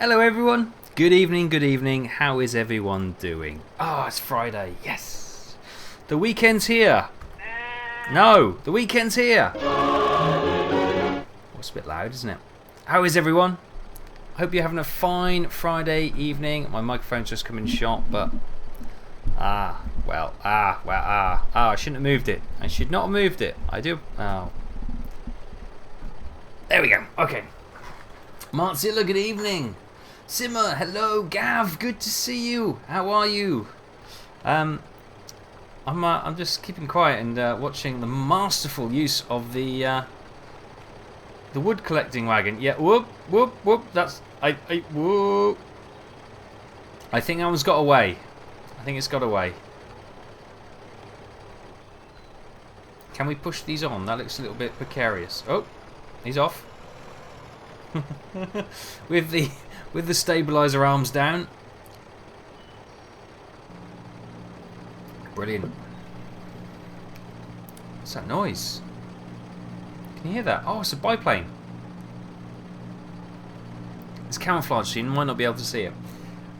Hello everyone, good evening, how is everyone doing? Oh, it's Friday, yes! The weekend's here! No, the weekend's here! Oh, it's a bit loud, isn't it? How is everyone? I hope you're having a fine Friday evening. My microphone's just come in shot, but... I shouldn't have moved it. I should not have moved it. I do... Oh. There we go, okay. Martzilla, good evening. Simmer, hello. Gav, good to see you. How are you? I'm just keeping quiet and watching the masterful use of the wood collecting wagon. Yeah, whoop, whoop, whoop. That's whoop. I think that one's got away. I think it's got away. Can we push these on? That looks a little bit precarious. Oh, he's off. with the stabilizer arms down. Brilliant. What's that noise? Can you hear that? Oh, it's a biplane. It's camouflage, so you might not be able to see it.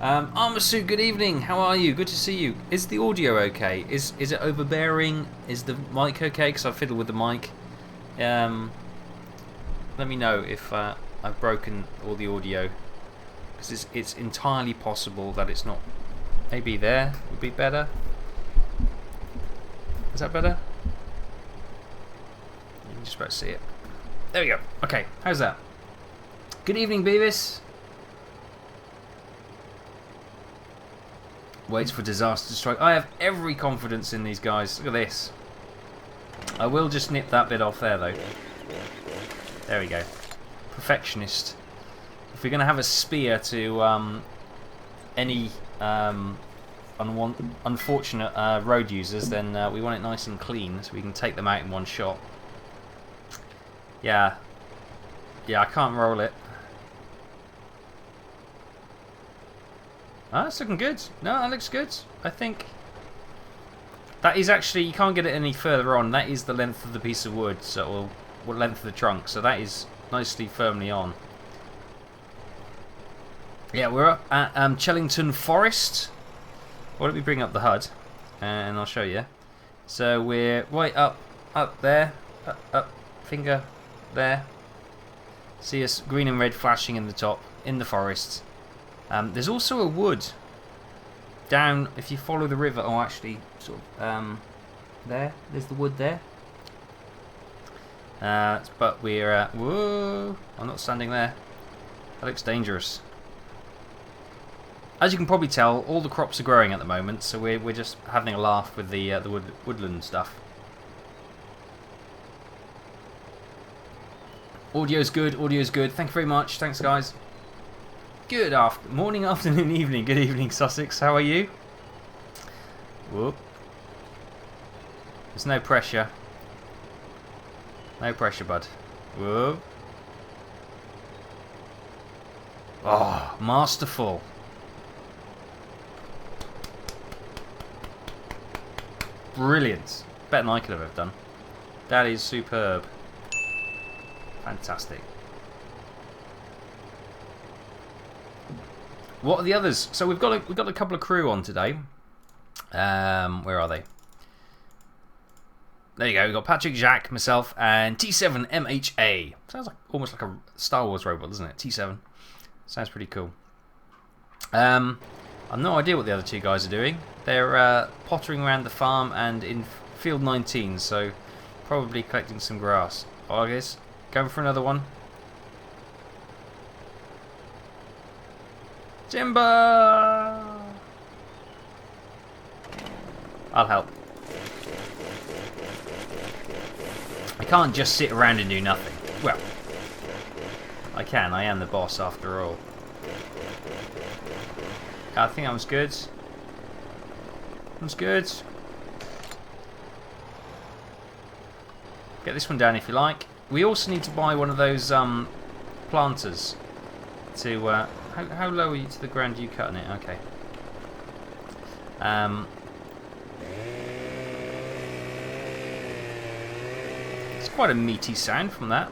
Armour Suit, good evening. How are you? Good to see you. Is the audio okay? Is it overbearing? Is the mic okay? Because I fiddle with the mic. Let me know if I've broken all the audio, because it's entirely possible that it's not. Maybe there would be better. Is that better? You can just about see it. There we go. Okay, how's that? Good evening, Beavis. Waits for disaster to strike. I have every confidence in these guys. Look at this. I will just nip that bit off there, though. There we go. Perfectionist. If we're going to have a spear to any unfortunate road users, then we want it nice and clean so we can take them out in one shot. Yeah, I can't roll it. Ah, that's looking good. No, that looks good. I think that is actually, you can't get it any further on. That is the length of the piece of wood, so or length of the trunk. So that is nicely firmly on. Yeah, we're up at Chellington Forest. Well, let me bring up the HUD and I'll show you. So we're right up there, up, finger there. See us green and red flashing in the top, in the forest. There's also a wood down, if you follow the river, oh actually, sort of, there's the wood there. But we're, whoa, I'm not standing there. That looks dangerous. As you can probably tell, all the crops are growing at the moment, so we're just having a laugh with the woodland stuff. Audio's good, Thank you very much. Thanks, guys. Good morning, afternoon, evening. Good evening, Sussex. How are you? Whoop. There's no pressure. No pressure, bud. Whoop. Oh, masterful. Brilliant. Better than I could have ever done. That is superb. Fantastic. What are the others? So we've got a couple of crew on today. Where are they? There you go. We've got Patrick, Jacques, myself, and T7 MHA. Sounds like almost like a Star Wars robot, doesn't it? T7. Sounds pretty cool. I've no idea what the other two guys are doing. They're pottering around the farm and in field 19, so probably collecting some grass. Oh, I guess going for another one. Timber! I'll help. I can't just sit around and do nothing. Well, I can. I am the boss after all. I think that was good. That was good. Get this one down if you like. We also need to buy one of those planters to... How low are you to the ground? Are you cutting it? Okay. It's quite a meaty sound from that.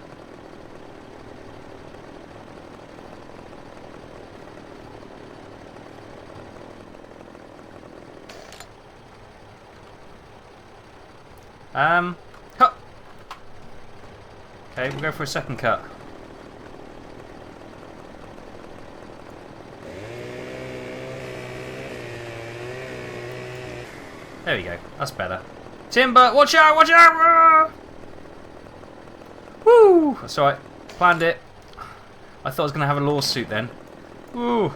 Cut. Okay, we'll go for a second cut. There we go. That's better. Timber, watch out! Watch out! Woo! That's alright. Planned it. I thought I was going to have a lawsuit then. Woo!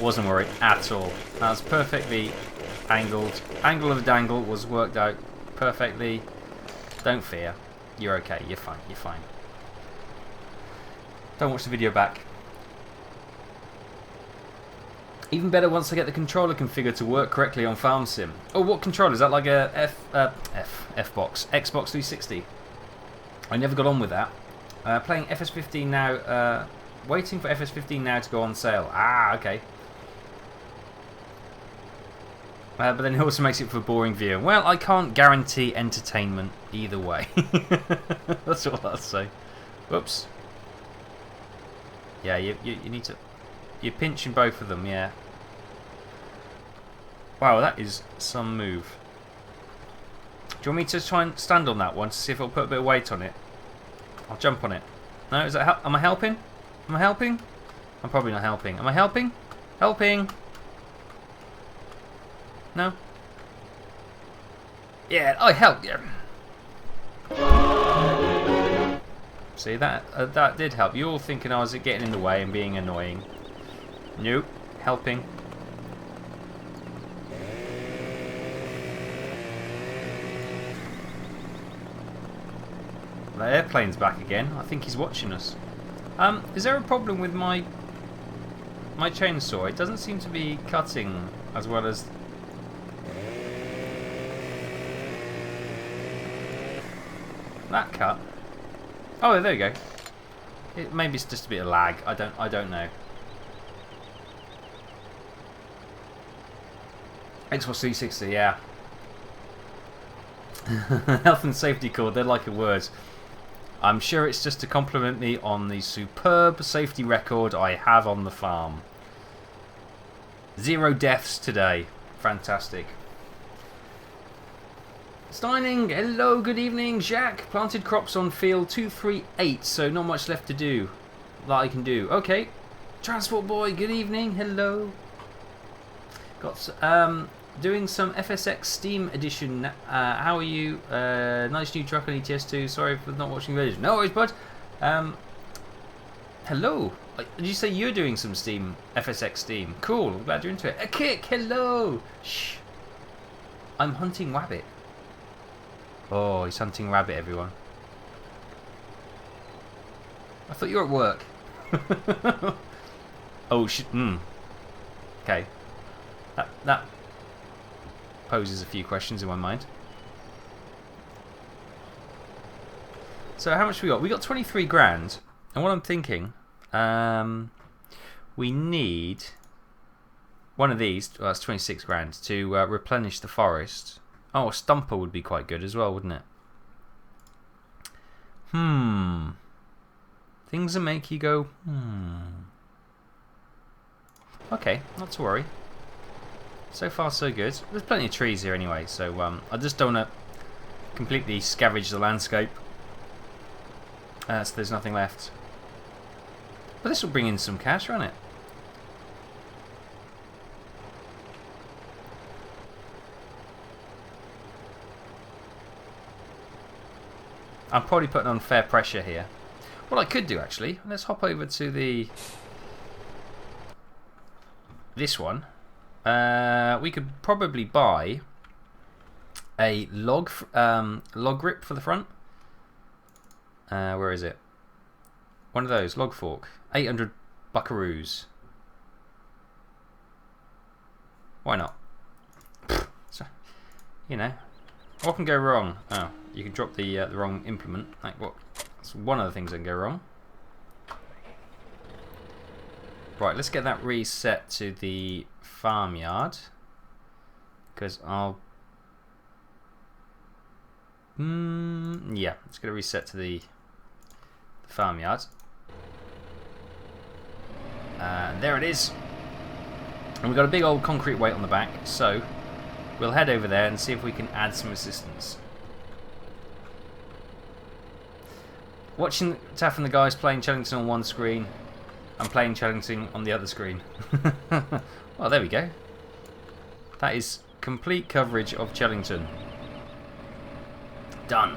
Wasn't worried at all. That was perfectly angled. Angle of the dangle was worked out perfectly. Don't fear. You're okay. You're fine. You're fine. Don't watch the video back. Even better once I get the controller configured to work correctly on Farm Sim. Oh, what controller? Is that like a F-box? Xbox 360? I never got on with that. Playing FS15 now. Waiting for FS15 now to go on sale. Ah, okay. But then it also makes it for boring viewing. Well, I can't guarantee entertainment either way. That's all I'll say. Whoops. Yeah, you need to... You're pinching both of them, yeah. Wow, that is some move. Do you want me to try and stand on that one to see if it'll put a bit of weight on it? I'll jump on it. No, is that am I helping? Am I helping? I'm probably not helping. Am I helping? Helping! No? Yeah, I help. Yeah. See, that did help. You're all thinking I was getting in the way and being annoying. Nope. Helping. The airplane's back again. I think he's watching us. Is there a problem with my chainsaw? It doesn't seem to be cutting as well as... that cut. Oh, there you go. Maybe it's just a bit of lag. I don't know. Xbox 360, yeah. Health and safety code, they're like a word. I'm sure it's just to compliment me on the superb safety record I have on the farm. 0 deaths today. Fantastic. Steining, hello, good evening, Jacques. Planted crops on field 238, so not much left to do that I can do. Okay. Transport boy, good evening, hello. Got doing some FSX Steam Edition. How are you? Nice new truck on ETS2. Sorry for not watching the video. No worries, bud. Hello. Did you say you're doing some Steam FSX Steam? Cool. I'm glad you're into it. A kick. Hello. Shh. I'm hunting rabbit. Oh, he's hunting rabbit, everyone. I thought you were at work. Oh shit. Okay. That poses a few questions in my mind. So how much we got? We got 23 grand. And what I'm thinking, we need one of these. Well, that's 26 grand to replenish the forest. Oh, a stumper would be quite good as well, wouldn't it? Things that make you go, Okay, not to worry. So far, so good. There's plenty of trees here anyway, so I just don't want to completely scavenge the landscape. So there's nothing left. But this will bring in some cash, won't it? I'm probably putting on fair pressure here. What I could do, actually, let's hop over to this one. We could probably buy a log grip for the front. Where is it? One of those, log fork. 800 buckaroos. Why not? So, you know, what can go wrong? Oh, you can drop the wrong implement. Like what? That's one of the things that can go wrong. Right, let's get that reset to the farmyard. Because I'll... yeah, let's get a reset to the farmyard. There it is. And we've got a big old concrete weight on the back, so we'll head over there and see if we can add some assistance. Watching Taff and the guys playing Chellington on one screen, I'm playing Chellington on the other screen. Well, there we go. That is complete coverage of Chellington. Done.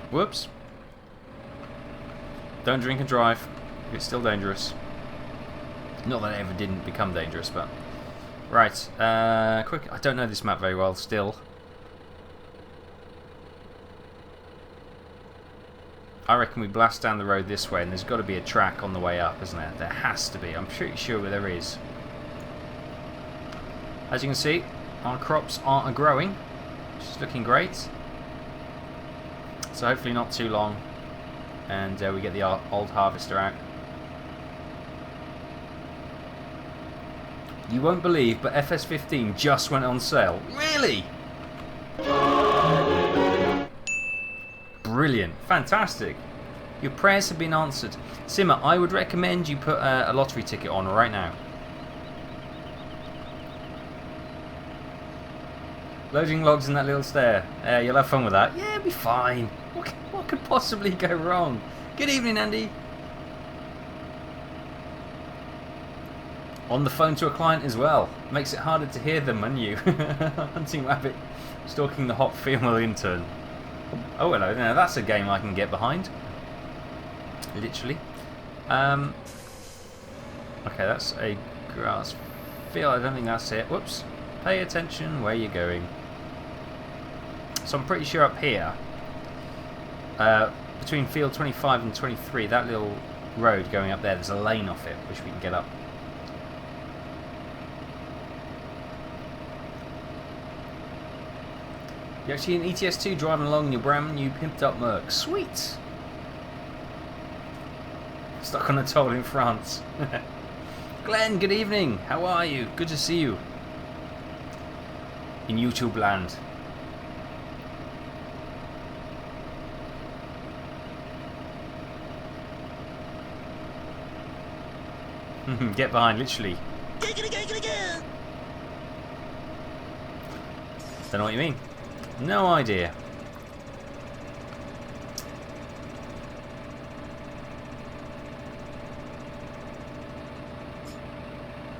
Whoops. Don't drink and drive. It's still dangerous. Not that it ever didn't become dangerous, but... Right, quick. I don't know this map very well still. I reckon we blast down the road this way, and there's got to be a track on the way up, isn't there? There has to be. I'm pretty sure there is. As you can see, our crops are growing, which is looking great. So hopefully not too long, and we get the old harvester out. You won't believe, but FS15 just went on sale. Really? Brilliant. Fantastic. Your prayers have been answered. Simmer, I would recommend you put a lottery ticket on right now. Loading logs in that little stair. You'll have fun with that. Yeah, it'll be fine. What could possibly go wrong? Good evening, Andy. On the phone to a client as well. Makes it harder to hear them, and you. Hunting rabbit, stalking the hot female intern. Oh, hello. Now that's a game I can get behind. Literally. Okay, that's a grass field. I don't think that's it. Whoops. Pay attention where you're going. So I'm pretty sure up here, between field 25 and 23, that little road going up there, there's a lane off it, which we can get up. You're actually in ETS2 driving along in your brand new pimped up Merc. Sweet! Stuck on a toll in France. Glenn, good evening. How are you? Good to see you. In YouTube land. Get behind, literally. Don't know what you mean. No idea.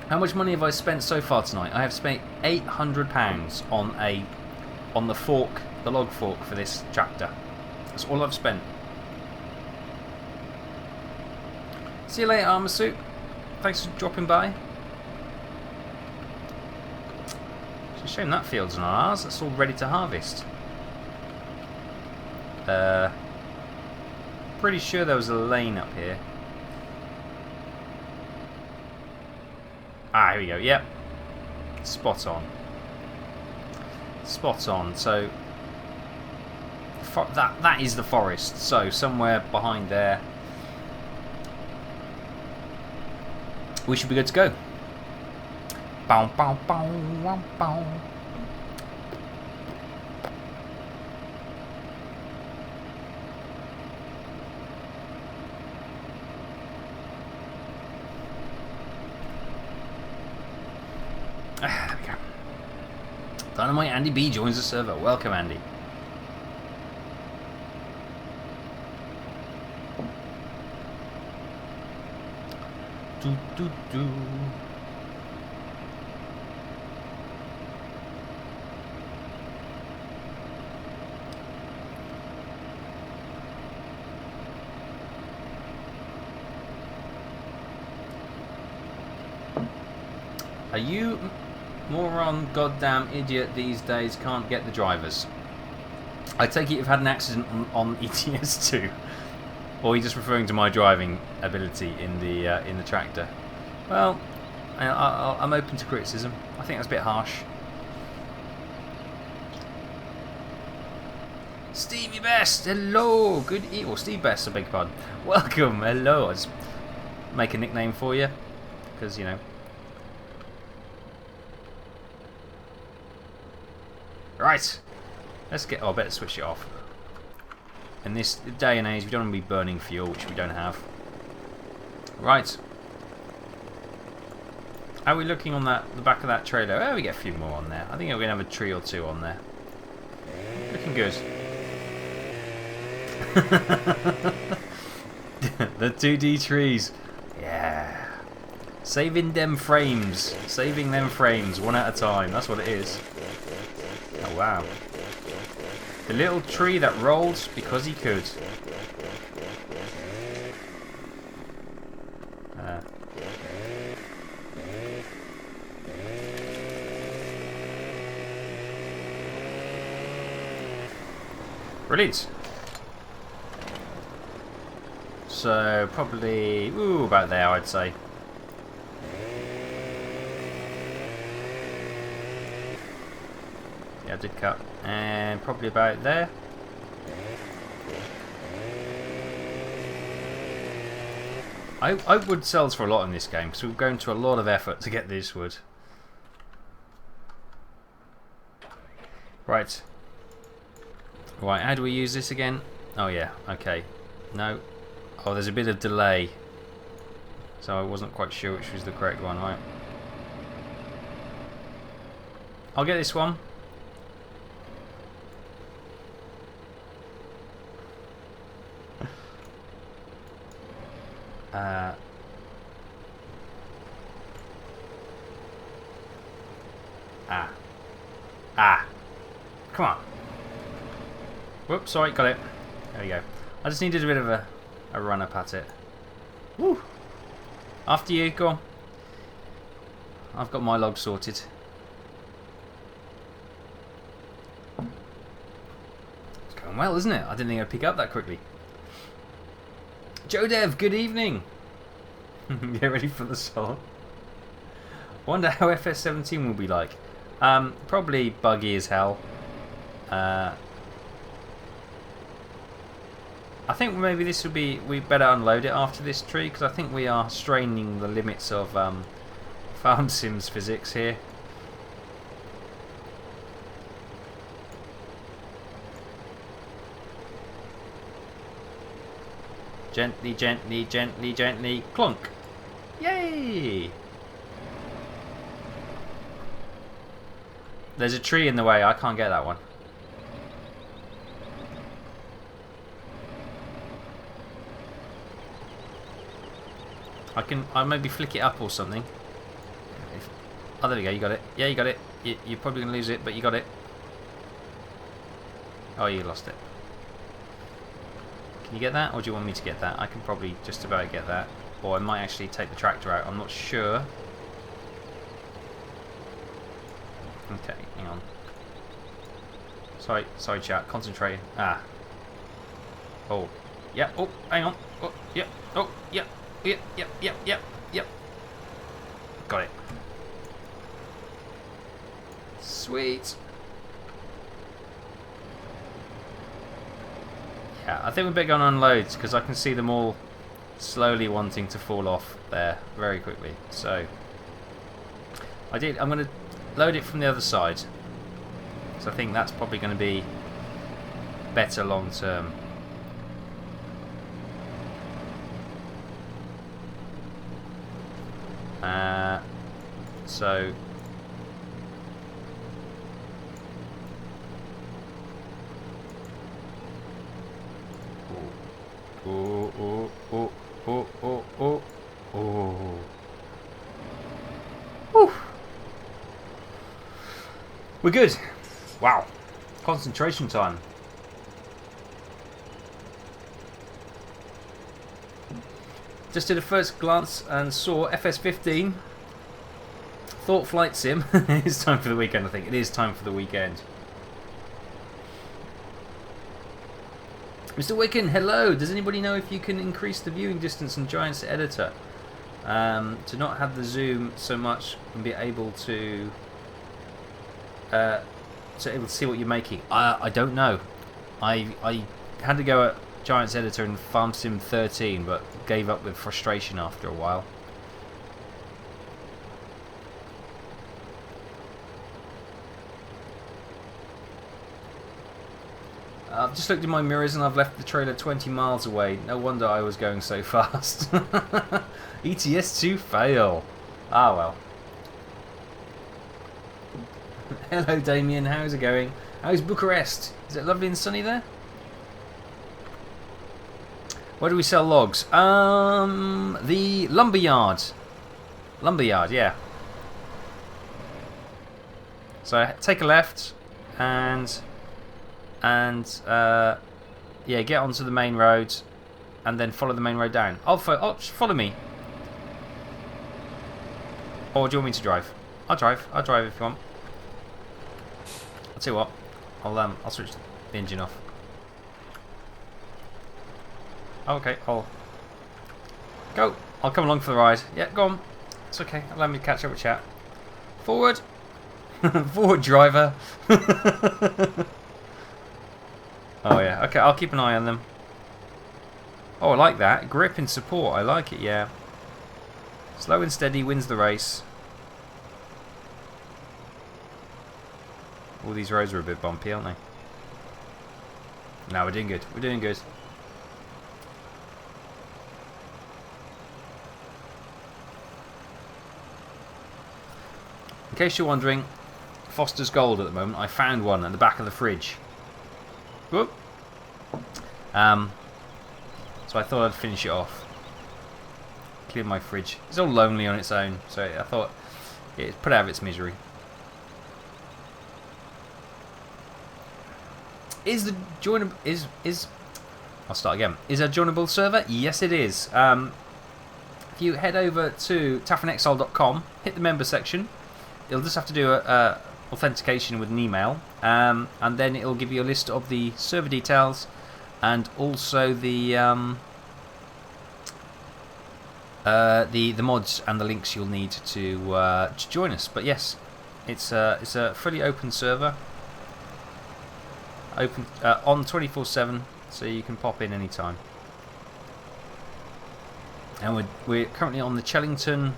How much money have I spent so far tonight? I have spent £800 on the fork, the log fork for this tractor. That's all I've spent. See you later, Armour Suit. Thanks for dropping by. It's a shame that field's not ours. That's all ready to harvest. Pretty sure there was a lane up here. Ah, here we go. Yep. Spot on. Spot on. So that is the forest. So somewhere behind there, we should be good to go. Bow, bow, bow, bow, bow. There we go. Dynamite Andy B joins the server. Welcome, Andy. Do, do, do. Are you moron goddamn idiot these days can't get the drivers? I take it you've had an accident on ETS2. Or are you just referring to my driving ability in the tractor? Well, I'm open to criticism. I think that's a bit harsh. Stevie Best, hello, good or Steve Best, I beg your pardon. Welcome, hello. I just make a nickname for you, because you know. Right, let's I better switch it off. In this day and age, we don't want to be burning fuel, which we don't have. Right. How are we looking on the back of that trailer? Oh, we get a few more on there. I think we're going to have a tree or two on there. Looking good. The 2D trees. Yeah. Saving them frames. Saving them frames one at a time. That's what it is. Oh, wow. The little tree that rolled because he could. Brilliant. So probably about there, I'd say. Yeah, I did cut, and probably about there. I wood sells for a lot in this game because we're going to a lot of effort to get this wood. Right. Right, how do we use this again? Oh yeah, okay. No. Oh, there's a bit of delay. So I wasn't quite sure which was the correct one, right? I'll get this one. Come on. Whoops, sorry, got it. There we go. I just needed a bit of a run up at it. Woo! After you, go on. I've got my log sorted. It's going well, isn't it? I didn't think I'd pick up that quickly. Joe Dev, good evening. Get ready for the song. Wonder how FS15 will be like. Probably buggy as hell. I think maybe this would be, we better unload it after this tree because I think we are straining the limits of Farm Sims physics here. Gently, gently, gently, gently, clunk. Yay! There's a tree in the way, I can't get that one. I'll maybe flick it up or something. Oh, there we go, you got it. Yeah, you got it. You're probably going to lose it, but you got it. Oh, you lost it. Can you get that, or do you want me to get that? I can probably just about get that. Or I might actually take the tractor out, I'm not sure. Okay, hang on. Sorry chat, concentrate. Oh, yeah, oh, hang on. Oh, yeah, oh, yeah. Yep. Got it. Sweet. Yeah, I think we better go and unload because I can see them all slowly wanting to fall off there very quickly. So I'm going to load it from the other side. So I think that's probably going to be better long term. So we're good. Wow. Concentration time. Just did a first glance and saw FS15. Thought Flight Sim. It's time for the weekend, I think. It is time for the weekend. Mr. Wicken, hello. Does anybody know if you can increase the viewing distance in Giants Editor? To not have the zoom so much and be able to see what you're making. I don't know. I had to go at Giants Editor in Farm Sim 13, but gave up with frustration after a while. I've just looked in my mirrors and I've left the trailer 20 miles away. No wonder I was going so fast. ETS to fail. Ah well. Hello Damien, how's it going? How's Bucharest? Is it lovely and sunny there? Where do we sell logs? The lumberyard. Lumberyard, yeah. So take a left and yeah, get onto the main road and then follow the main road down. Just follow me. Or do you want me to drive? I'll drive if you want. I'll tell you what. I'll switch the engine off. Okay, I'll go. I'll come along for the ride. Yeah, go on. It's okay. Allow me to catch up with chat. Forward. Forward, driver. Oh yeah. Okay, I'll keep an eye on them. Oh, I like that. Grip and support. I like it, yeah. Slow and steady wins the race. All these roads are a bit bumpy, aren't they? No, we're doing good. We're doing good. In case you're wondering, Foster's Gold at the moment. I found one at the back of the fridge. Whoop. So I thought I'd finish it off. Clear my fridge. It's all lonely on its own, so I thought it's put out of its misery. Is the joinable I'll start again. Is a joinable server? Yes, it is. If you head over to taffandexile.com, hit the member section. You'll just have to do a authentication with an email, and then it'll give you a list of the server details and also the mods and the links you'll need to join us. But yes, it's a fully open server, open on 24/7, so you can pop in anytime. And we're currently on the Chellington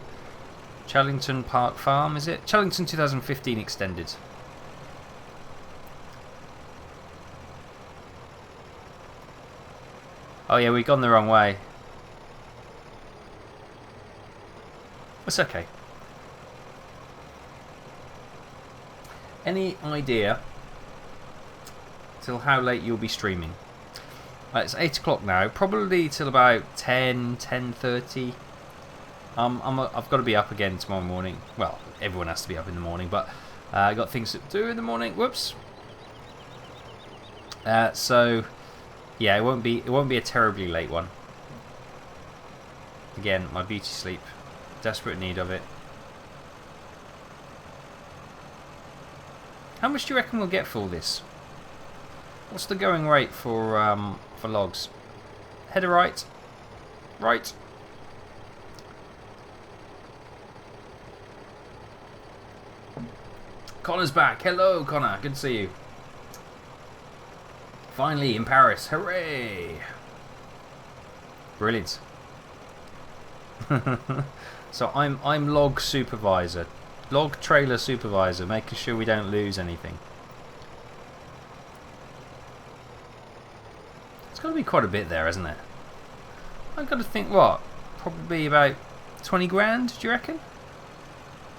Park Farm, is it? Chellington 2015 extended. Oh yeah, we've gone the wrong way. It's okay. Any idea till how late you'll be streaming? It's 8 o'clock now, probably till about 10:30. I've got to be up again tomorrow morning. Well, everyone has to be up in the morning, but I got things to do in the morning. Whoops. So yeah, it won't be a terribly late one. Again, my beauty sleep, desperate need of it. How much do you reckon we'll get for all this? What's the going rate for logs? Header right, right. Connor's back. Hello, Connor. Good to see you. Finally in Paris. Hooray! Brilliant. So I'm log supervisor, log trailer supervisor, making sure we don't lose anything. It's got to be quite a bit there, isn't it? I've got to think what, probably about 20 grand. Do you reckon?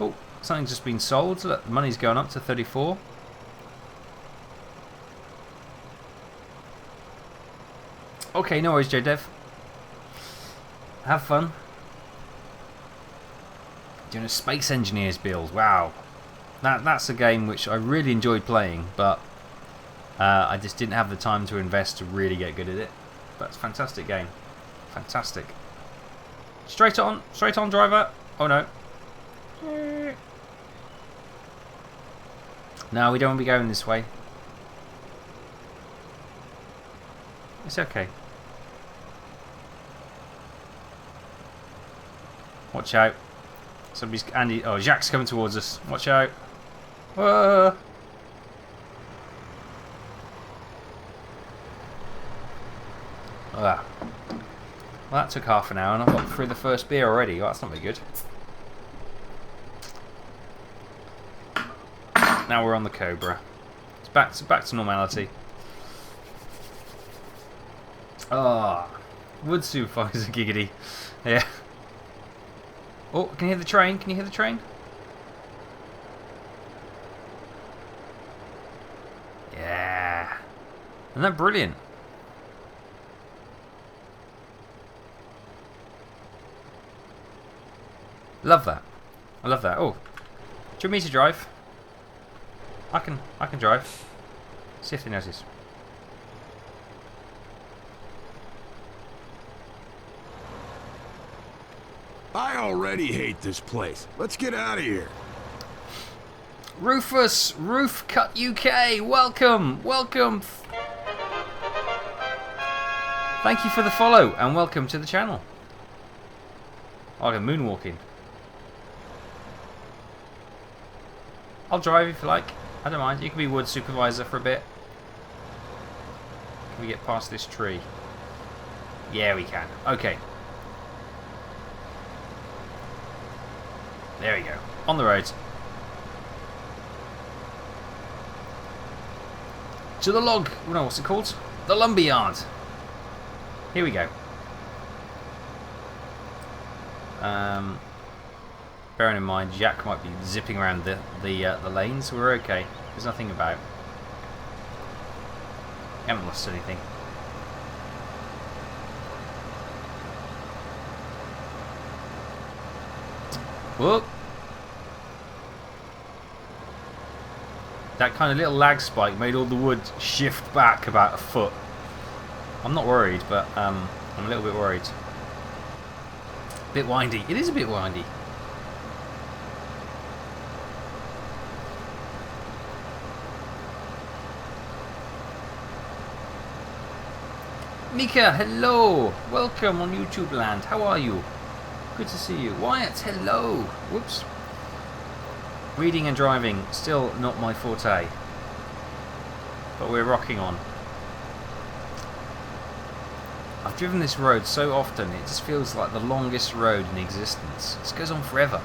Oh, something's just been sold. Look, the money's going up to 34. Okay, no worries, JDev. Have fun. Doing a Space Engineers build. Wow, that's a game which I really enjoyed playing, but I just didn't have the time to invest to really get good at it. But it's a fantastic game. Fantastic. Straight on, driver. Oh no. No, we don't want to be going this way. It's okay. Watch out. Somebody's... Andy... Oh, Jacques coming towards us. Watch out. Whoa. Ah. Well, that took half an hour and I've got through the first beer already. Well, that's not very good. Now we're on the Cobra. It's back to normality. Ah, wood supervisor giggity. Yeah. Oh, can you hear the train? Can you hear the train? Yeah. Isn't that brilliant? Love that. I love that. Oh, do you want me to drive? I can drive. See if they notice. I already hate this place. Let's get out of here. Rufus, Roof Cut UK, welcome, welcome. Thank you for the follow and welcome to the channel. Oh, I'm moonwalking. I'll drive if you like. I don't mind. You can be wood supervisor for a bit. Can we get past this tree? Yeah, we can. Okay. There we go. On the road. To the log. Oh, no, what's it called? The lumber yard. Here we go. Bearing in mind, Jack might be zipping around the lanes. We're okay. There's nothing about. Haven't lost anything. Whoop. That kind of little lag spike made all the wood shift back about a foot. I'm not worried, but I'm a little bit worried. Bit windy. It is a bit windy. Mika, hello! Welcome on YouTube land. How are you? Good to see you. Wyatt, hello! Whoops. Reading and driving, still not my forte. But we're rocking on. I've driven this road so often, it just feels like the longest road in existence. This goes on forever.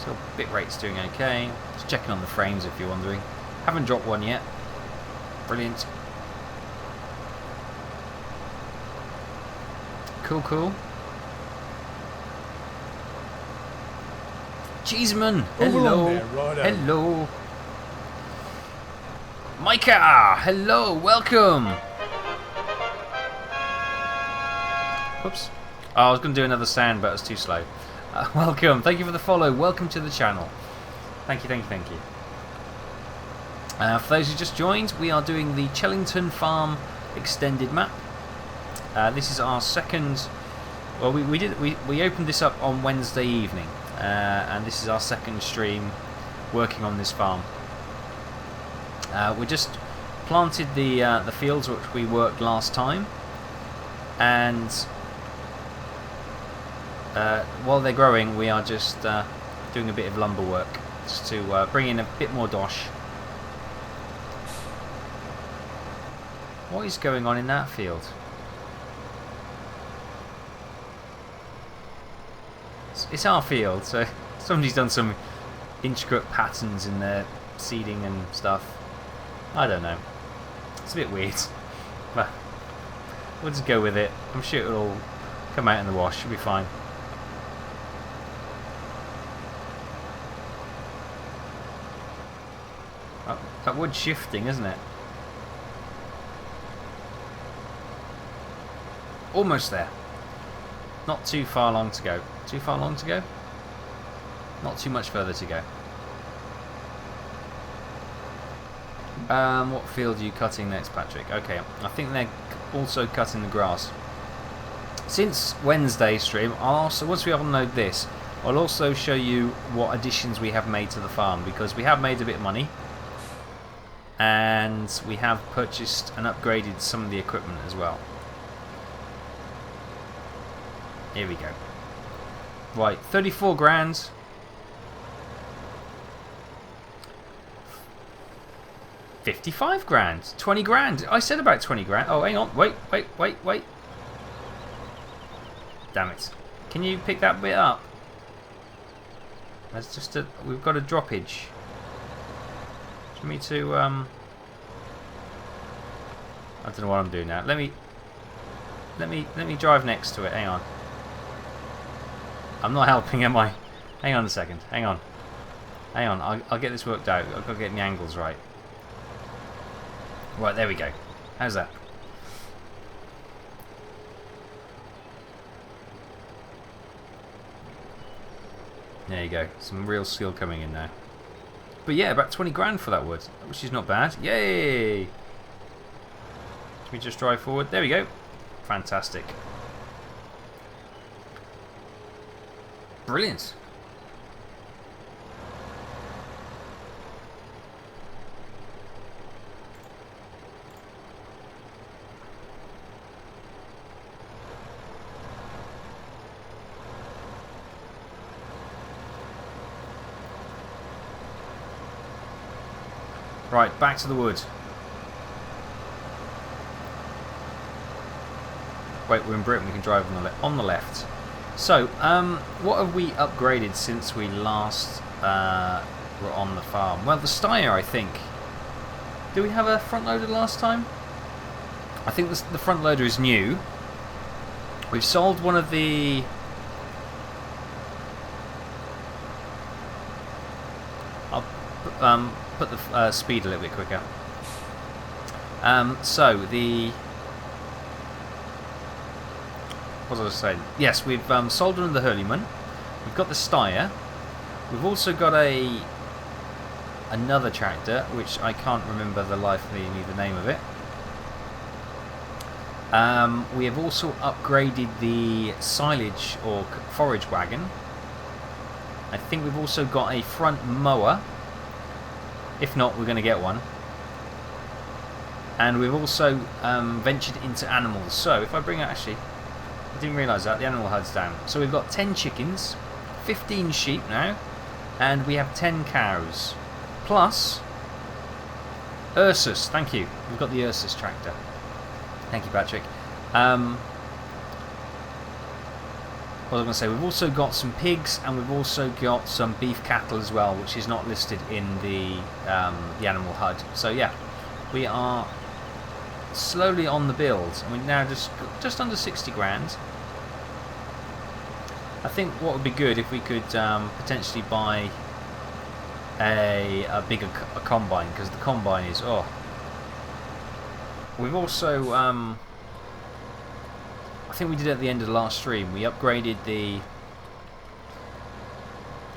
So bitrate's doing okay. Just checking on the frames if you're wondering. Haven't dropped one yet. Brilliant. Cool, cool. Cheeseman, hello. Hello. Micah, hello, welcome. Whoops. Oh, I was going to do another sound, but it was too slow. Welcome. Thank you for the follow. Welcome to the channel. Thank you, thank you, thank you. For those who just joined, we are doing the Chellington Farm extended map. This is our second. Well, we opened this up on Wednesday evening, and this is our second stream working on this farm. We just planted the fields which we worked last time, and while they're growing, we are just doing a bit of lumber work just to bring in a bit more dosh. What is going on in that field? It's our field, so somebody's done some intricate patterns in their seeding and stuff. I don't know. It's a bit weird. But we'll just go with it. I'm sure it'll all come out in the wash. It'll be fine. That wood's shifting, isn't it? Almost there. Not too far long to go. Too far long to go? Not too much further to go. What field are you cutting next, Patrick? Okay, I think they're also cutting the grass. Since Wednesday stream, I'll also, once we upload this, I'll also show you what additions we have made to the farm, because we have made a bit of money, and we have purchased and upgraded some of the equipment as well. Here we go. Right, 34 grand. 55 grand. 20 grand. I said about 20 grand. Oh, hang on. Wait. Damn it. Can you pick that bit up? That's just a... We've got a droppage. Do you want me to... I don't know what I'm doing now. Let me... Let me drive next to it. Hang on. I'm not helping, am I? Hang on a second. Hang on. Hang on. I'll get this worked out. I've got to get the angles right. Right, there we go. How's that? There you go. Some real skill coming in now. But yeah, about 20 grand for that wood, which is not bad. Yay! Let me just drive forward. There we go. Fantastic. Brilliant. Right, back to the wood. Wait, we're in Britain, we can drive on the left. So, what have we upgraded since we last were on the farm? Well, the Steyr, I think. Did we have a front loader last time? I think the front loader is new. We've sold one of the... I'll put the speed a little bit quicker. So, the... What was I saying? Yes, we've sold one of the Hurleyman. We've got the Steyr. We've also got another tractor, which I can't remember the life of me the name of it. We have also upgraded the silage or forage wagon. I think we've also got a front mower. If not, we're going to get one. And we've also ventured into animals. So if I bring out, actually, I didn't realise that, the animal HUD's down. So we've got 10 chickens, 15 sheep now, and we have 10 cows. Plus, Ursus, thank you. We've got the Ursus tractor. Thank you, Patrick. What was I going to say? We've also got some pigs, and we've also got some beef cattle as well, which is not listed in the animal HUD. So yeah, we are slowly on the build, and we're now just under 60 grand. I think what would be good if we could potentially buy a bigger combine, because the combine is We've also I think we did at the end of the last stream. We upgraded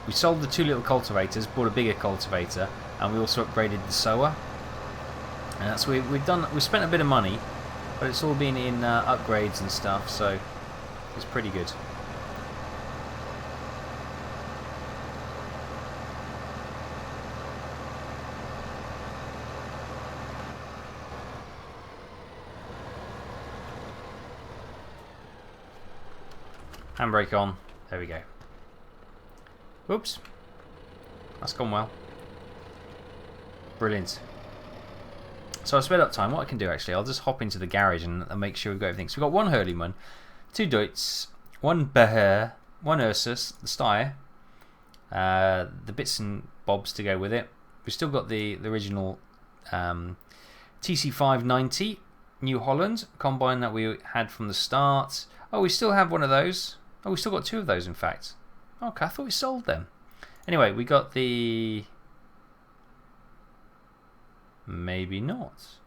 we sold the 2 little cultivators, bought a bigger cultivator, and we also upgraded the sower. And that's we spent a bit of money, but it's all been in upgrades and stuff, so it's pretty good. Handbrake on. There we go. Whoops. That's gone well. Brilliant. So I sped up time. What I can do actually, I'll just hop into the garage and make sure we've got everything. So we've got 1 Hurleyman, 2 Deutz, 1 Beher, 1 Ursus, the Steyr, the bits and bobs to go with it. We've still got the original TC590 New Holland combine that we had from the start. Oh, we still have one of those. Oh, we still got 2 of those, in fact. Okay, I thought we sold them. Anyway, we got the... Maybe not.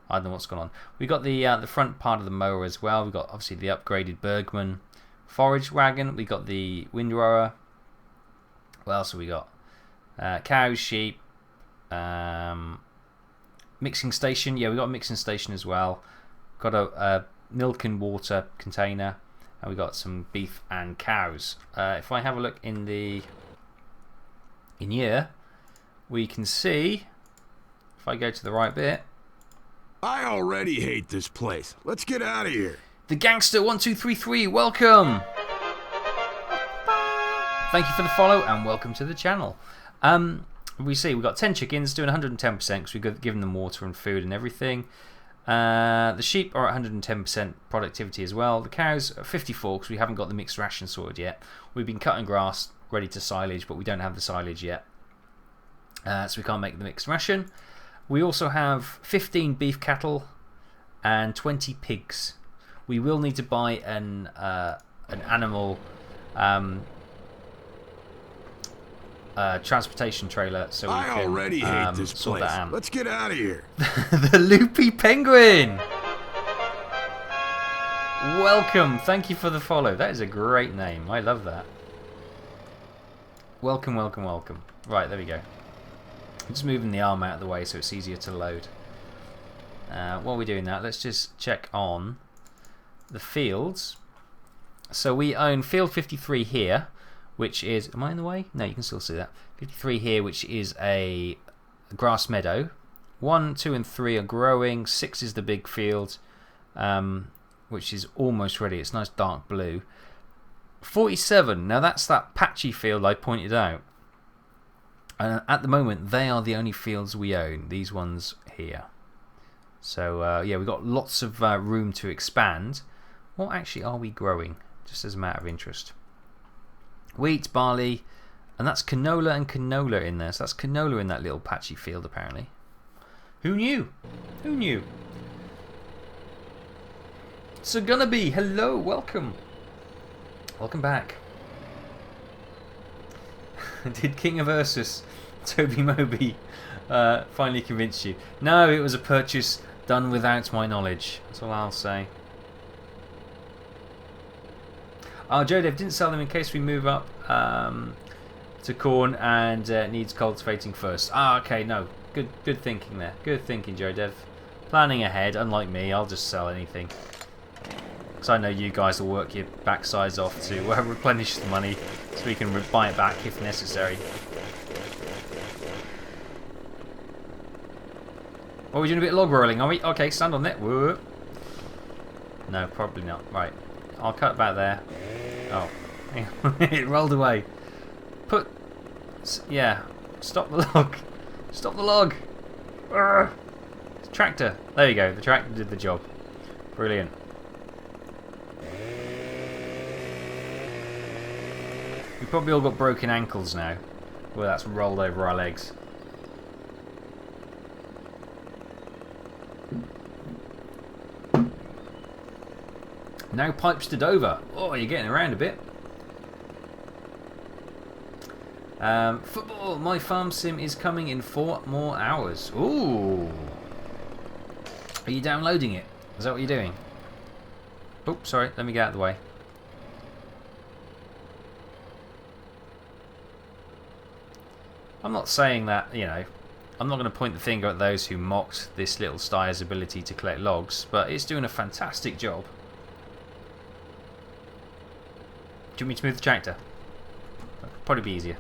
I don't know what's going on. We got the front part of the mower as well. We've got, obviously, the upgraded Bergman forage wagon. We got the windrower. What else have we got? Cows, sheep. Mixing station. Yeah, we got a mixing station as well. Got a milk and water container, and we got some beef and cows. If I have a look in here, we can see, if I go to the right bit, I already hate this place. Let's get out of here. the Gangster 1233, welcome. Thank you for the follow and welcome to the channel. We see we've got 10 chickens doing 110% because we've given them water and food and everything. The sheep are at 110% productivity as well. The cows are 54 because we haven't got the mixed ration sorted yet. We've been cutting grass ready to silage, but we don't have the silage yet, so we can't make the mixed ration. We also have 15 beef cattle and 20 pigs. We will need to buy an animal transportation trailer so we I can already hate this sort place. that out. Let's get out of here. The Loopy Penguin! Welcome! Thank you for the follow. That is a great name. I love that. Welcome, welcome, welcome. Right, there we go. I'm just moving the arm out of the way so it's easier to load. While we're doing that, let's just check on the fields. So we own field 53 here, which is... Am I in the way? No, you can still see that. 53 here, which is a grass meadow. 1, 2 and 3 are growing. 6 is the big field, which is almost ready. It's nice dark blue. 47, now that's that patchy field I pointed out. And at the moment, they are the only fields we own. These ones here. So, yeah, we've got lots of room to expand. What actually are we growing? Just as a matter of interest. Wheat, barley, and that's canola and canola in there. So that's canola in that little patchy field, apparently. Who knew? Who knew? So gonna be, hello, welcome. Welcome back. Did King of Ursus, Toby Moby, finally convince you? No, it was a purchase done without my knowledge. That's all I'll say. Oh, Joe Dev didn't sell them in case we move up to corn and needs cultivating first. Ah, okay, no. Good thinking there. Good thinking, Joe Dev. Planning ahead, unlike me, I'll just sell anything. Because I know you guys will work your backsides off to replenish the money so we can buy it back if necessary. Oh, we're doing a bit of log rolling, are we? Okay, stand on it. Whoa. No, probably not. Right. I'll cut back there. Oh. It rolled away. Yeah. Stop the log. Stop the log. Urgh. Tractor. There you go. The tractor did the job. Brilliant. We've probably all got broken ankles now. Well, that's rolled over our legs. Now pipes to Dover. Oh, you're getting around a bit. Football. My farm sim is coming in 4 more hours. Ooh. Are you downloading it? Is that what you're doing? Oh, sorry. Let me get out of the way. I'm not saying that, you know, I'm not going to point the finger at those who mocked this little styre's ability to collect logs, but it's doing a fantastic job. Do you want me to move the tractor? That'd probably be easier.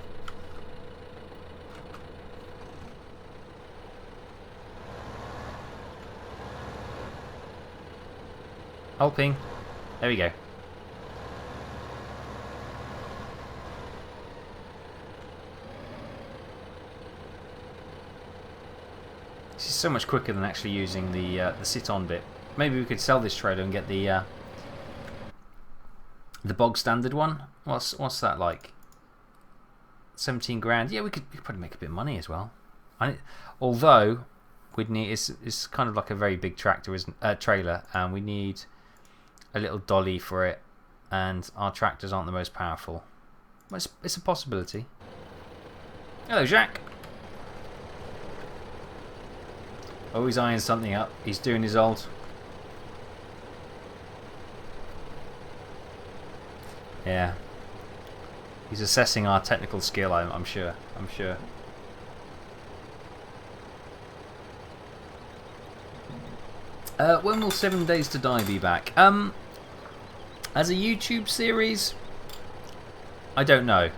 Helping. There we go. This is so much quicker than actually using the sit-on bit. Maybe we could sell this trailer and get the bog standard one. What's that like? 17 grand. Yeah, we could probably make a bit of money as well. Although we'd need it's kind of like a very big tractor, trailer, and we need a little dolly for it, and our tractors aren't the most powerful. It's a possibility. Hello, Jacques. Oh, he's eyeing something up. He's doing his old. Yeah. He's assessing our technical skill, I'm sure. I'm sure. When will 7 Days to Die be back? As a YouTube series, I don't know.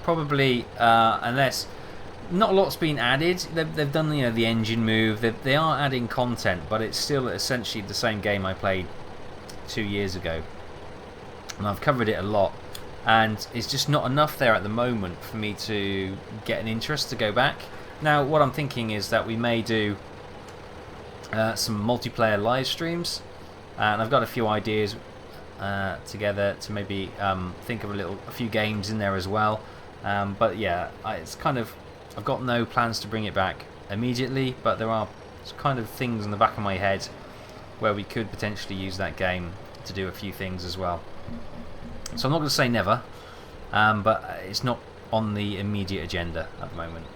Probably, unless not a lot's been added. They've done the engine move. They are adding content, but it's still essentially the same game I played 2 years ago, and I've covered it a lot. And it's just not enough there at the moment for me to get an interest to go back. Now, what I'm thinking is that we may do some multiplayer live streams, and I've got a few ideas together to maybe think of a few games in there as well. But yeah, it's kind of, I've got no plans to bring it back immediately, but there are kind of things in the back of my head where we could potentially use that game to do a few things as well. So I'm not going to say never, but it's not on the immediate agenda at the moment.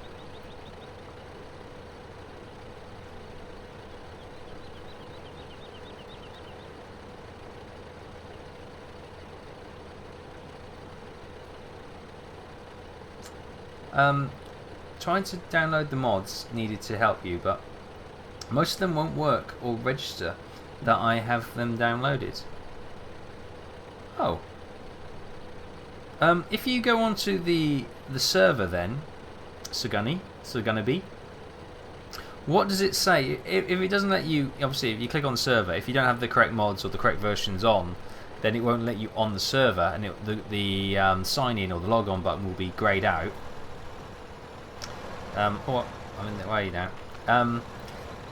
Trying to download the mods needed to help you, but most of them won't work or register that I have them downloaded. Oh. If you go onto the server then, Sugunnaby, what does it say? If it doesn't let you, obviously if you click on server, if you don't have the correct mods or the correct versions on, then it won't let you on the server, and the sign in or the log on button will be greyed out. Oh, I'm in the way now.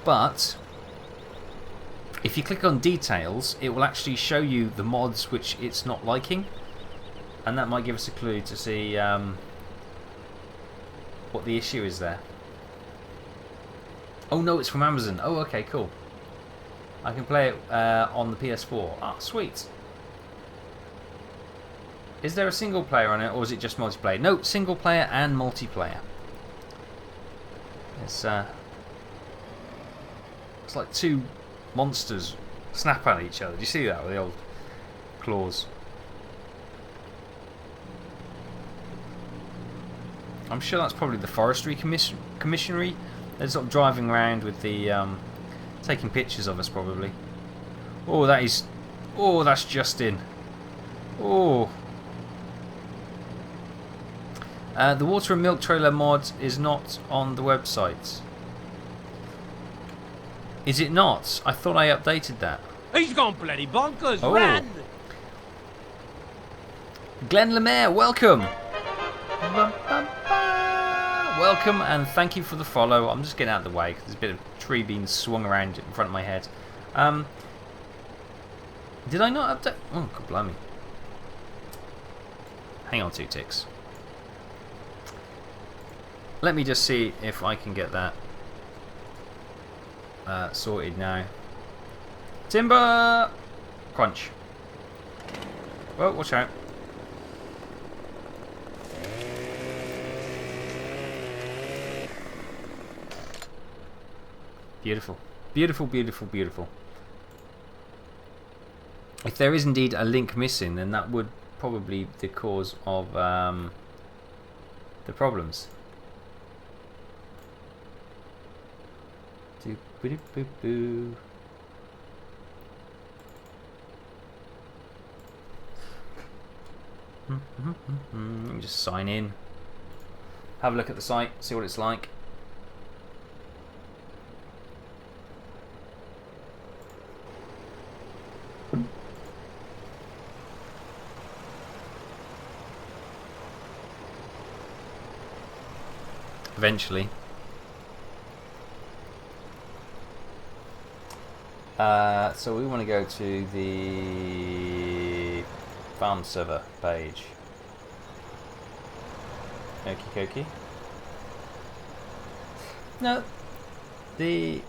But if you click on details, it will actually show you the mods which it's not liking, and that might give us a clue to see what the issue is there. Oh no, it's from Amazon. Oh, okay, cool. I can play it on the PS4. Ah, sweet. Is there a single player on it, or is it just multiplayer? No, single player and multiplayer. It's like two monsters snap at each other. Do you see that with the old claws? I'm sure that's probably the Forestry commissionary. They're sort of driving around with the taking pictures of us probably. Oh, that is. Oh, that's just in. Oh. The water and milk trailer mod is not on the website. Is it not? I thought I updated that. He's gone bloody bonkers. Oh. Run! Glenn Lemaire, welcome. Welcome and thank you for the follow. I'm just getting out of the way because there's a bit of tree being swung around in front of my head. Did I not update? Oh, God blimey. Hang on 2 ticks. Let me just see if I can get that sorted now. Timber! Crunch. Well, watch out. Beautiful. Beautiful, beautiful, beautiful. If there is indeed a link missing, then that would probably be the cause of the problems. Boo. Let me just sign in. Have a look at the site, see what it's like. Eventually. So we want to go to the farm server page. Okie dokie. No, the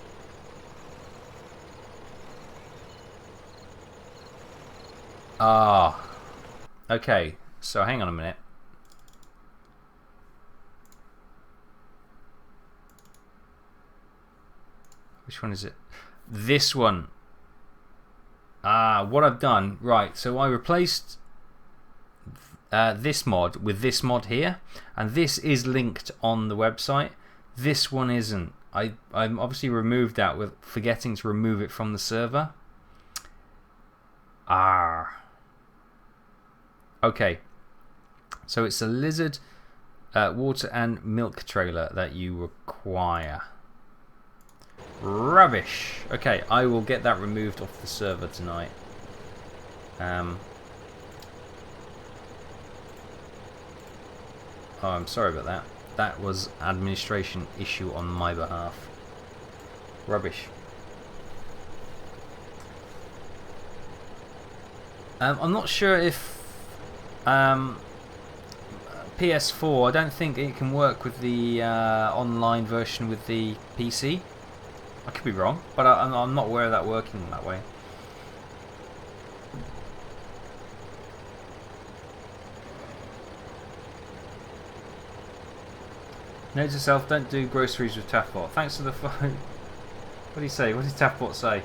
okay. So hang on a minute. Which one is it? This one. What I've done, right, so I replaced this mod with this mod here, and this is linked on the website. This one isn't. I'm obviously removed that with forgetting to remove it from the server. Okay. So it's a lizard water and milk trailer that you require. Rubbish. Okay, I will get that removed off the server tonight. Oh, I'm sorry about that. That was administration issue on my behalf. Rubbish. I'm not sure if PS4, I don't think it can work with the online version with the PC. I could be wrong, but I'm not aware of that working that way. Note to self, don't do groceries with Taffbot. Thanks for the phone. What do you say? What did Taffbot say?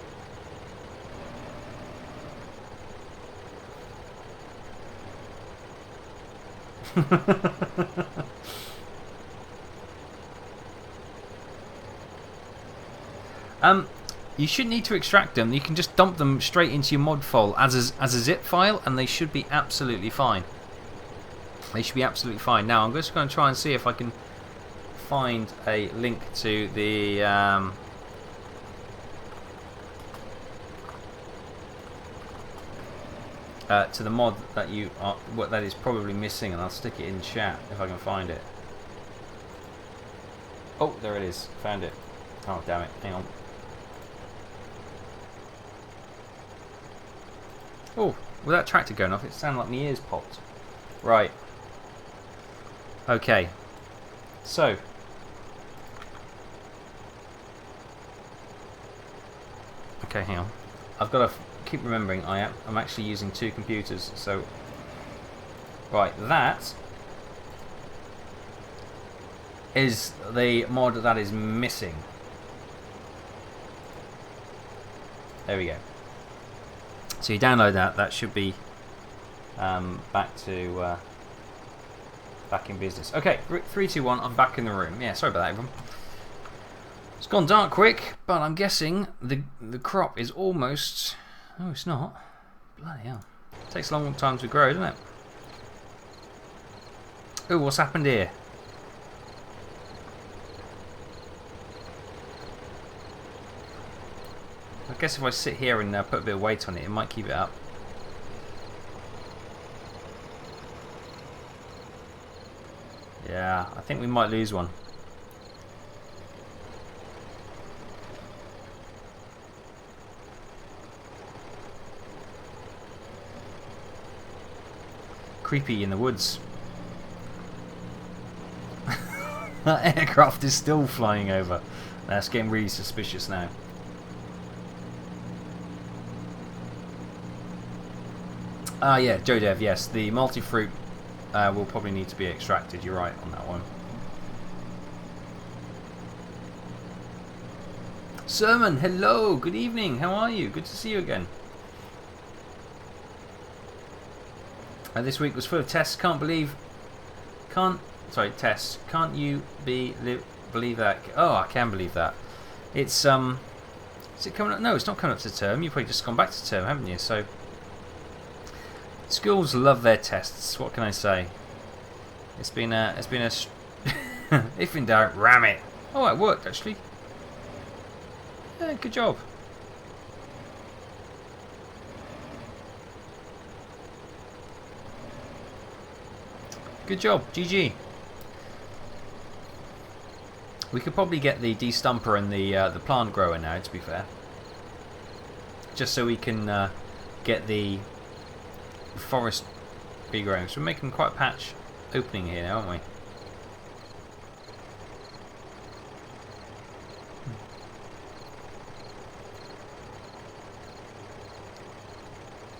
You shouldn't need to extract them. You can just dump them straight into your mod file as a zip file, and they should be absolutely fine. They should be absolutely fine. Now I'm just going to try and see if I can find a link to the mod that you are that is probably missing, and I'll stick it in chat if I can find it. Oh, there it is. Found it. Oh, damn it. Hang on. Oh, with that tractor going off, it sounded like my ears popped. Right. Okay. So. Okay, hang on. I've got to keep remembering I'm actually using two computers. So. Right, that is the mod that is missing. There we go. So you download that. That should be back in business. Okay, 3, 2, 1. I'm back in the room. Yeah, sorry about that, everyone. It's gone dark quick, but I'm guessing the crop is almost. Oh, it's not. Bloody hell! Takes a long time to grow, doesn't it? Oh, what's happened here? I guess if I sit here and put a bit of weight on it, it might keep it up. Yeah, I think we might lose one. Creepy in the woods. That aircraft is still flying over. That's getting really suspicious now. Ah, yeah, Joe Dev, yes. The multi-fruit will probably need to be extracted. You're right on that one. Sermon, hello, good evening. How are you? Good to see you again. This week was full of tests. Tests. Can't you believe that? Oh, I can believe that. It's is it coming up? No, it's not coming up to term. You've probably just gone back to term, haven't you? So. Schools love their tests. What can I say? It's been a if in doubt, ram it. Oh, it worked actually. Yeah, good job. Good job, GG. We could probably get the de-stumper and the plant grower now. To be fair, just so we can get the forest regrowing. So we're making quite a patch opening here now, aren't we?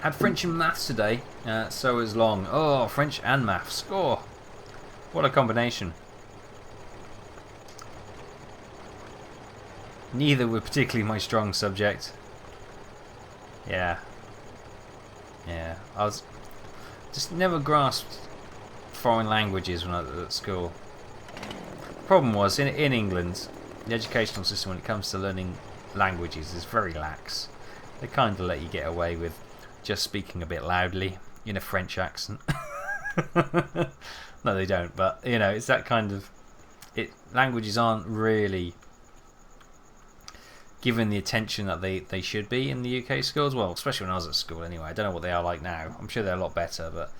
Had French and maths today, so is long. Oh, French and maths. Oh, what a combination. Neither were particularly my strong subject. Yeah. Yeah, I was just never grasped foreign languages when I was at school. Problem was, in England, the educational system when it comes to learning languages is very lax. They kind of let you get away with just speaking a bit loudly in a French accent. No, they don't, but you know, it's that kind of languages aren't really given the attention that they should be in the UK schools. Well, especially when I was at school anyway. I don't know what they are like now. I'm sure they're a lot better, but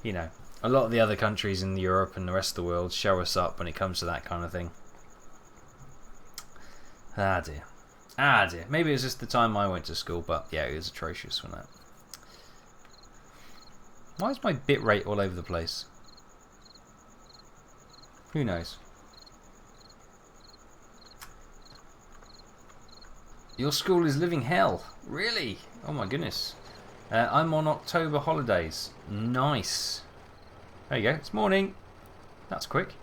you know, a lot of the other countries in Europe and the rest of the world show us up when it comes to that kind of thing. Ah dear. Ah dear. Maybe it was just the time I went to school, but yeah, it was atrocious when that. Why is my bitrate all over the place? Who knows? Your school is living hell. Really? Oh my goodness. I'm on October holidays. Nice. There you go. It's morning. That's quick.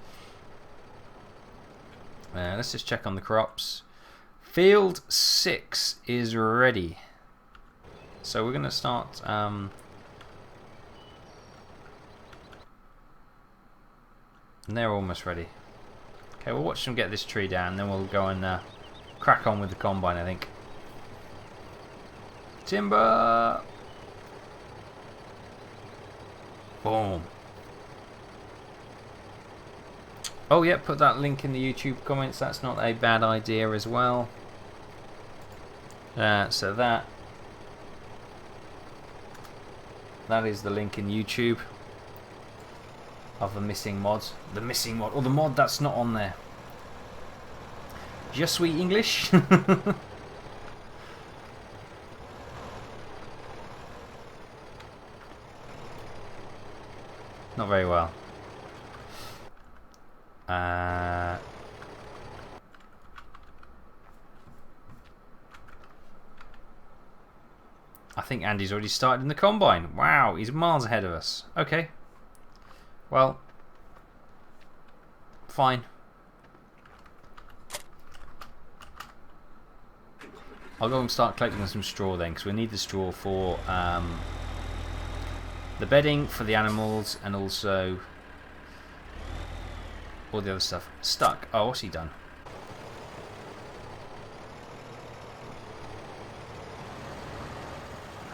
Let's just check on the crops. Field 6 is ready. So we're going to start... and they're almost ready. Okay, we'll watch them get this tree down, then we'll go and crack on with the combine, I think. Timber! Boom. Oh yeah, put that link in the YouTube comments. That's not a bad idea as well. So that is the link in YouTube of the missing mod. The missing mod, or the mod that's not on there. Je suis English. Not very well. I think Andy's already started in the combine. Wow, he's miles ahead of us. Okay. Well, fine. I'll go and start collecting some straw then, because we need the straw for the bedding for the animals and also all the other stuff. Stuck. Oh, what's he done?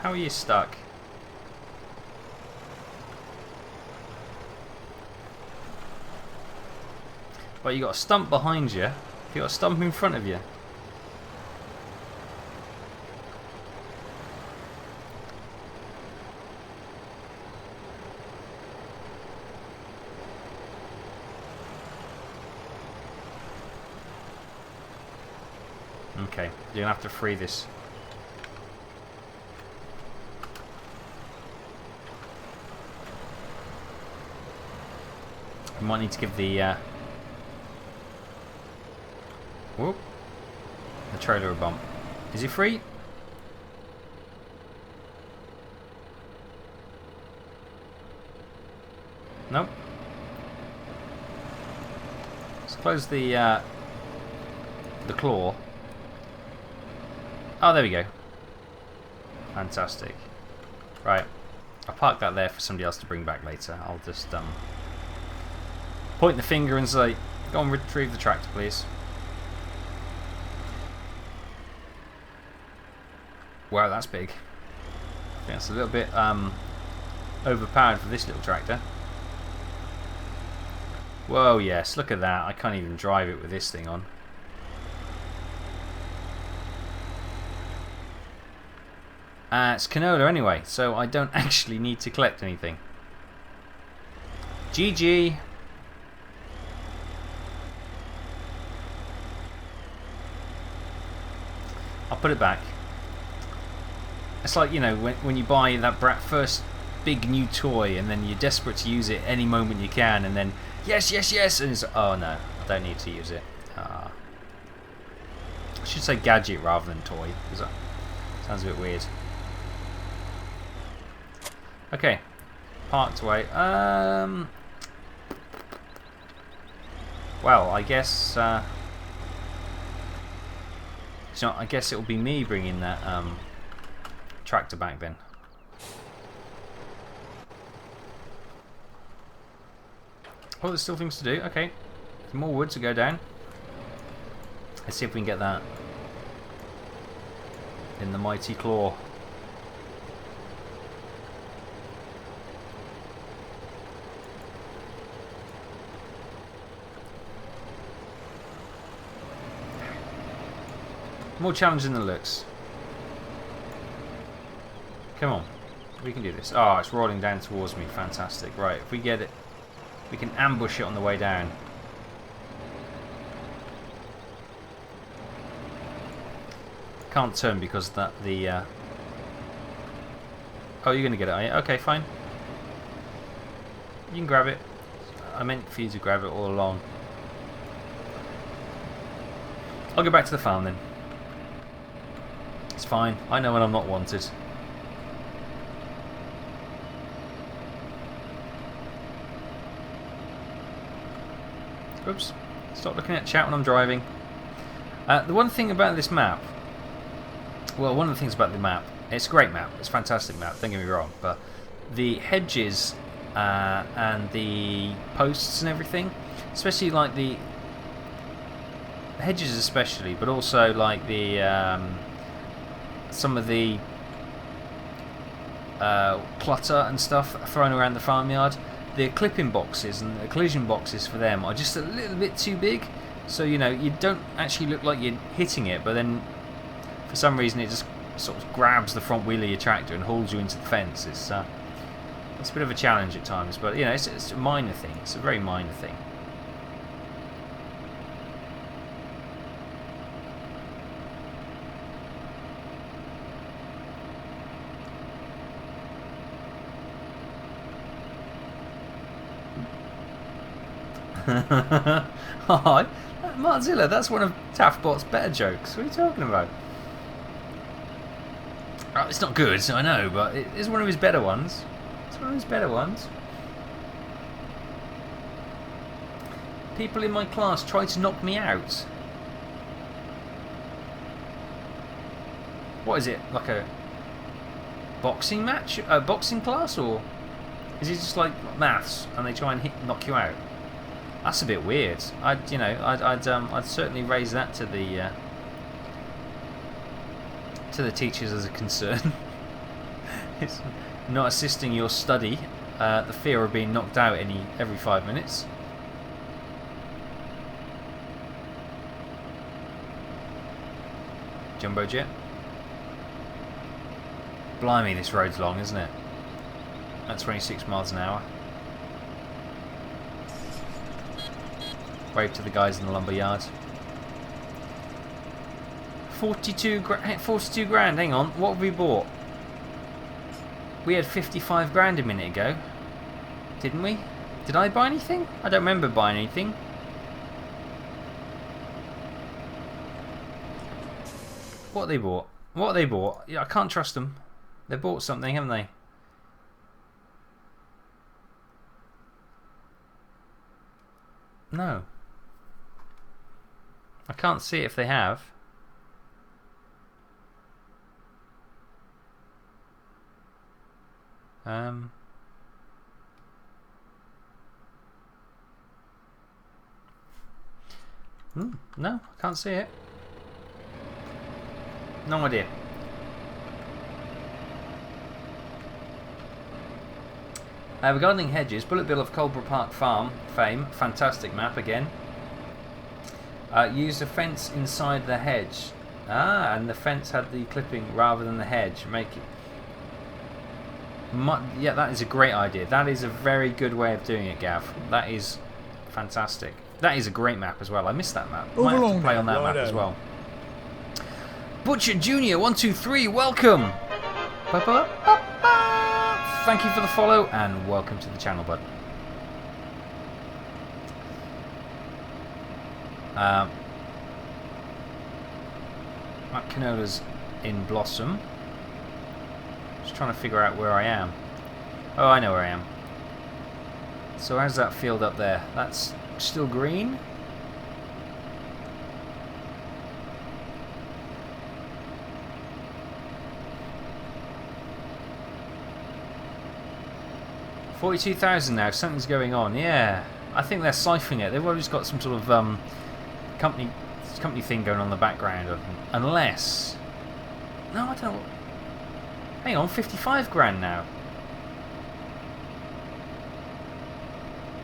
How are you stuck? Well, you got a stump behind you. You got a stump in front of you. Okay, you're gonna have to free this. You might need to give the whoop, the trailer a bump. Is he free? Nope. Let's close the claw. Oh, there we go. Fantastic. Right. I'll park that there for somebody else to bring back later. I'll just point the finger and say, go and retrieve the tractor, please. Wow, that's big. I think that's a little bit overpowered for this little tractor. Whoa, yes, look at that. I can't even drive it with this thing on. It's canola anyway, so I don't actually need to collect anything. GG. I'll put it back. It's like, you know, when you buy that first big new toy and then you're desperate to use it any moment you can, and then yes, yes, yes, and it's, oh no, I don't need to use it. I should say gadget rather than toy, because that sounds a bit weird. Okay, parked away. Well, I guess. So I guess it will be me bringing that tractor back then. Oh, there's still things to do. Okay, some more wood to go down. Let's see if we can get that in the mighty claw. More challenging than it looks. Come on. We can do this. Oh, it's rolling down towards me. Fantastic. Right, if we get it, we can ambush it on the way down. Can't turn because that the oh, you're gonna get it, are you? Okay, fine. You can grab it. I meant for you to grab it all along. I'll go back to the farm then. It's fine. I know when I'm not wanted. Oops. Stop looking at chat when I'm driving. The one thing about this map, well, one of the things about the map, it's a great map, it's a fantastic map, don't get me wrong, but the hedges and the posts and everything, especially like the hedges especially, but also like the some of the clutter and stuff thrown around the farmyard, the clipping boxes and the collision boxes for them are just a little bit too big, so you know you don't actually look like you're hitting it, but then for some reason it just sort of grabs the front wheel of your tractor and hauls you into the fence. It's a bit of a challenge at times, but you know it's a minor thing. It's a very minor thing. Hi, Martzilla, that's one of Taffbot's better jokes. What are you talking about? Oh, it's not good, I know, but it is one of his better ones. It's one of his better ones. People in my class try to knock me out. What is it? Like a boxing match? A boxing class, or is it just like maths and they try and knock you out? That's a bit weird. I'd certainly raise that to the teachers as a concern. It's not assisting your study. The fear of being knocked out every 5 minutes. Jumbo jet. Blimey, this road's long, isn't it? At 26 miles an hour. Wave to the guys in the lumber yard. 42 grand, hang on, what have we bought? We had 55 grand a minute ago, didn't we? Did I buy anything? I don't remember buying anything. What have they bought? What have they bought? Yeah, I can't trust them. They bought something, haven't they? No. I can't see if they have. No, I can't see it. No idea. Regarding hedges, Bullet Bill of Colborough Park Farm fame, fantastic map again. Use a fence inside the hedge. And the fence had the clipping rather than the hedge. Make it. Yeah, that is a great idea. That is a very good way of doing it, Gav. That is fantastic. That is a great map as well. I missed that map. Might have to play on that map as well. Butcher Junior 123, welcome. Thank you for the follow and welcome to the channel, bud. That canola's in blossom. Just trying to figure out where I am. Oh, I know where I am. So how's that field up there? That's still green? $42,000 now. Something's going on. Yeah, I think they're siphoning it. They've always got some sort of company thing going on in the background. Unless, no, I don't. Hang on, 55 grand now.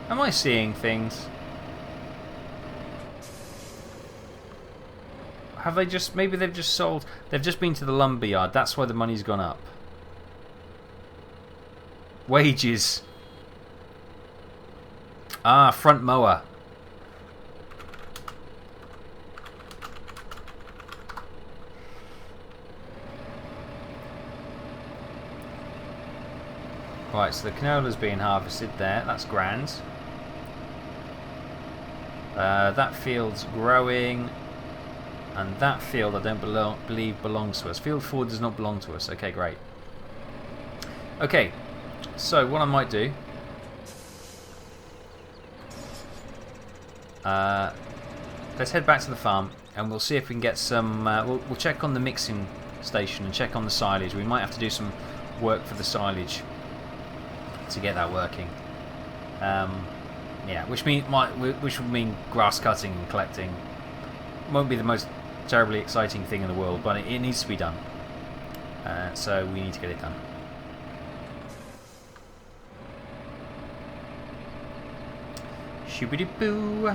Am I seeing things? Have they just? Maybe they've just sold. They've just been to the lumberyard. That's why the money's gone up. Wages. Ah, front mower. Right, so the canola's being harvested there. That's grand. That field's growing. And that field I don't believe belongs to us. Field 4 does not belong to us. Okay, great. Okay, so what I might do... let's head back to the farm and we'll see if we can get some. We'll check on the mixing station and check on the silage. We might have to do some work for the silage to get that working. Yeah, which would mean grass cutting and collecting. Won't be the most terribly exciting thing in the world, but it needs to be done. So we need to get it done. Shoobity boo.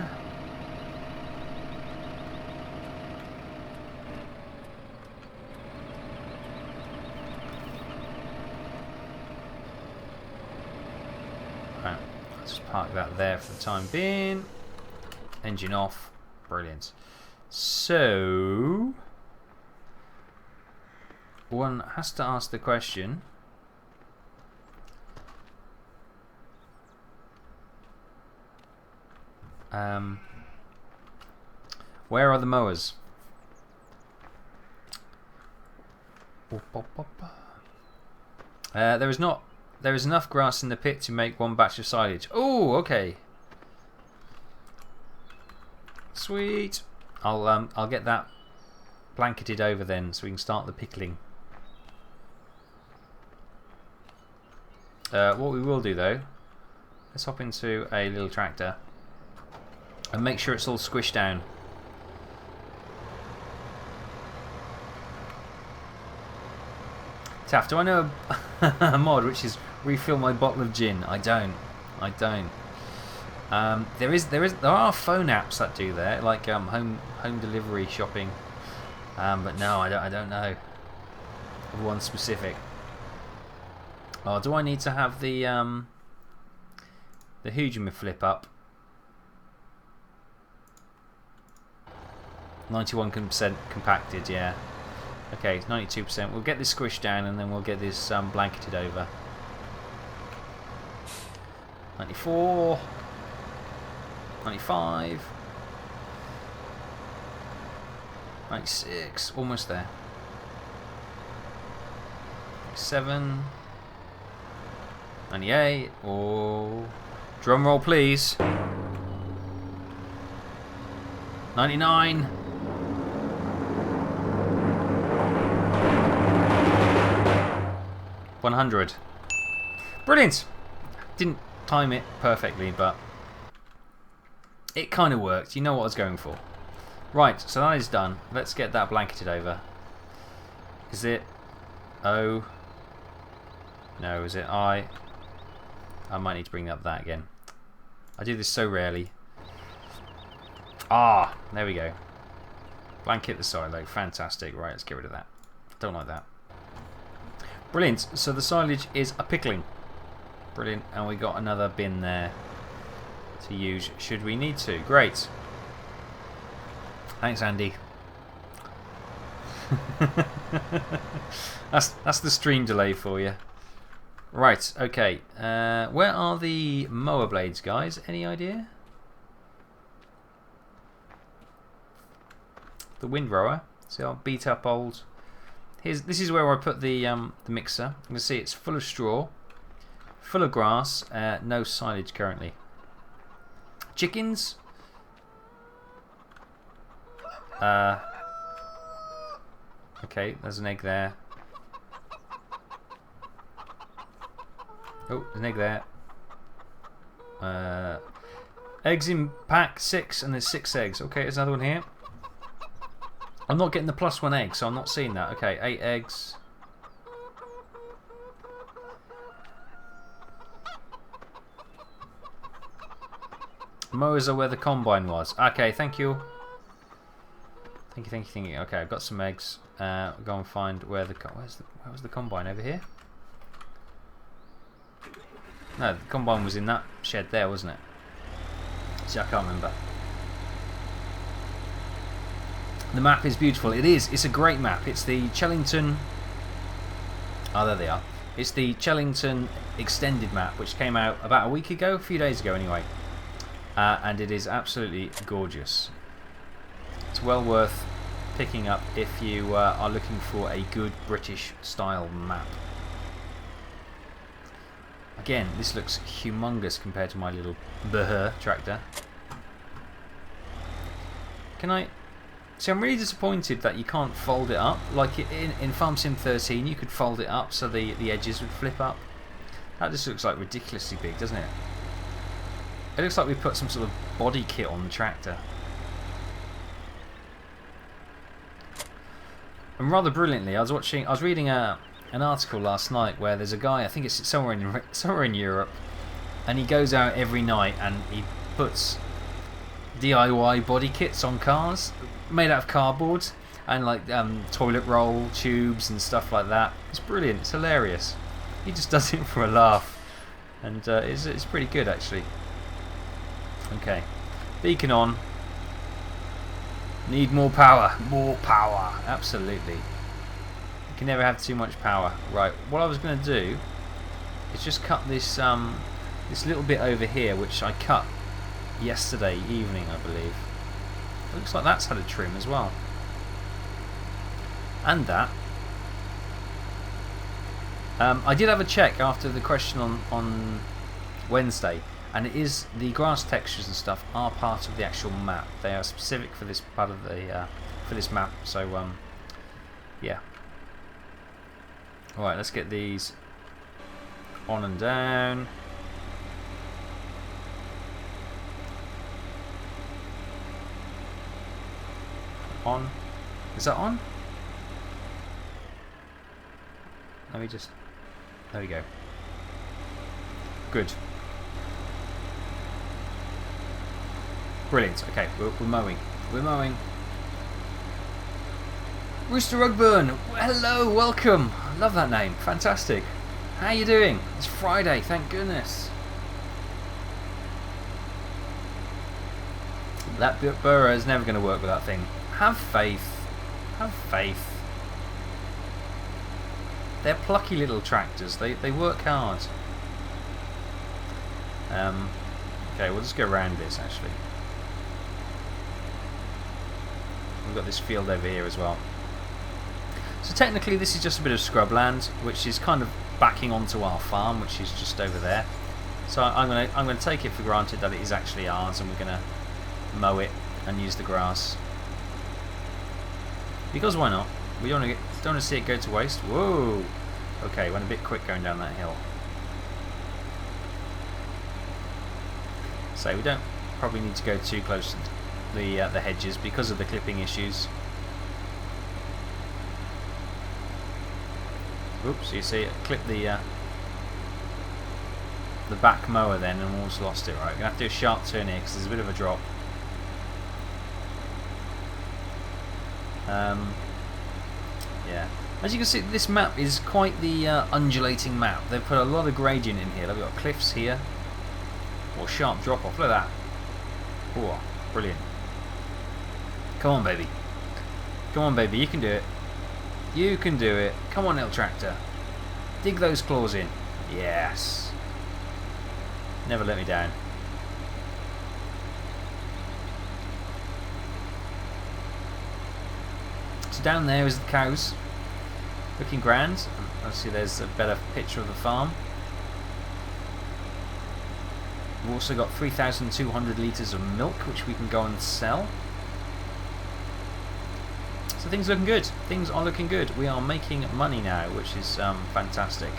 Right, let's park that there for the time being. Engine off. Brilliant. So one has to ask the question, where are the mowers? There is not. There is enough grass in the pit to make one batch of silage. Oh, okay. Sweet. I'll get that blanketed over then, so we can start the pickling. What we will do though, let's hop into a little tractor and make sure it's all squished down. Taff, do I know a mod which is refill my bottle of gin? I don't. There are phone apps that do that, like home delivery shopping. But no, I don't know of one specific. Oh, do I need to have the Hujima flip up? 91% compacted, yeah. Okay, 92%. We'll get this squished down and then we'll get this blanketed over. 94, 95, 96, almost there. 97, 98. Oh, drum roll, please. 99. 100. Brilliant. Didn't time it perfectly, but it kind of worked. You know what I was going for. Right, so that is done. Let's get that blanketed over. Is it O? No, is it I? I might need to bring up that again. I do this so rarely. Ah, there we go. Blanket the silo. Fantastic. Right, let's get rid of that. Don't like that. Brilliant. So the silage is a pickling. Brilliant. And we got another bin there to use should we need to. Great. Thanks, Andy. that's the stream delay for you. Right, okay. Where are the mower blades, guys? Any idea? The windrower. See our beat up old. This is where I put the mixer. You can see it's full of straw, full of grass, no silage currently. Chickens. Okay, there's an egg there. Oh, there's an egg there. Eggs in pack 6, and there's 6 eggs. Okay, there's another one here. I'm not getting the +1 egg, so I'm not seeing that. Okay, 8 eggs. Mowers are where the combine was. Okay, thank you. Thank you. Okay, I've got some eggs. Go and find where where was the combine? Over here? No, the combine was in that shed there, wasn't it? See, I can't remember. The map is beautiful. It is. It's a great map. It's the Chellington. Oh, there they are. It's the Chellington extended map, which came out about a week ago, a few days ago anyway. And it is absolutely gorgeous. It's well worth picking up if you are looking for a good British style map. Again, this looks humongous compared to my little tractor. Can I... See, I'm really disappointed that you can't fold it up. Like in Farm Sim 13, you could fold it up so the edges would flip up. That just looks like ridiculously big, doesn't it? It looks like we put some sort of body kit on the tractor. And rather brilliantly, I was reading an article last night where there's a guy, I think it's somewhere in Europe, and he goes out every night and he puts DIY body kits on cars made out of cardboard and like toilet roll tubes and stuff like that. It's brilliant. It's hilarious. He just does it for a laugh, and it's pretty good actually. Okay, beacon on. Need more power. More power. Absolutely. You can never have too much power. Right. What I was going to do is just cut this this little bit over here, which I cut yesterday evening, I believe. It looks like that's had a trim as well. And that. I did have a check after the question on Wednesday, and it is the grass textures and stuff are part of the actual map. They are specific for this part of the for this map. So yeah. All right, let's get these on and down. On. Is that on? Let me just... There we go. Good. Brilliant. Okay, we're mowing. We're mowing. Rooster Rugburn! Hello, welcome! Love that name. Fantastic. How you doing? It's Friday, thank goodness. That burrow is never going to work with that thing. Have faith. Have faith. They're plucky little tractors. They work hard. Okay, we'll just go around this actually. We've got this field over here as well. So technically this is just a bit of scrubland, which is kind of backing onto our farm, which is just over there. So I'm gonna take it for granted that it is actually ours, and we're gonna mow it and use the grass. Because why not? We don't want to see it go to waste. Whoa! Okay, went a bit quick going down that hill. So we don't probably need to go too close to the hedges because of the clipping issues. Oops! You see, it clipped the back mower then, and almost lost it. Right, we're gonna have to do a sharp turn here because there's a bit of a drop. Yeah, as you can see, this map is quite the undulating map. They've put a lot of gradient in here. We've got cliffs here, or sharp drop off. Look at that. Oh, brilliant. Come on, baby. Come on, baby. You can do it. You can do it. Come on, little tractor. Dig those claws in. Yes. Never let me down. So down there is the cows, looking grand. Obviously there's a better picture of the farm. We've also got 3,200 litres of milk, which we can go and sell. So things are looking good. Things are looking good. We are making money now, which is fantastic.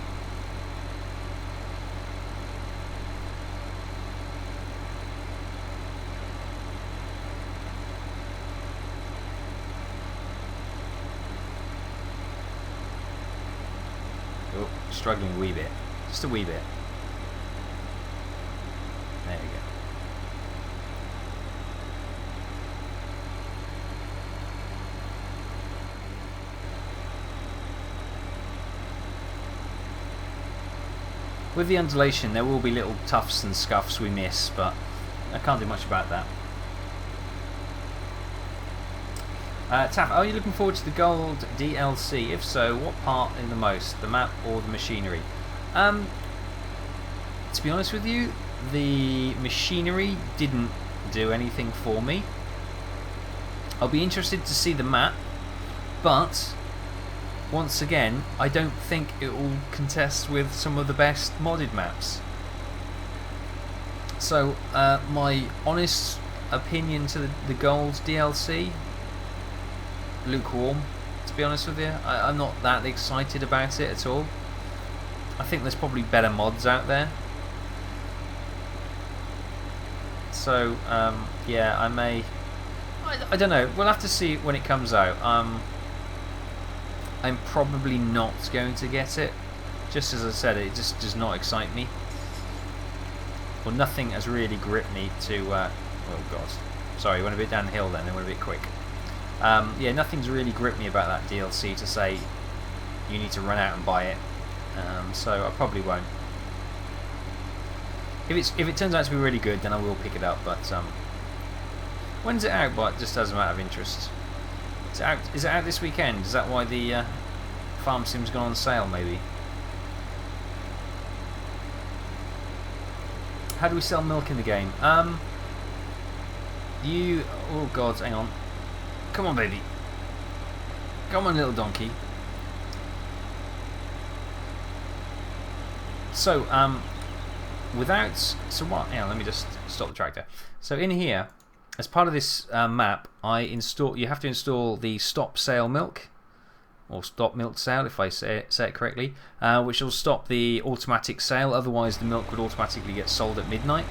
Struggling a wee bit, just a wee bit. There we go. With the undulation there will be little tufts and scuffs we miss, but I can't do much about that. Taff, are you looking forward to the gold DLC? If so, what part in the most? The map or the machinery? To be honest with you, the machinery didn't do anything for me. I'll be interested to see the map, but once again, I don't think it will contest with some of the best modded maps. So, my honest opinion to the gold DLC. Lukewarm, to be honest with you. I'm not that excited about it at all. I think there's probably better mods out there. So yeah, I may. I don't know. We'll have to see when it comes out. I'm probably not going to get it. Just as I said, it just does not excite me. Well, nothing has really gripped me to. Oh God, sorry, went a bit downhill then. I went a bit quick. Yeah, nothing's really gripped me about that DLC to say you need to run out and buy it. So I probably won't. If it turns out to be really good, then I will pick it up. But when's it out? But just as a matter of interest, is it out this weekend? Is that why the farm sim's gone on sale? Maybe. How do we sell milk in the game? Oh God, hang on. Come on, baby. Come on, little donkey. So, so what? Hang on, let me just stop the tractor. So in here, as part of this map, you have to install the stop sale milk, or stop milk sale if I say it correctly, which will stop the automatic sale. Otherwise, the milk would automatically get sold at midnight.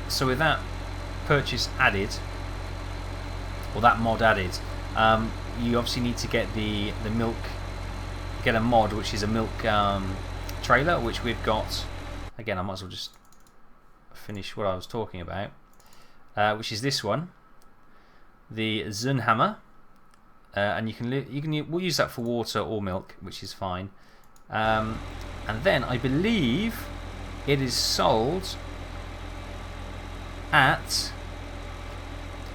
So with that purchase added, or that mod added, you obviously need to get the milk. Get a mod which is a milk trailer, which we've got. Again, I might as well just finish what I was talking about, which is this one, the Zunhammer, and we'll use that for water or milk, which is fine. And then I believe it is sold at,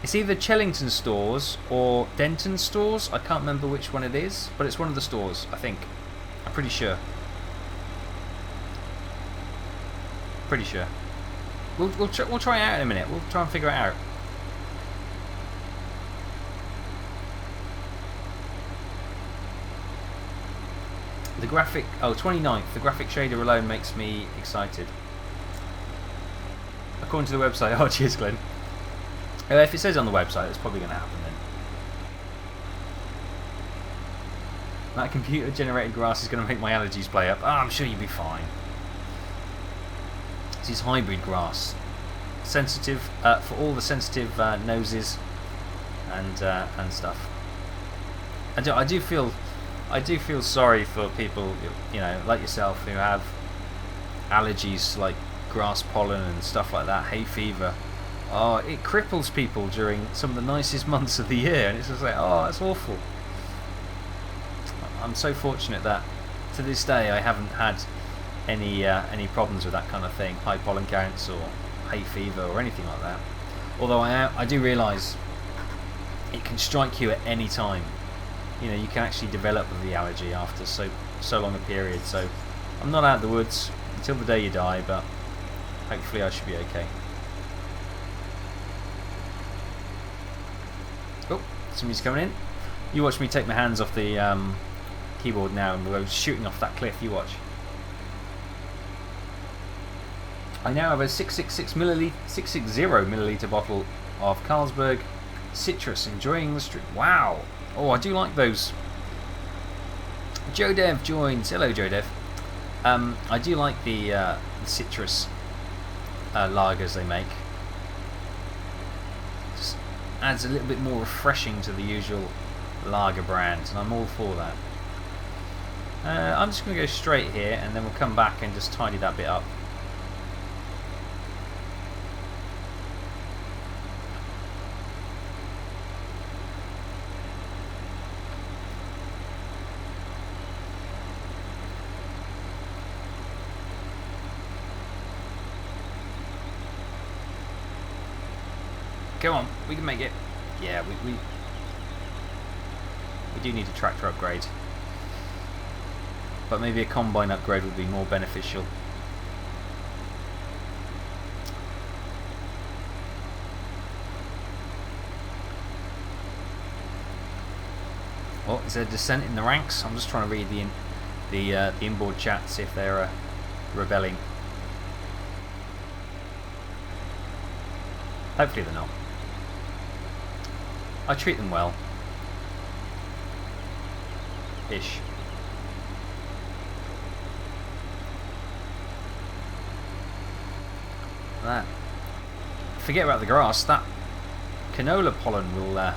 it's either Chellington stores or Denton stores. I can't remember which one it is, but it's one of the stores, I think. I'm pretty sure. Pretty sure. We'll try it out in a minute. We'll try and figure it out. The graphic, 29th. The graphic shader alone makes me excited. According to the website. Oh, cheers, Glenn. If it says on the website, it's probably going to happen then. That computer-generated grass is going to make my allergies play up. Oh, I'm sure you'll be fine. This is hybrid grass, sensitive for all the sensitive noses and stuff. I do feel sorry for people, you know, like yourself, who have allergies like grass pollen and stuff like that, hay fever. Oh, it cripples people during some of the nicest months of the year, and it's just like, oh, that's awful. I'm so fortunate that to this day I haven't had any problems with that kind of thing, high pollen counts or hay fever or anything like that. Although I do realise it can strike you at any time. You know, you can actually develop the allergy after so long a period. So I'm not out of the woods until the day you die, but hopefully I should be okay. Oh, somebody's coming in. You watch me take my hands off the keyboard now and we're shooting off that cliff. You watch. I now have a 660 milliliter bottle of Carlsberg Citrus, enjoying the street. Wow! Oh, I do like those. Joe Dev joins. Hello, Joe Dev. I do like the citrus lagers they make. Just adds a little bit more refreshing to the usual lager brands, and I'm all for that. I'm just going to go straight here, and then we'll come back and just tidy that bit up. Come on, we can make it. Yeah, we do need a tractor upgrade. But maybe a combine upgrade would be more beneficial. Oh, is there dissent in the ranks? I'm just trying to read the inboard chat, see if they're rebelling. Hopefully they're not. I treat them well. Ish. That. Forget about the grass. That canola pollen will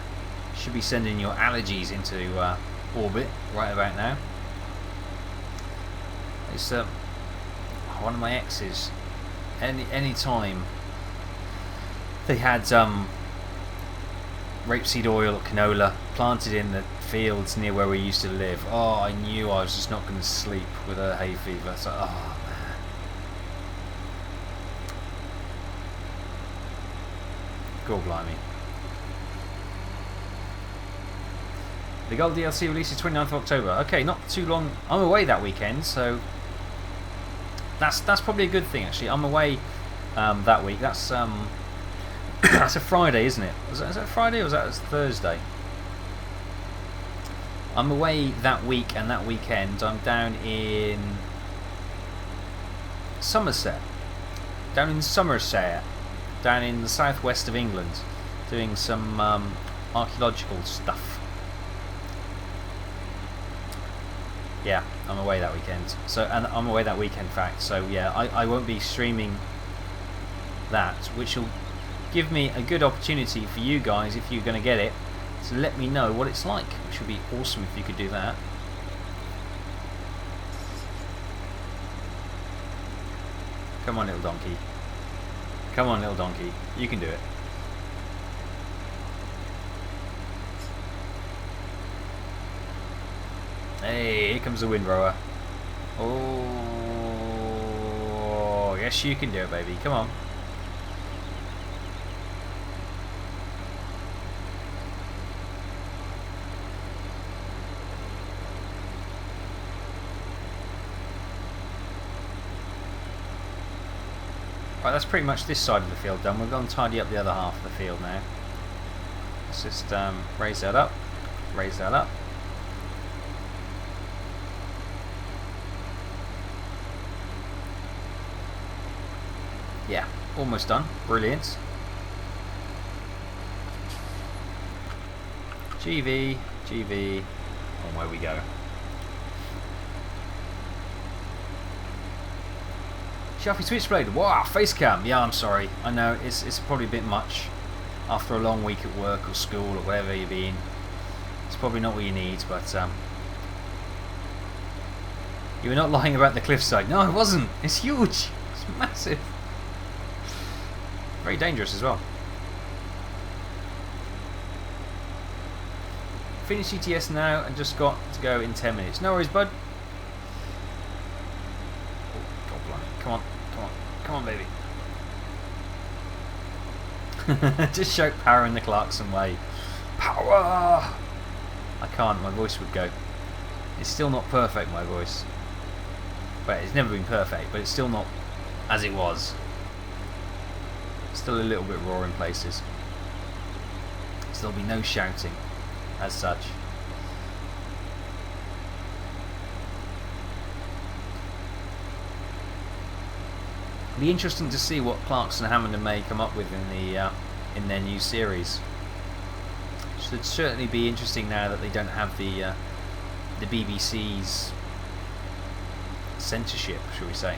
should be sending your allergies into orbit right about now. It's one of my exes. Any time they had rapeseed oil, canola planted in the fields near where we used to live. Oh, I knew I was just not going to sleep with a hay fever. So, oh man. God blimey. The Gold DLC releases 29th of October. Okay, not too long. I'm away that weekend, so that's probably a good thing actually. I'm away that week. That's that's a Friday, isn't it? Is that Friday or was that Thursday? I'm away that week and that weekend. I'm down in Somerset. Down in the southwest of England, doing some archaeological stuff. Yeah, I'm away that weekend. And I'm away that week, in fact. So yeah, I won't be streaming that, which will give me a good opportunity for you guys, if you're going to get it, to let me know what it's like, which would be awesome if you could do that. Come on, little donkey. Come on, little donkey. You can do it. Hey, here comes the windrower. Oh, yes, you can do it, baby. Come on. Right, that's pretty much this side of the field done. We're going to tidy up the other half of the field now. Let's just raise that up. Raise that up. Yeah, almost done. Brilliant. GV, GV. On where we go. Shuffy Switchblade. Wow, face cam. Yeah, I'm sorry. I know it's probably a bit much after a long week at work or school or wherever you've been. It's probably not what you need, but you were not lying about the cliffside. No, I wasn't. It's huge. It's massive. Very dangerous as well. Finish ETS now and just got to go in 10 minutes. No worries, bud. Oh, God blimey. Come on, come on, come on, baby. Just shout power in the Clarkson way. Power! I can't, my voice would go. It's still not perfect, my voice. But it's never been perfect, but it's still not as it was. Still a little bit raw in places. So there'll be no shouting as such. It'll be interesting to see what Clarkson, Hammond and May come up with in their new series. Should certainly be interesting now that they don't have the BBC's censorship, shall we say.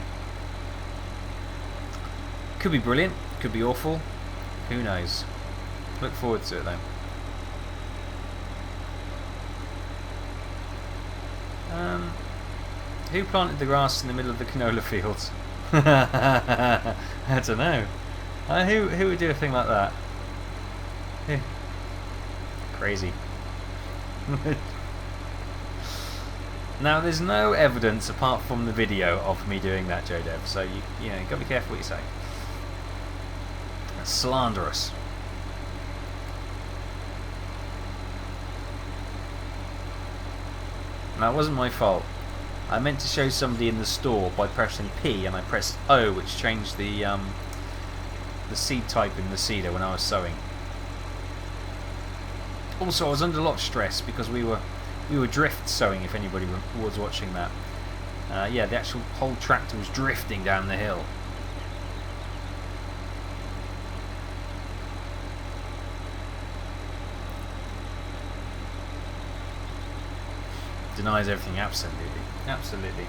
Could be brilliant, could be awful, who knows. Look forward to it though. Who planted the grass in the middle of the canola fields? I don't know. Who would do a thing like that? Crazy. Now there's no evidence apart from the video of me doing that, JoDev, so you know, gotta be careful what you say. That's slanderous. Now it wasn't my fault. I meant to show somebody in the store by pressing P and I pressed O, which changed the seed type in the seeder when I was sowing. Also, I was under a lot of stress because we were drift sowing, if anybody was watching that. Yeah, the actual whole tractor was drifting down the hill. denies everything. Absolutely, absolutely.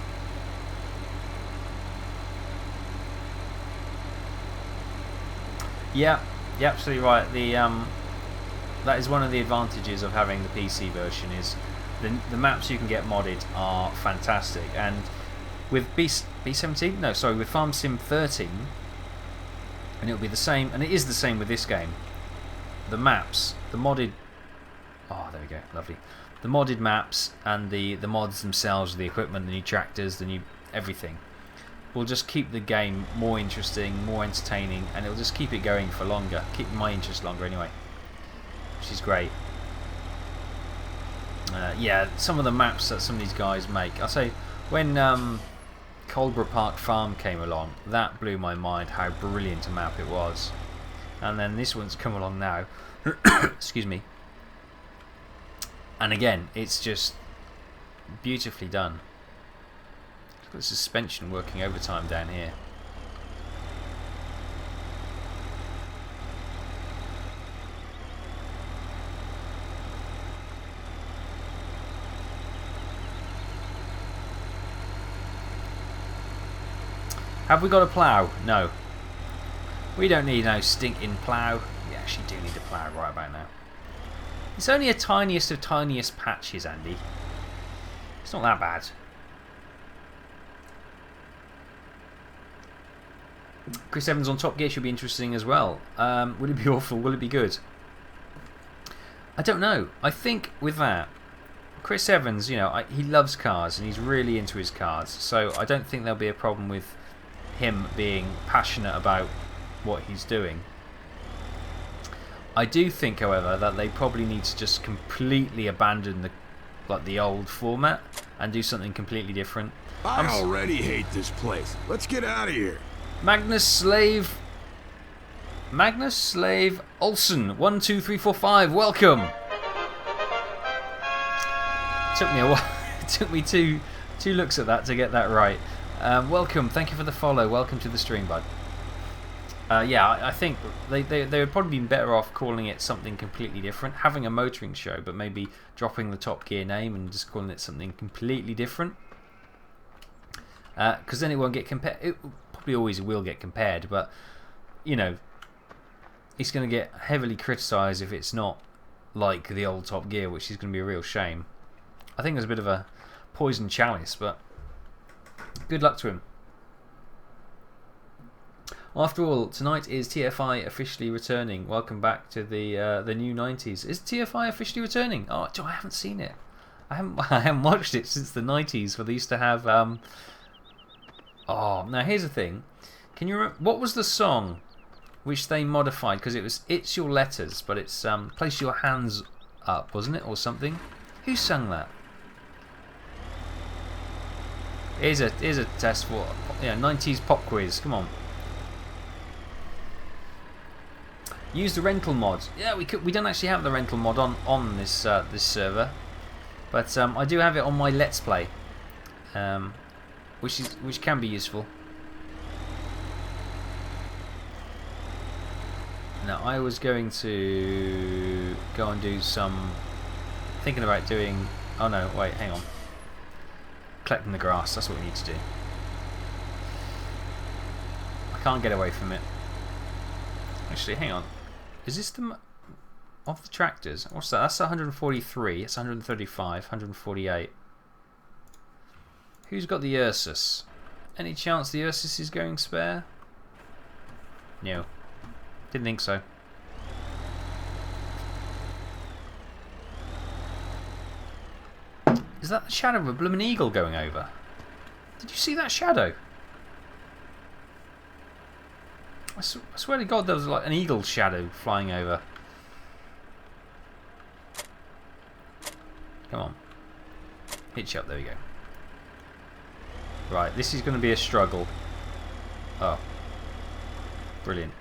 Yeah, you're absolutely right. That is one of the advantages of having the PC version is the maps you can get modded are fantastic. And with B17, no, sorry, with Farm Sim 13, and it'll be the same, and it is the same with this game. The maps, the modded, oh, there we go, lovely. The modded maps and the mods themselves, the equipment, the new tractors, the new everything, will just keep the game more interesting, more entertaining, and it'll just keep it going for longer, keep my interest longer anyway, which is great. Yeah, some of the maps that some of these guys make, I'll say, when Colborough Park Farm came along, that blew my mind how brilliant a map it was. And then this one's come along now, excuse me, and again, it's just beautifully done. Look at the suspension working overtime down here. Have we got a plough? No. We don't need no stinking plough. We actually do need a plough right about now. It's only a tiniest of tiniest patches, Andy. It's not that bad. Chris Evans on Top Gear should be interesting as well. Would it be awful? Will it be good? I don't know. I think with that, Chris Evans, you know, he loves cars and he's really into his cars. So I don't think there'll be a problem with him being passionate about what he's doing. I do think, however, that they probably need to just completely abandon the old format and do something completely different. I already hate this place. Let's get out of here. Magnus Slave Olsen 12345, welcome. Took me a while. It took me two looks at that to get that right. Welcome, thank you for the follow. Welcome to the stream, bud. Yeah, I think they would probably be better off calling it something completely different, having a motoring show, but maybe dropping the Top Gear name and just calling it something completely different. Because then it won't get compared. It probably always will get compared, but you know, it's going to get heavily criticised if it's not like the old Top Gear, which is going to be a real shame. I think there's a bit of a poison chalice, but good luck to him. After all, tonight is TFI officially returning. Welcome back to the new 90s. Is TFI officially returning? Oh, I haven't seen it. I haven't watched it since the 90s, where they used to have. Oh, now here's the thing. Can you remember what was the song which they modified? Because it was "It's Your Letters," but it's "Place Your Hands Up," wasn't it, or something? Who sang that? Here's a test for 90s pop quiz. Come on. Use the rental mod. Yeah, we don't actually have the rental mod on this this server, but I do have it on my Let's Play, which can be useful. Now I was going to go and do some thinking about doing. Oh no, wait, hang on. Collecting the grass. That's what we need to do. I can't get away from it. Actually, hang on. Is this the of the tractors? What's that? That's 143. It's 135. 148. Who's got the Ursus? Any chance the Ursus is going spare? No. Didn't think so. Is that the shadow of a blooming eagle going over? Did you see that shadow? I swear to God, there was like an eagle shadow flying over. Come on. Hitch up, there we go. Right, this is going to be a struggle. Oh. Brilliant.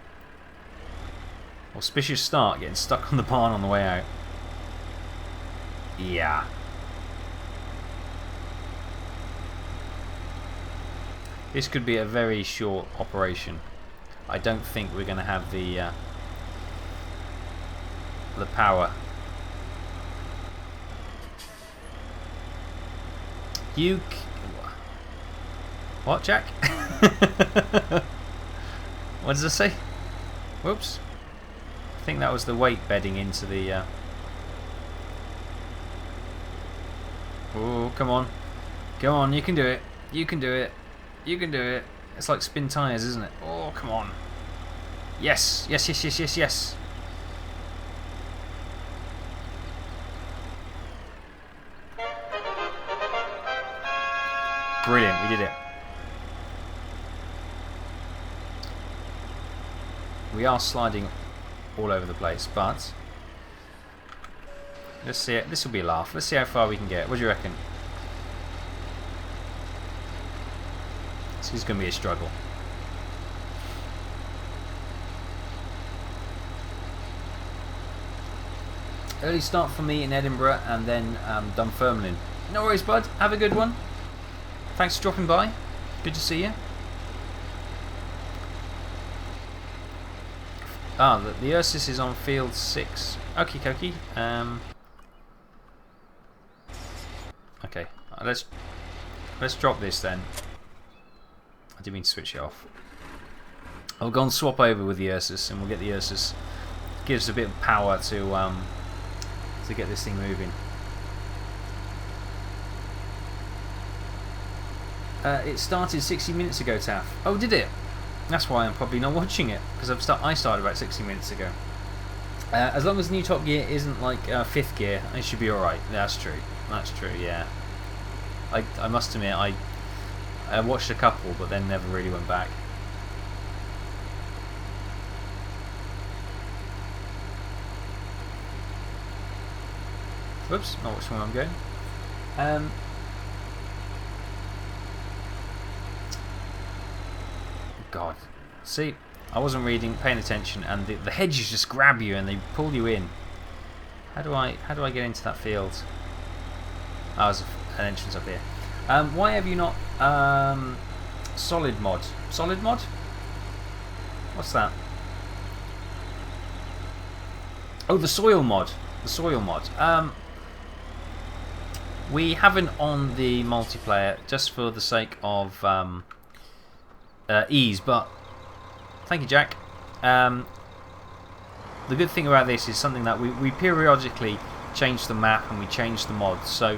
Auspicious start, getting stuck on the barn on the way out. Yeah. This could be a very short operation. I don't think we're going to have the power. You... What, Jack? What does it say? Whoops. I think that was the weight bedding into the... Oh, come on. Come on, you can do it. You can do it. You can do it. It's like spin tyres, isn't it? Oh, come on. Yes. Yes, yes, yes, yes, yes. Brilliant, we did it. We are sliding all over the place, but let's see it. This will be a laugh. Let's see how far we can get. What do you reckon? This is going to be a struggle. Early start for me in Edinburgh and then Dunfermline. No worries, bud. Have a good one. Thanks for dropping by. Good to see you. Ah, the Ursus is on field 6. Okie dokie. Okay, let's drop this then. I didn't mean to switch it off. I'll go and swap over with the Ursus, and we'll get the Ursus. Gives a bit of power to get this thing moving. It started 60 minutes ago, Taff. Oh, did it? That's why I'm probably not watching it, because I started about 60 minutes ago. As long as new Top Gear isn't like 5th gear, it should be alright. That's true. That's true, yeah. I must admit, I watched a couple, but then never really went back. Whoops, not which one I'm going. God, see, I wasn't paying attention, and the hedges just grab you and they pull you in. How do I get into that field? Oh, there's an entrance up here. Why have you not solid mod? Solid mod? What's that? Oh, the soil mod. The soil mod. We haven't on the multiplayer just for the sake of ease, but thank you, Jack. The good thing about this is something that we periodically change the map and we change the mods. So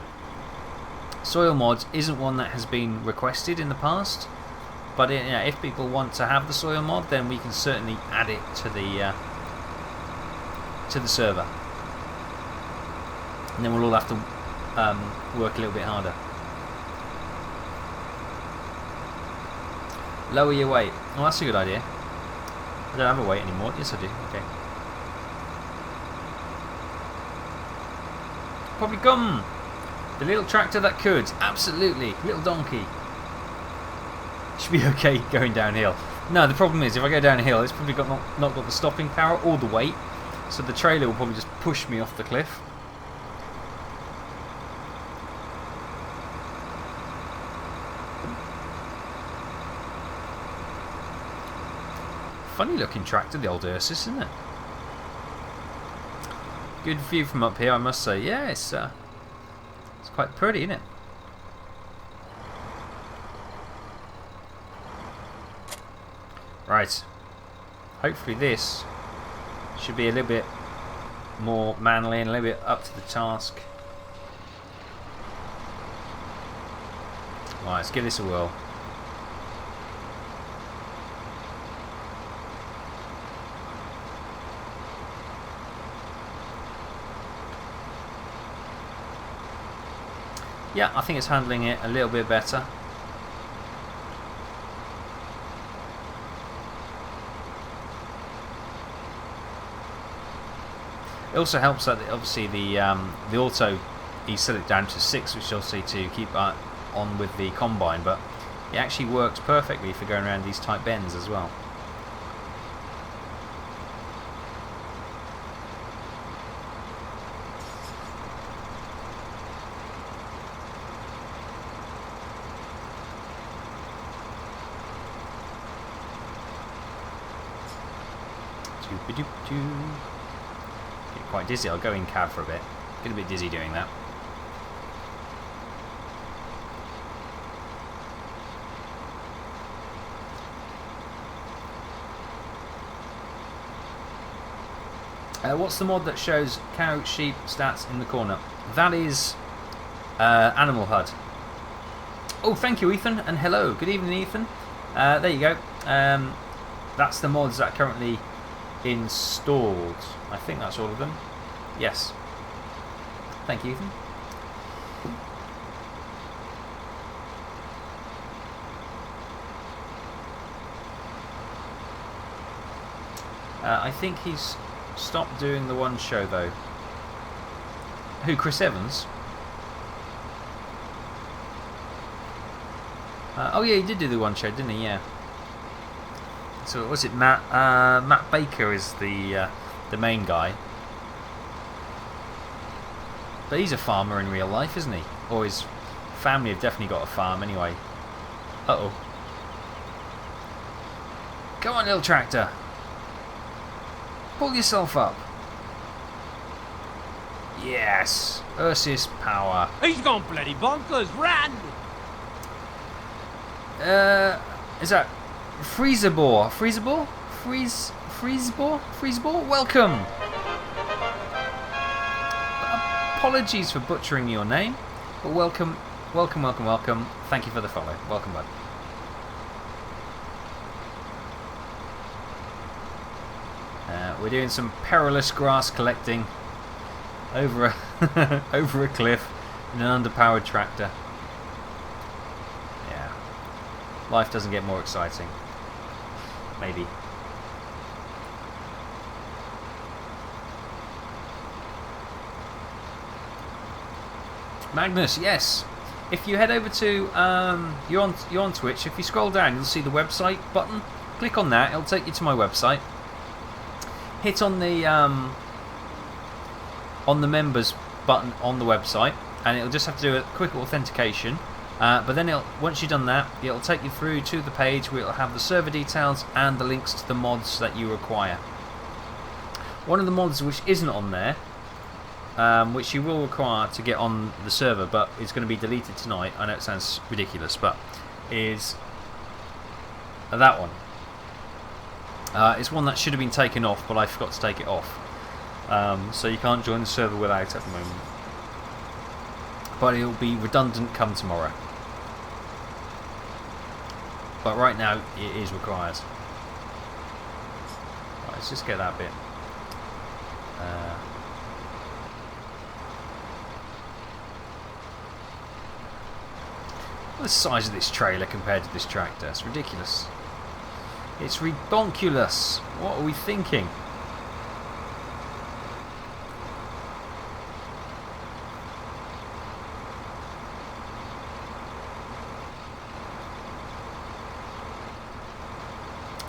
soil mod isn't one that has been requested in the past, but if people want to have the soil mod, then we can certainly add it to the server, and then we'll all have to work a little bit harder. Lower your weight. Oh, that's a good idea. I don't have a weight anymore. Yes, I do. Okay. Probably come. The little tractor that could. Absolutely. Little donkey. Should be okay going downhill. No, the problem is if I go downhill, it's probably not got the stopping power or the weight, so the trailer will probably just push me off the cliff. Funny looking tractor, the old Ursus, isn't it? Good view from up here, I must say. Yeah, it's quite pretty, isn't it? Right. Hopefully this should be a little bit more manly and a little bit up to the task. Right, let's give this a whirl. Yeah, I think it's handling it a little bit better. It also helps that obviously the auto, he set it down to 6, which obviously to keep on with the combine, but it actually works perfectly for going around these tight bends as well. Get quite dizzy. I'll go in cab for a bit. Get a bit dizzy doing that. What's the mod that shows cow, sheep stats in the corner? That is Animal HUD. Oh, thank you, Ethan, and hello. Good evening, Ethan. There you go. That's the mods that are currently installed. I think that's all of them. Yes. Thank you, Ethan. I think he's stopped doing the one show though. Who, Chris Evans? Oh yeah, he did do the one show, didn't he? Yeah. So was it Matt? Matt Baker is the main guy, but he's a farmer in real life, isn't he? Or his family have definitely got a farm anyway. Uh oh. Come on, little tractor. Pull yourself up. Yes. Ursus power. He's gone bloody bonkers. Run! Is that Freezebore? Freezebore? Freezebore? Freezebore? Welcome! Apologies for butchering your name, but welcome, welcome, welcome, welcome. Thank you for the follow. Welcome, bud. We're doing some perilous grass collecting over a over a cliff in an underpowered tractor. Yeah, life doesn't get more exciting. Maybe. Magnus, yes. If you head over to you're on Twitch. If you scroll down, you'll see the website button. Click on that. It'll take you to my website. Hit on the members button on the website, and it'll just have to do a quick authentication. But then once you've done that, it'll take you through to the page where it'll have the server details and the links to the mods that you require. One of the mods which isn't on there, which you will require to get on the server, but is going to be deleted tonight. I know it sounds ridiculous, but is that one. It's one that should have been taken off, but I forgot to take it off. So you can't join the server without at the moment. But it'll be redundant come tomorrow. But right now it is required. Right, let's just get that bit. What's the size of this trailer compared to this tractor? It's ridiculous. It's redonkulous. What are we thinking?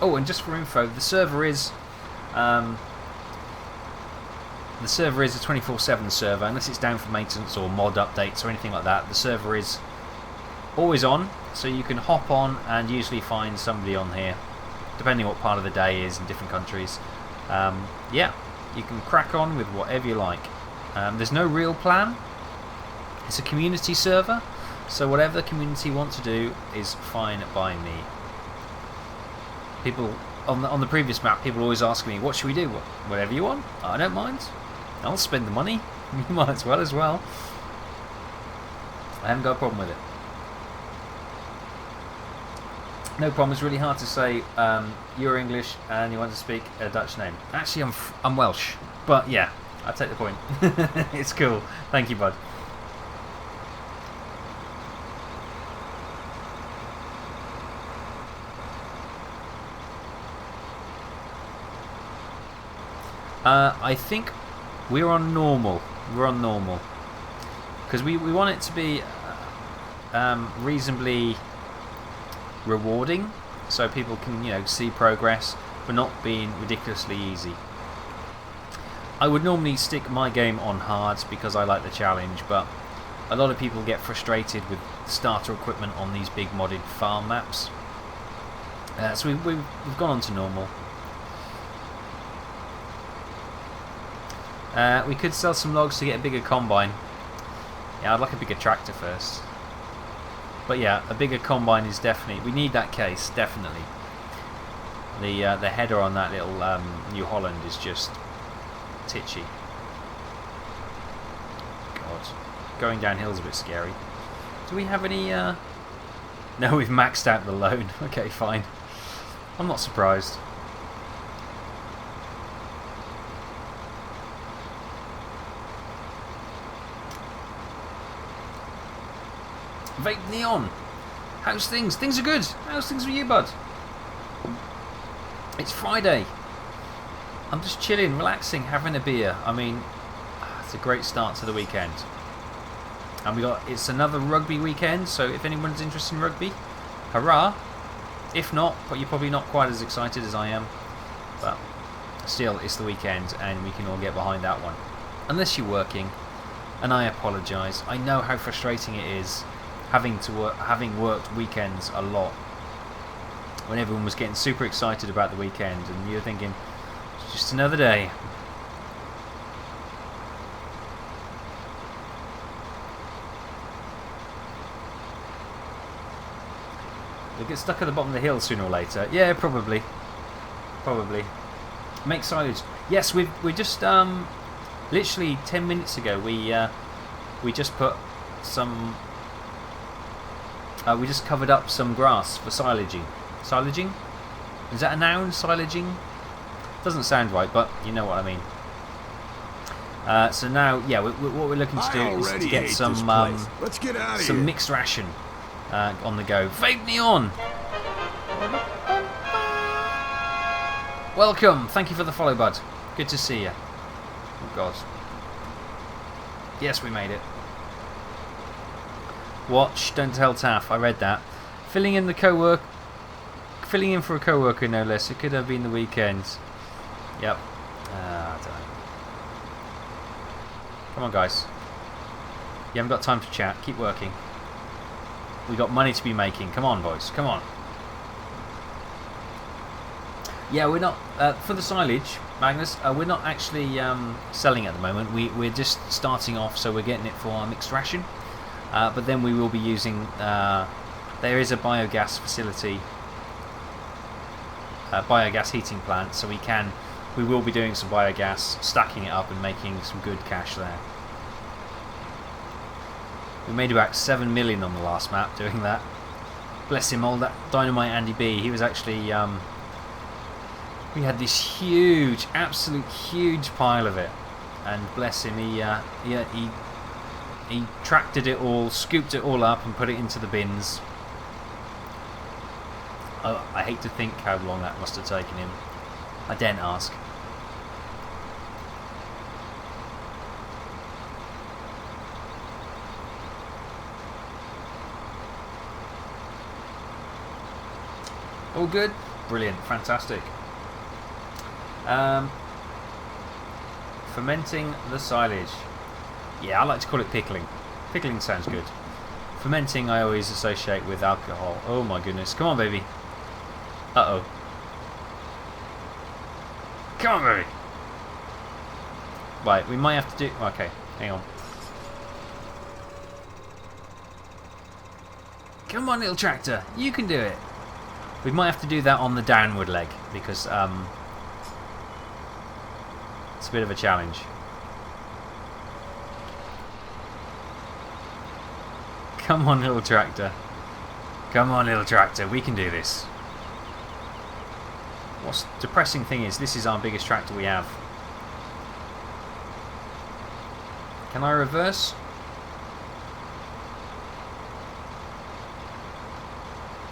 Oh, and just for info, the server is a 24/7 server, unless it's down for maintenance or mod updates or anything like that. The server is always on, so you can hop on and usually find somebody on here, depending what part of the day is in different countries. Yeah, you can crack on with whatever you like. There's no real plan. It's a community server, so whatever the community want to do is fine by me. People on the previous map, people always ask me, what should we do? Whatever you want. I don't mind. I'll spend the money. You might as well. I haven't got a problem with it. No problem. It's really hard to say you're English and you want to speak a Dutch name. Actually, I'm Welsh, but yeah, I take the point. It's cool. Thank you, bud. I think we're on normal. We're on normal because we want it to be reasonably rewarding, so people can see progress, but not being ridiculously easy. I would normally stick my game on hard because I like the challenge, but a lot of people get frustrated with starter equipment on these big modded farm maps. So we've gone on to normal. We could sell some logs to get a bigger combine. Yeah, I'd like a bigger tractor first. But yeah, a bigger combine is definitely... We need that case, definitely. The header on that little New Holland is just titchy. God. Going downhill is a bit scary. Do we have any... No, we've maxed out the loan. Okay, fine. I'm not surprised. Vape Neon. How's things? Things are good. How's things with you, bud? It's Friday. I'm just chilling, relaxing, having a beer. I mean, it's a great start to the weekend. And it's another rugby weekend, so if anyone's interested in rugby, hurrah. If not, but you're probably not quite as excited as I am. But still, it's the weekend and we can all get behind that one. Unless you're working, and I apologise. I know how frustrating it is having worked weekends a lot. When everyone was getting super excited about the weekend and you're thinking, it's just another day. We'll get stuck at the bottom of the hill sooner or later. Yeah, probably. Probably. Make silage. Yes, we just literally 10 minutes ago we just put some we just covered up some grass for silaging. Silaging? Is that a noun? Silaging? Doesn't sound right, but you know what I mean. So now, yeah, what we're looking to do is to get some Let's get out of here. mixed ration on the go. Vape Neon! Welcome! Thank you for the follow, bud. Good to see you. Oh, God. Yes, we made it. Watch, don't tell Taff. I read that. Filling in for a co-worker, no less. It could have been the weekend. Yep. I don't know. Come on, guys. You haven't got time to chat. Keep working. We got money to be making. Come on, boys. Come on. Yeah, we're not for the silage, Magnus. We're not actually selling at the moment. We're just starting off, so we're getting it for our mixed ration. But then we will be using. There is a biogas facility, biogas heating plant, so we will be doing some biogas, stacking it up and making some good cash there. We made about 7 million on the last map doing that. Bless him, old that Dynamite Andy B. He was actually we had this huge, absolute huge pile of it, and bless him, he tractored it all, scooped it all up and put it into the bins. I hate to think how long that must have taken him. I daren't ask. All good? Brilliant, fantastic. Fermenting the silage. Yeah, I like to call it pickling. Pickling sounds good. Fermenting I always associate with alcohol. Oh my goodness. Come on, baby. Uh-oh. Come on, baby. Right, we might have to do... Okay, hang on. Come on, little tractor. You can do it. We might have to do that on the downward leg because it's a bit of a challenge. Come on, little tractor. Come on, little tractor. We can do this. What's the depressing thing is this is our biggest tractor we have. Can I reverse?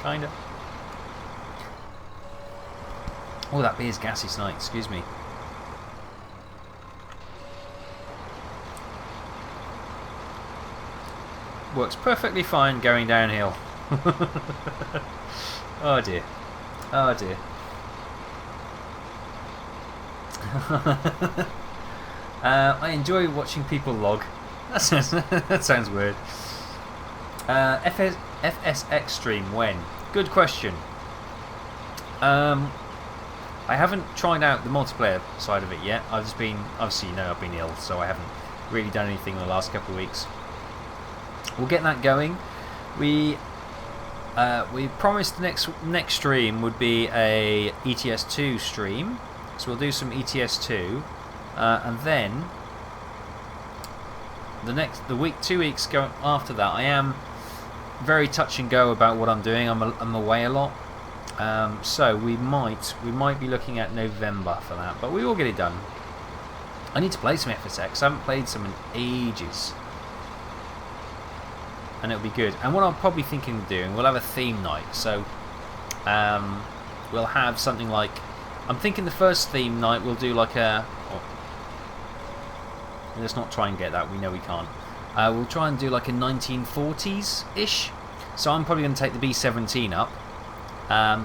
Kinda. Oh, that beer's gassy tonight, excuse me. Works perfectly fine going downhill. Oh dear. Oh dear. I enjoy watching people log. That sounds weird. FSX stream when? Good question. I haven't tried out the multiplayer side of it yet. I've just been, obviously you know I've been ill, so I haven't really done anything in the last couple of weeks. We'll get that going. We promised the next stream would be a ETS2 stream, so we'll do some ETS2. and then the week, 2 weeks going after that, I am very touch and go about what I'm doing. I'm away a lot, so we might be looking at November for that, but we will get it done. I need to play some FSX. I haven't played some in ages, and it'll be good. And what I'm probably thinking of doing, we'll have a theme night. So we'll have something like, I'm thinking the first theme night we'll do like a. Let's not try and get that. We know we can't. We'll try and do like a 1940s-ish. So I'm probably going to take the B-17 up.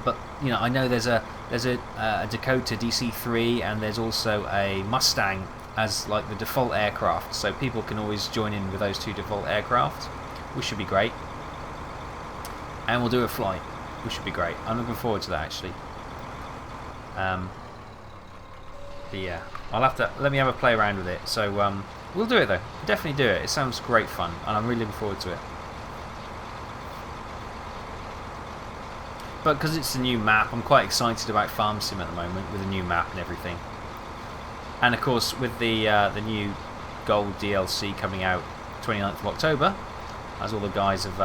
But you know, I know there's a Dakota DC-3 and there's also a Mustang as like the default aircraft. So people can always join in with those two default aircraft, which should be great. And we'll do a flight, which should be great. I'm looking forward to that actually. But yeah, I'll have to let me have a play around with it. So we'll do it though. Definitely do it. It sounds great fun, and I'm really looking forward to it. But because it's a new map, I'm quite excited about Farm Sim at the moment with a new map and everything. And of course, with the new Gold DLC coming out 29th of October, as all the guys have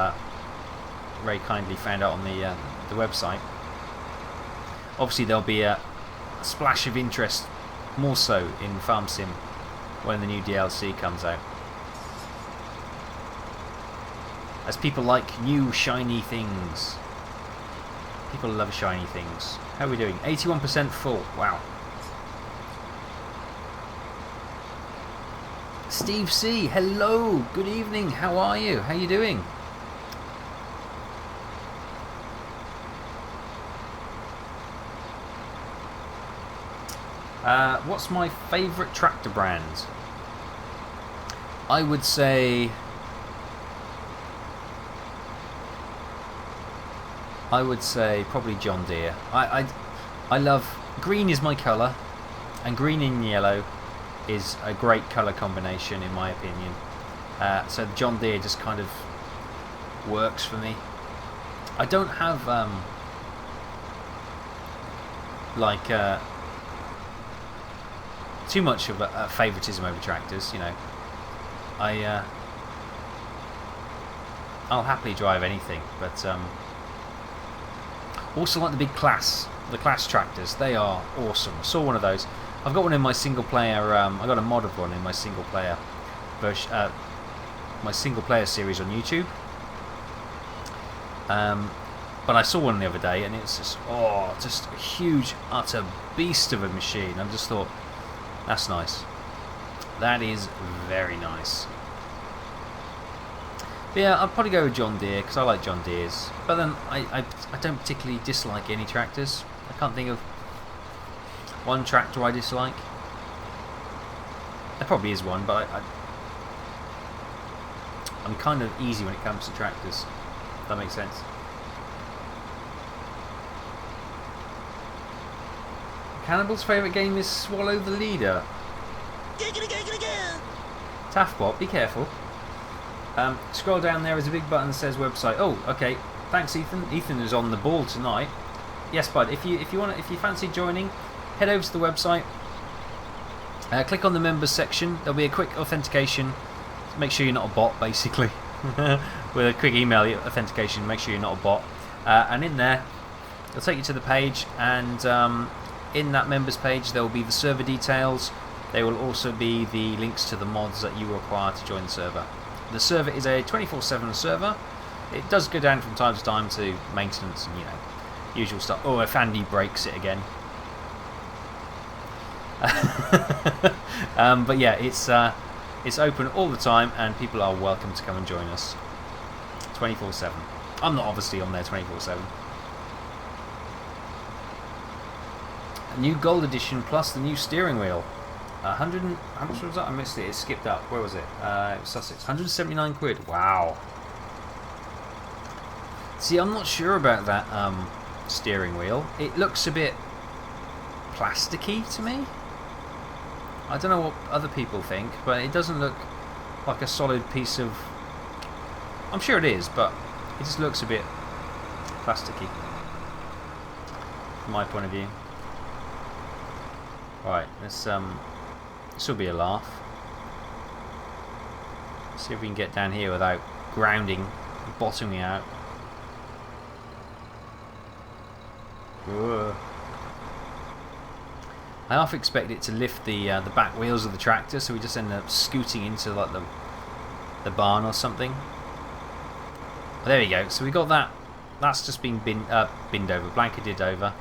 very kindly found out on the website. Obviously, there'll be a splash of interest, more so in Farm Sim, when the new DLC comes out. As people like new shiny things. People love shiny things. How are we doing? 81% full. Wow. Steve C, hello. Good evening. How are you? How you doing? What's my favourite tractor brand? I would say probably John Deere. I love green is my colour, and green and yellow is a great colour combination in my opinion. So John Deere just kind of works for me. I don't have too much of a favouritism over tractors, you know. I'll happily drive anything, but also like the class tractors. They are awesome. I saw one of those. I've got one in my single player. I got a mod of one in my single player version, my single player series on YouTube. But I saw one the other day, and it's just a huge, utter beast of a machine. I just thought, that's nice. That is very nice. But yeah, I'd probably go with John Deere because I like John Deere's. But then I don't particularly dislike any tractors. I can't think of one tractor I dislike. There probably is one, but I'm kind of easy when it comes to tractors. If that makes sense. Cannibal's favourite game is Swallow the Leader. Taffbot, be careful. Scroll down, there is a big button that says website. Oh, okay. Thanks, Ethan. Ethan is on the ball tonight. Yes, bud. If you fancy joining, head over to the website. Click on the members section. There'll be a quick authentication. Make sure you're not a bot, basically. With a quick email authentication. Make sure you're not a bot. And in there, it'll take you to the page, and in that members page there will be the server details. There will also be the links to the mods that you require to join the server. The server is a 24/7 server. It does go down from time to time to maintenance and, you know, usual stuff. Oh, if Andy breaks it again. But yeah, it's open all the time, and people are welcome to come and join us 24/7. I'm not obviously on there 24/7. A new gold edition plus the new steering wheel. 100 and, how much was that? I missed it. It skipped up. Where was it? It was Sussex. 179 quid. Wow. See, I'm not sure about that steering wheel. It looks a bit plasticky to me. I don't know what other people think, but it doesn't look like a solid piece of... I'm sure it is, but it just looks a bit plasticky from my point of view. Right, let's This will be a laugh. See if we can get down here without grounding, bottoming out. Whoa. I half expect it to lift the back wheels of the tractor, so we just end up scooting into like the barn or something. Oh, there we go. So we got that. That's just been binned over, blanketed over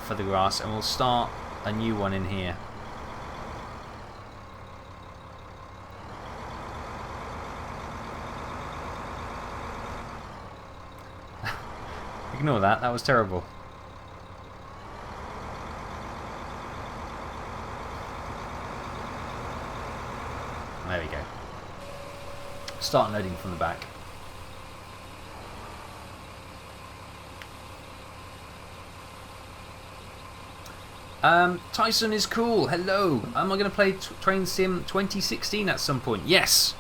for the grass, and we'll start a new one in here. Ignore that. That was terrible. There we go. Start loading from the back. Tyson is cool. Hello. Am I going to play Train Sim 2016 at some point? Yes.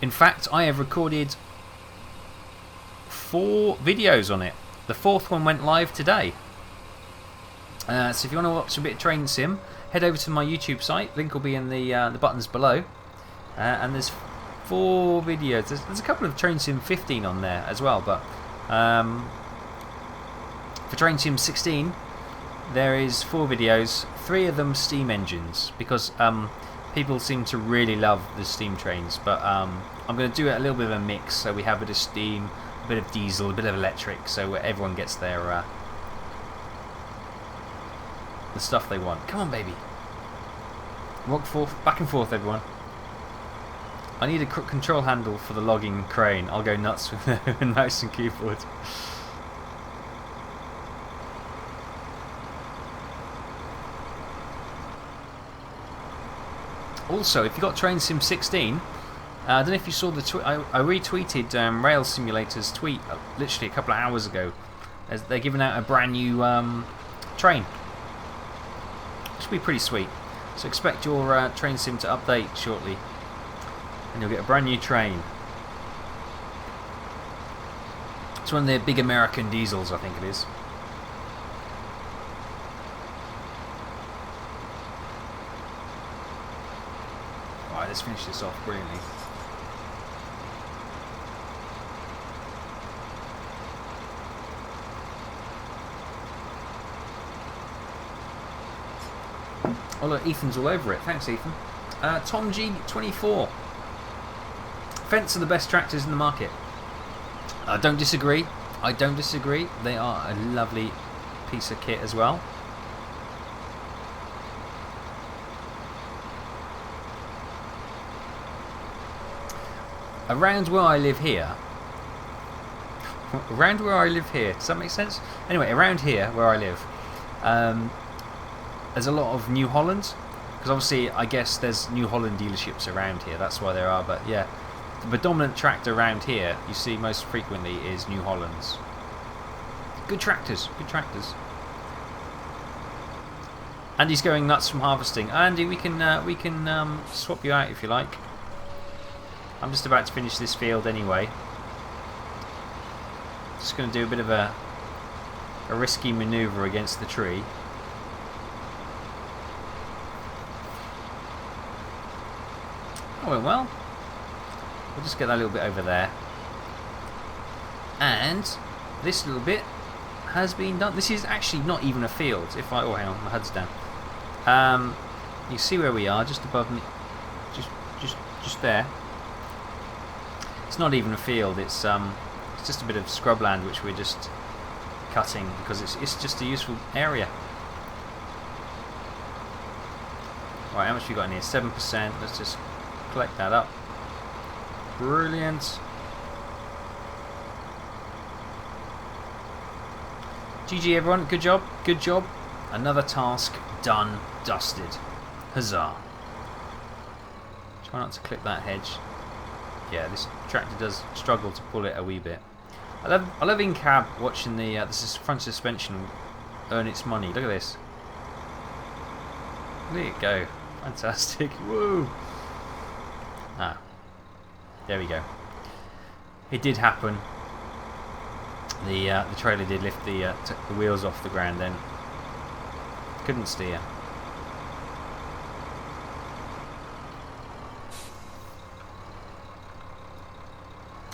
In fact, I have recorded 4 videos on it. The 4th one went live today. So if you want to watch a bit of Train Sim, head over to my YouTube site. Link will be in the buttons below. And there's 4 videos. There's a couple of Train Sim 15 on there as well, but for Train Sim 16 there is 4 videos, 3 of them steam engines, because people seem to really love the steam trains, but I'm going to do it a little bit of a mix, so we have a bit of steam, a bit of diesel, a bit of electric, so everyone gets their the stuff they want. Come on, baby. Walk forth, back and forth, everyone. I need a control handle for the logging crane. I'll go nuts with a mouse and keyboard. Also, if you got Train Sim 16, I don't know if you saw the tweet. I retweeted Rail Simulator's tweet literally a couple of hours ago, as they're giving out a brand new train. Should be pretty sweet. So expect your Train Sim to update shortly, and you'll get a brand new train. It's one of their big American diesels, I think it is. Alright, let's finish this off brilliantly. Oh look, Ethan's all over it. Thanks, Ethan. Tom G24. Fence are the best tractors in the market. I don't disagree. I don't disagree. They are a lovely piece of kit as well. Around where I live here. Around where I live here. Does that make sense? Anyway, around here where I live, there's a lot of New Holland, because obviously I guess there's New Holland dealerships around here. That's why there are. But yeah, the predominant tractor around here you see most frequently is New Hollands. Good tractors. Good tractors. Andy's going nuts from harvesting. Andy, we can swap you out if you like. I'm just about to finish this field anyway. Just going to do a bit of a risky manoeuvre against the tree. That went well. We'll just get that little bit over there. And this little bit has been done. This is actually not even a field. If I... Oh, hang on. My HUD's down. You see where we are, just above me. Just there. It's not even a field. It's just a bit of scrubland which we're just cutting because it's just a useful area. Right, how much have we got in here? 7%. Let's just collect that up. Brilliant. GG everyone. Good job. Good job. Another task done, dusted. Huzzah. Try not to clip that hedge. Yeah, this tractor does struggle to pull it a wee bit. I love in cab watching the this front suspension earn its money. Look at this. There you go. Fantastic. Woo. Ah. There we go. It did happen. The trailer did lift the wheels off the ground then. Couldn't steer.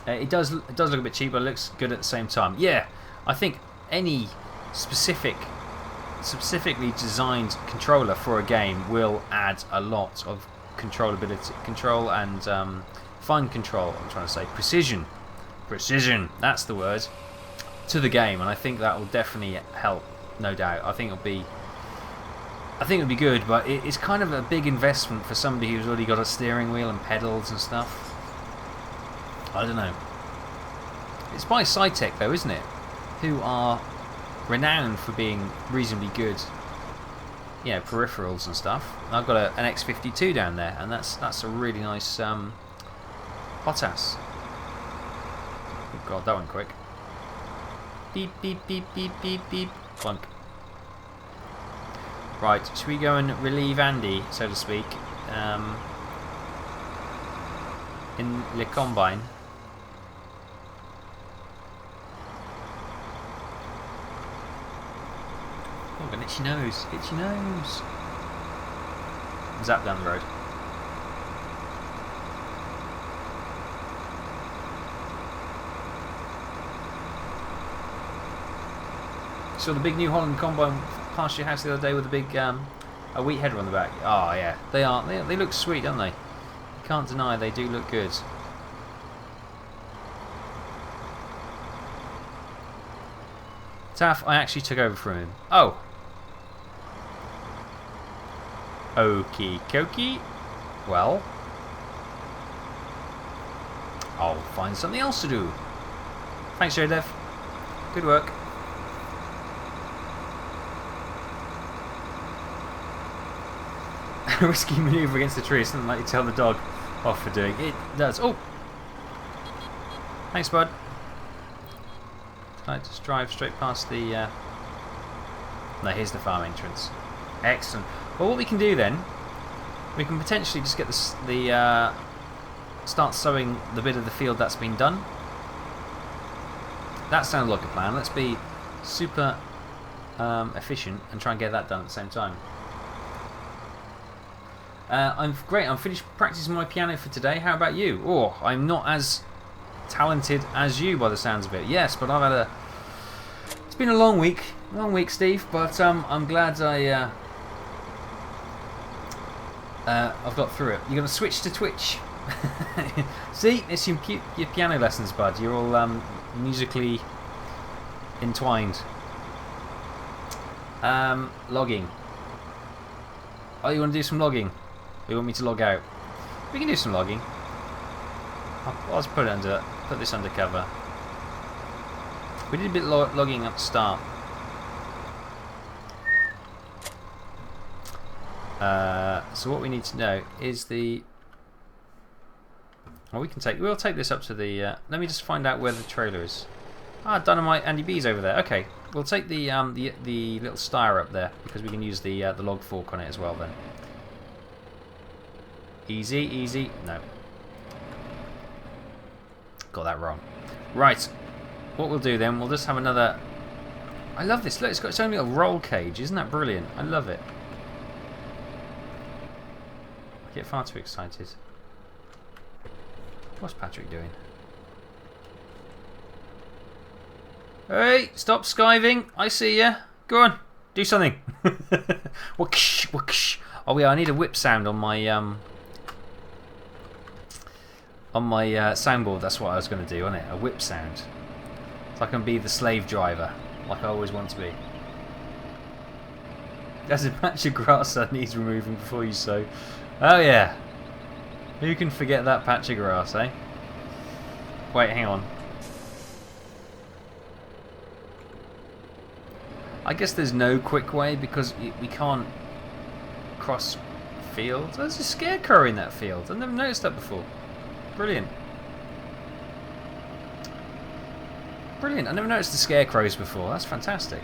It does look a bit cheap, but it looks good at the same time. Yeah, I think any specifically designed controller for a game will add a lot of control and fine control. I'm trying to say precision. That's the word to the game, and I think that will definitely help. No doubt. I think it'll be good, but it's kind of a big investment for somebody who's already got a steering wheel and pedals and stuff. I don't know. It's by SciTech though, isn't it? Who are renowned for being reasonably good, peripherals and stuff. I've got an X52 down there, and that's a really nice hot ass. Oh god, that went quick. Beep beep beep beep beep beep. Clunk. Right, should we go and relieve Andy, so to speak, in Le Combine? Oh, an itchy nose, itchy nose. Zap down the road. Saw the big New Holland Combine past your house the other day with a big a wheat header on the back. Oh yeah, they look sweet, don't they? You can't deny they do look good. Taff, I actually took over from him. Oh. Okie dokie. Well, I'll find something else to do. Thanks, Joe-Dev. Good work. Risky manoeuvre against the tree. Something like you tell the dog off for doing. It does. Oh! Thanks, bud. I just drive straight past the... No, here's the farm entrance. Excellent. Well, what we can do then, we can potentially just get the start sowing the bit of the field that's been done. That sounds like a plan. Let's be super efficient and try and get that done at the same time. I'm great. I'm finished practicing my piano for today. How about you? Oh, I'm not as talented as you by the sounds of it. Yes, but I've had it's been a long week, Steve. But I'm glad I've got through it. You're gonna switch to Twitch. See, it's your piano lessons, bud. You're all musically entwined. Logging. Oh, you want to do some logging? Or you want me to log out? We can do some logging. I'll just put this under cover. We did a bit of logging at the start. So what we need to know is the. Well, we'll take this up to the. Let me just find out where the trailer is. Ah, Dynamite Andy B's over there. Okay, we'll take the little styre up there because we can use the log fork on it as well. Then. Easy, easy. No. Got that wrong. Right. What we'll do then, we'll just have another... I love this. Look, it's got its own little roll cage. Isn't that brilliant? I love it. I get far too excited. What's Patrick doing? Hey, stop skiving. I see ya. Go on. Do something. Whoosh, whoosh. Oh yeah, I need a whip sound on my soundboard. That's what I was going to do, wasn't it? A whip sound. So I can be the slave driver, like I always want to be. There's a patch of grass that needs removing before you sow. Oh yeah. Who can forget that patch of grass, eh? Wait, hang on. I guess there's no quick way because we can't cross fields. There's a scarecrow in that field. I've never noticed that before. Brilliant. Brilliant. I never noticed the scarecrows before. That's fantastic.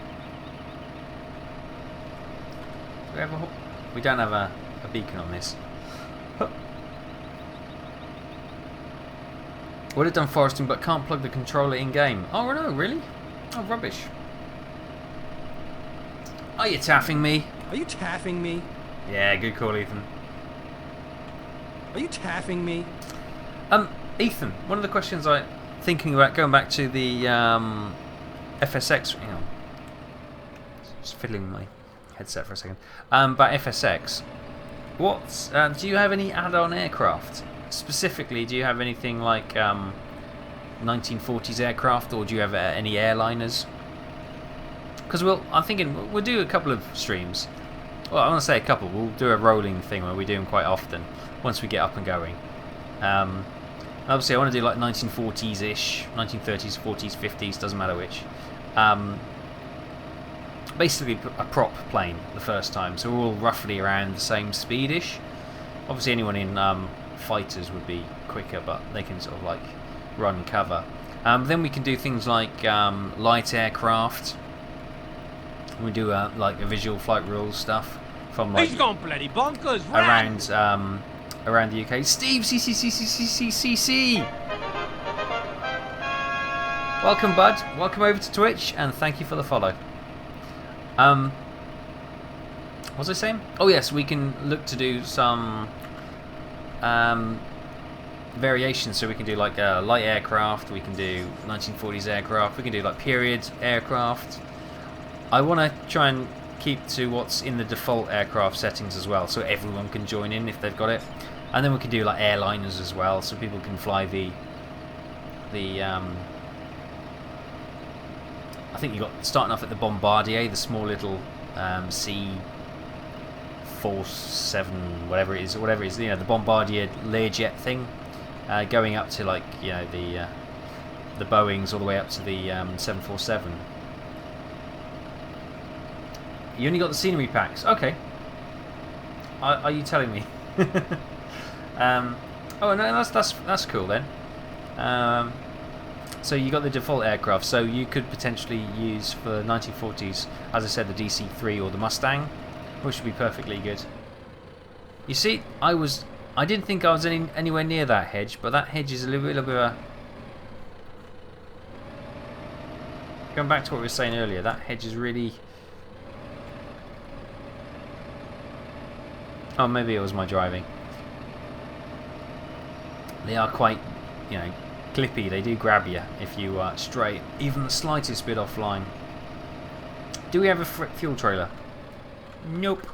Do we have a... We don't have a beacon on this. Would have done foresting but can't plug the controller in game. Oh no, really? Oh rubbish. Are you taffing me? Are you taffing me? Yeah, good call, Ethan. Are you taffing me? Ethan, one of the questions I thinking about going back to the FSX. Hang on. Just fiddling my headset for a second. About FSX. What do you have any add-on aircraft? Specifically, do you have anything like 1940s aircraft, or do you have any airliners? Because I'm thinking we'll do a couple of streams. Well, I want to say a couple. We'll do a rolling thing where we do them quite often once we get up and going. Obviously, I want to do like 1940s-ish, 1930s, 40s, 50s, doesn't matter which. Basically, a prop plane the first time, so we're all roughly around the same speed-ish. Obviously, anyone in fighters would be quicker, but they can sort of like run cover. Then we can do things like light aircraft. We do like a visual flight rules stuff from like He's gone bloody bonkers, around the UK. Steve CCCCCCC. Welcome, bud. Welcome over to Twitch, and thank you for the follow. What was I saying? Oh yes, we can look to do some variations. So we can do like light aircraft. We can do 1940s aircraft. We can do like period aircraft. I want to try and keep to what's in the default aircraft settings as well, so everyone can join in if they've got it. And then we can do like airliners as well, so people can fly the I think you got starting off at the Bombardier, the small little C-47, whatever it is, you know, the Bombardier Learjet thing, going up to like, you know, the Boeings all the way up to the 747. You only got the scenery packs, okay. Are you telling me? Oh no, that's cool then. So you got the default aircraft, so you could potentially use for 1940s, as I said, the DC-3 or the Mustang, which would be perfectly good. You see, I didn't think I was anywhere near that hedge, but that hedge is a little bit of a... Going back to what we were saying earlier, that hedge is really... Oh, maybe it was my driving. They are quite, you know, clippy. They do grab you if you stray even the slightest bit offline. Do we have a fuel trailer? Nope.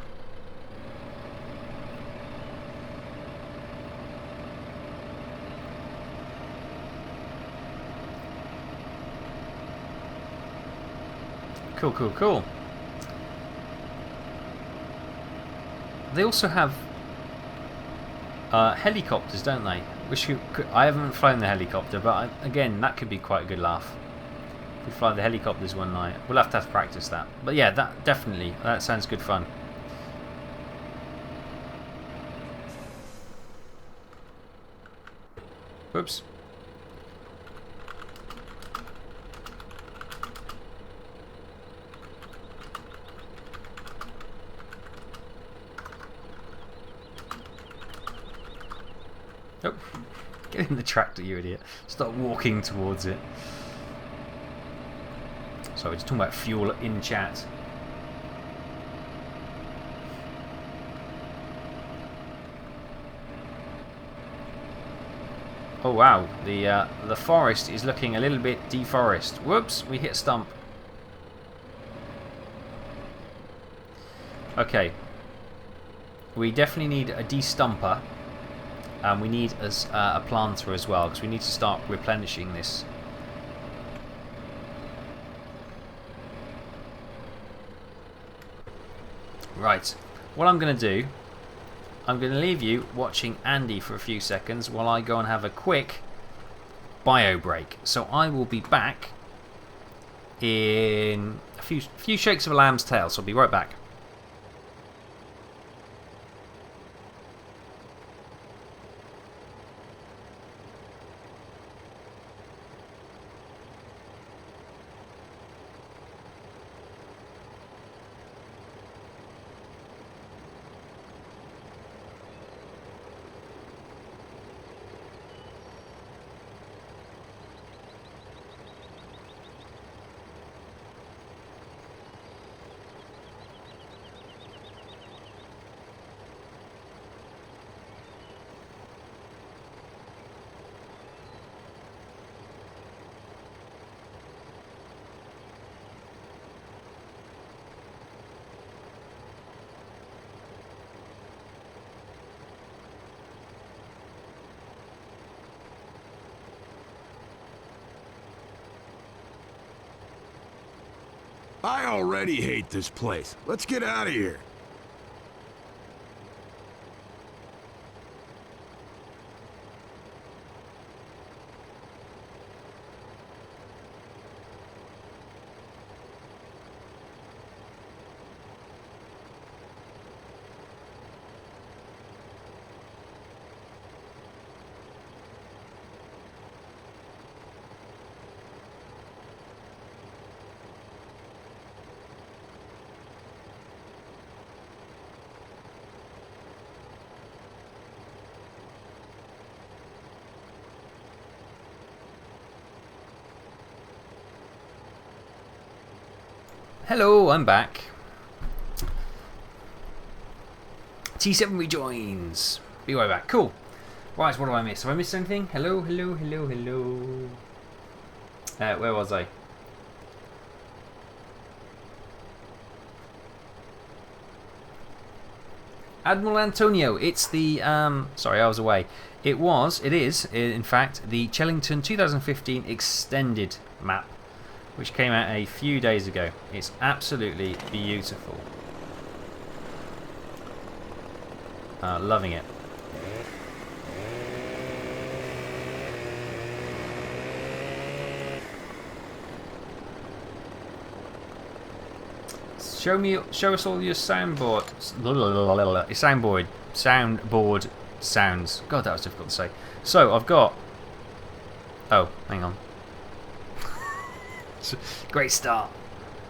Cool, cool, cool. They also have helicopters, don't they? I haven't flown the helicopter, but again, that could be quite a good laugh. If we fly the helicopters one night, we'll have to practice that. But yeah, that definitely, that sounds good fun. Whoops. Oh, get in the tractor, you idiot. Start walking towards it. So we're just talking about fuel in chat. Oh wow, the forest is looking a little bit deforest. Whoops, we hit a stump. Okay. We definitely need a de-stumper. And we need a planter as well, because we need to start replenishing this. Right, what I'm going to do, I'm going to leave you watching Andy for a few seconds while I go and have a quick bio break. So I will be back in a few shakes of a lamb's tail, so I'll be right back. I already hate this place. Let's get out of here. Hello, I'm back. T7 rejoins. Be right back. Cool. Right, what do I miss? Have I missed anything? Hello, hello, hello, hello. Where was I? Admiral Antonio. It's the sorry, I was away. It is in fact the Chellington 2015 extended map, which came out a few days ago. It's absolutely beautiful. Loving it. Show us all your soundboard sounds. God, that was difficult to say. So I've got. Oh, hang on. Great start.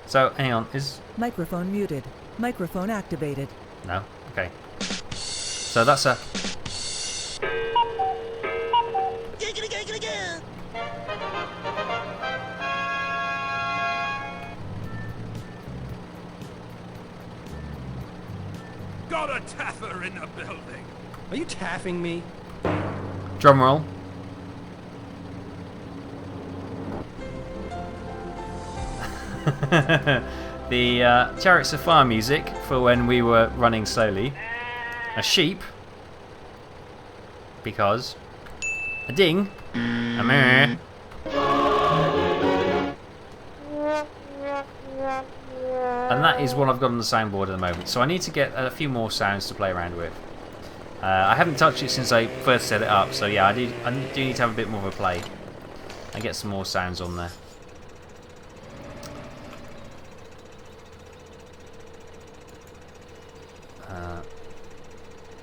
So hang on, is microphone muted. Microphone activated. no? Okay. So that's a. Got a taffer in the building. Are you taffing me? Drum roll. The Chariots of Fire music for when we were running slowly. A sheep. Because. A ding. A meh. And that is what I've got on the soundboard at the moment. So I need to get a few more sounds to play around with. I haven't touched it since I first set it up. So yeah, I do need to have a bit more of a play. And get some more sounds on there.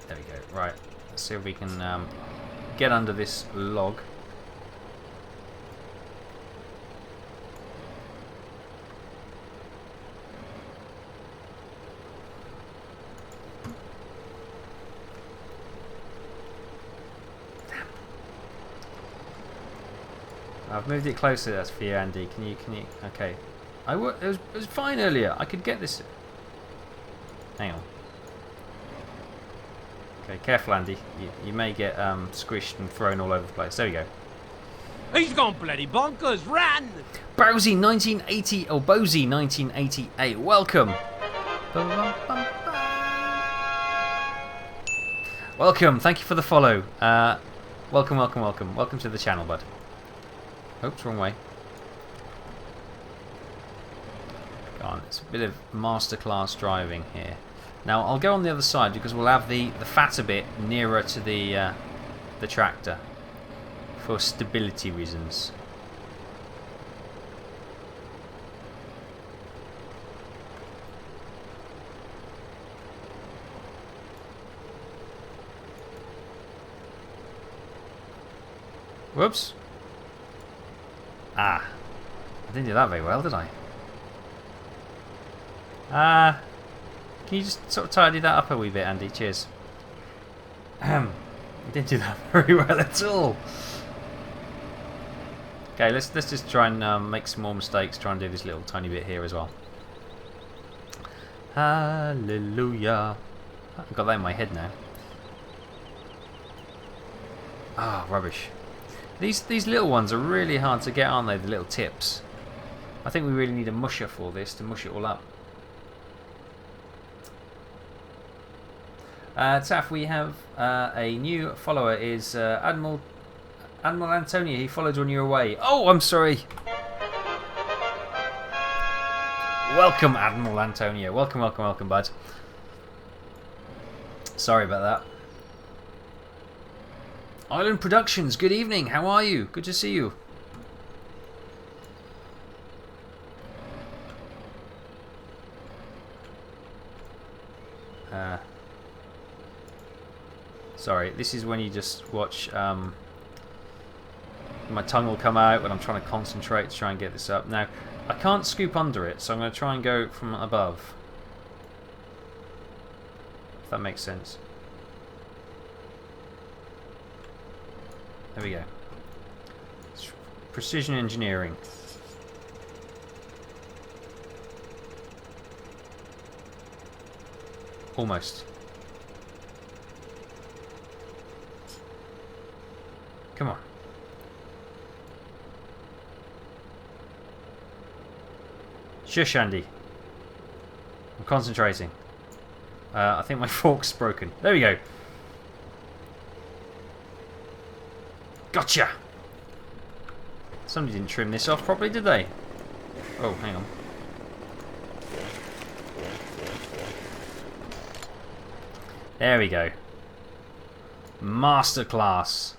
There we go. Right. Let's see if we can get under this log. Damn. I've moved it closer. That's for you, Andy. Can you? Okay. It was fine earlier. I could get this. Hang on. Okay, careful, Andy. You may get squished and thrown all over the place. There we go. He's gone bloody bonkers. Run! Bowsy 1980 or Bowsy 1988. Welcome. Welcome. Thank you for the follow. Welcome, welcome, welcome. Welcome to the channel, bud. Oops, wrong way. Go on. It's a bit of masterclass driving here. Now I'll go on the other side because we'll have the fatter bit nearer to the tractor for stability reasons. Whoops. Ah. I didn't do that very well, did I? Can you just sort of tidy that up a wee bit, Andy? Cheers. You didn't do that very well at all. Okay, let's just try and make some more mistakes. Try and do this little tiny bit here as well. Hallelujah. I've got that in my head now. Ah, rubbish. These little ones are really hard to get, aren't they? The little tips. I think we really need a musher for this to mush it all up. Taff, we have a new follower. Is Admiral Antonio. He followed when you were away. Oh, I'm sorry. Welcome, Admiral Antonio. Welcome, welcome, welcome, bud. Sorry about that. Island Productions, good evening. How are you? Good to see you. Sorry, this is when you just watch. My tongue will come out when I'm trying to concentrate to try and get this up. Now, I can't scoop under it, so I'm going to try and go from above. If that makes sense. There we go. It's precision engineering. Almost. Come on. Shush, Andy. I'm concentrating. I think my fork's broken. There we go. Gotcha! Somebody didn't trim this off properly, did they? Oh, hang on. There we go. Masterclass.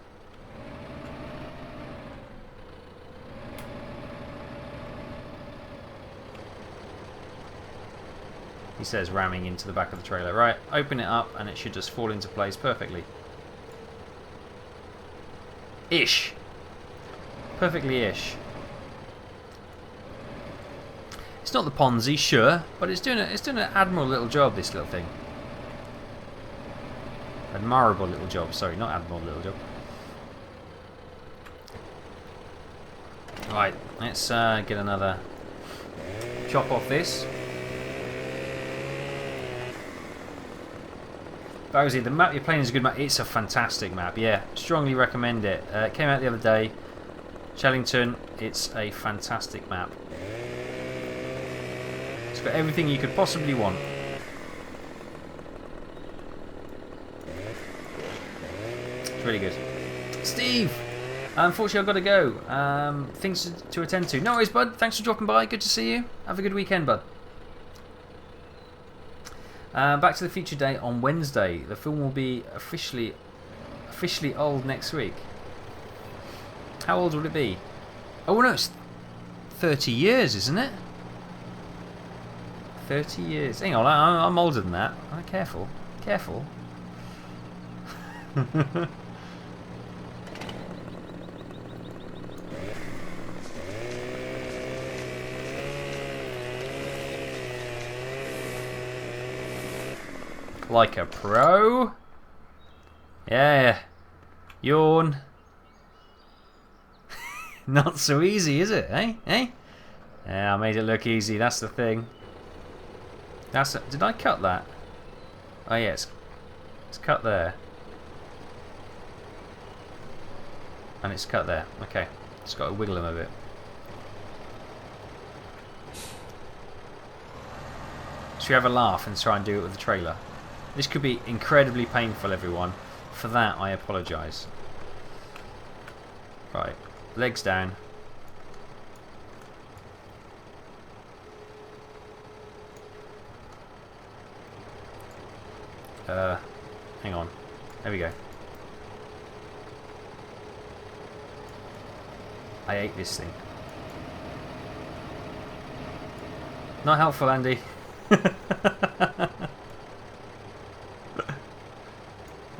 He says ramming into the back of the trailer. Right, open it up and it should just fall into place perfectly. Ish. Perfectly ish. It's not the Ponzi, sure, but it's doing an admirable little job, this little thing. Admirable little job, sorry, not admirable little job. Right, let's get another chop off this. Bowsy, the map you're playing is a good map. It's a fantastic map, yeah. Strongly recommend it. It came out the other day. Chellington, it's a fantastic map. It's got everything you could possibly want. It's really good. Steve! Unfortunately, I've got to go. Things to attend to. No worries, bud. Thanks for dropping by. Good to see you. Have a good weekend, bud. Back to the Future Day on Wednesday. The film will be officially old next week. How old will it be? Oh no, it's 30 years, isn't it? 30 years. Hang on, I'm older than that. Oh, careful, careful. Like a pro. Yeah. Yawn. Not so easy, is it? Eh? Eh? Yeah, I made it look easy. That's the thing. Did I cut that? Oh yeah, it's cut there. And it's cut there. Okay. Just got to wiggle them a bit. Should we have a laugh and try and do it with the trailer? This could be incredibly painful, everyone. For that, I apologise. Right. Legs down. Hang on. There we go. I ate this thing. Not helpful, Andy.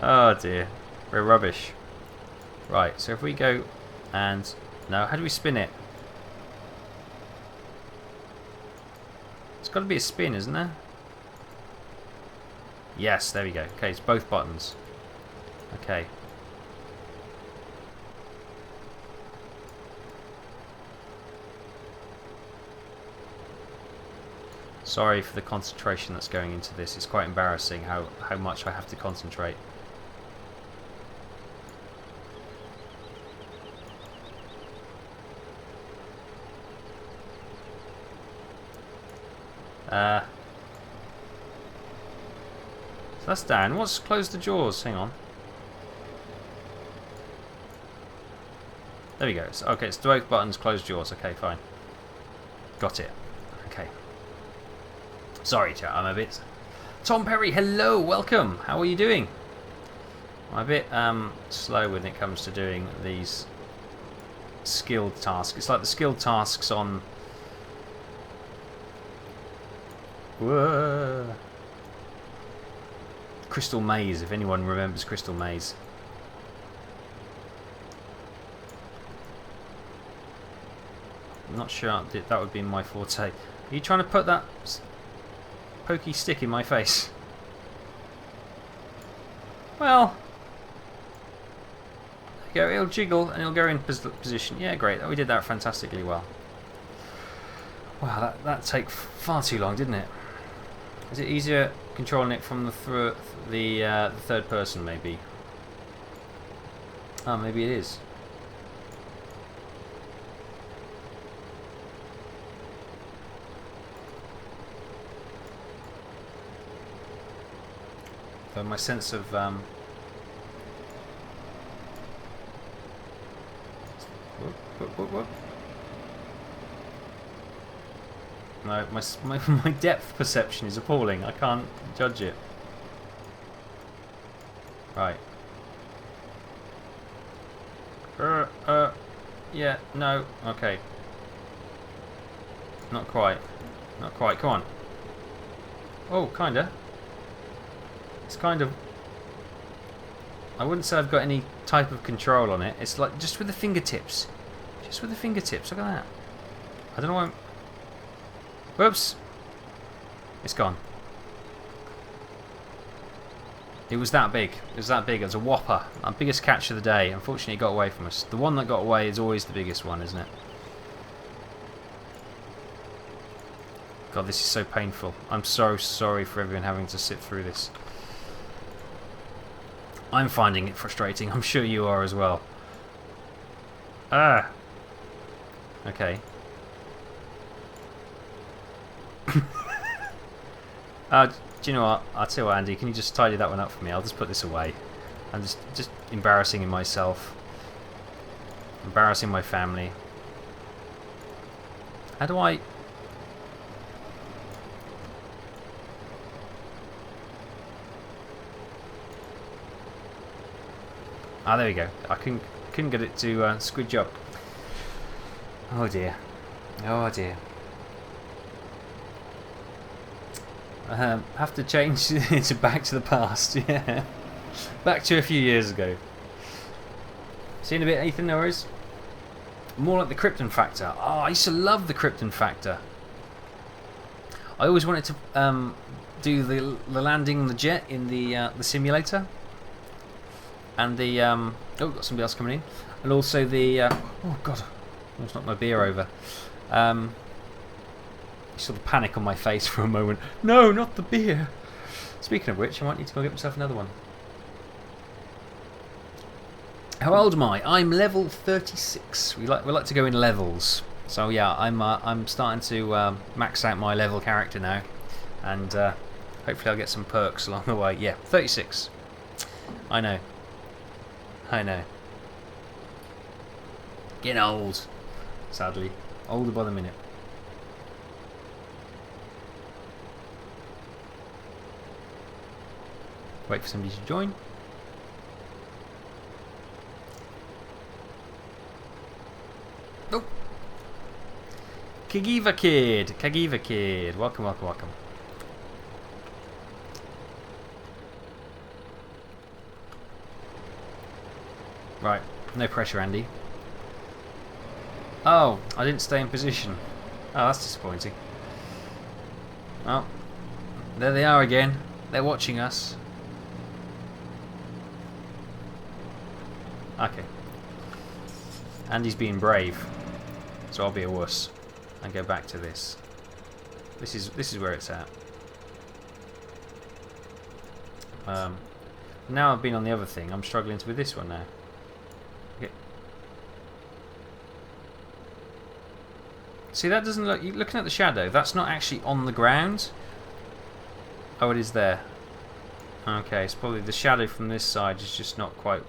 Oh dear. We're rubbish. Right, so if we go and... No, how do we spin it? It's got to be a spin, isn't there? Yes, there we go. Okay, it's both buttons. Okay. Sorry for the concentration that's going into this. It's quite embarrassing how much I have to concentrate. So that's down. What's closed the jaws? Hang on. There we go. So, okay, it's both buttons, closed jaws. Okay, fine. Got it. Okay. Sorry, chat, I'm a bit... Tom Perry, hello, welcome. How are you doing? I'm a bit slow when it comes to doing these skilled tasks. It's like the skilled tasks on... Whoa. Crystal Maze, if anyone remembers Crystal Maze. I'm not sure that would be my forte. Are you trying to put that pokey stick in my face? Well, there you go. It'll jiggle and it'll go in position. Yeah, great. We did that fantastically well. Wow, that took far too long, didn't it? Is it easier controlling it from the third person, maybe? Oh, maybe it is. So my sense of whoop. No, my depth perception is appalling. I can't judge it. Right. Yeah, no, okay. Not quite. Not quite, come on. Oh, kinda. It's kind of... I wouldn't say I've got any type of control on it. It's like just with the fingertips. Just with the fingertips, look at that. I don't know why I'm... Whoops! It's gone. It was that big. It was that big. It was a whopper. Our biggest catch of the day. Unfortunately, it got away from us. The one that got away is always the biggest one, isn't it? God, this is so painful. I'm so sorry for everyone having to sit through this. I'm finding it frustrating. I'm sure you are as well. Ah! Okay. Do you know what? I'll tell you what, Andy, can you just tidy that one up for me? I'll just put this away. I'm just embarrassing myself. Embarrassing my family. How do I... Ah, there we go. I couldn't get it to squidge up. Oh dear. Oh dear. Have to change it back to the past. Yeah. Back to a few years ago. Seen a bit, Ethan Norris? More like the Krypton Factor. Oh, I used to love the Krypton Factor. I always wanted to do the landing on the jet in the simulator. And the oh, got somebody else coming in, and also the oh god, almost knocked my beer over. You saw the panic on my face for a moment. No, not the beer. Speaking of which, I might need to go get myself another one. How old am I? I'm level 36. We like to go in levels. So yeah, I'm starting to max out my level character now, and hopefully I'll get some perks along the way. Yeah, 36. I know. I know. Getting old, sadly. Older by the minute. Wait for somebody to join. Oh! Kagiva Kid. Welcome. Right, no pressure, Andy. Oh, I didn't stay in position. Oh, that's disappointing. Well, there they are again. They're watching us. Okay. Andy's being brave, so I'll be a wuss and go back to this. This is where it's at. Now I've been on the other thing. I'm struggling with this one now. Okay. See, that doesn't look... You're looking at the shadow. That's not actually on the ground. Oh, it is there. Okay, it's probably the shadow from this side is just not quite...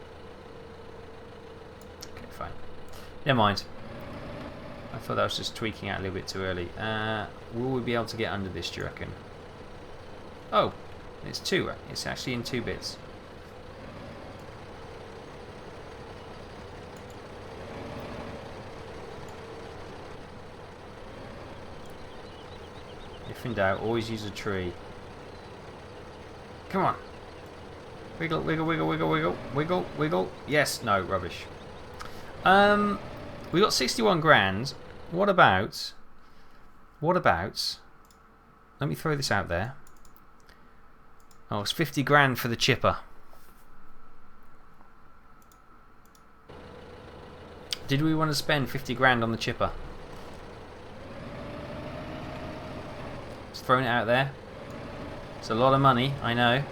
Okay, fine. Never mind. I thought that was just tweaking out a little bit too early. Will we be able to get under this, do you reckon? Oh, it's two. It's actually in 2 bits. If in doubt, always use a tree. Come on. Wiggle, wiggle, wiggle, wiggle, wiggle, wiggle, wiggle. Yes, no, rubbish. We got 61 grand. What about... Let me throw this out there. Oh, it's 50 grand for the chipper. Did we want to spend 50 grand on the chipper? Just throwing it out there. It's a lot of money, I know.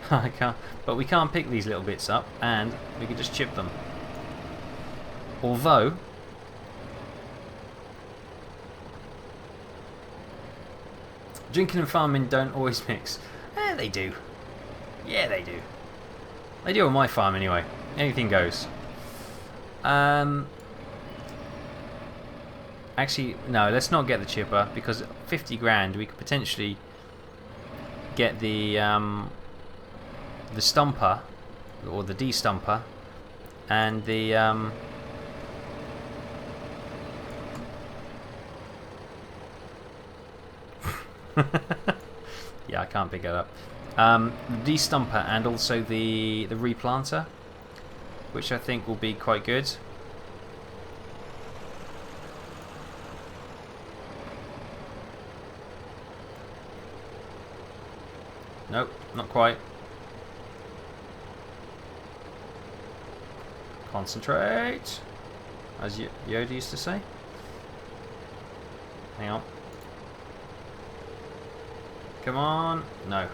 I can't, but we can't pick these little bits up, and we can just chip them. Although, drinking and farming don't always mix. Eh, they do. Yeah, they do. They do on my farm anyway. Anything goes. Actually, no, let's not get the chipper, because 50 grand we could potentially get the stumper, or the de-stumper, and the yeah, I can't pick it up. The de-stumper and also the replanter, which I think will be quite good. Nope, not quite. Concentrate, as Yoda used to say. Hang on. Come on. No.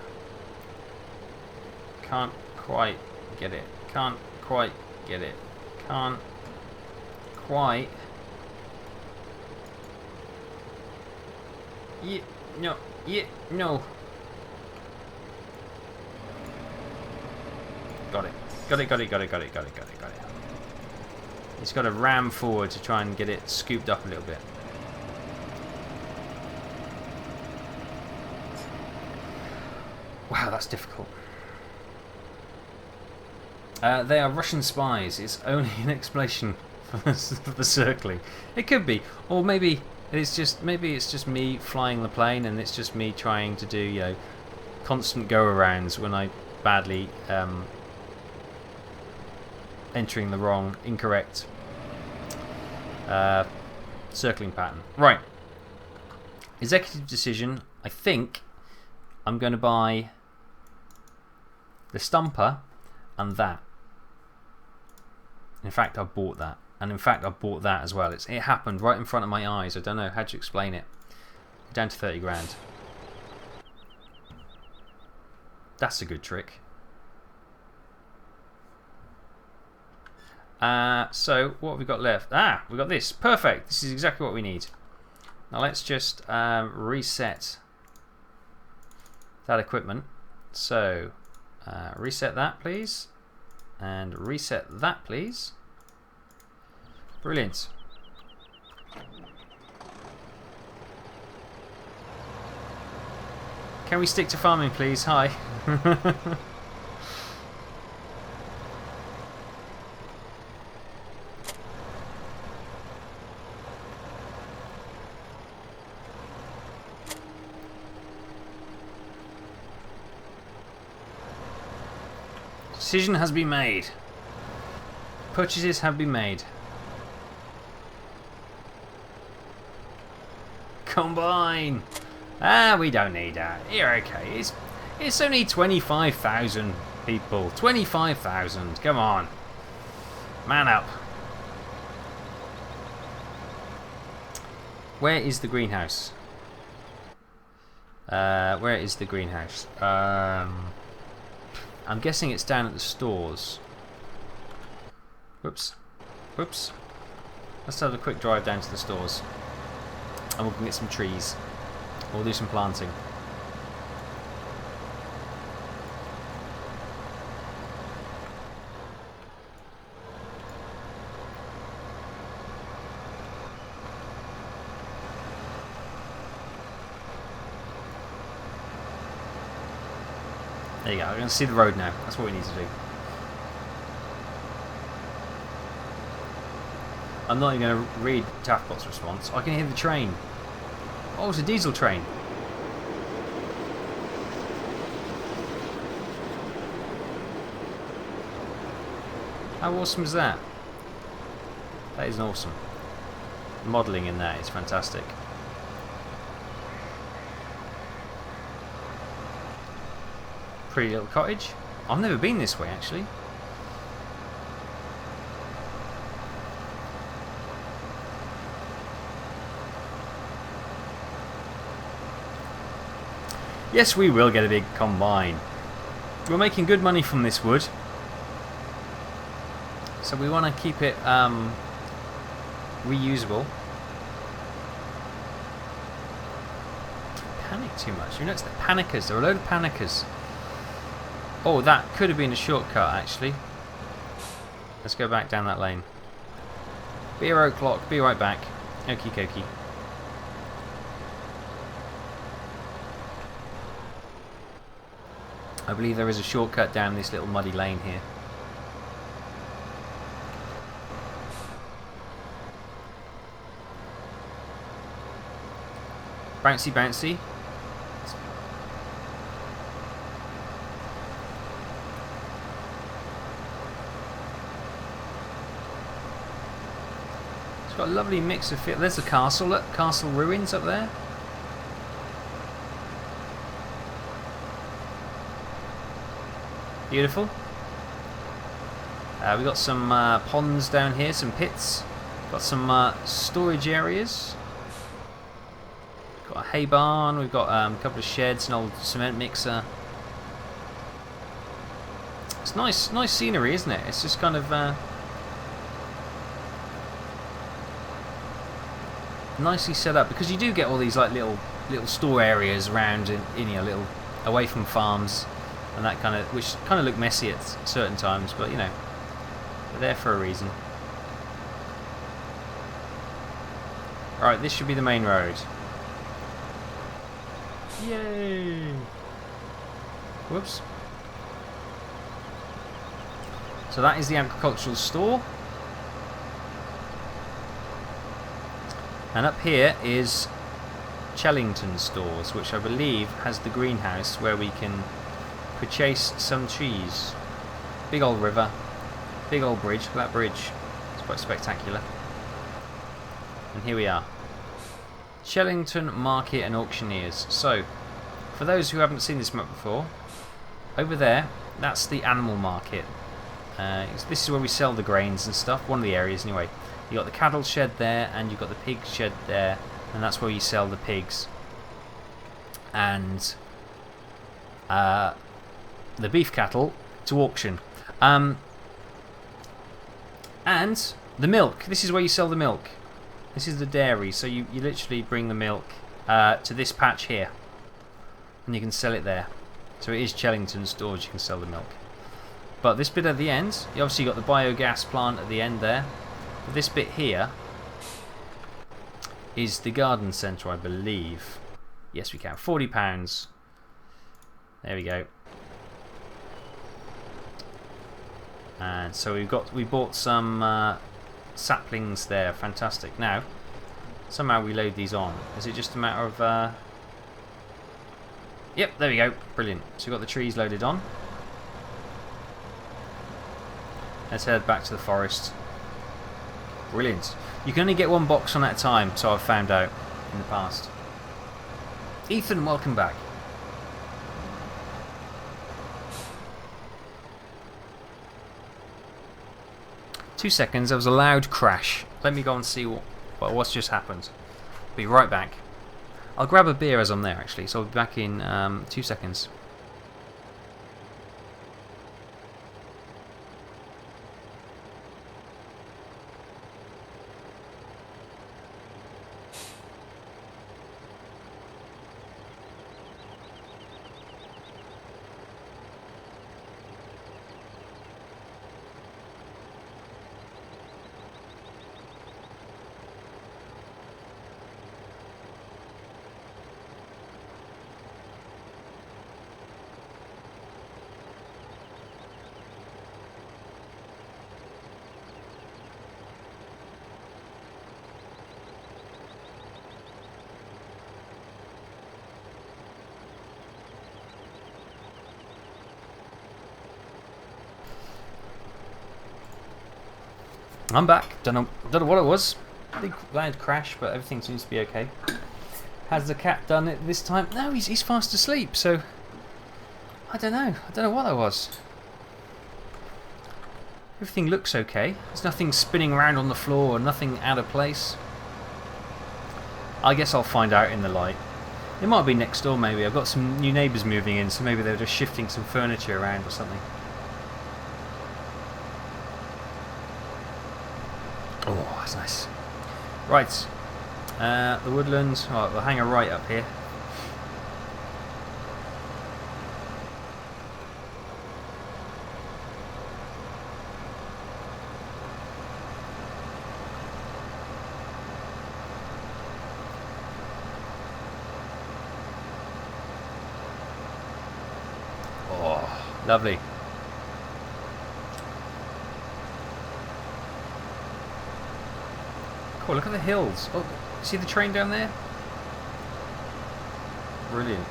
Can't quite get it. Can't quite get it. Can't quite. Yeah, no. Yeah, no. Got it. Got it, got it, got it, got it, got it, got it, got it. It's got to ram forward to try and get it scooped up a little bit. Wow, that's difficult. They are Russian spies. It's only an explanation for the circling. It could be, or maybe it's just me flying the plane, and it's just me trying to do, you know, constant go-arounds when I badly entering the wrong, incorrect circling pattern. Right. Executive decision. I think I'm going to buy the stumper and that. In fact, I bought that. And in fact, I bought that as well. It happened right in front of my eyes. I don't know how to explain it. Down to 30 grand. That's a good trick. So, what have we got left? Ah, we got this. Perfect. This is exactly what we need. Now let's just reset that equipment. So, reset that, please. And reset that, please. Brilliant. Can we stick to farming, please? Hi. Decision has been made. Purchases have been made. Combine. Ah, we don't need that. You're okay. It's only 25,000 people. 25,000. Come on. Man up. Where is the greenhouse? Where is the greenhouse? I'm guessing it's down at the stores. Whoops. Whoops. Let's have a quick drive down to the stores. And we can get some trees. We'll do some planting. There you go. I can see the road now. That's what we need to do. I'm not even going to read Taffbot's response. I can hear the train. Oh, it's a diesel train. How awesome is that? That is awesome. The modelling in there is fantastic. Pretty little cottage. I've never been this way actually. Yes, we will get a big combine. We're making good money from this wood. So we want to keep it reusable. Panic too much. You notice the panickers. There are a load of panickers. Oh, that could have been a shortcut actually. Let's go back down that lane. Be a road clock. Be right back. Okie dokie. I believe there is a shortcut down this little muddy lane here. Bouncy, bouncy. It's got a lovely mix of fit. There's a castle. Look, castle ruins up there. Beautiful. We got some ponds down here, some pits. Got some storage areas. Got a hay barn. We've got a couple of sheds, an old cement mixer. It's nice scenery, isn't it? It's just kind of nicely set up because you do get all these like little store areas around in your little away from farms. And that kind of, which kind of look messy at certain times, but you know, they're there for a reason. Alright, this should be the main road. Yay! Whoops. So that is the agricultural store. And up here is Chellington stores, which I believe has the greenhouse where we can purchase some trees. Big old river, big old bridge. Look at that bridge, it's quite spectacular. And here we are, Chellington Market and Auctioneers. So for those who haven't seen this map before, over there that's the animal market. This is where we sell the grains and stuff, one of the areas anyway. You got the cattle shed there and you've got the pig shed there, and that's where you sell the pigs and the beef cattle to auction. And the milk. This is where you sell the milk. This is the dairy. So you literally bring the milk to this patch here. And you can sell it there. So it is Chellington stores, you can sell the milk. But this bit at the end, you obviously got the biogas plant at the end there. But this bit here is the garden centre, I believe. Yes, we can. £40. There we go. And so we bought some saplings there. Fantastic. Now, somehow we load these on. Is it just a matter of? Yep, there we go. Brilliant. So we've got the trees loaded on. Let's head back to the forest. Brilliant. You can only get one box on at a time, so I've found out in the past. Ethan, welcome back. Two seconds, there was a loud crash. Let me go and see what's just happened. Be right back. I'll grab a beer as I'm there actually, so I'll be back in 2 seconds. I'm back. Don't know what it was. Big loud crash, but everything seems to be okay. Has the cat done it this time? No, he's fast asleep. So I don't know. I don't know what that was. Everything looks okay. There's nothing spinning around on the floor or nothing out of place. I guess I'll find out in the light. It might be next door maybe. I've got some new neighbours moving in, so maybe they're just shifting some furniture around or something. Oh, that's nice. Right. The woodlands. Right, we'll hang a right up here. Lovely. Cool, look at the hills. Oh, see the train down there? Brilliant.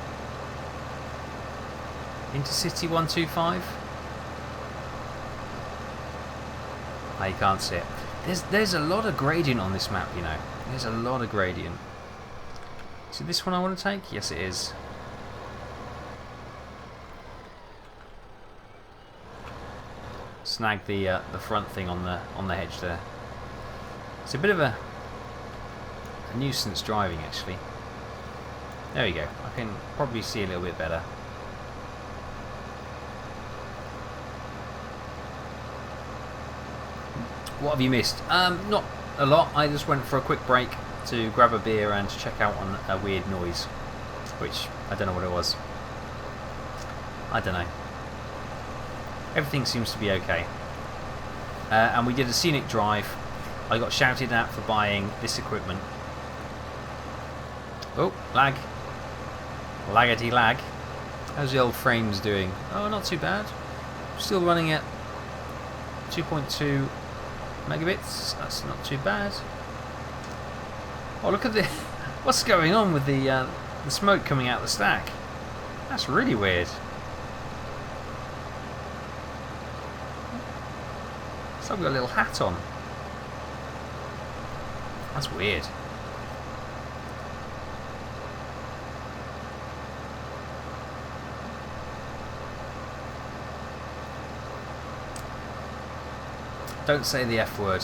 Intercity 125. Oh, you can't see it. There's a lot of gradient on this map, you know. There's a lot of gradient. Is it this one I want to take? Yes, it is. Snag the front thing on the hedge there. It's a bit of a nuisance driving actually. There we go. I can probably see a little bit better. What have you missed? Not a lot. I just went for a quick break to grab a beer and to check out on a weird noise, which I don't know what it was. I don't know. Everything seems to be okay. And we did a scenic drive. I got shouted at for buying this equipment. Oh, lag. Laggity lag. How's the old frames doing? Oh, not too bad. Still running at 2.2 megabits. That's not too bad. Oh, look at the... What's going on with the smoke coming out of the stack? That's really weird. So I've got a little hat on. That's weird. Don't say the F word.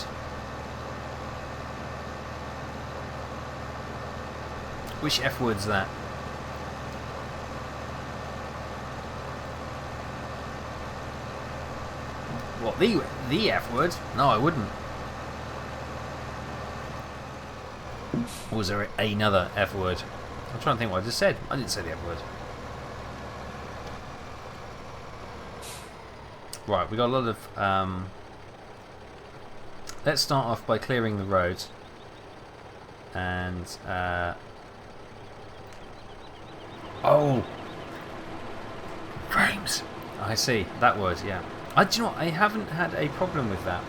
Which F word's that? What, the F word? No, I wouldn't. Or was there another F word? I'm trying to think what I just said. I didn't say the F word. Right, we got a lot of... let's start off by clearing the road. And... oh! Frames! I see, that word, yeah. Do you know what? I haven't had a problem with that.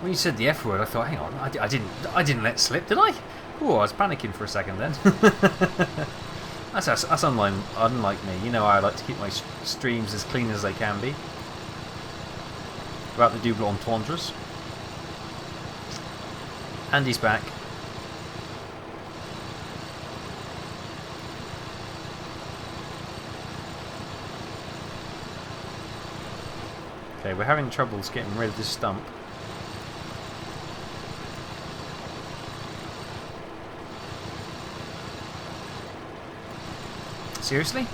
When you said the F word, I thought, hang on, I didn't let slip, did I? Oh, I was panicking for a second then. that's unlike me. You know, I like to keep my streams as clean as they can be. About the double entendres. Andy's back. Okay, we're having troubles getting rid of this stump. Seriously?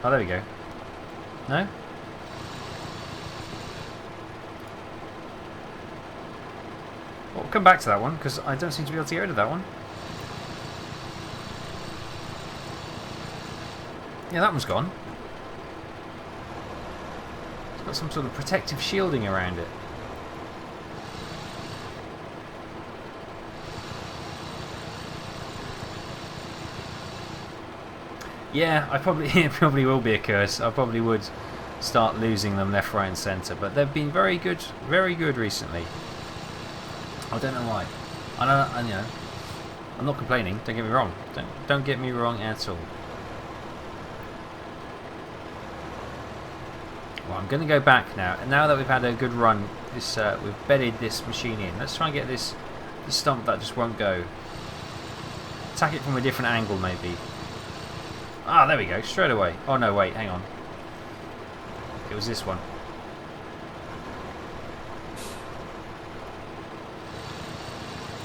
Oh, there we go. No? Well, we'll come back to that one, because I don't seem to be able to get rid of that one. Yeah, that one's gone. It's got some sort of protective shielding around it. Yeah, it probably will be a curse. I probably would start losing them left, right and centre, but they've been very good recently. I don't know why. You know, I'm not complaining, don't get me wrong. Don't get me wrong at all. Well, I'm going to go back now, and now that we've had a good run, this we've bedded this machine in. Let's try and get this stump that just won't go. Attack it from a different angle, maybe. Ah, there we go, straight away. Oh no, wait, hang on. It was this one.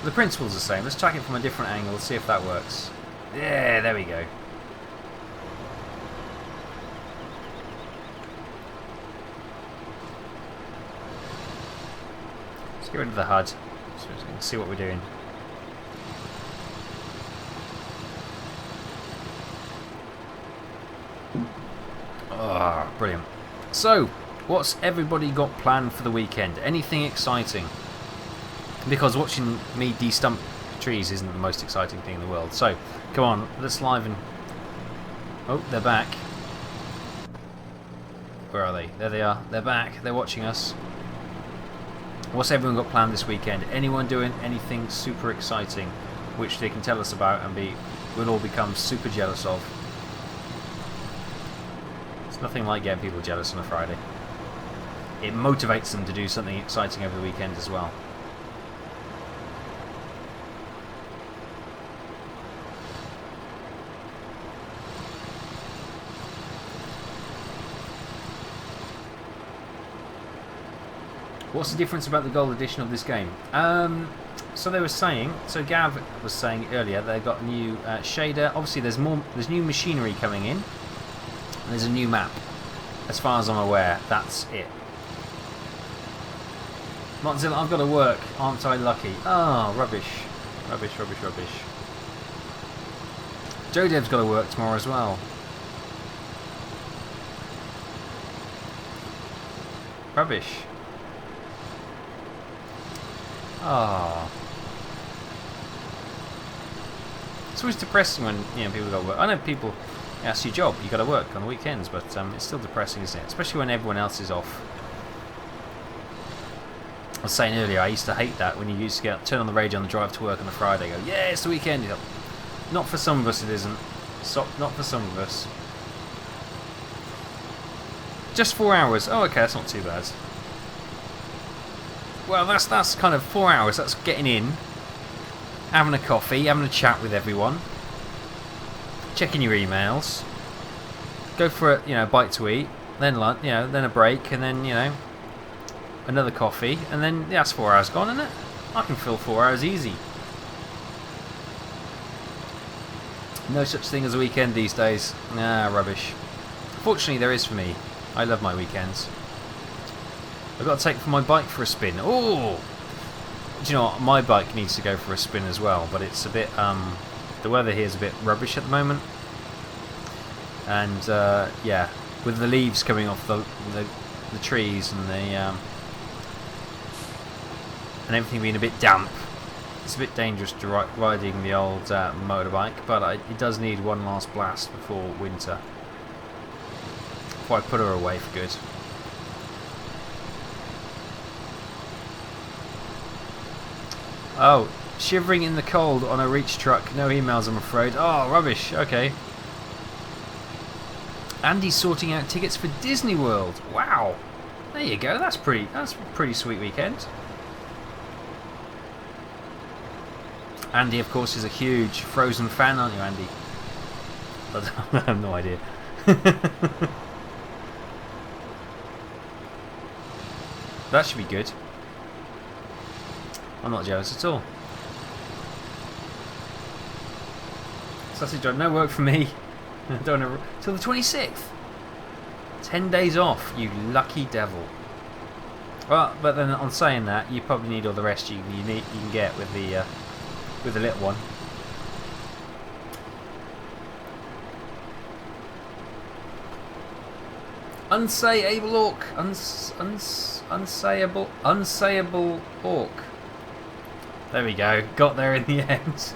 The principle's the same. Let's attack it from a different angle, see if that works. Yeah, there we go. Let's get rid of the HUD so we can see what we're doing. Ah, brilliant. So, what's everybody got planned for the weekend? Anything exciting? Because watching me de-stump trees isn't the most exciting thing in the world. So, come on, let's liven. Oh, they're back. Where are they? There they are. They're back. They're watching us. What's everyone got planned this weekend? Anyone doing anything super exciting which they can tell us about and we'll all become super jealous of? It's nothing like getting people jealous on a Friday. It motivates them to do something exciting over the weekend as well. What's the difference about the gold edition of this game? So they were saying, so Gav was saying earlier, they've got a new shader. Obviously, there's new machinery coming in. And there's a new map. As far as I'm aware, that's it. Montzilla, I've got to work. Aren't I lucky? Oh, rubbish. Rubbish, rubbish, rubbish. Jodev's got to work tomorrow as well. Rubbish. Oh. It's always depressing when people got to work. I know people, that's your job, you got to work on the weekends, but it's still depressing, isn't it? Especially when everyone else is off. I was saying earlier, I used to hate that when you used to turn on the radio on the drive to work on a Friday. Go, yeah, it's the weekend. You're like, not for some of us, it isn't. Not for some of us. Just 4 hours. Oh, okay, that's not too bad. Well, that's kind of 4 hours. That's getting in, having a coffee, having a chat with everyone, checking your emails, go for a bite to eat, then lunch, then a break, and then another coffee, and then that's 4 hours gone, isn't it? I can fill 4 hours easy. No such thing as a weekend these days. Nah, rubbish. Fortunately, there is for me. I love my weekends. I've got to take my bike for a spin. Oh! Do you know what? My bike needs to go for a spin as well, but it's a bit, the weather here is a bit rubbish at the moment. And, yeah, with the leaves coming off the trees and and everything being a bit damp, it's a bit dangerous to riding the old motorbike, but it does need one last blast before winter. Before I put her away for good. Oh, shivering in the cold on a reach truck. No emails, I'm afraid. Oh, rubbish. Okay. Andy's sorting out tickets for Disney World. Wow. There you go. That's a pretty sweet weekend. Andy, of course, is a huge Frozen fan, aren't you, Andy? I have no idea. That should be good. I'm not jealous at all. Sausage John, no work for me. Don't know till the 26th. 10 days off, you lucky devil. Well, but then on saying that, you probably need all the rest you can get with the little one. Unsayable orc. Unsayable orc. There we go. Got there in the end.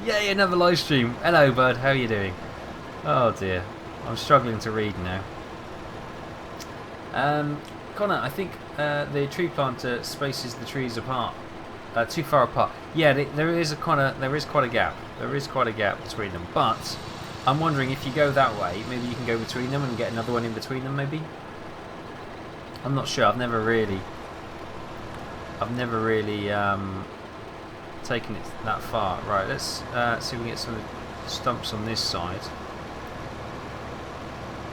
Yay, another live stream. Hello, bud. How are you doing? Oh dear. I'm struggling to read now. Connor, I think the tree planter spaces the trees apart. Too far apart. Yeah, there is quite a gap. There is quite a gap between them. But I'm wondering if you go that way, maybe you can go between them and get another one in between them, maybe. I'm not sure. I've never really taken it that far. Right, let's see if we can get some stumps on this side.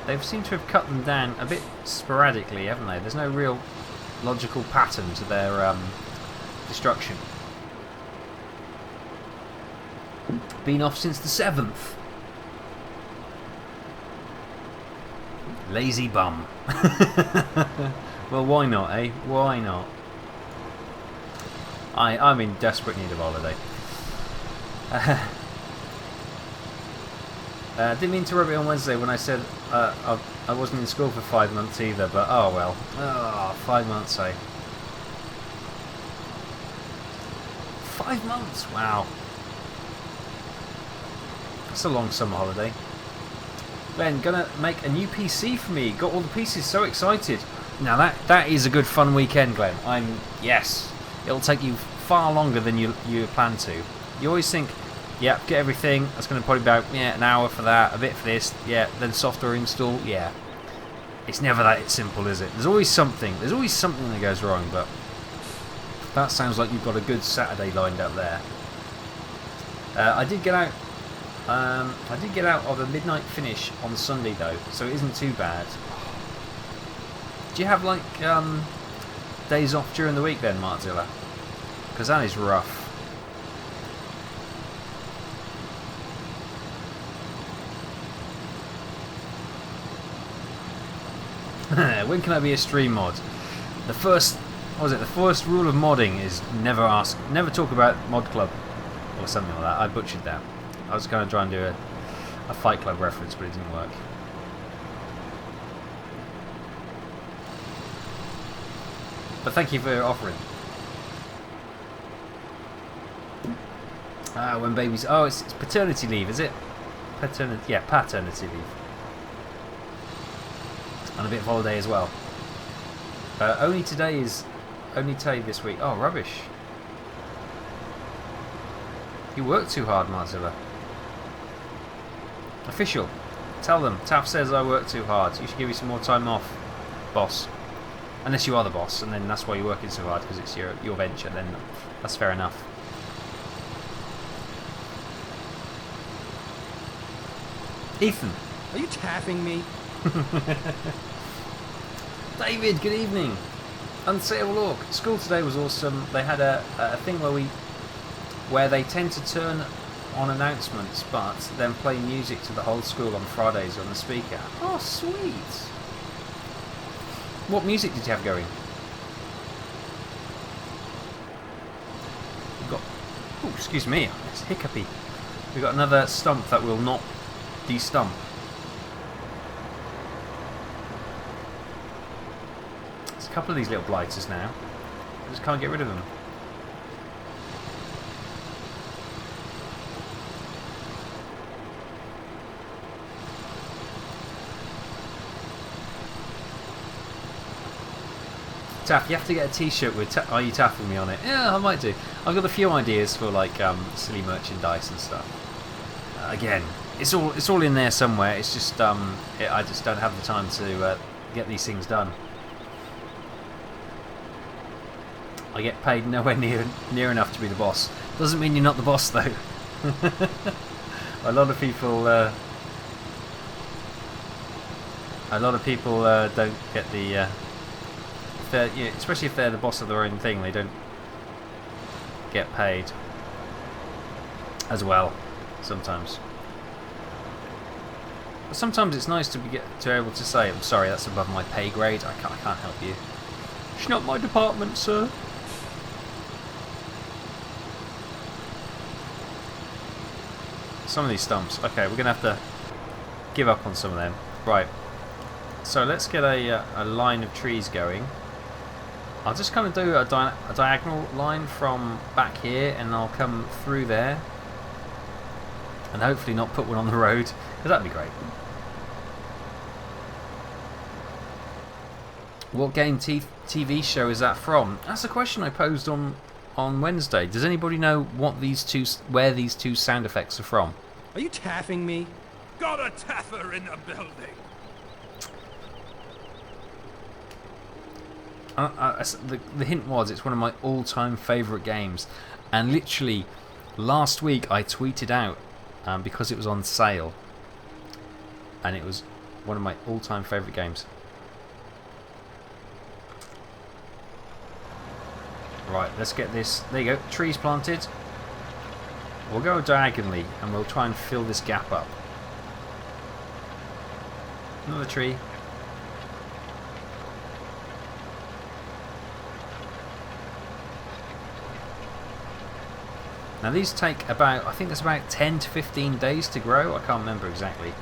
They seem to have cut them down a bit sporadically, haven't they? There's no real logical pattern to their destruction. Been off since the 7th. Lazy bum. Well, why not, eh? Why not? I'm in desperate need of holiday. Didn't mean to rub it on Wednesday when I said I wasn't in school for 5 months either, but oh well. Oh, 5 months, eh? 5 months, wow. That's a long summer holiday. Glenn, gonna make a new PC for me. Got all the pieces, so excited. Now that is a good fun weekend, Glenn. Yes. It'll take you far longer than you plan to. You always think, yeah, get everything. That's going to probably be about an hour for that, a bit for this, yeah, then software install, yeah. It's never that simple, is it? There's always something. There's always something that goes wrong, but that sounds like you've got a good Saturday lined up there. I did get out of a midnight finish on Sunday though, so it isn't too bad. Do you have like days off during the week then, Martzilla? Because that is rough. When can I be a stream mod? The first rule of modding is never talk about Mod Club or something like that. I butchered that. I was going to try and do a Fight Club reference, but it didn't work. But thank you for offering. When babies... Oh, it's paternity leave, is it? Paternity leave. And a bit of holiday as well. Only today this week. Oh, rubbish. You work too hard, Marzilla. Official. Tell them. Taff says I work too hard. You should give me some more time off, boss. Unless you are the boss, and then that's why you're working so hard, because it's your venture, then that's fair enough. Ethan. Are you taffing me? David, good evening. Unsayable Orc. School today was awesome. They had a thing where they tend to turn on announcements, but then play music to the whole school on Fridays on the speaker. Oh, sweet. What music did you have going? We've got... Oh, excuse me. It's hiccupy. We've got another stump that will not de-stump. There's a couple of these little blighters now. I just can't get rid of them. Taff, you have to get a t-shirt with "Are you taffing me" on it? Yeah, I might do. I've got a few ideas for like silly merchandise and stuff. Again, it's all in there somewhere. It's just I just don't have the time to get these things done. I get paid nowhere near enough to be the boss. Doesn't mean you're not the boss though. A lot of people don't get the. Especially if they're the boss of their own thing, they don't get paid as well sometimes. But sometimes it's nice to be able to say, "I'm sorry, that's above my pay grade. I can't help you. It's not my department, sir." Some of these stumps. Okay, we're gonna have to give up on some of them. Right. So let's get a line of trees going. I'll just kind of do a diagonal line from back here, and I'll come through there, and hopefully not put one on the road, because that'd be great. What game TV show is that from? That's a question I posed on Wednesday. Does anybody know where these two sound effects are from? Are you taffing me? Got a taffer in the building. the hint was it's one of my all-time favourite games, and literally last week I tweeted out because it was on sale, and it was one of my all-time favourite games. Right, let's get this. There you go, trees planted. We'll go diagonally and we'll try and fill this gap up. Another tree. Now these take about, I think it's about 10 to 15 days to grow. I can't remember exactly.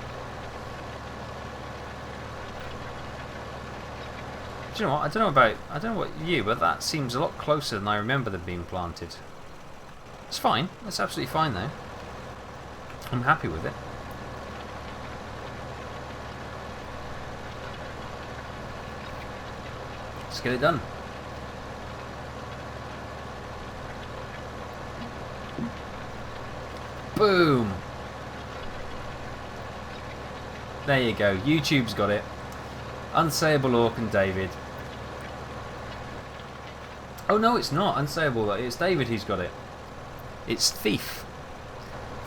Do you know what? I don't know what you, but that seems a lot closer than I remember them being planted. It's fine. That's absolutely fine though. I'm happy with it. Let's get it done. Boom! There you go. YouTube's got it. Unsayable Orc and David. Oh no, it's not Unsayable. It's David who's got it. It's Thief.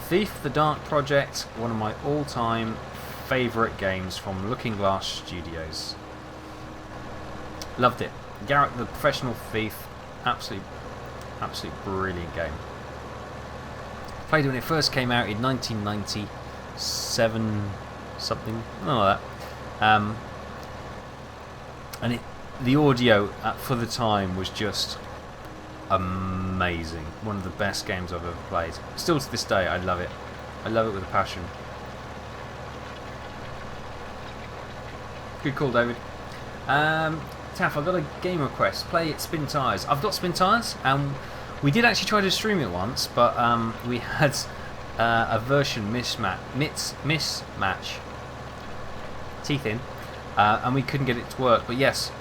Thief: The Dark Project, one of my all-time favourite games from Looking Glass Studios. Loved it. Garrett the Professional Thief, absolutely brilliant game. Played it when it first came out in 1997 something, like that. And the audio for the time was just amazing. One of the best games I've ever played. Still to this day, I love it. I love it with a passion. Good call, David. Taff, I've got a game request. Play Spin Tires. I've got Spin Tires, and we did actually try to stream it once, but we had a version mismatch. Teeth in. And we couldn't get it to work. But yes,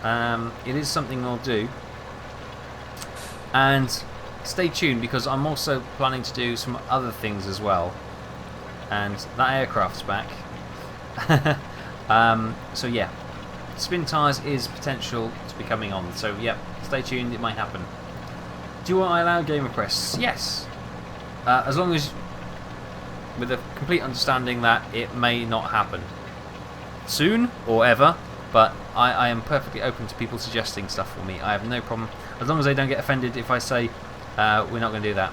it is something I'll do. And stay tuned, because I'm also planning to do some other things as well. And that aircraft's back. So yeah, Spin Tires is potential to be coming on. So yeah, stay tuned, it might happen. Do I allow game requests? Yes. As long as with a complete understanding that it may not happen soon or ever, but I am perfectly open to people suggesting stuff for me. I have no problem, as long as they don't get offended if I say we're not going to do that.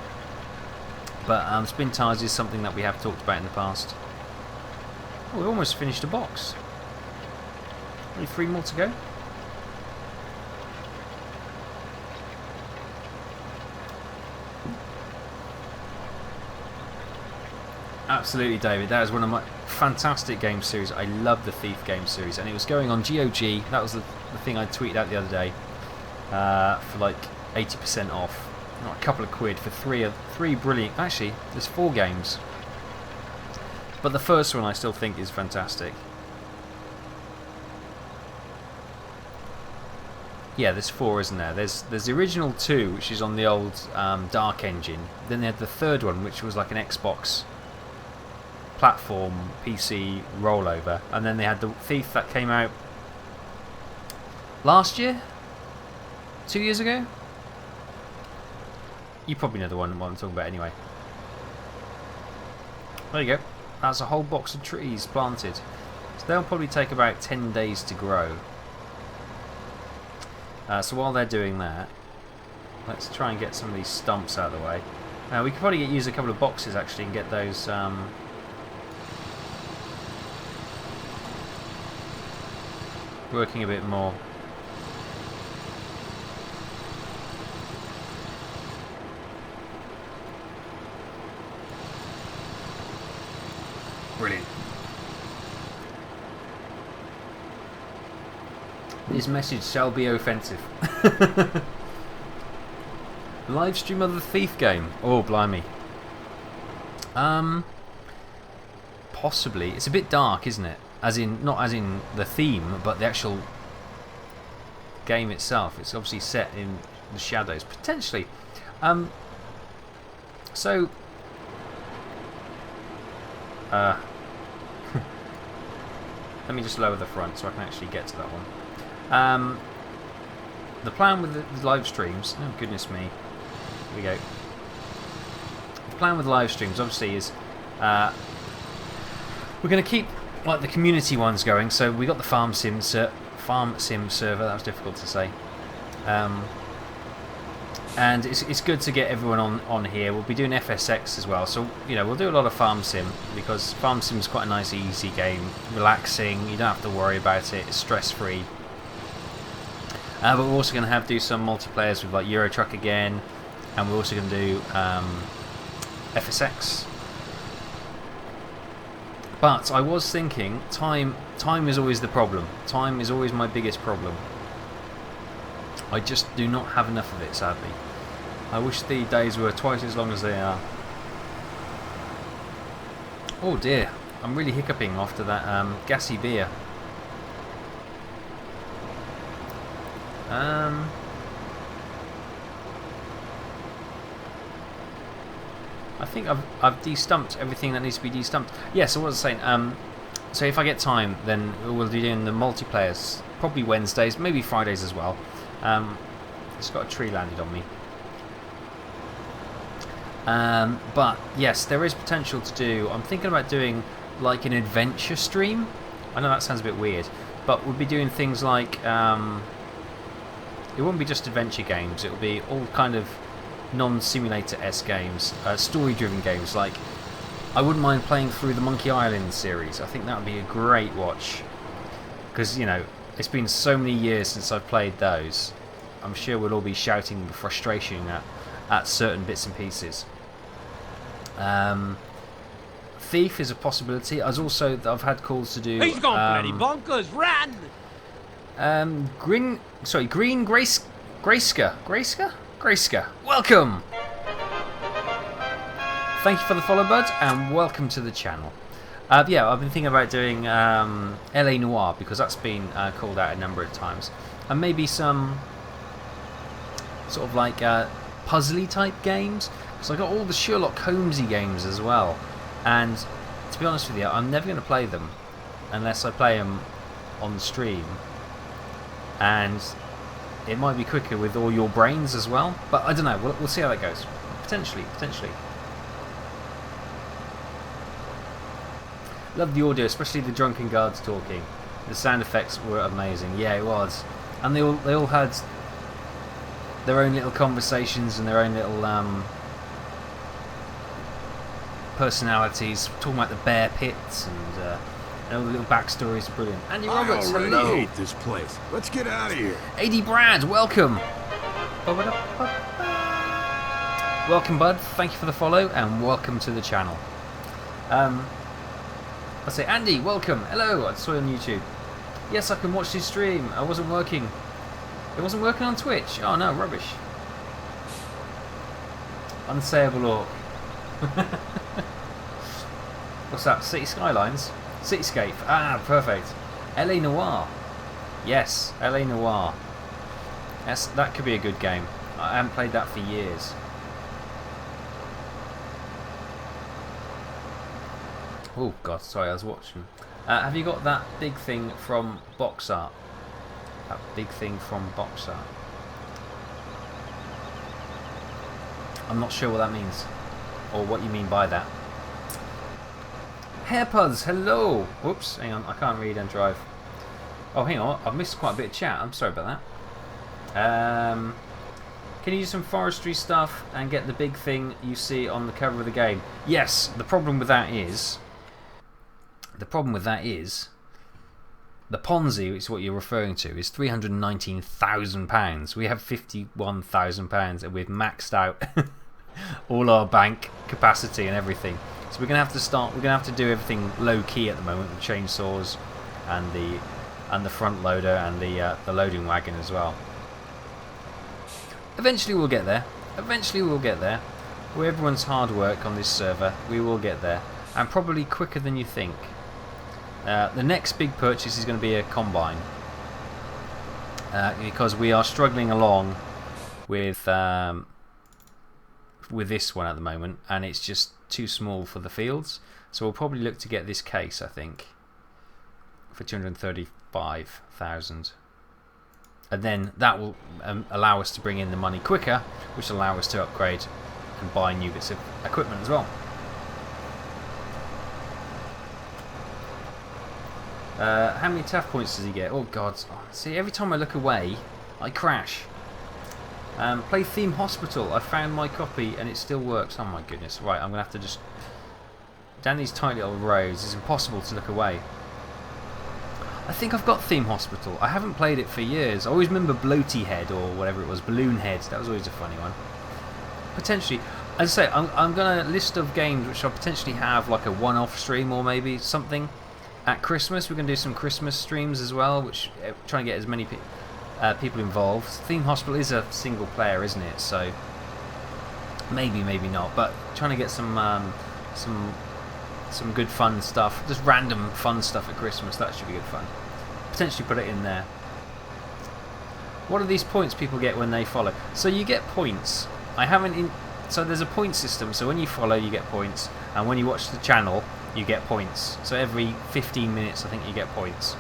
But Spin Tires is something that we have talked about in the past. Oh, we almost finished a box. Only 3 more to go. Absolutely, David. That is one of my fantastic game series. I love the Thief game series, and it was going on GOG. That was the thing I tweeted out the other day for like 80% off. Not a couple of quid for three brilliant. Actually, there's 4 games, but the first one I still think is fantastic. Yeah, there's 4, isn't there? There's the original 2, which is on the old Dark engine. Then they had the third one, which was like an Xbox platform PC rollover, and then they had the Thief that came out last year, 2 years ago. You probably know the one what I'm talking about anyway. There you go. That's a whole box of trees planted. So they'll probably take about 10 days to grow. So while they're doing that, let's try and get some of these stumps out of the way. We could probably use a couple of boxes actually and get those working a bit more. Brilliant. This message shall be offensive. Live stream of the Thief game. Oh, blimey. Possibly. It's a bit dark, isn't it? As in, not as in the theme, but the actual game itself. It's obviously set in the shadows. Potentially. So... let me just lower the front so I can actually get to that one. the plan with the live streams. Oh goodness me! Here we go. The plan with live streams, obviously, is we're going to keep like the community ones going. So we got the farm sim server. That was difficult to say. And it's good to get everyone on here. We'll be doing FSX as well, so we'll do a lot of farm sim, because farm sim is quite a nice easy game, relaxing, you don't have to worry about it, it's stress free. But we're also going to do some multiplayers with like Euro Truck again, and we're also going to do FSX. But I was thinking, time is always the problem. Time is always my biggest problem. I just do not have enough of it, sadly. I wish the days were twice as long as they are. Oh dear, I'm really hiccuping after that gassy beer. I think I've de-stumped everything that needs to be de-stumped. Yeah, so what was I saying? So if I get time, then we'll be doing the multiplayers, probably Wednesdays, maybe Fridays as well. It's got a tree landed on me. But yes, there is potential to do. I'm thinking about doing like an adventure stream. I know that sounds a bit weird, but we'll be doing things like it won't be just adventure games. It will be all kind of non-simulator-esque games, story-driven games. Like, I wouldn't mind playing through the Monkey Island series. I think that would be a great watch, because it's been so many years since I've played those. I'm sure we'll all be shouting with frustration at certain bits and pieces. Thief is a possibility. I've had calls to do. He's gone bloody bonkers! Run! Green Grayska. Welcome. Thank you for the follow, bud, and welcome to the channel. Yeah, I've been thinking about doing LA Noire, because that's been called out a number of times, and maybe some sort of like puzzly type games, because I got all the Sherlock Holmesy games as well, and to be honest with you, I'm never going to play them unless I play them on stream, and it might be quicker with all your brains as well, but I don't know, we'll see how that goes. Potentially. Love the audio, especially the drunken guards talking. The sound effects were amazing. Yeah, it was. And they all had their own little conversations and their own little personalities, talking about the bear pits and all the little backstories. Brilliant. Andy Roberts, I already hello. hate this place. Let's get out of here. AD Brad, welcome. Welcome, bud. Thank you for the follow and welcome to the channel. I say, Andy, welcome. Hello, I saw you on YouTube. Yes, I can watch this stream. I wasn't working. It wasn't working on Twitch. Oh no, rubbish. Unsayable orc. What's that? City Skylines? Cityscape. Ah, perfect. LA Noire. Yes, LA Noire. That could be a good game. I haven't played that for years. Oh god, sorry, I was watching. Have you got that big thing from box art? That big thing from box art. I'm not sure what that means, or what you mean by that. Hairpods, hello! Whoops, hang on, I can't read and drive. Oh, hang on, I've missed quite a bit of chat. I'm sorry about that. Can you do some forestry stuff and get the big thing you see on the cover of the game? Yes, the problem with that is... the Ponzi, which is what you're referring to, is £319,000. We have £51,000 and we've maxed out all our bank capacity and everything. So we're gonna have to do everything low key at the moment with chainsaws and the front loader and the loading wagon as well. Eventually we'll get there. With everyone's hard work on this server, we will get there, and probably quicker than you think. The next big purchase is going to be a combine, because we are struggling along with this one at the moment, and it's just too small for the fields. So we'll probably look to get this case, I think, for 235,000. and then that will allow us to bring in the money quicker, which will allow us to upgrade and buy new bits of equipment as well. How many Taff points does he get? Oh god, see, every time I look away I crash. Play Theme Hospital. I found my copy and it still works. Oh my goodness. Right, I'm going to have to just... Down these tiny little roads, it's impossible to look away. I think I've got Theme Hospital. I haven't played it for years. I always remember Bloaty Head or whatever it was. Balloon Head. That was always a funny one. Potentially. As I say, I'm going to list of games which I'll potentially have like a one-off stream or maybe something. At Christmas, we're going to do some Christmas streams as well, which trying to get as many people involved. Theme Hospital is a single player, isn't it? So maybe not. But trying to get some good fun stuff, just random fun stuff at Christmas. That should be good fun. Potentially put it in there. What are these points people get when they follow? So you get points. So there's a point system. So when you follow, you get points, and when you watch the channel, you get points. So every 15 minutes, I think you get points.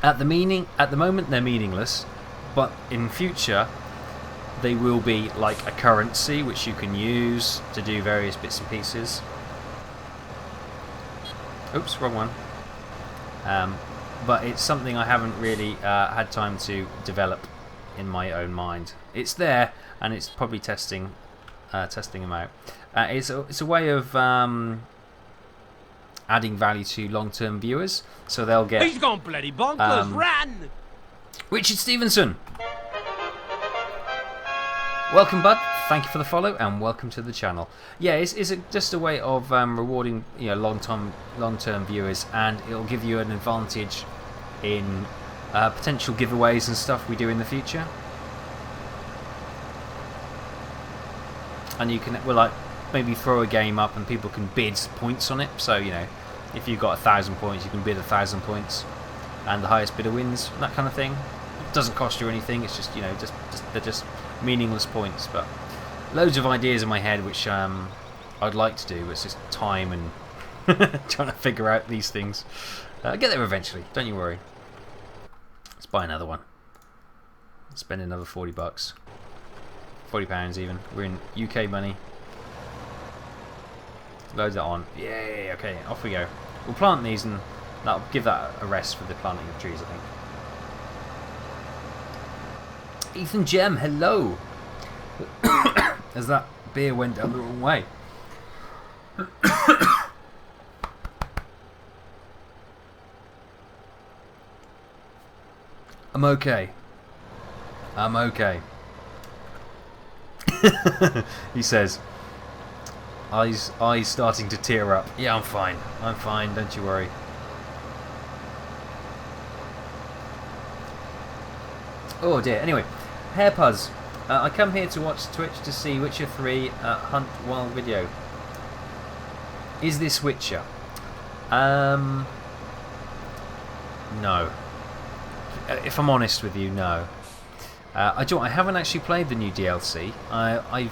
At the moment, they're meaningless, but in future, they will be like a currency which you can use to do various bits and pieces. Oops, wrong one. But it's something I haven't really had time to develop in my own mind. It's there, and it's probably testing them out. It's a way of adding value to long-term viewers, so they'll get. He's gone bloody bonkers! Run! Richard Stevenson, welcome, bud. Thank you for the follow, and welcome to the channel. Yeah, it's just a way of rewarding long-term viewers, and it'll give you an advantage in potential giveaways and stuff we do in the future. And you can maybe throw a game up and people can bid points on it. So if you've got 1,000 points, you can bid 1,000 points, and the highest bidder wins. That kind of thing. It doesn't cost you anything. It's just they're just meaningless points. But loads of ideas in my head which I'd like to do. But it's just time and trying to figure out these things. I'll get there eventually. Don't you worry. Let's buy another one. Spend another $40. £40 even. We're in UK money. Load that on. Yay, okay, off we go. We'll plant these and that'll give that a rest for the planting of trees, I think. Ethan Gem, hello! As that beer went down the wrong way. I'm okay. I'm okay. He says, eyes starting to tear up. Yeah, I'm fine, don't you worry. Oh dear, anyway, Hairpuzz, I come here to watch Twitch to see Witcher 3 Hunt Wild video. Is this Witcher? No. If I'm honest with you, no. I haven't actually played the new DLC. I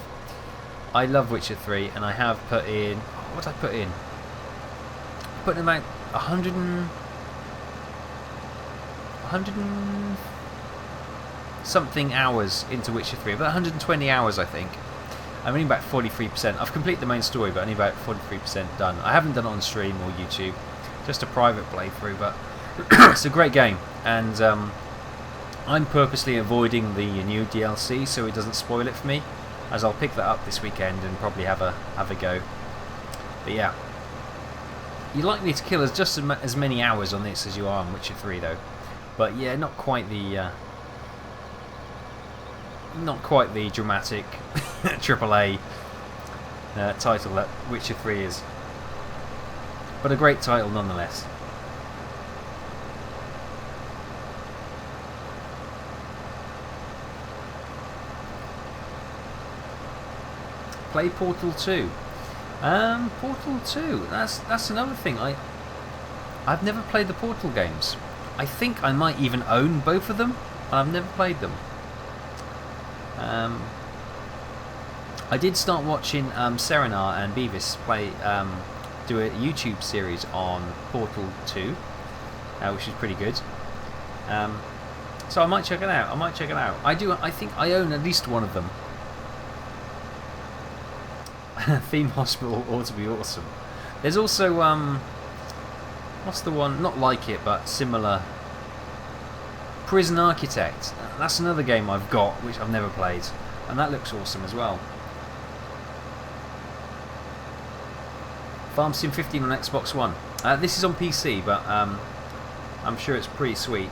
love Witcher 3, and I have put in... What did I put in? I put in about 100 and something hours into Witcher 3. About 120 hours, I think. I'm only about 43%. I've completed the main story, but only about 43% done. I haven't done it on stream or YouTube. Just a private playthrough, but it's a great game. And I'm purposely avoiding the new DLC so it doesn't spoil it for me, as I'll pick that up this weekend and probably have a go. But yeah, you're likely to kill just as many hours on this as you are on Witcher 3 though. But yeah, not quite the dramatic AAA title that Witcher 3 is, but a great title nonetheless. Play Portal 2. Portal 2. That's another thing. I've never played the Portal games. I think I might even own both of them, and I've never played them. I did start watching Serenar and Beavis do a YouTube series on Portal 2, which is pretty good. So I might check it out. I think I own at least one of them. Theme Hospital ought to be awesome. There's also what's the one? Not like it, but similar. Prison Architect. That's another game I've got, which I've never played, and that looks awesome as well. Farm Sim 15 on Xbox One. This is on PC, but I'm sure it's pretty sweet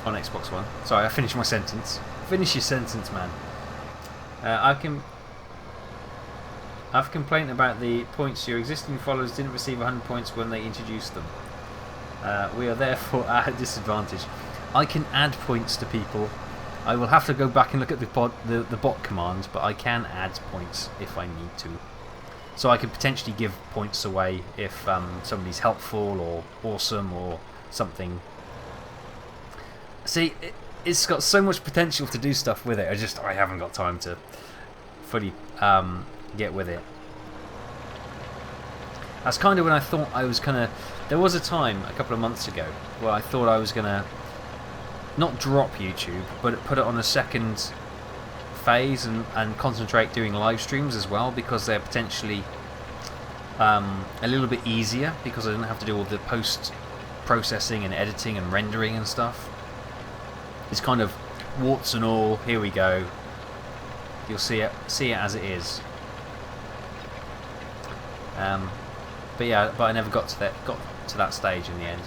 on Xbox One. Sorry, I finished my sentence. Finish your sentence, man. I've a complaint about the points. Your existing followers didn't receive 100 points when they introduced them. We are therefore at a disadvantage. I can add points to people. I will have to go back and look at the bot command, but I can add points if I need to. So I could potentially give points away if somebody's helpful or awesome or something. See, it's got so much potential to do stuff with it. I haven't got time to fully get with it. That's kind of when I thought I was gonna. There was a time a couple of months ago where I thought I was gonna not drop YouTube, but put it on a second phase and concentrate doing live streams as well, because they're potentially a little bit easier because I don't have to do all the post processing and editing and rendering and stuff. It's kind of warts and all. Here we go. You'll see it as it is. But yeah, I never got to that stage in the end.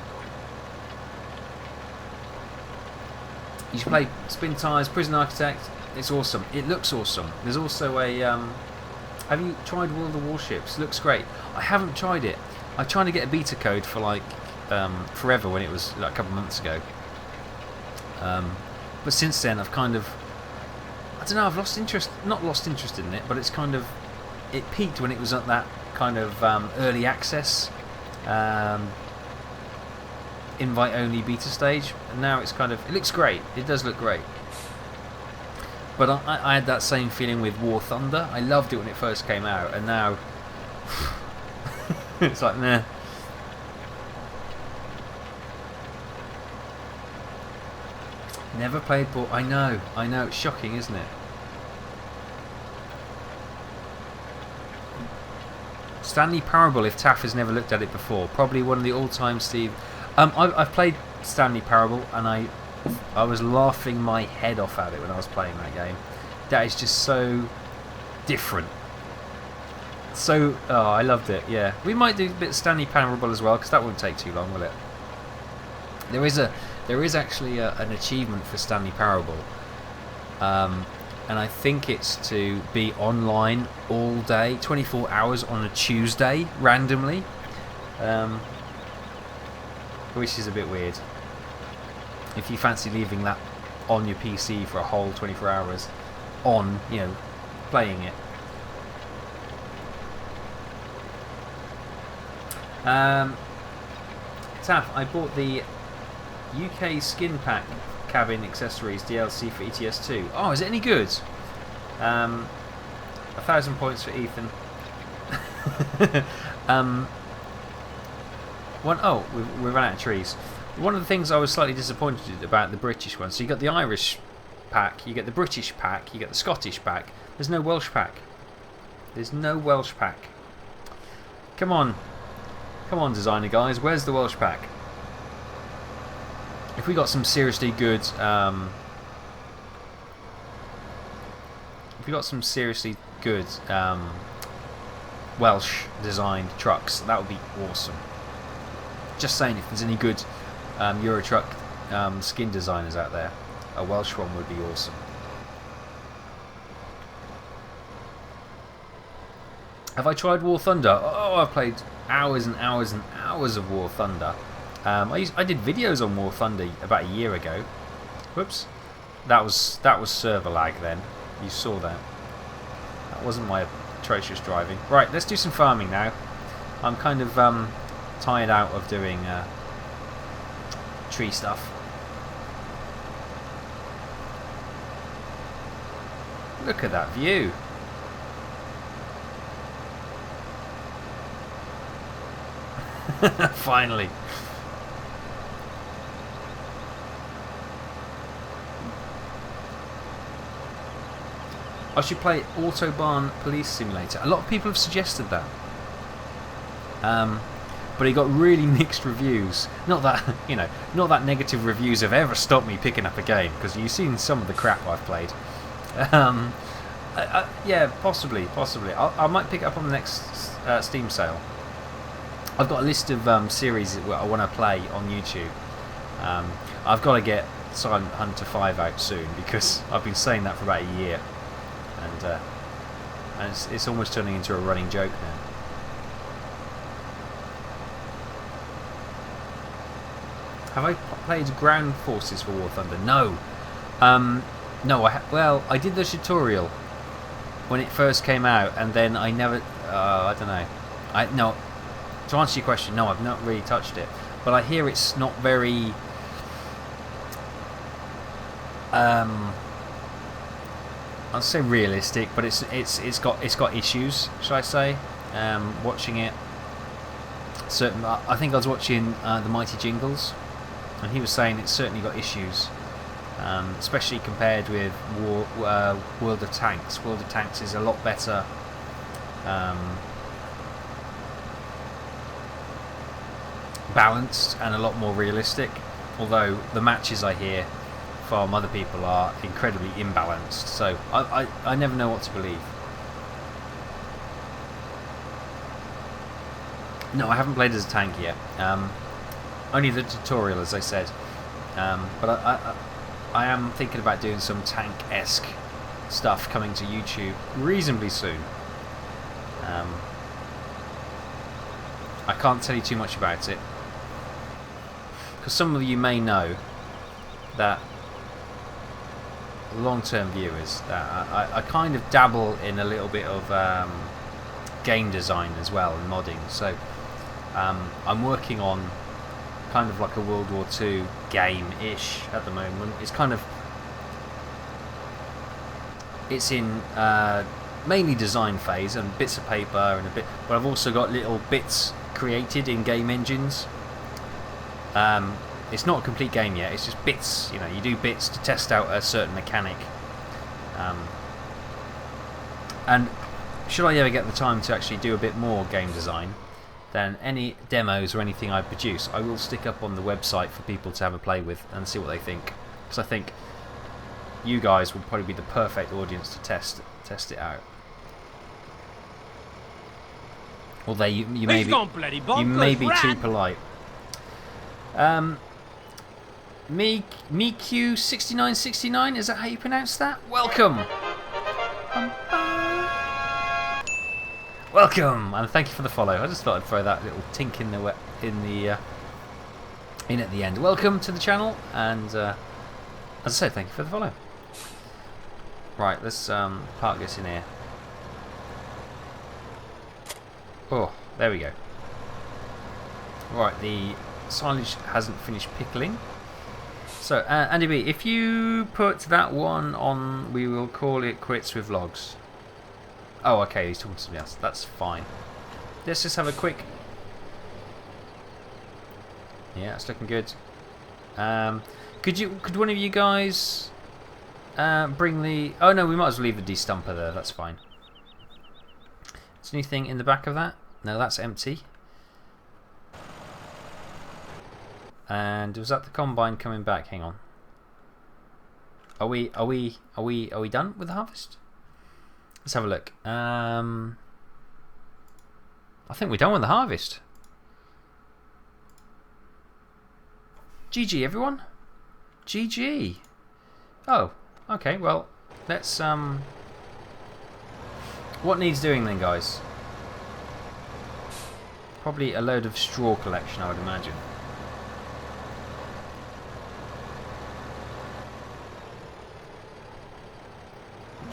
You should play Spin Tires, Prison Architect. It's awesome. It looks awesome. There's also a. Have you tried World of Warships? Looks great. I haven't tried it. I tried to get a beta code for like forever when it was like a couple of months ago. But since then, I've kind of. I don't know. I've lost interest. Not lost interest in it, but it's kind of. It peaked when it was at that kind of early access, invite only beta stage, and now it's kind of. It looks great. It does look great. But I had that same feeling with War Thunder. I loved it when it first came out, and now it's like nah. Never played ball. I know. It's shocking, isn't it? Stanley Parable, if Taff has never looked at it before. Probably one of the all-time Steve. I've played Stanley Parable, and I was laughing my head off at it when I was playing that game. That is just so different. So, I loved it, yeah. We might do a bit of Stanley Parable as well, because that won't take too long, will it? There is actually an achievement for Stanley Parable. And I think it's to be online all day, 24 hours on a Tuesday, randomly. Which is a bit weird. If you fancy leaving that on your PC for a whole 24 hours on, playing it. Taff, I bought the UK Skin Pack Cabin Accessories DLC for ETS2. Oh, is it any good? 1,000 points for Ethan. We ran out of trees. One of the things I was slightly disappointed about the British one. So you got the Irish pack, you get the British pack, you get the Scottish pack. There's no Welsh pack. Come on, designer guys. Where's the Welsh pack? If we got some seriously good, Welsh designed trucks, that would be awesome. Just saying, if there's any good Euro truck skin designers out there, a Welsh one would be awesome. Have I tried War Thunder? Oh, I've played hours and hours and hours of War Thunder. I did videos on War Thunder about a year ago. Whoops, that was server lag. Then you saw that. That wasn't my atrocious driving. Right, let's do some farming now. I'm kind of tired out of doing tree stuff. Look at that view. Finally. I should play Autobahn Police Simulator. A lot of people have suggested that. But it got really mixed reviews. Not that, you know, not that negative reviews have ever stopped me picking up a game, because you've seen some of the crap I've played. Yeah, possibly. I might pick it up on the next Steam sale. I've got a list of series that I want to play on YouTube. I've got to get Silent Hunter 5 out soon, because I've been saying that for about a year, and it's almost turning into a running joke now. Have I played Ground Forces for War Thunder? No. No, I did the tutorial when it first came out, and then I never... I don't know. No. To answer your question, no, I've not really touched it. But I hear it's not very... I'll say realistic, but it's got issues, shall I say? Watching it, I think I was watching the Mighty Jingles, and he was saying it's certainly got issues, especially compared with World of Tanks. World of Tanks is a lot better. Balanced and a lot more realistic, although the matches I hear from other people are incredibly imbalanced, so I never know what to believe. No, I haven't played as a tank yet, only the tutorial, as I said, but I am thinking about doing some tank-esque stuff coming to YouTube reasonably soon. I can't tell you too much about it, because some of you may know that long-term viewers that I kind of dabble in a little bit of game design as well and modding, so I'm working on kind of like a World War II game-ish at the moment. It's in mainly design phase and bits of paper and a bit, but I've also got little bits created in game engines. It's not a complete game yet, it's just bits, you know, you do bits to test out a certain mechanic. And should I ever get the time to actually do a bit more game design, then any demos or anything I produce, I will stick up on the website for people to have a play with and see what they think. Because I think you guys will probably be the perfect audience to test it out. Although you may be too polite. MeQ6969, is that how you pronounce that? Welcome! Welcome! And thank you for the follow. I just thought I'd throw that little tink in at the end. Welcome to the channel, and as I said, thank you for the follow. Right, let's park this in here. Oh, there we go. Right, the silage hasn't finished pickling. So, Andy B, if you put that one on, we will call it quits with logs. Oh, okay, he's talking to somebody else. That's fine. Let's just have a quick... Yeah, it's looking good. Could one of you guys bring the... Oh no, we might as well leave the destumper there. That's fine. Is there anything in the back of that? No, that's empty. And was that the combine coming back? Hang on. Are we done with the harvest? Let's have a look. I think we're done with the harvest. GG everyone. GG. Oh, okay, well, let's what needs doing then, guys? Probably a load of straw collection, I would imagine.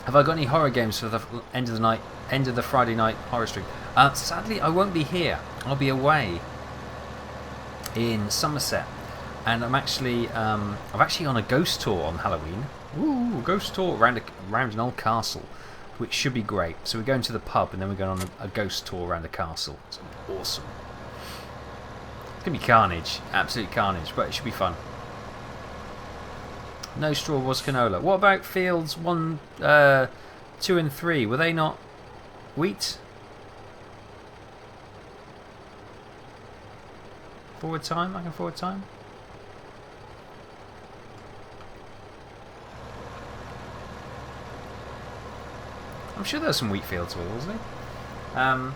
Have I got any horror games for the end of the Friday night horror stream? Sadly, I won't be here. I'll be away in Somerset, and I'm actually on a ghost tour on Halloween. Ooh, ghost tour around an old castle, which should be great. So we're going to the pub, and then we're going on a ghost tour around the castle. It's awesome. It's gonna be carnage, absolute carnage, but it should be fun. No straw was canola. What about fields 1, 2 and 3, were they not wheat? Forward time? I can forward time? I'm sure there's some wheat fields with, wasn't there?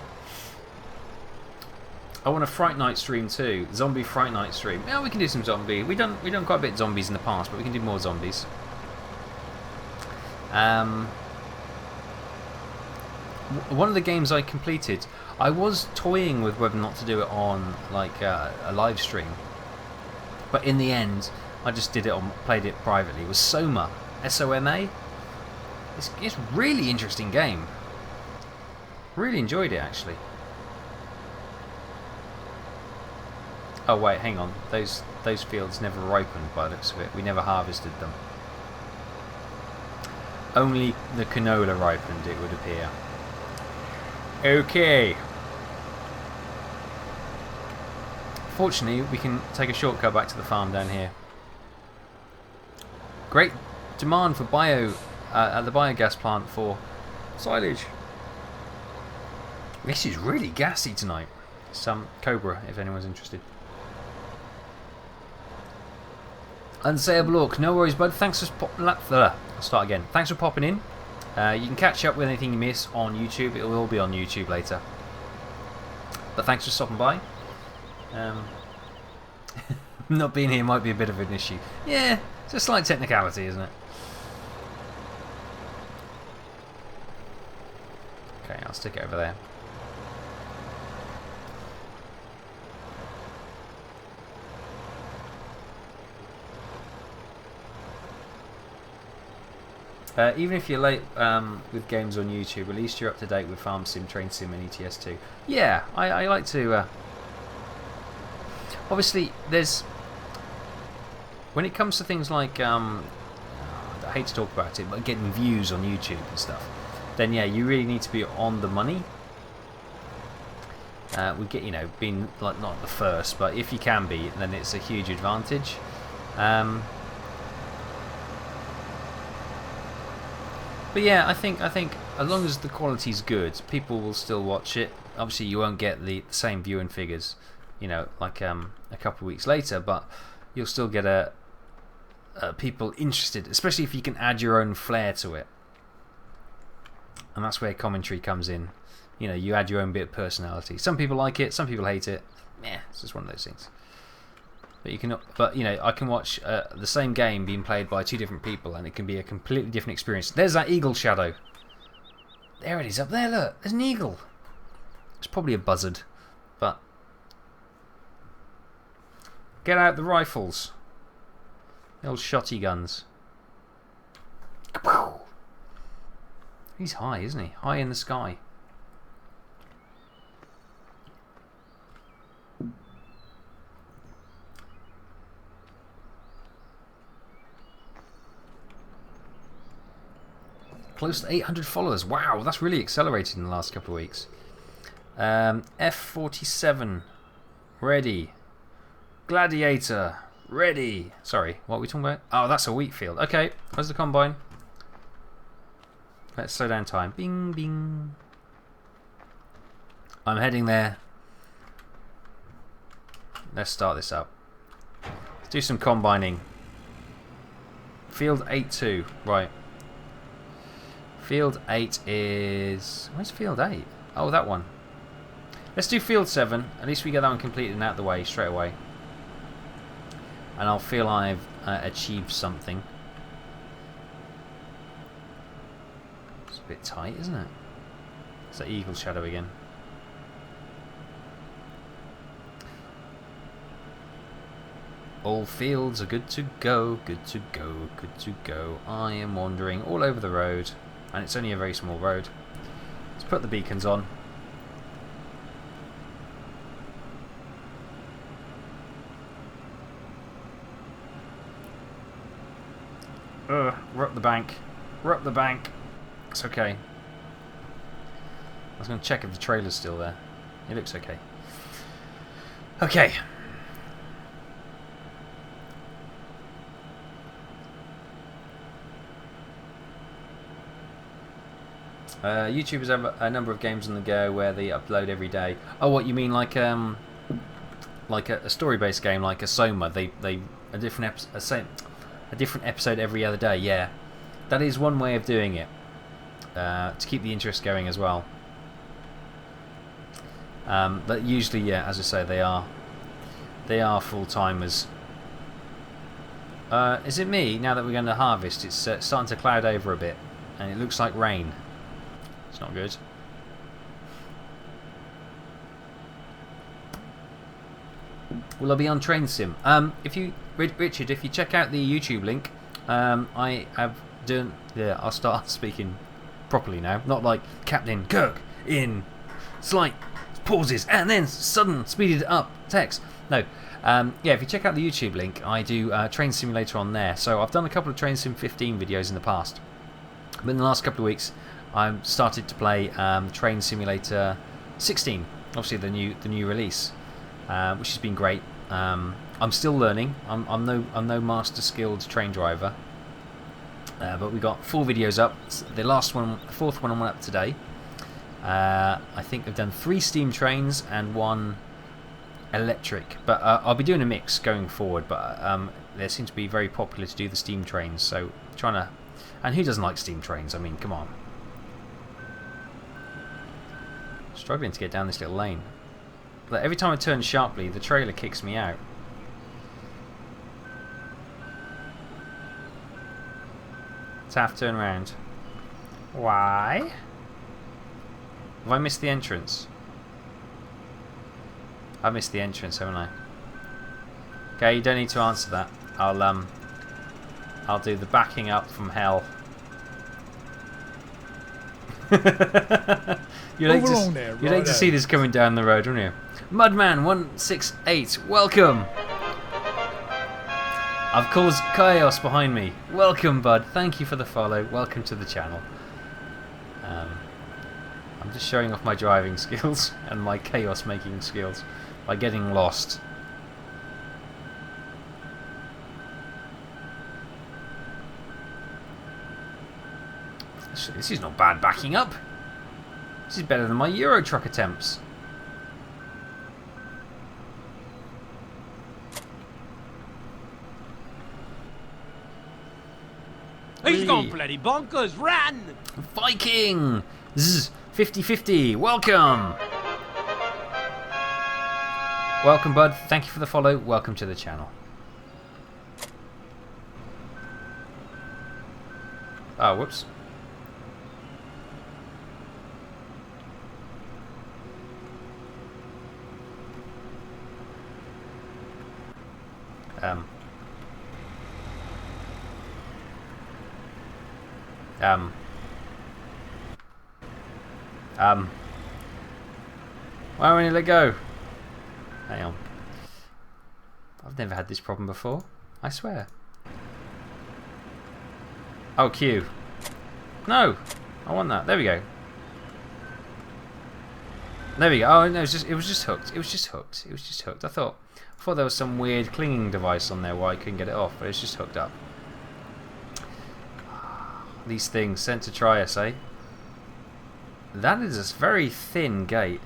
I want a Fright Night stream too. Zombie Fright Night stream. Yeah, we can do some zombie. We've done quite a bit of zombies in the past, but we can do more zombies. One of the games I completed, I was toying with whether or not to do it on like a live stream, but in the end, I just did it on, played it privately. It was Soma, S-O-M-A. It's a really interesting game. Really enjoyed it actually. Oh wait, hang on. Those fields never ripened by the looks of it. We never harvested them. Only the canola ripened, it would appear. Okay. Fortunately, we can take a shortcut back to the farm down here. Great demand for at the biogas plant for silage. This is really gassy tonight. Some Cobra, if anyone's interested. Unsayable Orc, no worries, bud. Thanks for I'll start again. Thanks for popping in. You can catch up with anything you miss on YouTube. It will all be on YouTube later. But thanks for stopping by. Not being here might be a bit of an issue. Yeah, it's a slight technicality, isn't it? Okay, I'll stick it over there. Even if you're late with games on YouTube, at least you're up to date with Farm Sim, Train Sim and ETS2. Yeah, I like to... obviously, there's... When it comes to things like... I hate to talk about it, but getting views on YouTube and stuff, then yeah, you really need to be on the money. We get, being like not the first, but if you can be, then it's a huge advantage. But yeah, I think as long as the quality's good, people will still watch it. Obviously, you won't get the same viewing figures, like a couple of weeks later, but you'll still get people interested, especially if you can add your own flair to it. And that's where commentary comes in. You add your own bit of personality. Some people like it, some people hate it. Meh, it's just one of those things. But I can watch the same game being played by two different people, and it can be a completely different experience. There's that eagle shadow. There it is up there. Look, there's an eagle. It's probably a buzzard, but get out the rifles, the old shotty guns. He's high, isn't he? High in the sky. Close to 800 followers. Wow, that's really accelerated in the last couple of weeks. F15 ready. Gladiator ready. Sorry, what are we talking about? Oh, that's a wheat field. Okay, where's the combine? Let's slow down time. Bing, bing. I'm heading there. Let's start this up. Let's do some combining. Field 8-2. Right. Field 8 is... Where's Field 8? Oh, that one. Let's do Field 7. At least we get that one completed and out of the way straight away. And I'll feel I've achieved something. It's a bit tight, isn't it? It's that eagle shadow again. All fields are good to go, good to go, good to go. I am wandering all over the road. And it's only a very small road. Let's put the beacons on. We're up the bank. We're up the bank. It's okay. I was going to check if the trailer's still there. It looks okay. Okay. YouTubers have a number of games on the go where they upload every day. Oh, what you mean, like a story-based game like a Soma? They a different episode every other day. Yeah, that is one way of doing it to keep the interest going as well. But usually, yeah, as I say, they are full timers. Is it me? Now that we're going to harvest, it's starting to cloud over a bit, and it looks like rain. It's not good. Will I be on Train Sim? Richard, if you check out the YouTube link, I have done. Yeah, I'll start speaking properly now, not like Captain Kirk in slight pauses and then sudden speeded up text. No, yeah. If you check out the YouTube link, I do Train Simulator on there. So I've done a couple of Train Sim 15 videos in the past, but in the last couple of weeks, I've started to play Train Simulator 16. Obviously, the new release, which has been great. I'm still learning. I'm no master skilled train driver, but we got 4 videos up. The last one, the 4th one, I went up today. I think I've done 3 steam trains and 1 electric, but I'll be doing a mix going forward. But they seem to be very popular to do the steam trains, so trying to. And who doesn't like steam trains? I mean, come on. Struggling to get down this little lane. But every time I turn sharply, the trailer kicks me out. Taff, turn around. Why? Have I missed the entrance? I missed the entrance, haven't I? Okay, you don't need to answer that. I'll do the backing up from hell. You'd like to see this coming down the road, wouldn't you? Mudman168, welcome! I've caused chaos behind me. Welcome, bud. Thank you for the follow. Welcome to the channel. I'm just showing off my driving skills and my chaos making skills by getting lost. This is not bad backing up. This is better than my Euro truck attempts. He's gone bloody bonkers. Run! Viking! Zzz, 50-50. Welcome! Welcome, bud. Thank you for the follow. Welcome to the channel. Oh, whoops. Why won't you let go? Hang on. I've never had this problem before. I swear. Oh, Q. No! I want that. There we go. There we go. Oh no, it was just hooked. It was just hooked. I thought there was some weird clinging device on there why I couldn't get it off, but it's just hooked up. These things sent to try us, eh? That is a very thin gate.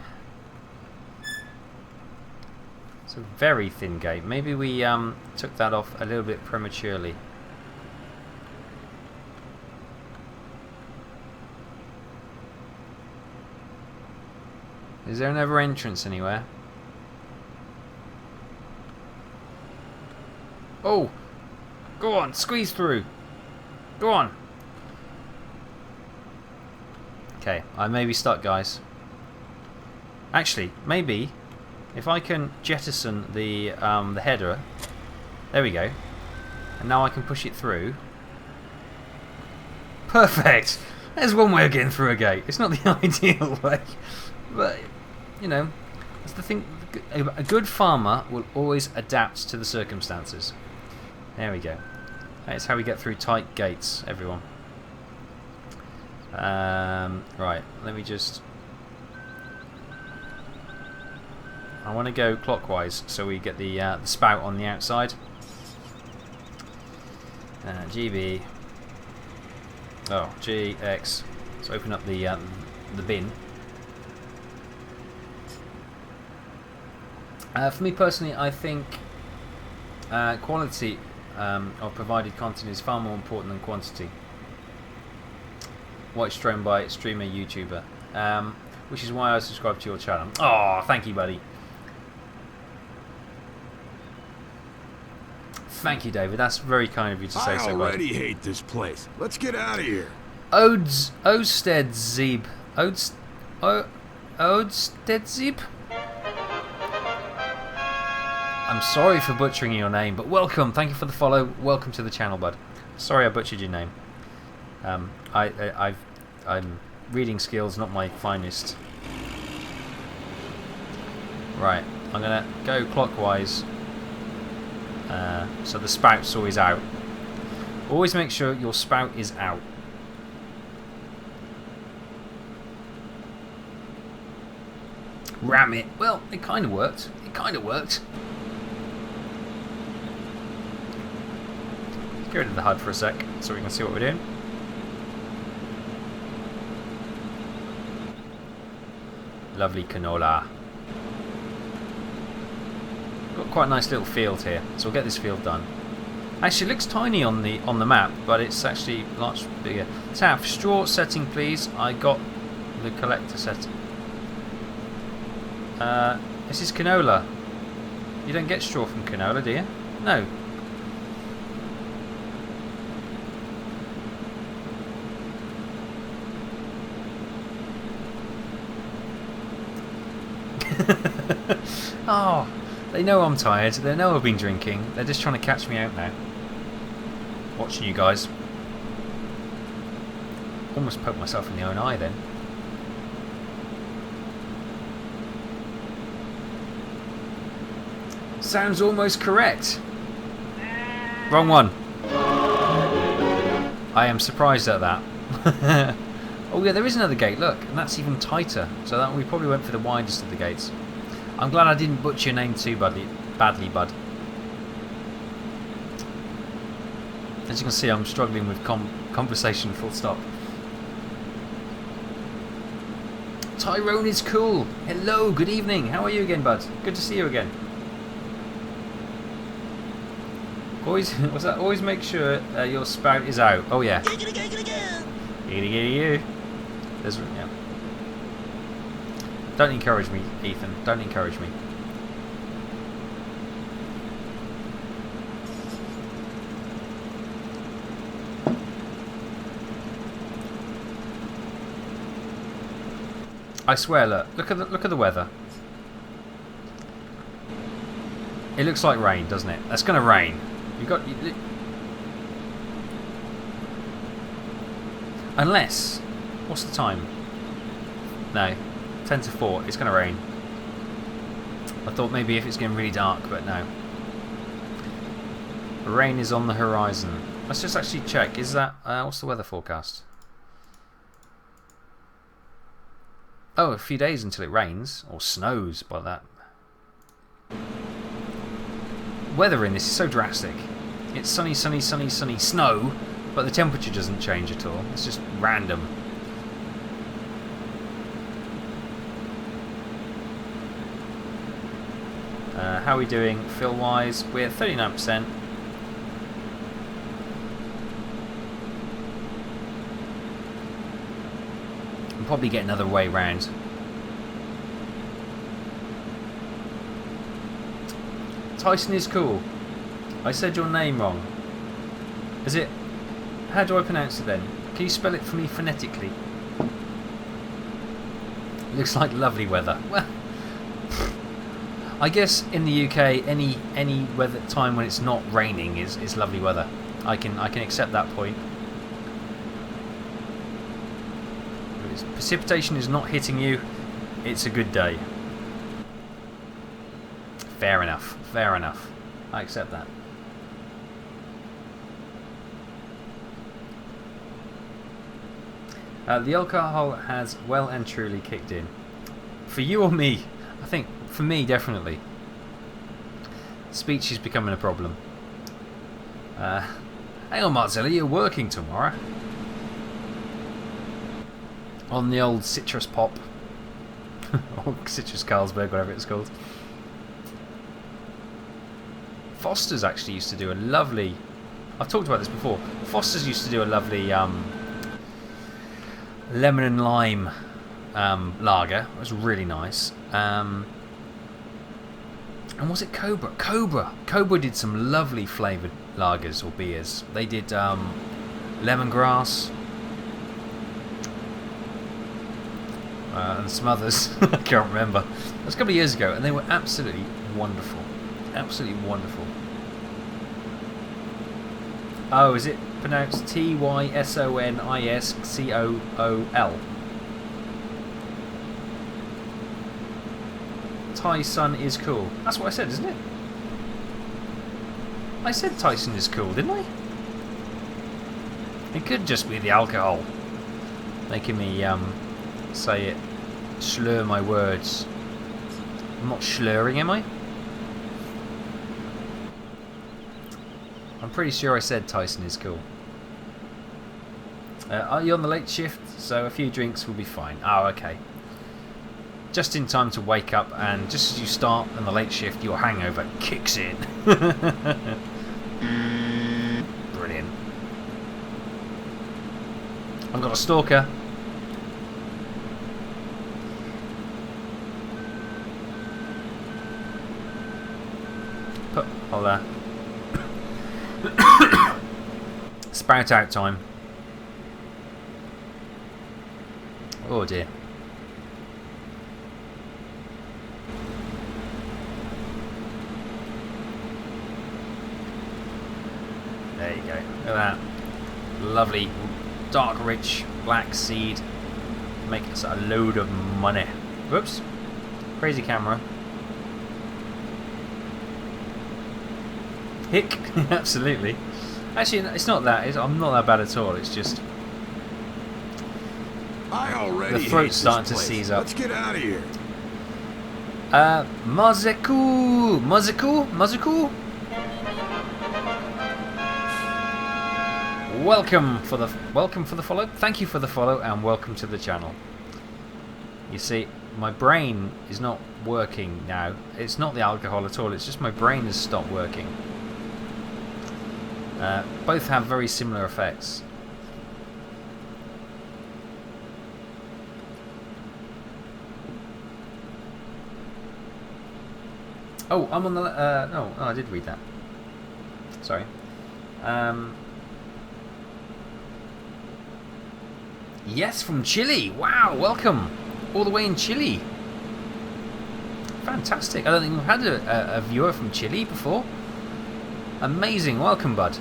It's a very thin gate. Maybe we took that off a little bit prematurely. Is there another entrance anywhere? Oh! Go on, squeeze through! Go on! Okay, I may be stuck, guys. Actually, maybe if I can jettison the header. There we go. And now I can push it through. Perfect! There's one way of getting through a gate. It's not the ideal way, but you know, that's the thing. A good farmer will always adapt to the circumstances. There we go. That's how we get through tight gates, everyone. Right, let me just... I want to go clockwise so we get the spout on the outside. GB. Oh, GX. Let's open up the bin. For me personally, I think quality of provided content is far more important than quantity. Watched streamed by streamer YouTuber, which is why I subscribe to your channel. Oh, thank you, buddy. Thank you, David. That's very kind of you to say so, bud. I already hate this place. Let's get out of here. Odstedzib. Odstedzib? I'm sorry for butchering your name, but welcome. Thank you for the follow. Welcome to the channel, bud. Sorry I butchered your name. I'm reading skills not my finest. Right, I'm gonna go clockwise. So the spout's always out. Always make sure your spout is out. Ram it. Well, it kind of worked. It kind of worked. Let's get rid of the HUD for a sec so we can see what we're doing. Lovely canola. Got quite a nice little field here, so we'll get this field done. Actually, it looks tiny on the map, but it's actually much bigger. Taff, straw setting, please. I got the collector setting. This is canola. You don't get straw from canola, do you? No. Oh, they know I'm tired. They know I've been drinking. They're just trying to catch me out now. Watching you guys. Almost poked myself in the own eye then. Sounds almost correct. Wrong one. I am surprised at that. Oh yeah, there is another gate, look, and that's even tighter. So that we probably went for the widest of the gates. I'm glad I didn't butcher your name too badly, bud. As you can see, I'm struggling with conversation full stop. Tyrone is cool. Hello, good evening. How are you again, bud? Good to see you again. Always, what's that? Always make sure your spout is out. Oh yeah. You. There's, yeah. Don't encourage me, Ethan. Don't encourage me. I swear, look at the weather. It looks like rain, doesn't it? That's going to rain. Unless, what's the time? No, 10 to 4. It's going to rain. I thought maybe if it's getting really dark, but no. Rain is on the horizon. Let's just actually check. Is that what's the weather forecast? Oh, a few days until it rains or snows. By that, weather in this is so drastic. It's sunny, sunny, sunny, sunny, snow, but the temperature doesn't change at all. It's just random. How are we doing fill-wise? We're 39%. We'll probably get another way round. Tyson is cool. I said your name wrong. Is it? How do I pronounce it then? Can you spell it for me phonetically? Looks like lovely weather. Well, I guess in the UK, any weather time when it's not raining is lovely weather. I can accept that point. If precipitation is not hitting you, it's a good day. Fair enough. Fair enough. I accept that. The alcohol has well and truly kicked in. For you or me? I think for me, definitely. Speech is becoming a problem. Hang on, Marcella, you're working tomorrow. on the old citrus pop. Or citrus Carlsberg, whatever it's called. Foster's actually used to do a lovely... I've talked about this before. Foster's used to do a lovely lemon and lime lager. It was really nice. And was it Cobra? Cobra did some lovely flavoured lagers or beers. They did lemongrass and some others. I can't remember. It was a couple of years ago, and they were absolutely wonderful. Absolutely wonderful. Oh, is it pronounced Tysonniscool? Tyson is cool. That's what I said, isn't it? I said Tyson is cool, didn't I? It could just be the alcohol making me say it, slur my words. I'm not slurring, am I? I'm pretty sure I said Tyson is cool. Are you on the late shift? So a few drinks will be fine. Oh, okay. Just in time to wake up, and just as you start on the late shift, your hangover kicks in. Brilliant. I've got a stalker. I'll spout out time. Oh dear. There you go. Look at that. Lovely, dark, rich black seed. Make us a load of money. Whoops. Crazy camera. Hick. Absolutely. Actually, it's not that. I'm not that bad at all. It's just I already the throat's hate starting this to place. seize up. Let's get out of here. Mazuku. Welcome for the follow. Thank you for the follow, and welcome to the channel. You see, my brain is not working now. It's not the alcohol at all. It's just my brain has stopped working. Both have very similar effects. Oh, I'm on the... no, I did read that. Sorry. Yes, from Chile. Wow, welcome. All the way in Chile. Fantastic. I don't think we've had a viewer from Chile before. Amazing. Welcome, bud.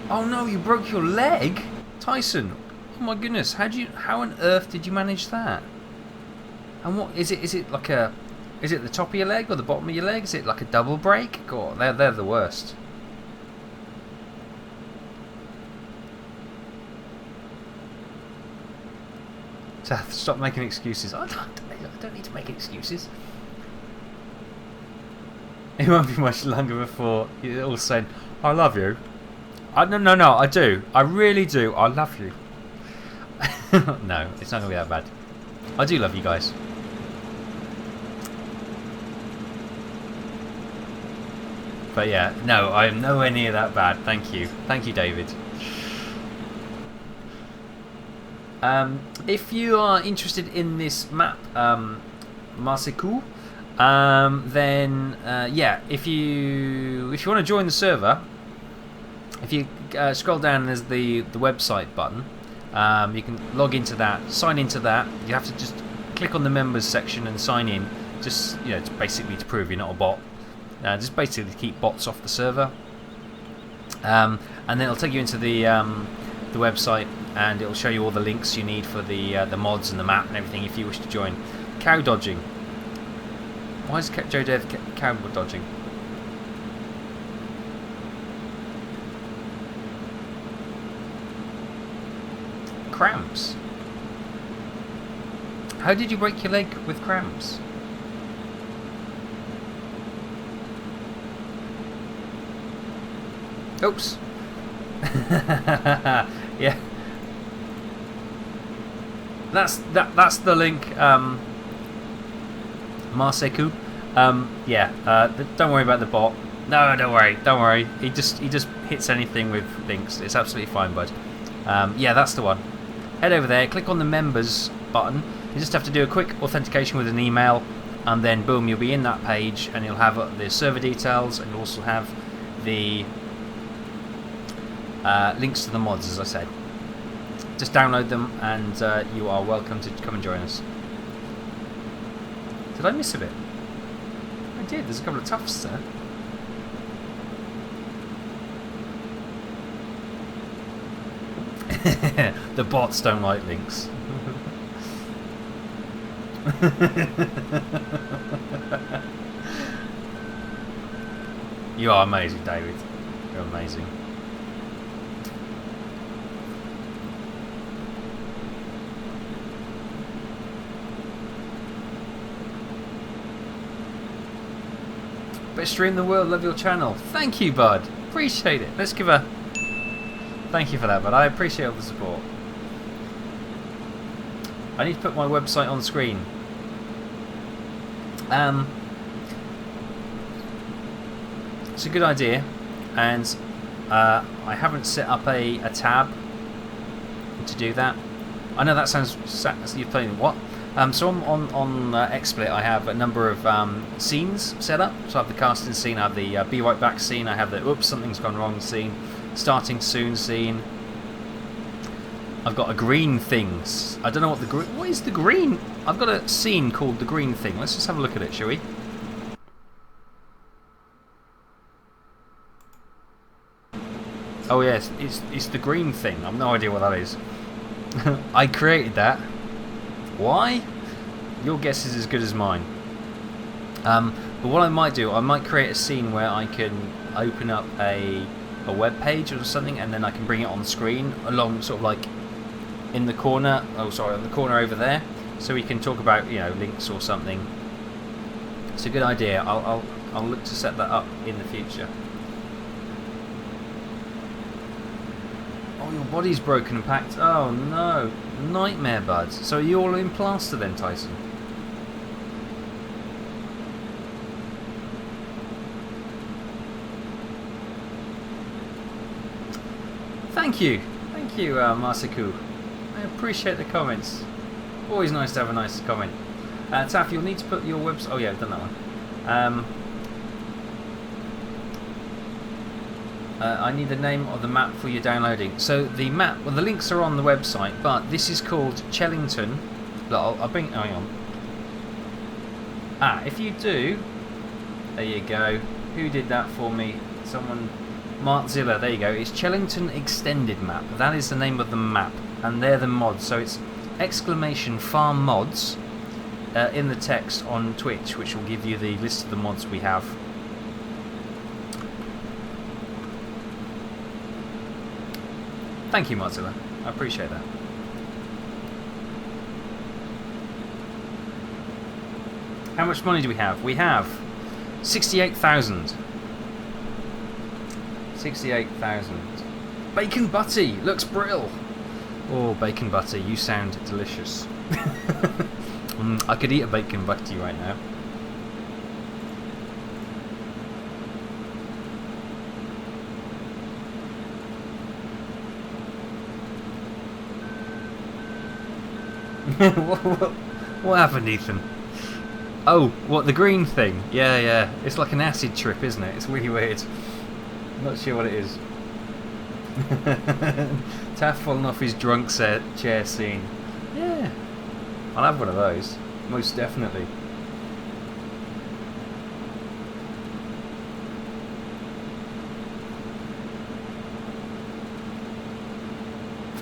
Oh no, you broke your leg? Tyson. Oh my goodness. How on earth did you manage that? And what is it? Is it like a... Is it the top of your leg or the bottom of your leg? Is it like a double break? God, they're the worst. Taff, stop making excuses. I don't need to make excuses. It won't be much longer before you're all saying, I love you. No, I do. I really do. I love you. No, it's not going to be that bad. I do love you guys. But yeah, no, I am nowhere near that bad. Thank you. Thank you, David. If you are interested in this map, Marseku, then yeah, if you want to join the server, if you scroll down, there's the website button. You can log into that, sign into that. You have to just click on the members section and sign in. Just it's basically to prove you're not a bot. Just basically to keep bots off the server. And then it'll take you into the website, and it'll show you all the links you need for the mods and the map and everything if you wish to join. Cow dodging. Why is Joe Dev cow dodging? Cramps. How did you break your leg with cramps? Oops. Yeah. That's the link, Marseku. Don't worry about the bot. No, don't worry. He just hits anything with links. It's absolutely fine, bud. Yeah, that's the one. Head over there, click on the members button. You just have to do a quick authentication with an email, and then boom, you'll be in that page, and you'll have the server details, and you'll also have the links to the mods, as I said. Just download them, and you are welcome to come and join us. Did I miss a bit? I did. There's a couple of Taffs there. The bots don't like links. You are amazing, David. You're amazing. Best stream in the world, love your channel. Thank you, bud. Appreciate it. Let's give a thank you for that, bud. I appreciate all the support. I need to put my website on screen. It's a good idea, and I haven't set up a tab to do that. I know that sounds you're playing what? So on XSplit I have a number of scenes set up. So I have the casting scene, I have the be right back scene, I have the oops something's gone wrong scene, starting soon scene. I've got a green things. I don't know what is the green? I've got a scene called the green thing. Let's just have a look at it, shall we? Oh yes, it's the green thing. I've no idea what that is. I created that. Why? Your guess is as good as mine. But what I might do, I might create a scene where I can open up a web page or something, and then I can bring it on screen along, sort of like in the corner. Oh, sorry, on the corner over there, so we can talk about links or something. It's a good idea. I'll look to set that up in the future. Oh, your body's broken and packed. Oh no, nightmare, bud. So are you all in plaster then, Tyson? Thank you, Masaku. I appreciate the comments. Always nice to have a nice comment. Taff, you'll need to put your website. Oh yeah, I've done that one. I need the name of the map for your downloading. So the map, well, the links are on the website, but this is called Chellington. Look, I'll bring. Hang on. If you do, there you go. Who did that for me? Someone, Martzilla. There you go. It's Chellington Extended Map. That is the name of the map, and they're the mods. So it's !farm mods in the text on Twitch, which will give you the list of the mods we have. Thank you, Mozilla. I appreciate that. How much money do we have? We have 68,000. 68,000. Bacon Butty looks brill. Oh, Bacon Butty, you sound delicious. I could eat a Bacon Butty right now. What happened, Ethan? Oh, what, the green thing? Yeah. It's like an acid trip, isn't it? It's really weird. I'm not sure what it is. Taff falling off his drunk chair scene. Yeah. I'll have one of those. Most definitely.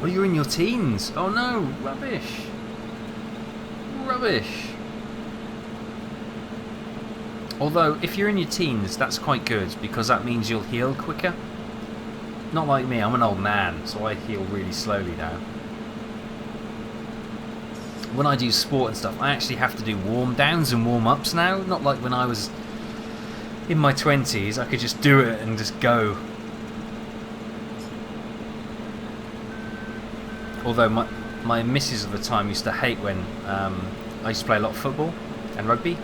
Oh, you're in your teens. Oh no, rubbish. Rubbish. Although, if you're in your teens, that's quite good, because that means you'll heal quicker. Not like me, I'm an old man, so I heal really slowly now. When I do sport and stuff, I actually have to do warm downs and warm ups now. Not like when I was in my 20s, I could just do it and just go. although my missus at the time used to hate when I used to play a lot of football and rugby,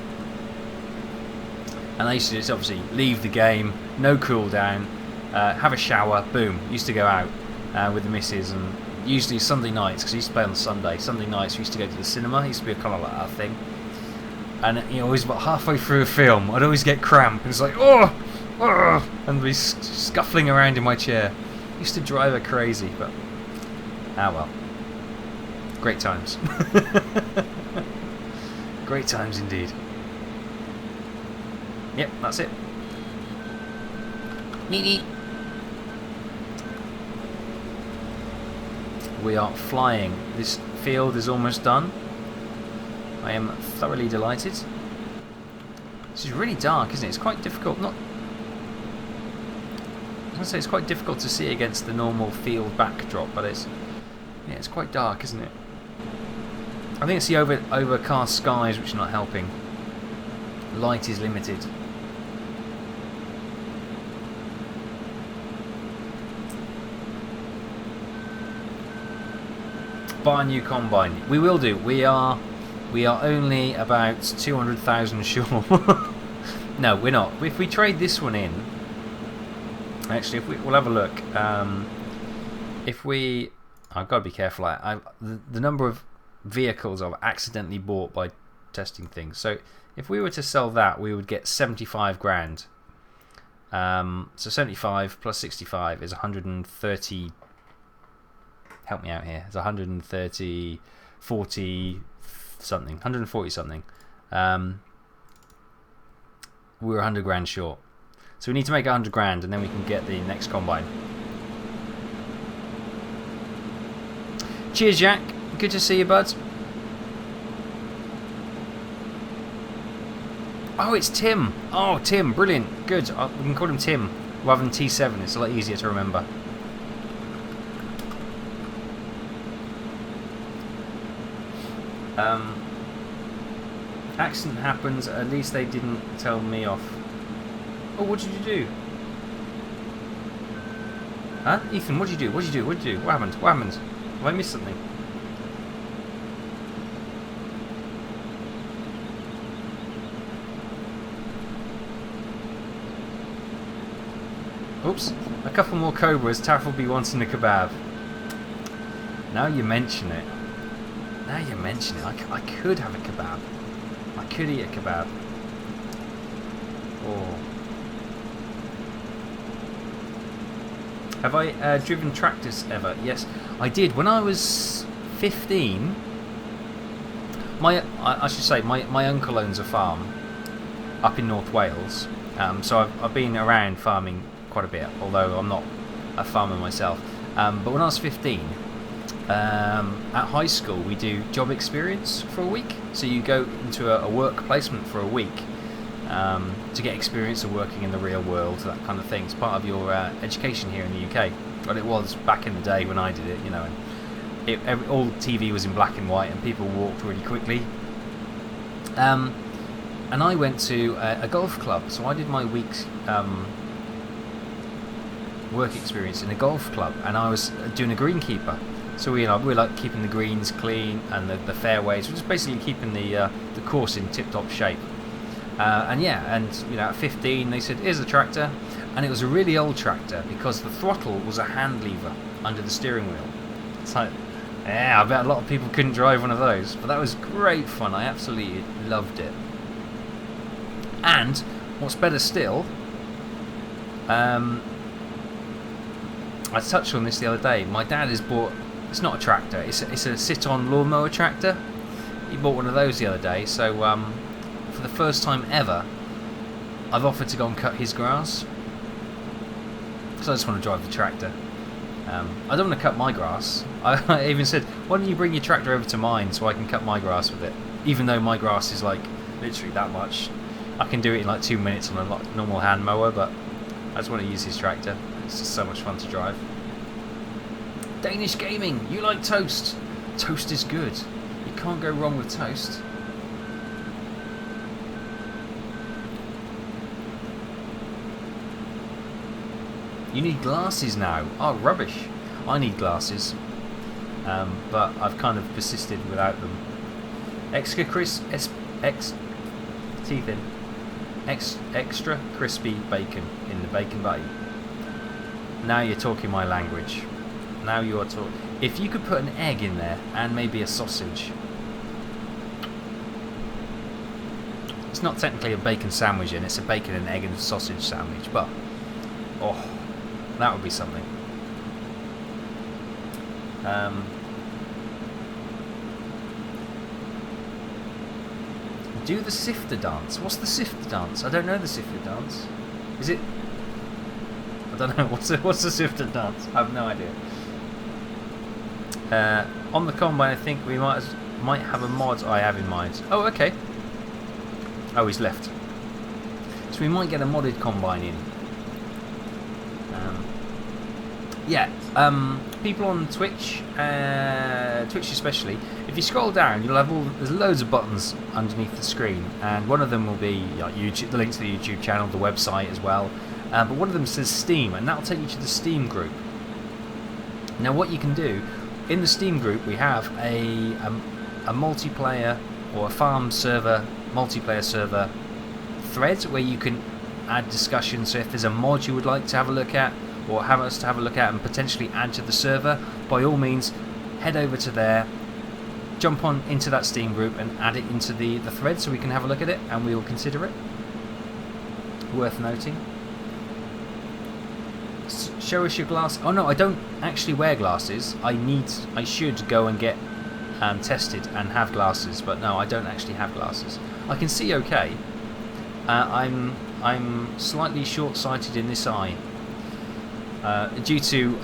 and I used to just obviously leave the game, no cool down, have a shower, boom, used to go out with the missus, and usually Sunday nights, because I used to play on Sunday nights we used to go to the cinema. It used to be a kind of like that thing, and always about halfway through a film I'd always get cramp, and it's like oh, and be scuffling around in my chair. Used to drive her crazy, but well, great times. Great times indeed. Yep, that's it. Neat. We are flying. This field is almost done. I am thoroughly delighted. This is really dark, isn't it? It's quite difficult. I was going to say it's quite difficult to see against the normal field backdrop, but it's quite dark, isn't it? I think it's the overcast skies which are not helping. Light is limited. Buy a new combine. We will do. We are only about 200,000 short. No, we're not. If we trade this one in, actually, we'll have a look. I've got to be careful. The number of vehicles I've accidentally bought by testing things. So if we were to sell that, we would get 75 grand. So 75 plus 65 is 130. Help me out here. It's 130, 40 something, 140 something. We're 100 grand short. So we need to make 100 grand, and then we can get the next combine. Cheers, Jack. Good to see you, bud. Oh, it's Tim. Oh, Tim. Brilliant. Good. We can call him Tim rather than T7. It's a lot easier to remember. Accident happens. At least they didn't tell me off. Oh, what did you do? Huh? Ethan, what did you do? What did you do? What did you do? What happened? What happened? Have I missed something? Oops. A couple more cobras. Taff will be wanting a kebab. Now you mention it. Now you mention it. I could have a kebab. I could eat a kebab. Oh. Have I driven tractors ever? Yes, I did. When I was 15, I should say my uncle owns a farm up in North Wales. So I've been around farming quite a bit, although I'm not a farmer myself. But when I was 15, at high school we do job experience for a week. So you go into a work placement for a week to get experience of working in the real world, that kind of thing. It's part of your education here in the UK. Well, it was back in the day when I did it, you know. And all TV was in black and white, and people walked really quickly. And I went to a golf club, so I did my week's work experience in a golf club, and I was doing a greenkeeper. So we were like keeping the greens clean and the fairways. We're just basically keeping the course in tip-top shape. And at 15 they said, here's the tractor, and it was a really old tractor because the throttle was a hand lever under the steering wheel. It's like, I bet a lot of people couldn't drive one of those, but that was great fun. I absolutely loved it. And what's better still, I touched on this the other day. My dad has bought, it's not a tractor, it's a sit-on lawnmower tractor. He bought one of those the other day, so for the first time ever, I've offered to go and cut his grass. So I just want to drive the tractor. I don't want to cut my grass. I even said, why don't you bring your tractor over to mine so I can cut my grass with it? Even though my grass is like literally that much. I can do it in like 2 minutes on a normal hand mower, but I just want to use his tractor. It's just so much fun to drive. Danish gaming, you like toast? Toast is good. You can't go wrong with toast. You need glasses now. Oh, rubbish. I need glasses. but I've kind of persisted without them. Extra crispy bacon in the bacon butty. Now you're talking my language. Now you are talking. If you could put an egg in there and maybe a sausage. It's not technically a bacon sandwich, and it's a bacon and egg and sausage sandwich, but oh, that would be something. Do the sifter dance. What's the sifter dance? I don't know the sifter dance. Is it? I don't know. What's the sifter dance? I have no idea. On the combine, I think we might have a mod I have in mind. Oh, okay. Oh, he's left. So we might get a modded combine in. Yeah. People on Twitch, Twitch especially. If you scroll down, you'll have there's loads of buttons underneath the screen, and one of them will be like YouTube, the link to the YouTube channel, the website as well. But one of them says Steam, and that'll take you to the Steam group. Now, what you can do in the Steam group, we have a multiplayer or a farm server, multiplayer server thread where you can add discussion. So if there's a mod you would like to have a look at, or have us to have a look at and potentially add to the server, by all means, head over to there, jump on into that Steam group and add it into the thread so we can have a look at it and we will consider it. Worth noting. Show us your glass. Oh no, I don't actually wear glasses. I should go and get tested and have glasses, but no, I don't actually have glasses. I can see okay. I'm slightly short-sighted in this eye. Due to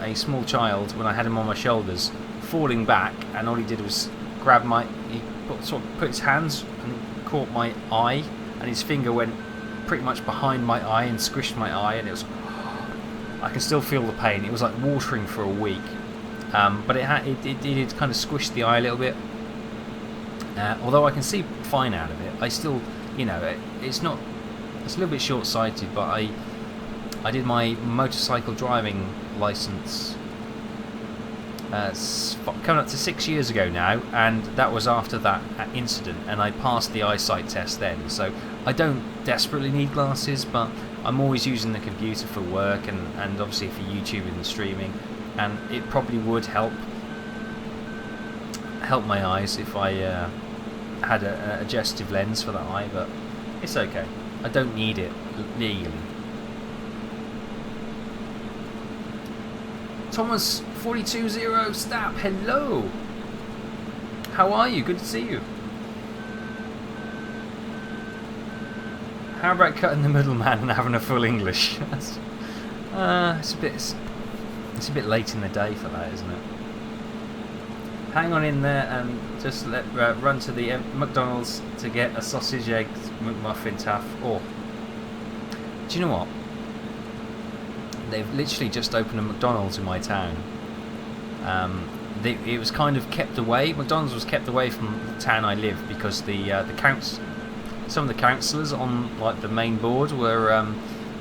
a small child, when I had him on my shoulders, falling back, and all he did was grab he put his hands and caught my eye, and his finger went pretty much behind my eye and squished my eye, and it was. I can still feel the pain. It was like watering for a week, but it did kind of squish the eye a little bit. Although I can see fine out of it, I still, it's not. It's a little bit short-sighted, but I did my motorcycle driving license coming up to 6 years ago now, and that was after that incident, and I passed the eyesight test then. So I don't desperately need glasses, but I'm always using the computer for work and obviously for YouTube and streaming, and it probably would help my eyes if I had an adjustive lens for the eye, but it's okay. I don't need it legally. Thomas 420 Stab, hello. How are you? Good to see you. How about cutting the middleman and having a full English? It's a bit late in the day for that, isn't it? Hang on in there and just run to the McDonald's to get a sausage egg McMuffin Taff. Or do you know what? They've literally just opened a McDonald's in my town. It was kind of kept away. McDonald's was kept away from the town I live because some of the councillors on like the main board were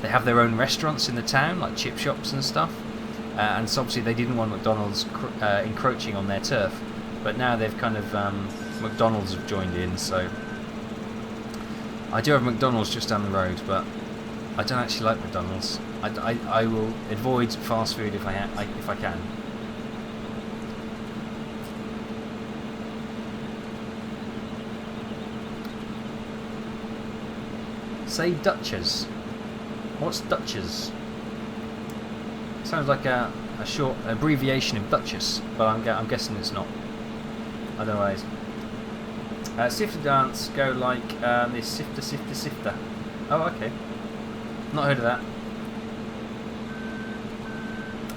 they have their own restaurants in the town, like chip shops and stuff, and so obviously they didn't want McDonald's encroaching on their turf. But now they've kind of McDonald's have joined in, so I do have McDonald's just down the road, but I don't actually like McDonald's. I will avoid fast food if I can. Say Dutchess. What's Dutchess? Sounds like a short abbreviation of Duchess, but I'm guessing it's not. Otherwise, sifter dance go like this sifter. Oh, okay. Not heard of that.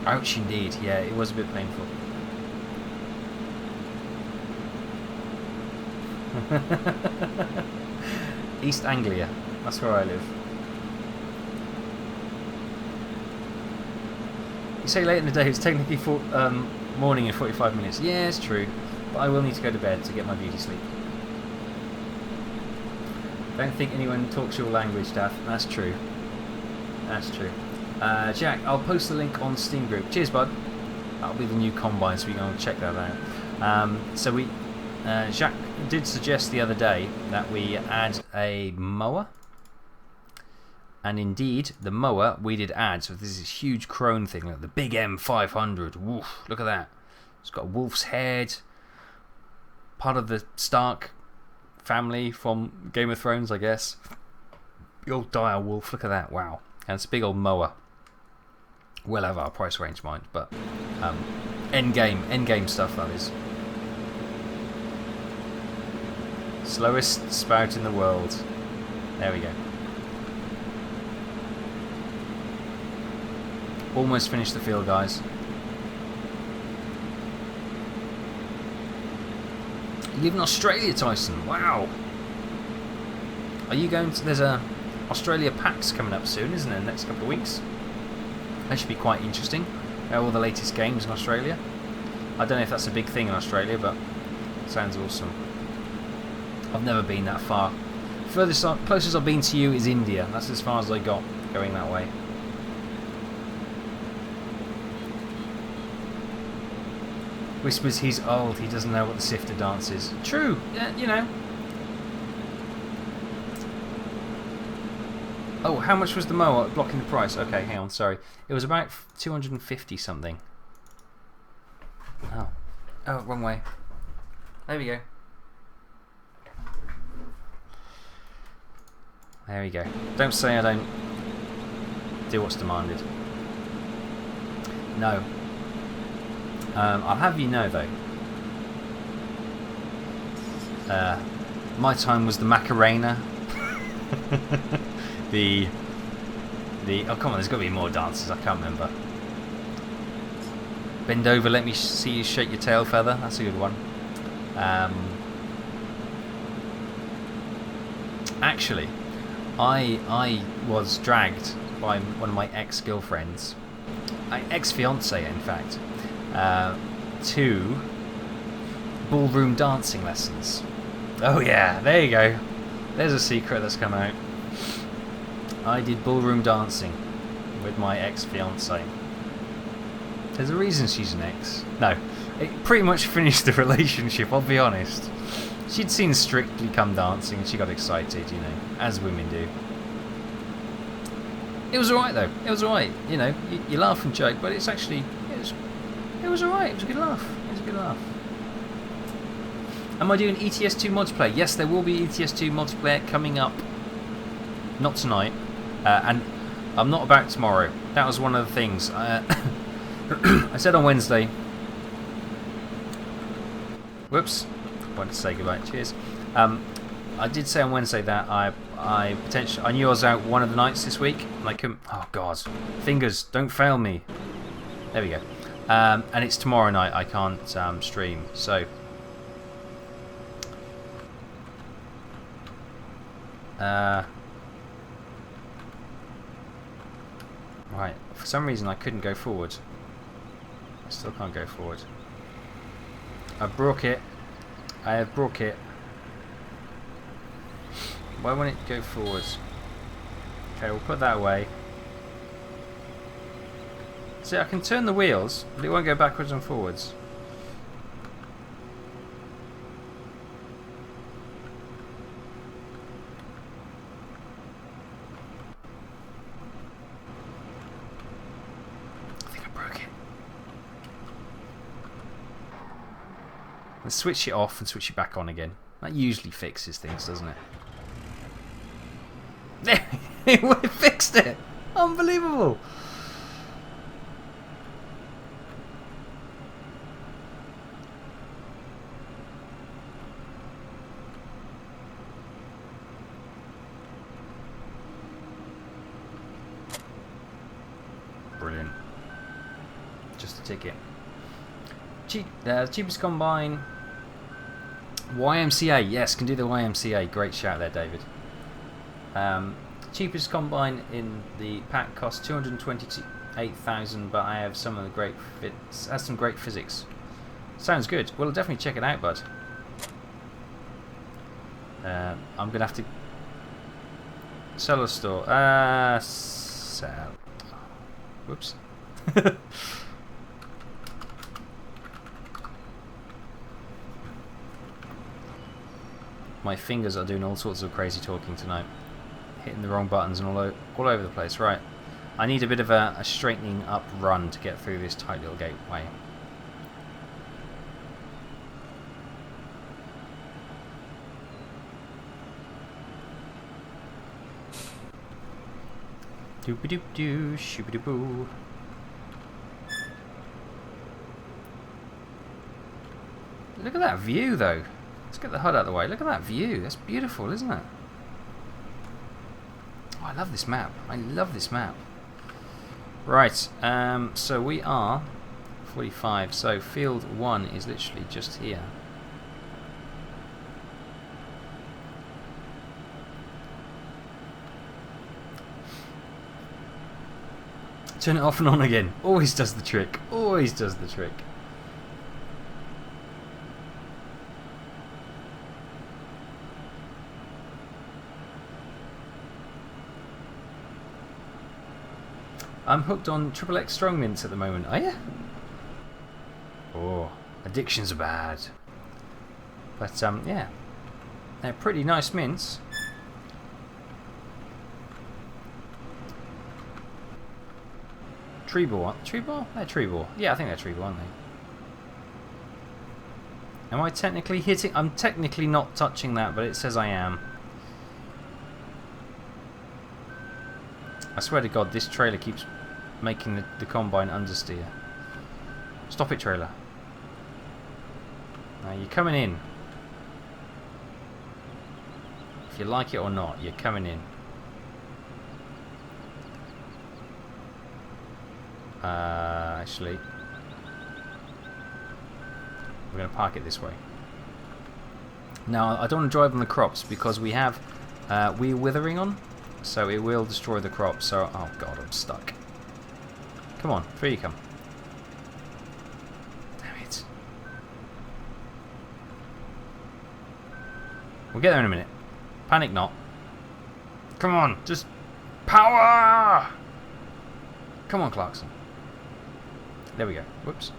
Ouch, indeed. Yeah, it was a bit painful. East Anglia. That's where I live. You say late in the day, it's technically morning in 45 minutes. Yeah, it's true. But I will need to go to bed to get my beauty sleep. Don't think anyone talks your language, Taff. That's true. That's true. Jack, I'll post the link on Steam group. Cheers, bud. That'll be the new combine, so we can check that out. So we, Jacques did suggest the other day that we add a mower. And indeed, the mower we did add. So this is huge crone thing, like the big M500. Woof, look at that. It's got a wolf's head. Part of the Stark family from Game of Thrones, I guess. The old dire wolf, look at that, wow. And it's a big old mower. We'll have our price range mind, but end game stuff, that is. Slowest spout in the world. There we go. Almost finished the field, guys. You live in Australia, Tyson. Wow. Are you going to... There's a Australia PAX coming up soon, isn't it? In the next couple of weeks. That should be quite interesting. All the latest games in Australia. I don't know if that's a big thing in Australia, but it sounds awesome. I've never been that far. Closest I've been to you is India. That's as far as I got going that way. Whispers he's old, he doesn't know what the sifter dance is. True, yeah, you know. Oh, how much was the mower blocking the price? Okay, hang on, sorry. It was about 250 something. Oh, wrong way. There we go. There we go. Don't say I don't do what's demanded. No. I'll have you know though, my time was the Macarena. the oh come on, there's got to be more dances. I can't remember. Bend over, let me see you shake your tail feather. That's a good one. Actually, I was dragged by one of my ex-girlfriends, ex-fiance in fact. To ballroom dancing lessons. Oh yeah, there you go. There's a secret that's come out. I did ballroom dancing with my ex-fiance. There's a reason she's an ex. No, it pretty much finished the relationship, I'll be honest. She'd seen Strictly Come Dancing and she got excited, you know, as women do. It was alright though, it was alright. You know, you laugh and joke, but it's actually... It was alright, it was a good laugh. It was a good laugh. Am I doing ETS2 multiplayer? Yes, there will be ETS2 multiplayer coming up. Not tonight. And I'm not about tomorrow. That was one of the things. I said on Wednesday. Whoops. I wanted to say goodbye. Cheers. I did say on Wednesday that I knew I was out one of the nights this week. And I couldn't... Oh, God. Fingers, don't fail me. There we go. And it's tomorrow night. I can't stream, so right. For some reason, I couldn't go forward. I still can't go forward. I broke it. I have broke it. Why won't it go forward? Okay, we'll put that away. See, I can turn the wheels, but it won't go backwards and forwards. I think I broke it. Let's switch it off and switch it back on again. That usually fixes things, doesn't it? There, it fixed it! Unbelievable! Brilliant. Just a ticket. Cheapest combine. YMCA. Yes, can do the YMCA. Great shout there, David. Cheapest combine in the pack costs 228,000, but I have some of the great fits. Has some great physics. Sounds good. We'll definitely check it out, bud. I'm gonna have to sell a store. Sell. Whoops. My fingers are doing all sorts of crazy talking tonight. Hitting the wrong buttons and all over the place. Right. I need a bit of a straightening up run to get through this tight little gateway. Doop-a-doop-doo, shooby-doo-boo. Look at that view, though. Let's get the HUD out of the way. Look at that view. That's beautiful, isn't it? Oh, I love this map. I love this map. Right, so we are 45. So field 1 is literally just here. Turn it off and on again. Always does the trick. Always does the trick. I'm hooked on XXX strong mints at the moment. Are you? Oh, addictions are bad. But yeah, they're pretty nice mints. Tree ball? Tree ball? They're tree ball. Yeah, I think they're tree ball, aren't they? Am I technically hitting? I'm technically not touching that, but it says I am. I swear to God, this trailer keeps making the combine understeer. Stop it, trailer. Now you're coming in. If you like it or not, you're coming in. Actually, we're going to park it this way. Now, I don't want to drive on the crops because we have wheel withering on, so it will destroy the crops. So, oh God, I'm stuck. Come on, through you come. Damn it. We'll get there in a minute. Panic not. Come on, just power! Come on, Clarkson. There we go. Whoops.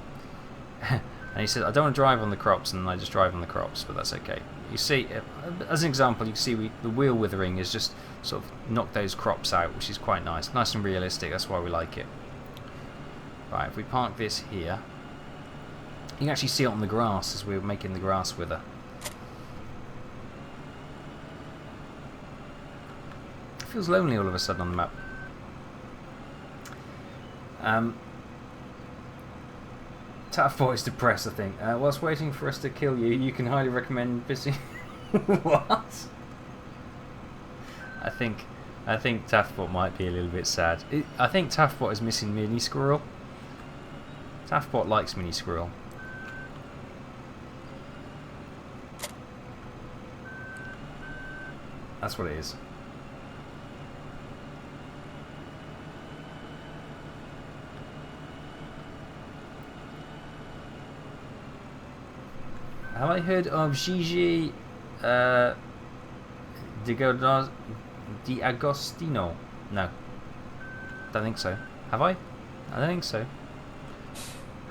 And he said, I don't want to drive on the crops, and I just drive on the crops, but that's okay. You see, as an example, you can see the wheel withering is just sort of knocked those crops out, which is quite nice. Nice and realistic, that's why we like it. Right, if we park this here, you can actually see it on the grass as we're making the grass wither. It feels lonely all of a sudden on the map. Taff is depressed, I think. Whilst waiting for us to kill you, you can highly recommend visiting. What? I think Taffbot might be a little bit sad. I think Taffbot is missing Mini Squirrel. Taffbot likes Mini Squirrel. That's what it is. Have I heard of Gigi Di Agostino? No. Don't think so. Have I? I don't think so.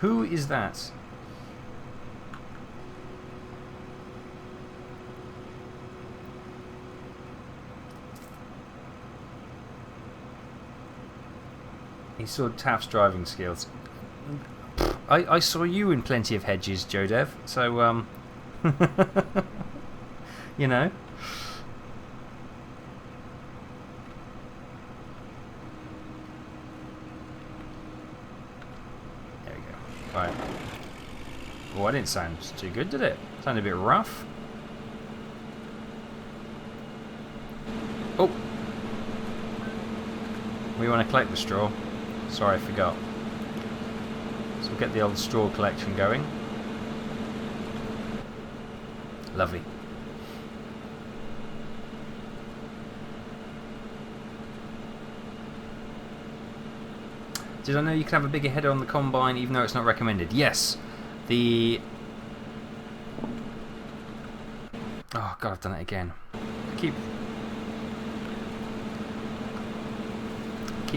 Who is that? He saw Taff's driving skills. I saw you in plenty of hedges, Joe Dev, so you know. There we go. Right. Oh, that didn't sound too good, did it? Sounded a bit rough. Oh! We want to collect the straw. Sorry, I forgot. So we'll get the old straw collection going. Lovely. Did I know you can have a bigger header on the combine even though it's not recommended? Yes. The... Oh God, I've done it again. I keep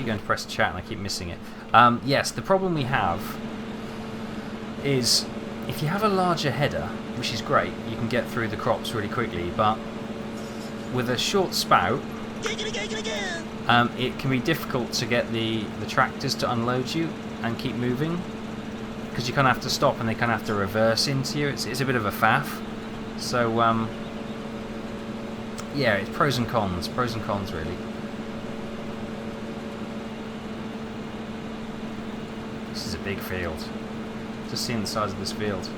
going to press chat and I keep missing it. Yes, the problem we have is if you have a larger header, which is great, you can get through the crops really quickly, but with a short spout, it can be difficult to get the tractors to unload you and keep moving, because you kind of have to stop and they kind of have to reverse into you. It's a bit of a faff. So yeah, it's pros and cons really. This is a big field. Just seeing the size of this field.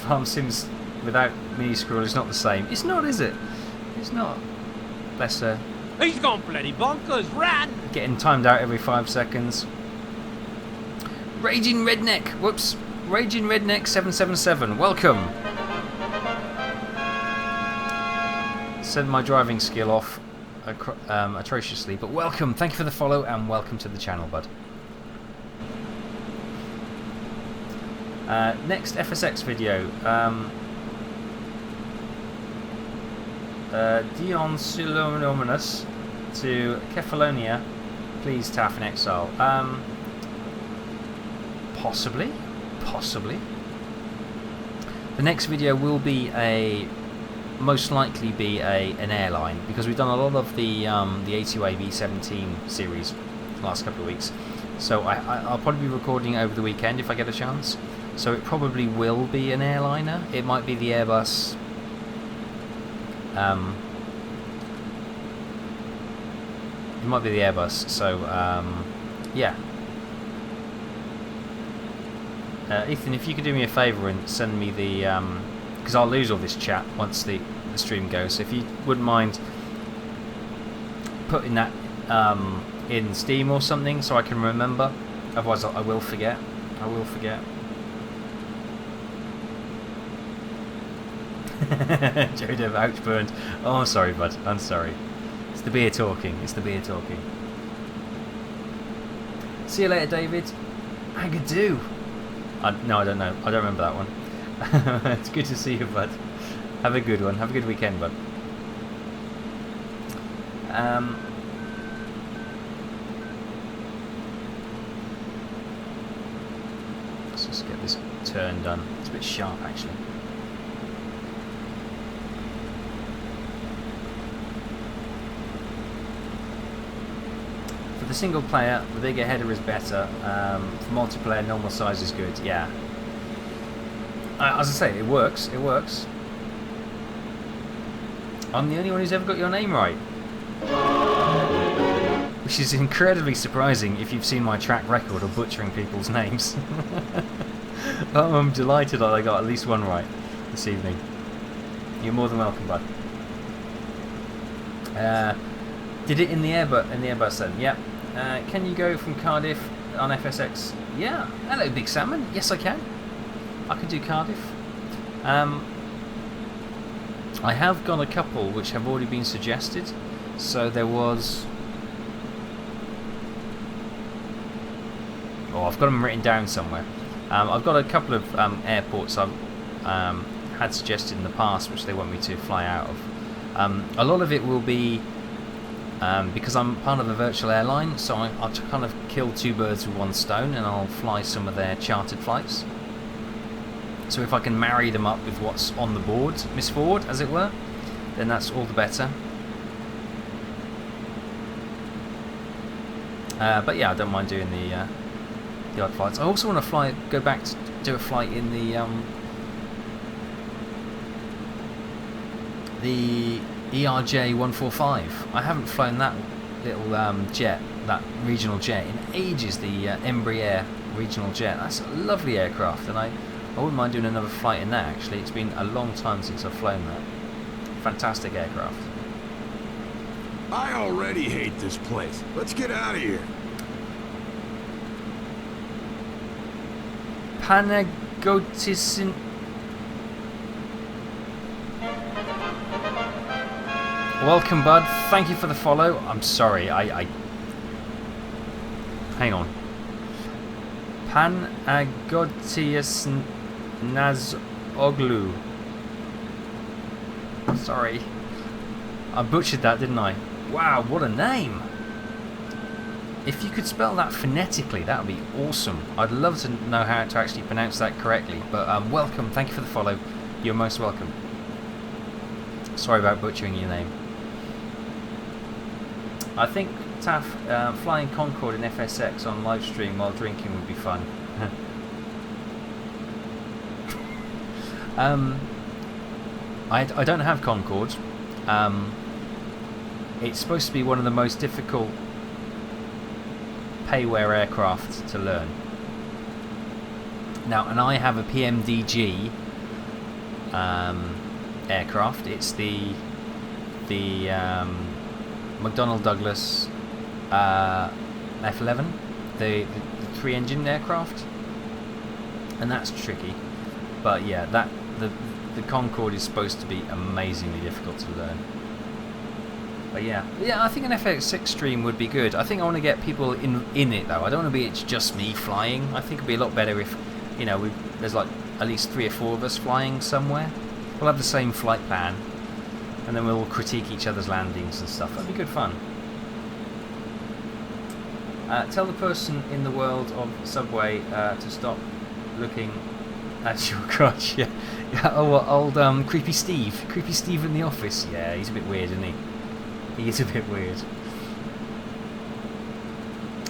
Farm Sims without mini scroll is not the same. It's not, is it? It's not. Bless her. He's gone bloody bonkers. Run! Getting timed out every 5 seconds. Raging Redneck. Whoops. Raging Redneck 777. Welcome. Send my driving skill off atrociously, but welcome. Thank you for the follow and welcome to the channel, bud. Next FSX video. Dion Silonominus to Kefalonia. Please, Taff and Exile. Possibly. The next video will be most likely be an airline, because we've done a lot of the A2A V17 series the last couple of weeks. So I'll probably be recording over the weekend if I get a chance. So it probably will be an airliner. It might be the Airbus. It might be the Airbus. So yeah. Ethan, if you could do me a favour and send me the because I'll lose all this chat once the stream goes. So if you wouldn't mind putting that in Steam or something so I can remember. Otherwise I will forget. Jodo vouch burned. Oh, I'm sorry, bud. I'm sorry. It's the beer talking. See you later, David. How you do? No, I don't know. I don't remember that one. It's good to see you, bud. Have a good one. Have a good weekend, bud. Let's just get this turn done. It's a bit sharp, actually. For the single player, the bigger header is better. For multiplayer, normal size is good. Yeah. As I say, it works. I'm the only one who's ever got your name right. Which is incredibly surprising if you've seen my track record of butchering people's names. Oh, I'm delighted that I got at least one right this evening. You're more than welcome, bud. Did it in the Airbus then? Yep. Can you go from Cardiff on FSX? Yeah. Hello, Big Salmon. Yes, I can. I can do Cardiff. I have got a couple which have already been suggested. So there was... Oh, I've got them written down somewhere. I've got a couple of airports I've had suggested in the past which they want me to fly out of. A lot of it will be because I'm part of a virtual airline, so I'll kind of kill two birds with one stone, and I'll fly some of their chartered flights. So if I can marry them up with what's on the board, Miss Ford, as it were, then that's all the better. But yeah, I don't mind doing the odd flights. I also want to go back to do a flight in the ERJ 145. I haven't flown that little jet, that regional jet, in ages. The Embraer regional jet. That's a lovely aircraft, and I wouldn't mind doing another flight in that. Actually, it's been a long time since I've flown that. Fantastic aircraft. I already hate this place. Let's get out of here. Panagotisin. Welcome, bud. Thank you for the follow. I'm sorry, I hang on. Panagotius Nazoglu. Sorry. I butchered that, didn't I? Wow, what a name. If you could spell that phonetically, that would be awesome. I'd love to know how to actually pronounce that correctly. But welcome, thank you for the follow. You're most welcome. Sorry about butchering your name. I think Taff, flying Concorde in FSX on live stream while drinking would be fun. I don't have Concorde. It's supposed to be one of the most difficult payware aircraft to learn. Now, and I have a PMDG aircraft. It's the McDonnell Douglas F11, the 3-engine aircraft, and that's tricky. But yeah, the Concorde is supposed to be amazingly difficult to learn. But yeah, I think an FX6 stream would be good. I think I want to get people in it though. I don't want to be it's just me flying. I think it'd be a lot better if, you know, there's like at least 3 or 4 of us flying somewhere. We'll have the same flight plan, and then we'll critique each other's landings and stuff. That'd be good fun. Tell the person in the world of Subway to stop looking at your crotch. Yeah. Oh, old Creepy Steve. Creepy Steve in the office. Yeah, he's a bit weird, isn't he? He is a bit weird.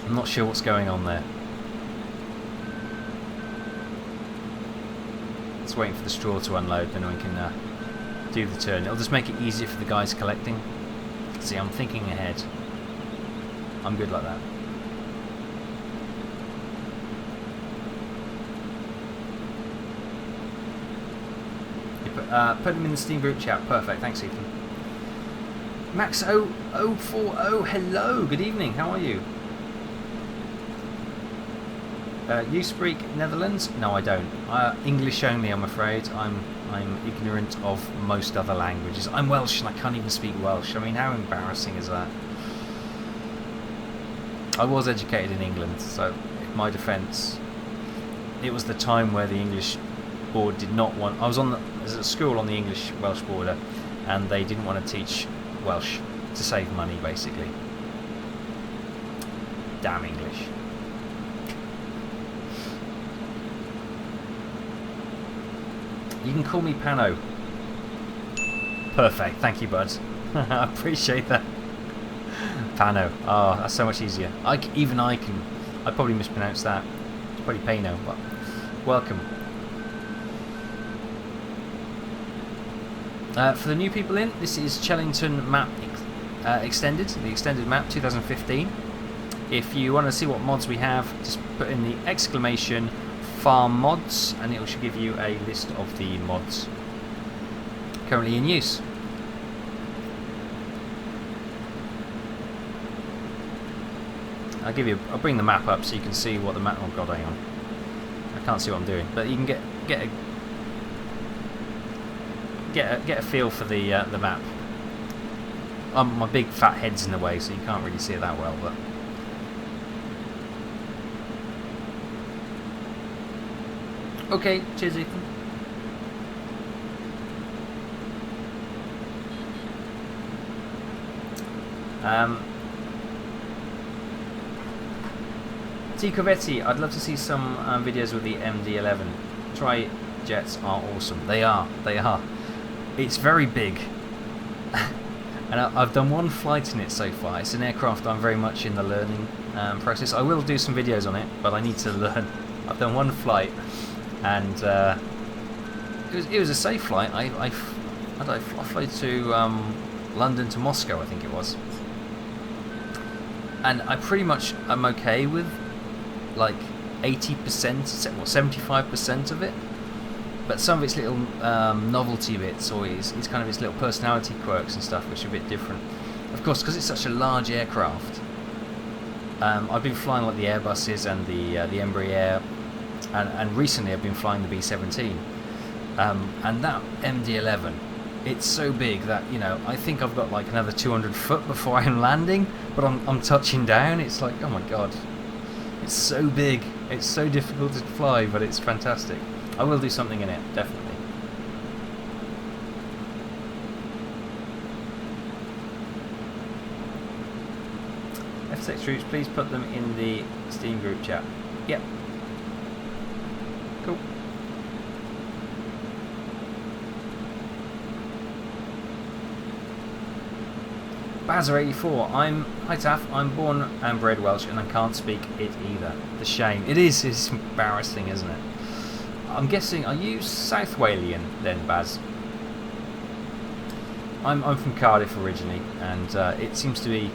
I'm not sure what's going on there. Just waiting for the straw to unload, then we can do the turn. It'll just make it easier for the guys collecting. See, I'm thinking ahead. I'm good like that. Put them in the Steam group chat. Perfect. Thanks, Ethan. Max 0040. Hello. Good evening. How are you? You speak Netherlands? No, I don't. English only, I'm afraid. I'm ignorant of most other languages. I'm Welsh and I can't even speak Welsh. I mean, how embarrassing is that? I was educated in England, so in my defence, it was the time where the English board did not want... I was at school on the English-Welsh border, and they didn't want to teach Welsh to save money, basically. Damn English. You can call me Pano. Perfect, thank you, bud. I appreciate that. Pano. Oh, that's so much easier. Even I can... I probably mispronounced that. It's probably Pano, but... Welcome. For the new people in, this is Chellington map extended, the extended map 2015. If you want to see what mods we have, just put in the exclamation farm mods and it should give you a list of the mods currently in use. I'll bring the map up so you can see what the map. Oh god, hang on. I can't see what I'm doing, but you can get a feel for the map. My big fat head's in the way, so you can't really see it that well, but. Okay, cheers, Ethan. T. Covetti, I'd love to see some videos with the MD-11. Tri-jets are awesome. They are. It's very big. And I've done one flight in it so far. It's an aircraft I'm very much in the learning process. I will do some videos on it, but I need to learn. I've done one flight, and it was a safe flight. I flew to London to Moscow, I think it was. And I pretty much am okay with like 80%, well 75% of it. But some of its little novelty bits, or its kind of its little personality quirks and stuff, which are a bit different. Of course, because it's such a large aircraft. I've been flying like the Airbuses and the Embraer, and recently I've been flying the B-17. And that MD-11, it's so big that, you know, I think I've got like another 200 foot before I'm landing, but I'm touching down. It's like, oh my god, it's so big. It's so difficult to fly, but it's fantastic. I will do something in it, definitely. FS6 routes, please put them in the Steam group chat. Yep. Cool. Bazzer84, hi Taff, I'm born and bred Welsh and I can't speak it either. The shame. It's embarrassing, isn't it? I'm guessing, are you South Walian then, Baz? I'm from Cardiff originally, and it seems to be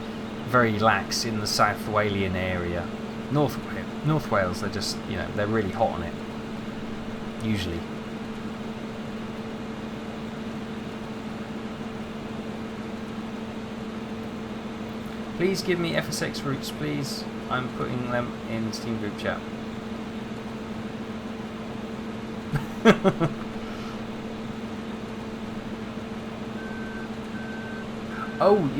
very lax in the South Walian area. North Wales, they're just, you know, they're really hot on it. Usually. Please give me FS6 routes, please. I'm putting them in Steam group chat. Oh,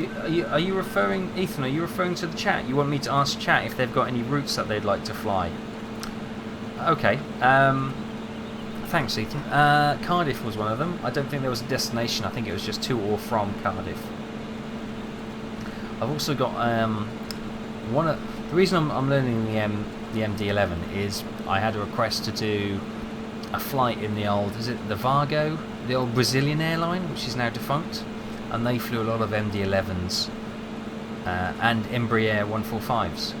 are you referring, Ethan, are you referring to the chat? You want me to ask chat if they've got any routes that they'd like to fly? Okay. Thanks, Ethan. Cardiff was one of them. I don't think there was a destination. I think it was just to or from Cardiff. I've also got the reason I'm learning the MD-11 is I had a request to do a flight in the old, is it the Vargo, the old Brazilian airline, which is now defunct, and they flew a lot of MD-11s and Embraer 145s,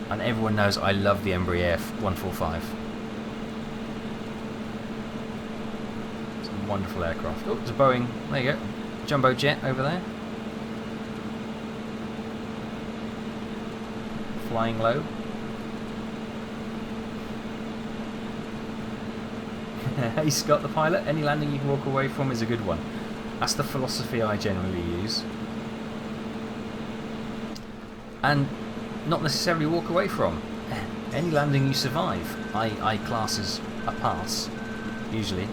and everyone knows I love the Embraer 145. It's a wonderful aircraft. Oh, it's a Boeing, there you go, jumbo jet over there. Flying low. Hey Scott the pilot, any landing you can walk away from is a good one. That's the philosophy I generally use. And not necessarily walk away from. Any landing you survive, I class as a pass, usually.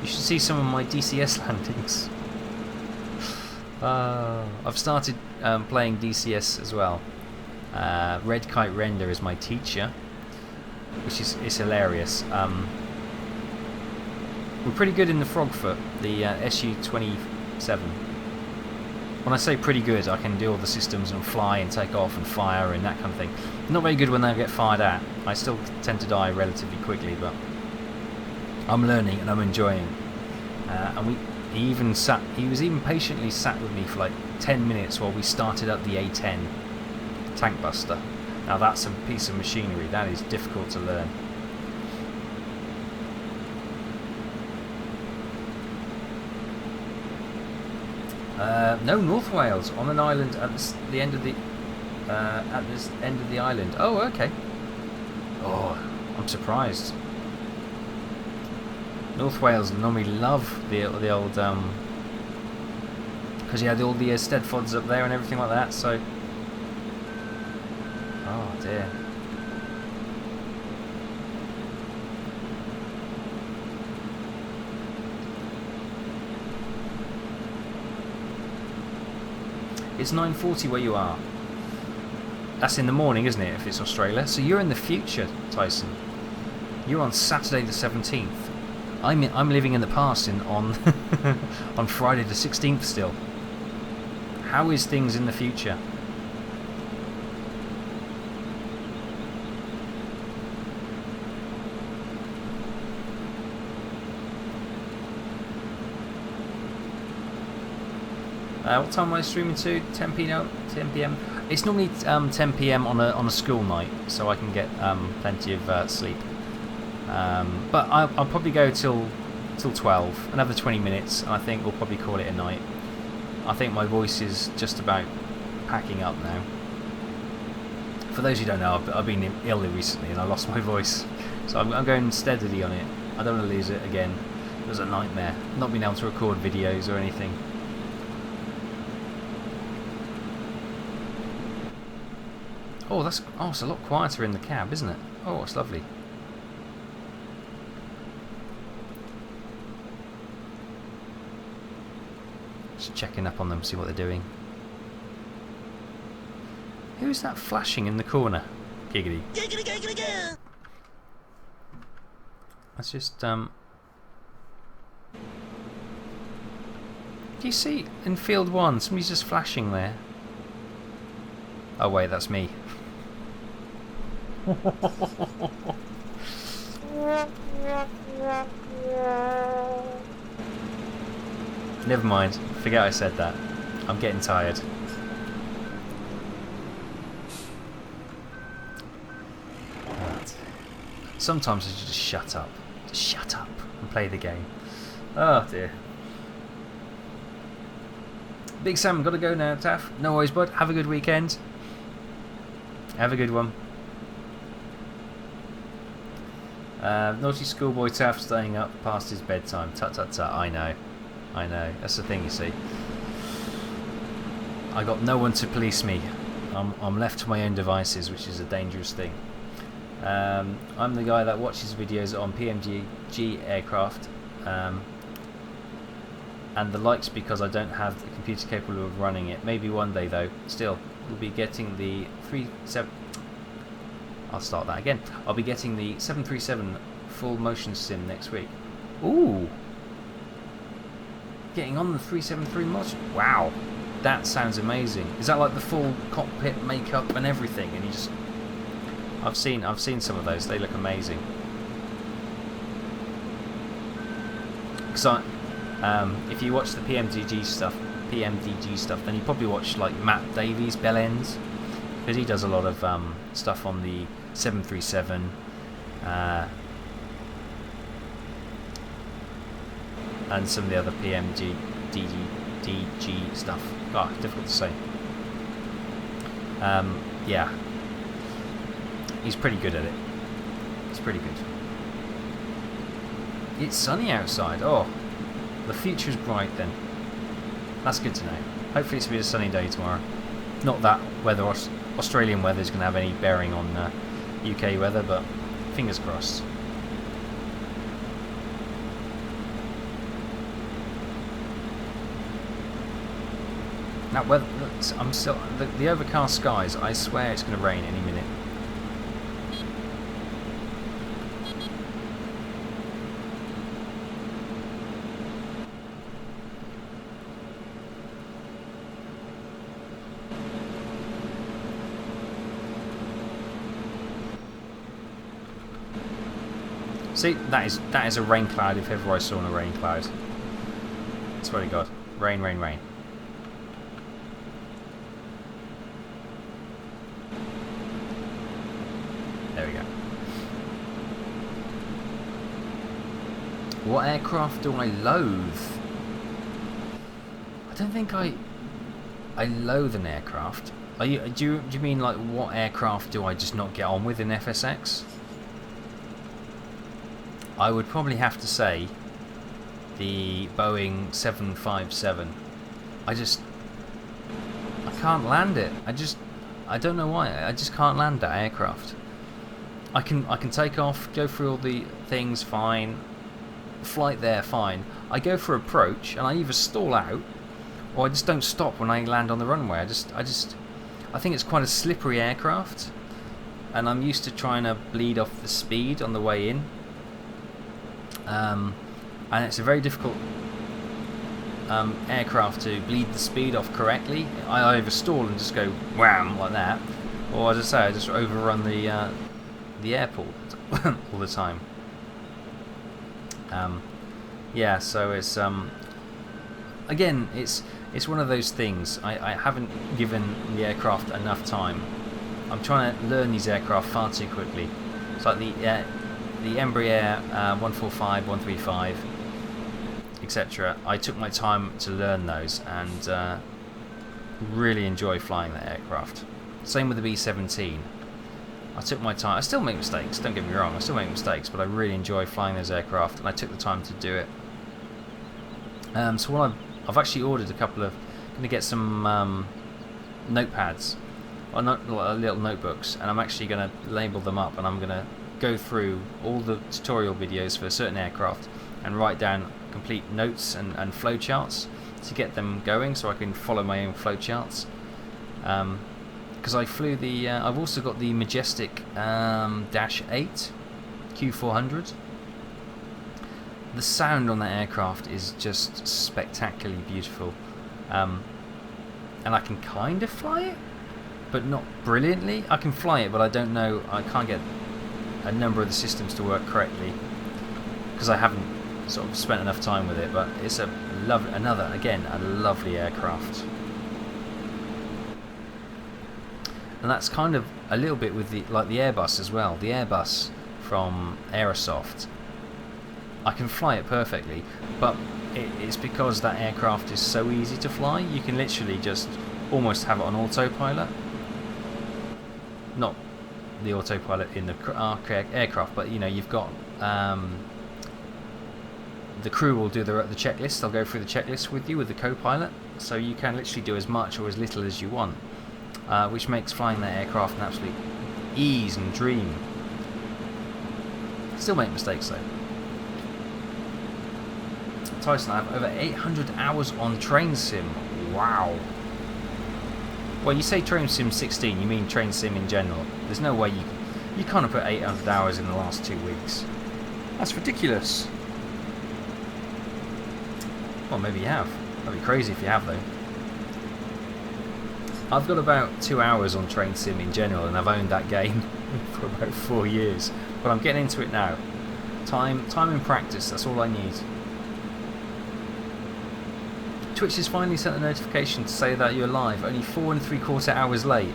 You should see some of my DCS landings. I've started playing DCS as well. Red Kite Render is my teacher, which is hilarious. We're pretty good in the Frogfoot, the SU-27. When I say pretty good, I can do all the systems and fly and take off and fire and that kind of thing. Not very good when they get fired at. I still tend to die relatively quickly, but I'm learning and I'm enjoying. And he was even patiently sat with me for like 10 minutes while we started up the A10 tank buster. Now that's a piece of machinery that is difficult to learn. No, North Wales, on an island at the end of the island. Oh, okay. Oh, I'm surprised. North Wales normally love the old because you had all the Steadfods up there and everything like that. So, oh dear. It's 9:40 where you are. That's in the morning, isn't it, if it's Australia? So you're in the future, Tyson. You're on Saturday the 17th. I'm living in the past on on Friday the 16th still. How is things in the future? What time am I streaming to? 10 p.m. It's normally 10 p.m. on a school night, so I can get plenty of sleep. But I'll probably go till 12, another 20 minutes, and I think we'll probably call it a night. I think my voice is just about packing up now. For those who don't know, I've been ill recently and I lost my voice, so I'm going steadily on it. I don't want to lose it again. It was a nightmare, not being able to record videos or anything. Oh, it's a lot quieter in the cab, isn't it? Oh, it's lovely. Just checking up on them, see what they're doing. Who's that flashing in the corner? Giggity. That's just do you see in field 1 somebody's just flashing there? Oh wait, that's me. Never mind. Forget I said that. I'm getting tired. Right. Sometimes I should just shut up. Just shut up and play the game. Oh dear. Big Sam, gotta go now, Taff. No worries, bud. Have a good weekend. Have a good one. Naughty schoolboy Taff staying up past his bedtime. Tut tut tut. I know. I know. That's the thing, you see. I got no one to police me. I'm left to my own devices, which is a dangerous thing. I'm the guy that watches videos on PMG aircraft and the likes because I don't have the computer capable of running it. Maybe one day though. Still, we'll be getting the 37. I'll start that again. I'll be getting the 737 full motion sim next week. Ooh, getting on the 373 motion. Wow, that sounds amazing. Is that like the full cockpit makeup and everything? And you just, I've seen some of those. They look amazing. Because if you watch the PMDG stuff, then you probably watch like Matt Davies' Bell Ends, because he does a lot of stuff on the 737. And some of the other PMG, DG stuff. Oh, difficult to say. Yeah, he's pretty good at it. He's pretty good. It's sunny outside. Oh, the future's bright then. That's good to know. Hopefully it's going to be a sunny day tomorrow. Not that weather, Australian weather is going to have any bearing on UK weather, but fingers crossed. That weather, I'm still the overcast skies. I swear it's going to rain any minute. See, that is a rain cloud if ever I saw a rain cloud. I swear to God, rain, rain, rain. There we go. What aircraft do I loathe? I don't think I loathe an aircraft. Do you mean like what aircraft do I just not get on with in FSX? I would probably have to say the Boeing 757. I can't land it. I don't know why. I just can't land that aircraft. I can take off, go through all the things fine, flight there fine. I go for approach and I either stall out or I just don't stop when I land on the runway. I think it's quite a slippery aircraft, and I'm used to trying to bleed off the speed on the way in. And it's a very difficult aircraft to bleed the speed off correctly. I either stall and just go wham like that, or as I say, I just overrun the airport all the time. Yeah, so it's again, it's one of those things. I haven't given the aircraft enough time. I'm trying to learn these aircraft far too quickly. It's like the Embraer 145, 135, etc. I took my time to learn those and really enjoy flying that aircraft. Same with the B-17. I took my time. I still make mistakes, don't get me wrong, I still make mistakes, but I really enjoy flying those aircraft and I took the time to do it. So what I've actually ordered a couple of, going to get some notepads, or little notebooks, and I'm actually going to label them up, and I'm going to go through all the tutorial videos for a certain aircraft and write down complete notes and flowcharts to get them going so I can follow my own flowcharts. Because I flew the, I've also got the Majestic Dash 8 Q400. The sound on that aircraft is just spectacularly beautiful, and I can kind of fly it. but not brilliantly. I can fly it, but I don't know. I can't get a number of the systems to work correctly because I haven't sort of spent enough time with it. But it's a lovely aircraft, and that's kind of a little bit with the Airbus as well. The Airbus from Aerosoft, I can fly it perfectly, but it's because that aircraft is so easy to fly. You can literally just almost have it on autopilot. Not the autopilot in the aircraft, but you know, you've got the crew will do the checklist. They'll go through the checklist with you with the co-pilot, so you can literally do as much or as little as you want, which makes flying that aircraft an absolute ease and dream. Still make mistakes though. Tyson, I have over 800 hours on Train Sim. Wow. Well, you say Train Sim 16, you mean Train Sim in general. There's no way you can't have put 800 hours in the last 2 weeks. That's ridiculous. Well, maybe you have. That'd be crazy if you have though. I've got about 2 hours on Train Sim in general, and I've owned that game for about 4 years. But I'm getting into it now. Time and practice, that's all I need. Twitch has finally sent a notification to say that you're live, only 4 3/4 hours late.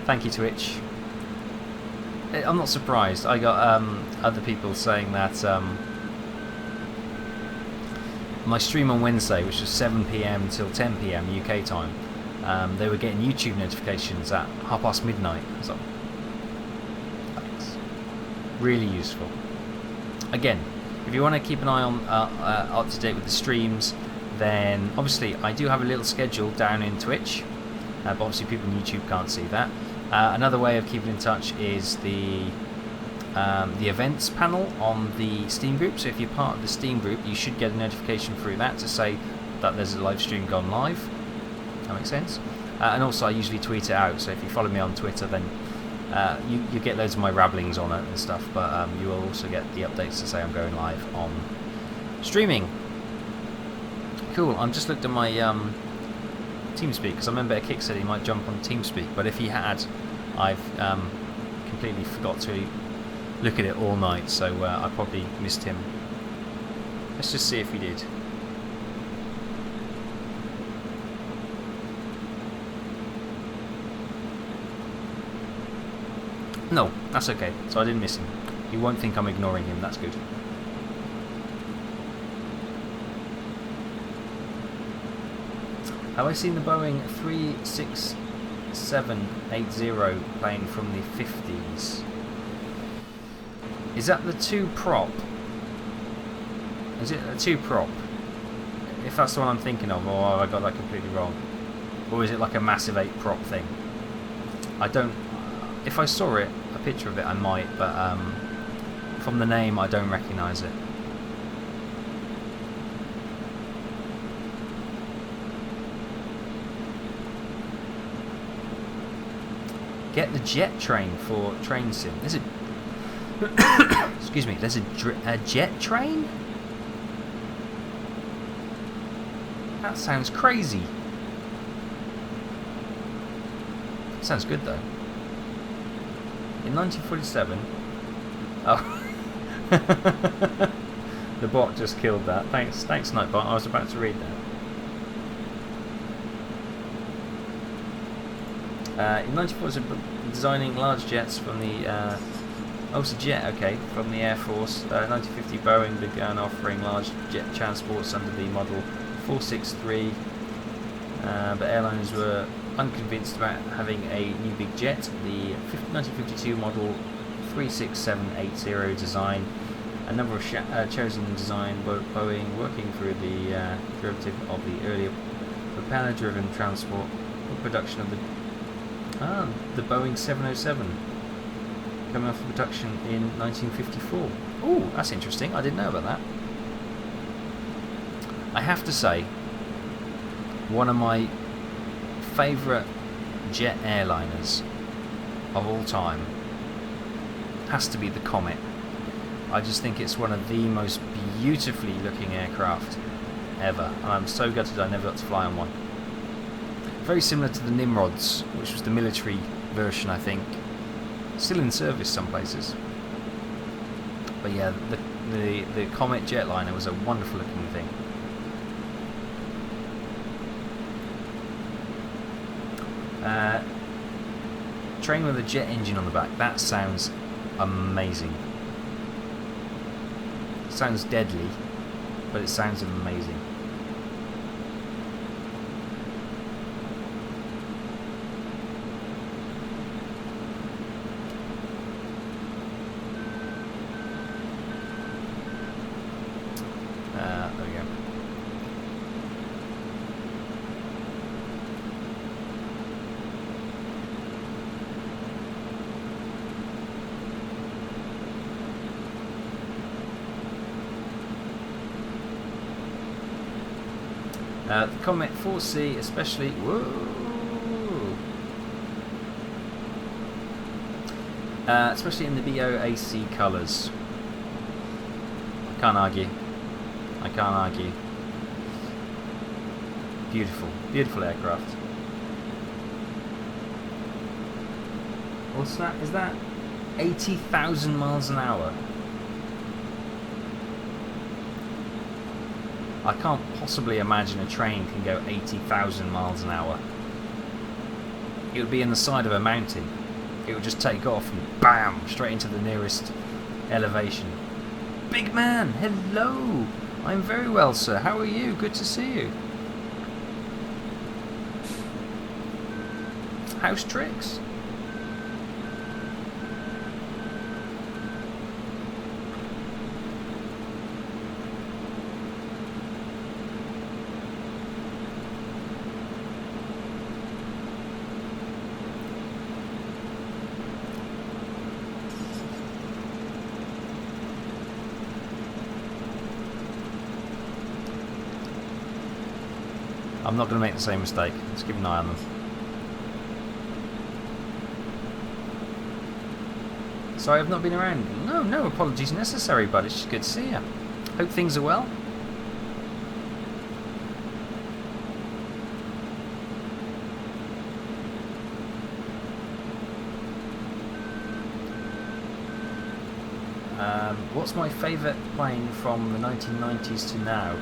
Thank you, Twitch. I'm not surprised. I got other people saying that my stream on Wednesday, which was 7 PM till 10 PM UK time, they were getting YouTube notifications at midnight. So, thanks. Really useful. Again, if you want to keep an eye on up to date with the streams, then obviously I do have a little schedule down in Twitch, but obviously people on YouTube can't see that. Another way of keeping in touch is the events panel on the Steam group. So if you're part of the Steam group, you should get a notification through that to say that there's a live stream gone live. That makes sense. And also I usually tweet it out, so if you follow me on Twitter, then you get loads of my rabblings on it and stuff, but you will also get the updates to say I'm going live on streaming. Cool. I'm just looked at my TeamSpeak, because I remember Kick said he might jump on TeamSpeak, but if he had, I've completely forgot to look at it all night, so I probably missed him. Let's just see if he did. No, that's okay. So I didn't miss him. He won't think I'm ignoring him. That's good. Have I seen the Boeing 36780 plane from the 50s? Is that the 2 prop? Is it a 2 prop? If that's the one I'm thinking of, or have I got that completely wrong? Or is it like a massive 8 prop thing? I don't... If I saw it, a picture of it, I might, but from the name I don't recognise it. Get the jet train for Train Sim. There's a excuse me. There's a jet train. That sounds crazy. Sounds good though. In 1947. Oh, the bot just killed that. Thanks, Nightbot. I was about to read that. In 1940, designing large jets from the it's a jet, okay, from the Air Force. 1950, Boeing began offering large jet transports under the model 463, but airlines were unconvinced about having a new big jet. The 1952 model 36780 design, a number of chosen design, Boeing working through the derivative of the earlier propeller-driven transport for production of the Boeing 707, coming off production in 1954. Oh, that's interesting. I didn't know about that. I have to say, one of my favourite jet airliners of all time has to be the Comet. I just think it's one of the most beautifully looking aircraft ever, and I'm so gutted I never got to fly on one. Very similar to the Nimrods, which was the military version, I think. Still in service some places. But yeah, the Comet jetliner was a wonderful looking thing. Train with a jet engine on the back. That sounds amazing. Sounds deadly, but it sounds amazing. There we go. The Comet 4C especially, whoa, especially in the BOAC colours. I can't argue. I can't argue. Beautiful, beautiful aircraft. What's that? Is that 80,000 miles an hour? I can't possibly imagine a train can go 80,000 miles an hour. It would be in the side of a mountain. It would just take off and bam, straight into the nearest elevation. Big man, hello! I'm very well, sir. How are you? Good to see you. How's tricks? I'm not going to make the same mistake. Let's keep an eye on them. Sorry I've not been around. No apologies necessary, but it's just good to see you. Hope things are well. What's my favourite plane from the 1990s to now?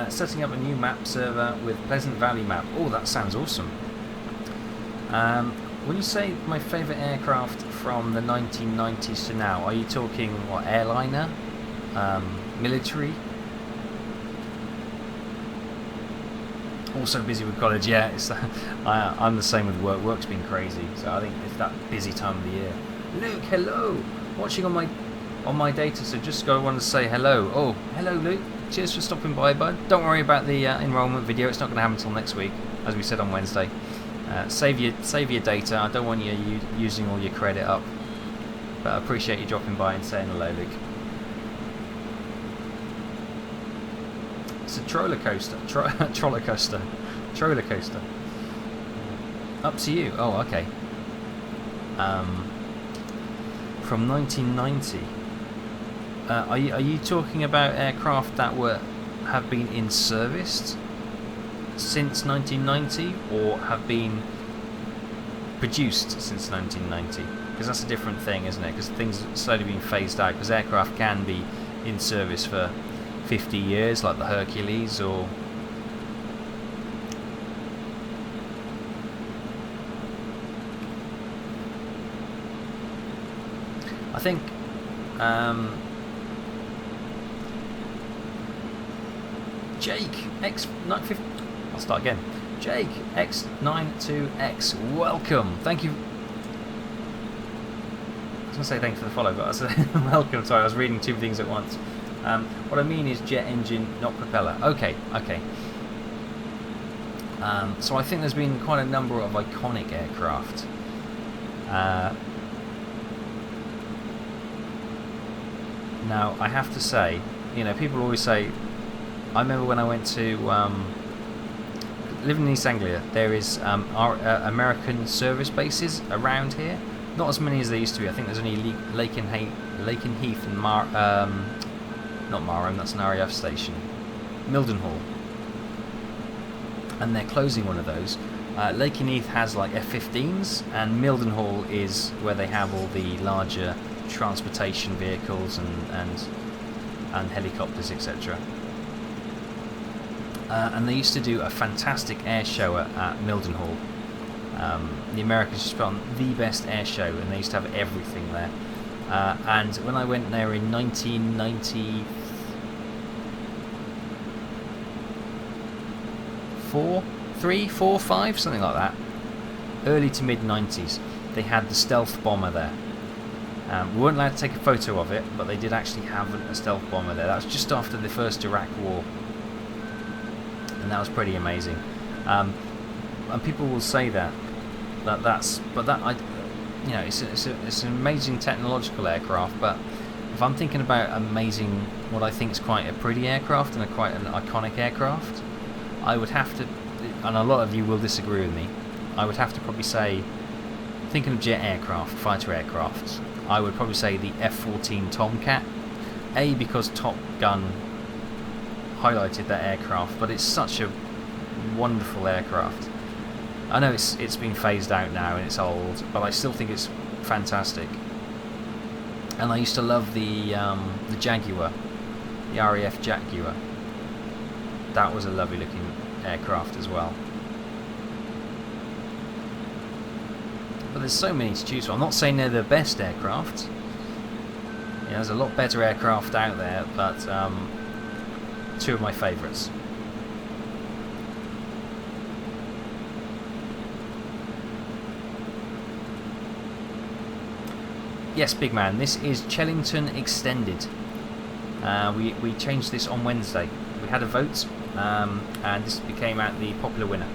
Setting up a new map server with Pleasant Valley map. Oh, that sounds awesome. When you say my favourite aircraft from the 1990s to now, are you talking what, airliner? Military? Also busy with college, yeah. I'm the same with work. Work's been crazy, so I think it's that busy time of the year. Luke, hello! Watching on my data, so just want to say hello. Oh, hello Luke. Cheers for stopping by, bud. Don't worry about the enrollment video. It's not going to happen until next week, as we said on Wednesday. Save your data. I don't want you using all your credit up. But I appreciate you dropping by and saying hello, Luke. It's a troller coaster. Troller coaster. Up to you. Oh, okay. From 1990. Are you talking about aircraft that have been in service since 1990, or have been produced since 1990? Because that's a different thing, isn't it? Because things are slowly being phased out. Because aircraft can be in service for 50 years, like the Hercules, or I think. Jake X950. I'll start again. Jake X92X. Welcome. Thank you. I was going to say thanks for the follow, but I said welcome. Sorry, I was reading two things at once. What I mean is jet engine, not propeller. Okay. So I think there's been quite a number of iconic aircraft. Now, I have to say, people always say, I remember when I went to living in East Anglia, there is our American service bases around here. Not as many as there used to be. I think there's only Lakenheath and not Marham, that's an RAF station. Mildenhall. and they're closing one of those. Lakenheath has like F15s, and Mildenhall is where they have all the larger transportation vehicles and helicopters, etc. And they used to do a fantastic air show at Mildenhall. The Americans just put on the best air show, and they used to have everything there. And when I went there in 1994, 3, 4, 5, something like that, early to mid 90s, they had the stealth bomber there. We weren't allowed to take a photo of it, but they did actually have a stealth bomber there. That was just after the first Iraq War, and that was pretty amazing. And people will say it's an amazing technological aircraft. But if I'm thinking about amazing, what I think is quite a pretty aircraft and quite an iconic aircraft, I would have to, and a lot of you will disagree with me, I would have to probably say, thinking of jet aircraft, fighter aircraft, I would probably say the F-14 Tomcat. A, because Top Gun highlighted that aircraft, but it's such a wonderful aircraft. I know it's been phased out now and it's old, but I still think it's fantastic. And I used to love the Jaguar, the RAF Jaguar. That was a lovely looking aircraft as well. But there's so many to choose from. I'm not saying they're the best aircraft. Yeah, there's a lot better aircraft out there, but two of my favourites. Yes, big man, this is Chellington Extended. We changed this on Wednesday. We had a vote, and this became out the popular winner.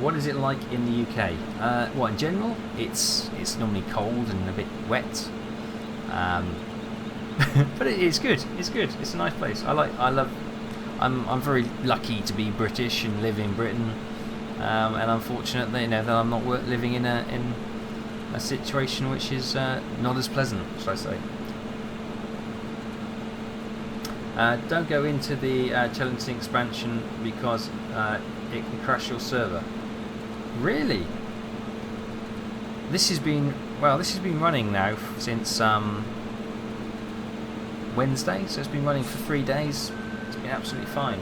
What is it like in the UK? Well, in general, it's normally cold and a bit wet, but it's good. It's good. It's a nice place. I'm very lucky to be British and live in Britain, and unfortunately, that I'm not living in a situation which is not as pleasant, should I say? Don't go into the Chellington expansion because it can crash your server. Really? This has been running now since Wednesday, so it's been running for 3 days. It's been absolutely fine.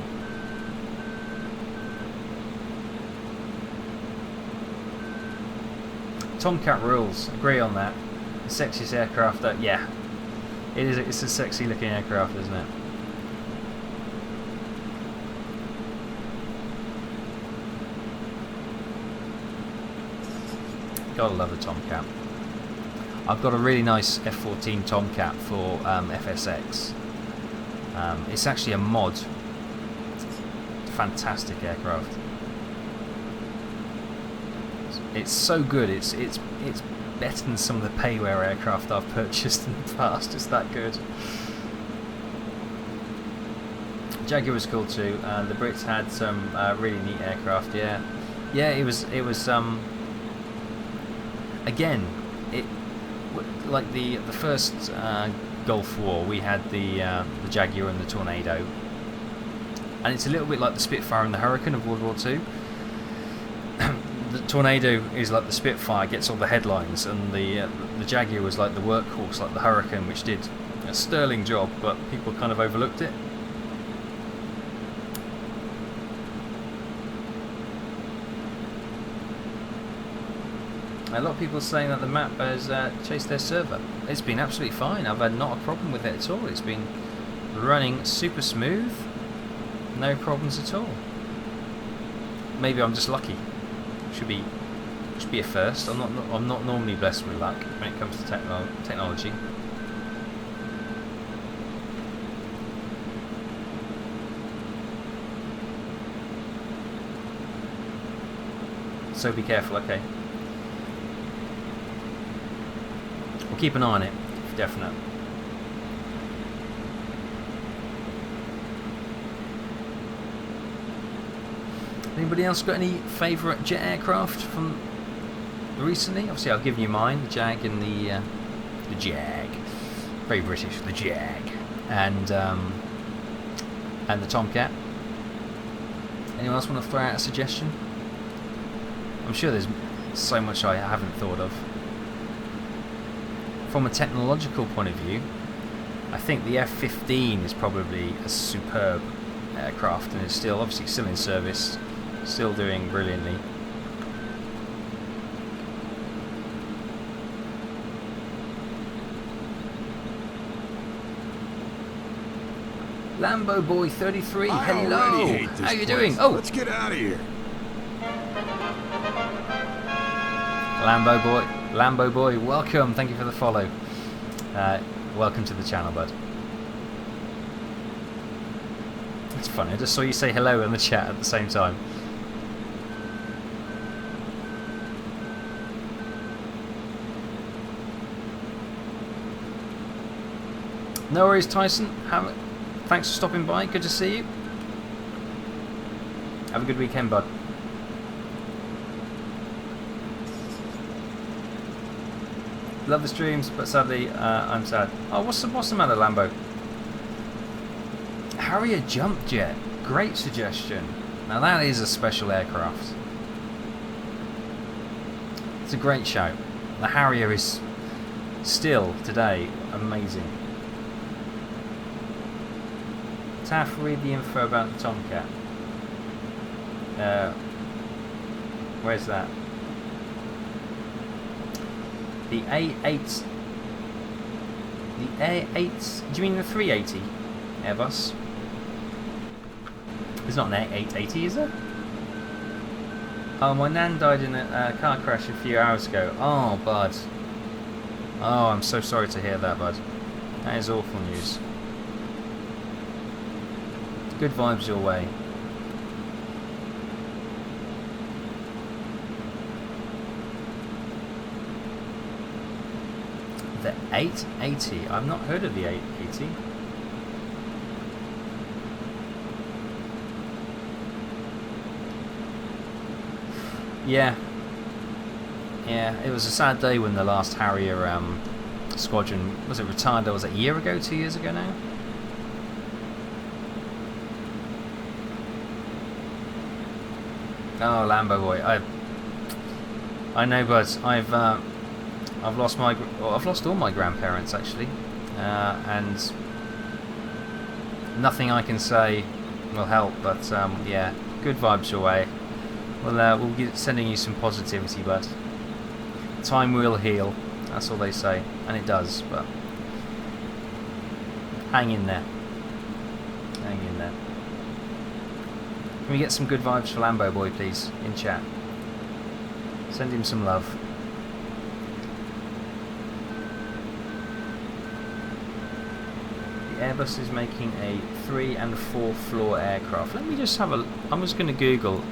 Tomcat rules. Agree on that. The sexiest aircraft. Yeah, it is. It's a sexy looking aircraft, isn't it? Gotta love the Tomcat. I've got a really nice F-14 Tomcat for FSX. It's actually a mod. Fantastic aircraft. It's so good. It's better than some of the payware aircraft I've purchased in the past. It's that good. Jaguar was cool too. The Brits had some really neat aircraft. Yeah. It was. Again, like the first Gulf War, we had the Jaguar and the Tornado, and it's a little bit like the Spitfire and the Hurricane of World War II. The Tornado is like the Spitfire, gets all the headlines, and the Jaguar was like the workhorse, like the Hurricane, which did a sterling job, but people kind of overlooked it. A lot of people are saying that the map has chased their server. It's been absolutely fine. I've had not a problem with it at all. It's been running super smooth. No problems at all. Maybe I'm just lucky. Should be a first. I'm not normally blessed with luck when it comes to technology. So be careful. Okay. We'll keep an eye on it, for definite. Anybody else got any favourite jet aircraft from recently? Obviously, I've given you mine, the Jag and the Jag. Very British, the Jag. And and the Tomcat. Anyone else want to throw out a suggestion? I'm sure there's so much I haven't thought of. From a technological point of view, I think the F15 is probably a superb aircraft, and is still obviously still in service, still doing brilliantly. Lambo Boy 33, hello. How you doing? Oh, let's get out of here. Lambo Boy, welcome. Thank you for the follow. Welcome to the channel, bud. It's funny. I just saw you say hello in the chat at the same time. No worries, Tyson. Thanks for stopping by. Good to see you. Have a good weekend, bud. Love the streams, but sadly, I'm sad. Oh, what's the matter, Lambo? Harrier jump jet. Great suggestion. Now that is a special aircraft. It's a great show. The Harrier is still today amazing. Taff, read the info about the Tomcat. Where's that? The A8. The A8. Do you mean the 380 Airbus? There's not an A880, is there? Oh, my nan died in a car crash a few hours ago. Oh, bud. Oh, I'm so sorry to hear that, bud. That is awful news. Good vibes your way. The 880. I've not heard of the 880. Yeah. Yeah, it was a sad day when the last Harrier squadron, was it retired? Was it a year ago, 2 years ago now? Oh, Lambo Boy. I know, but I've lost all my grandparents actually, and nothing I can say will help. But yeah, good vibes your way. We'll be sending you some positivity, bud. Time will heal. That's all they say, and it does. But hang in there. Hang in there. Can we get some good vibes for Lambo Boy, please, in chat? Send him some love. The Airbus is making a 3 and 4 floor aircraft. Let me just have a. I'm just going to Google.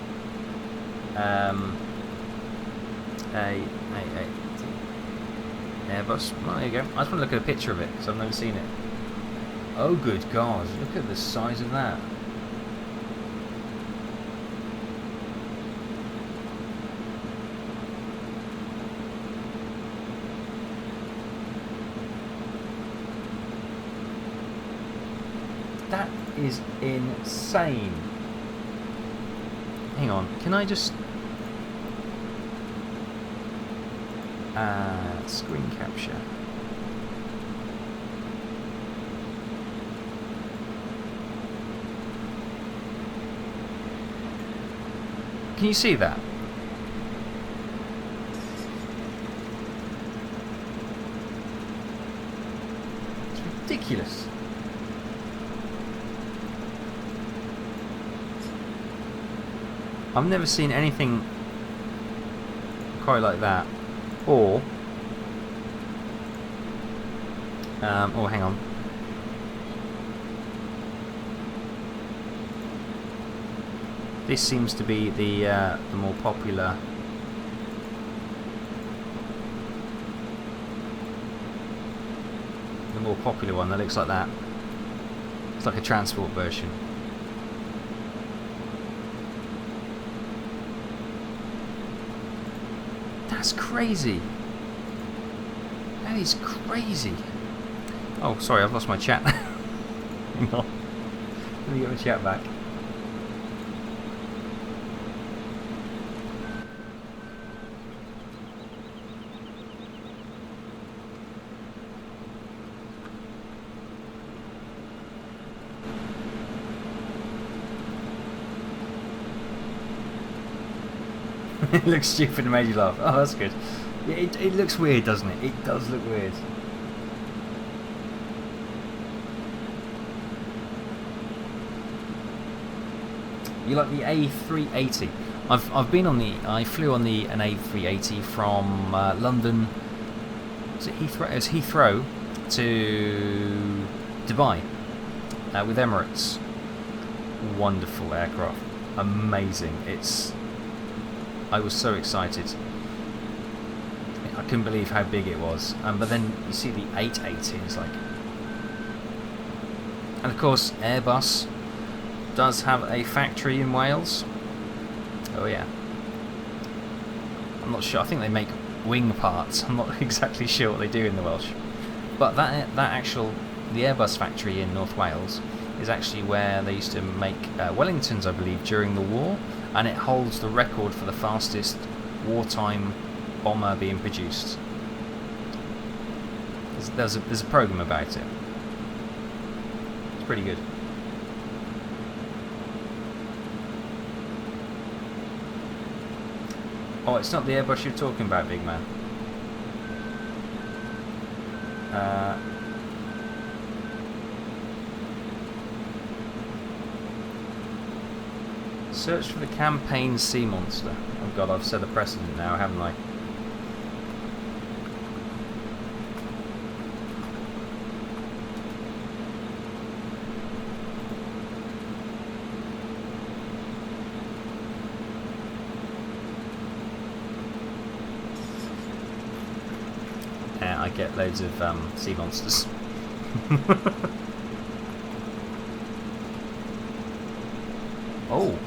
Airbus. Oh, there you go. I just want to look at a picture of it because I've never seen it. Oh, good God! Look at the size of that. That is insane. Hang on, can I just... screen capture. Can you see that? It's ridiculous. I've never seen anything quite like that. Or oh, hang on. This seems to be the more popular. The more popular one that looks like that. It's like a transport version. That's crazy. That is crazy. Oh, sorry, I've lost my chat. Hang on. Let me get my chat back. It looks stupid and made you laugh. Oh, that's good. Yeah, it looks weird, doesn't it? It does look weird. You like the A380? I've been on the. I flew on an A380 from London. Was it Heathrow? It was Heathrow to Dubai with Emirates. Wonderful aircraft, amazing. I was so excited. I couldn't believe how big it was. But then you see the 880, it's like... And of course, Airbus does have a factory in Wales. Oh yeah. I'm not sure. I think they make wing parts. I'm not exactly sure what they do in the Welsh. But the Airbus factory in North Wales is actually where they used to make Wellingtons, I believe, during the war. And it holds the record for the fastest wartime bomber being produced. There's a program about it. It's pretty good. Oh, it's not the Airbus you're talking about, big man. Search for the campaign sea monster. Oh god, I've set a precedent now, haven't I? Yeah, I get loads of sea monsters. Oh.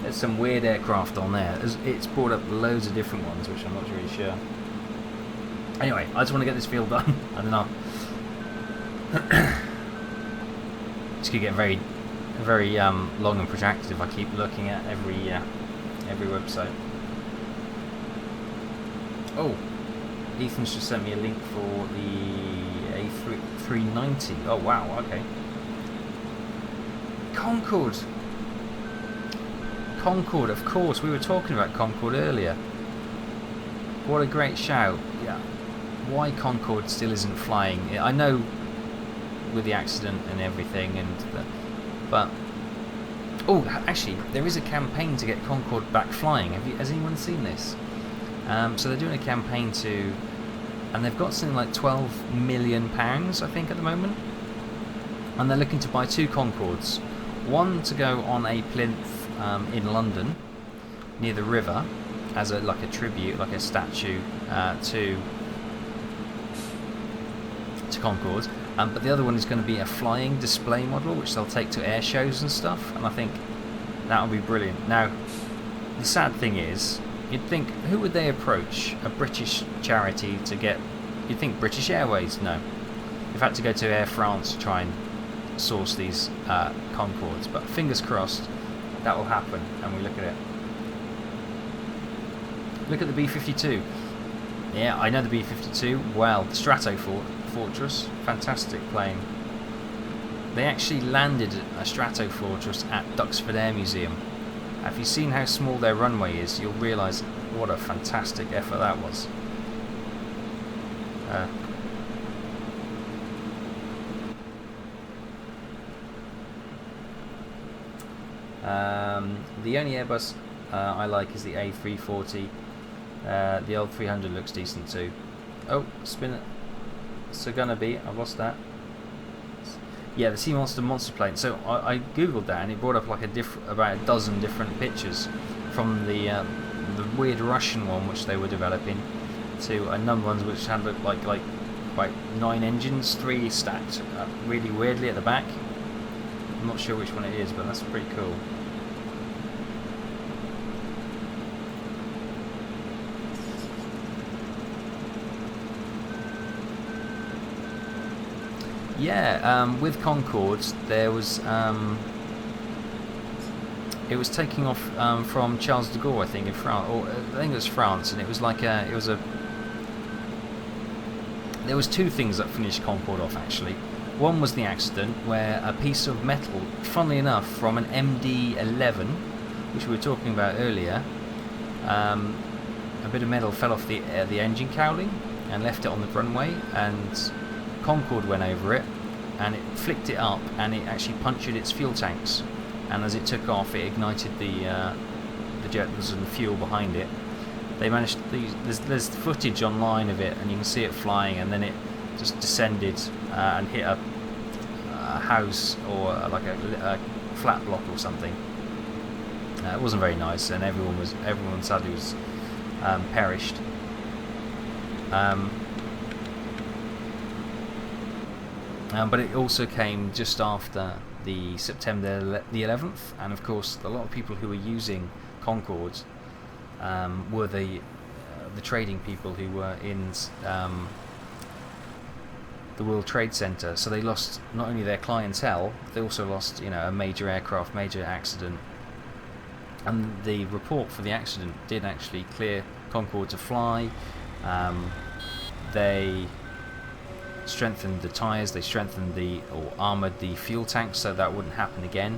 There's some weird aircraft on there. It's brought up loads of different ones, which I'm not really sure. Anyway, I just want to get this field done. I don't know. It's gonna get very, very long and protracted if I keep looking at every website. Oh, Ethan's just sent me a link for the A390. Oh wow, okay. Concorde, of course. We were talking about Concorde earlier. What a great shout. Yeah. Why Concorde still isn't flying? I know with the accident and everything, but oh, actually, there is a campaign to get Concorde back flying. Has anyone seen this? So they're doing a campaign and they've got something like £12 million, I think, at the moment, and they're looking to buy 2 Concordes. One to go on a plinth in London near the river as a tribute, like a statue to Concorde, but the other one is going to be a flying display model which they'll take to air shows and stuff, and I think that would be brilliant. Now the sad thing is, you'd think, who would they approach? A British charity to get... You'd think British Airways? No, they've had to go to Air France to try and source these Concordes, but fingers crossed that will happen. And we look at it. Look at the B-52. Yeah, I know the B-52 well. The Strato Fortress, fantastic plane. They actually landed a Strato Fortress at Duxford Air Museum. If you've seen how small their runway is, you'll realise what a fantastic effort that was. The only Airbus I like is the A340. The old 300 looks decent too. Oh, spin it. So gonna be. I've lost that. Yeah, the Sea Monster plane. So I googled that and it brought up like about a dozen different pictures, from the weird Russian one which they were developing to a number of ones which had looked like 9 engines, 3 stacked really weirdly at the back. I'm not sure which one it is, but that's pretty cool. Yeah, with Concords, there was it was taking off from Charles de Gaulle, I think, in France, or I think it was France, and it was like there was two things that finished Concorde off actually. One was the accident where a piece of metal, funnily enough, from an MD-11, which we were talking about earlier, a bit of metal fell off the engine cowling and left it on the runway, and Concorde went over it and it flicked it up and it actually punctured its fuel tanks, and as it took off it ignited the jets and fuel behind it. They managed there's footage online of it and you can see it flying, and then it just descended and hit a house or like a flat block or something. It wasn't very nice, and everyone sadly was perished. But it also came just after the September the 11th, and of course a lot of people who were using Concords were the trading people who were in the World Trade Center. So they lost not only their clientele, they also lost, a major aircraft, major accident. And the report for the accident did actually clear Concorde to fly. They strengthened the tyres, they strengthened or armoured the fuel tanks so that wouldn't happen again,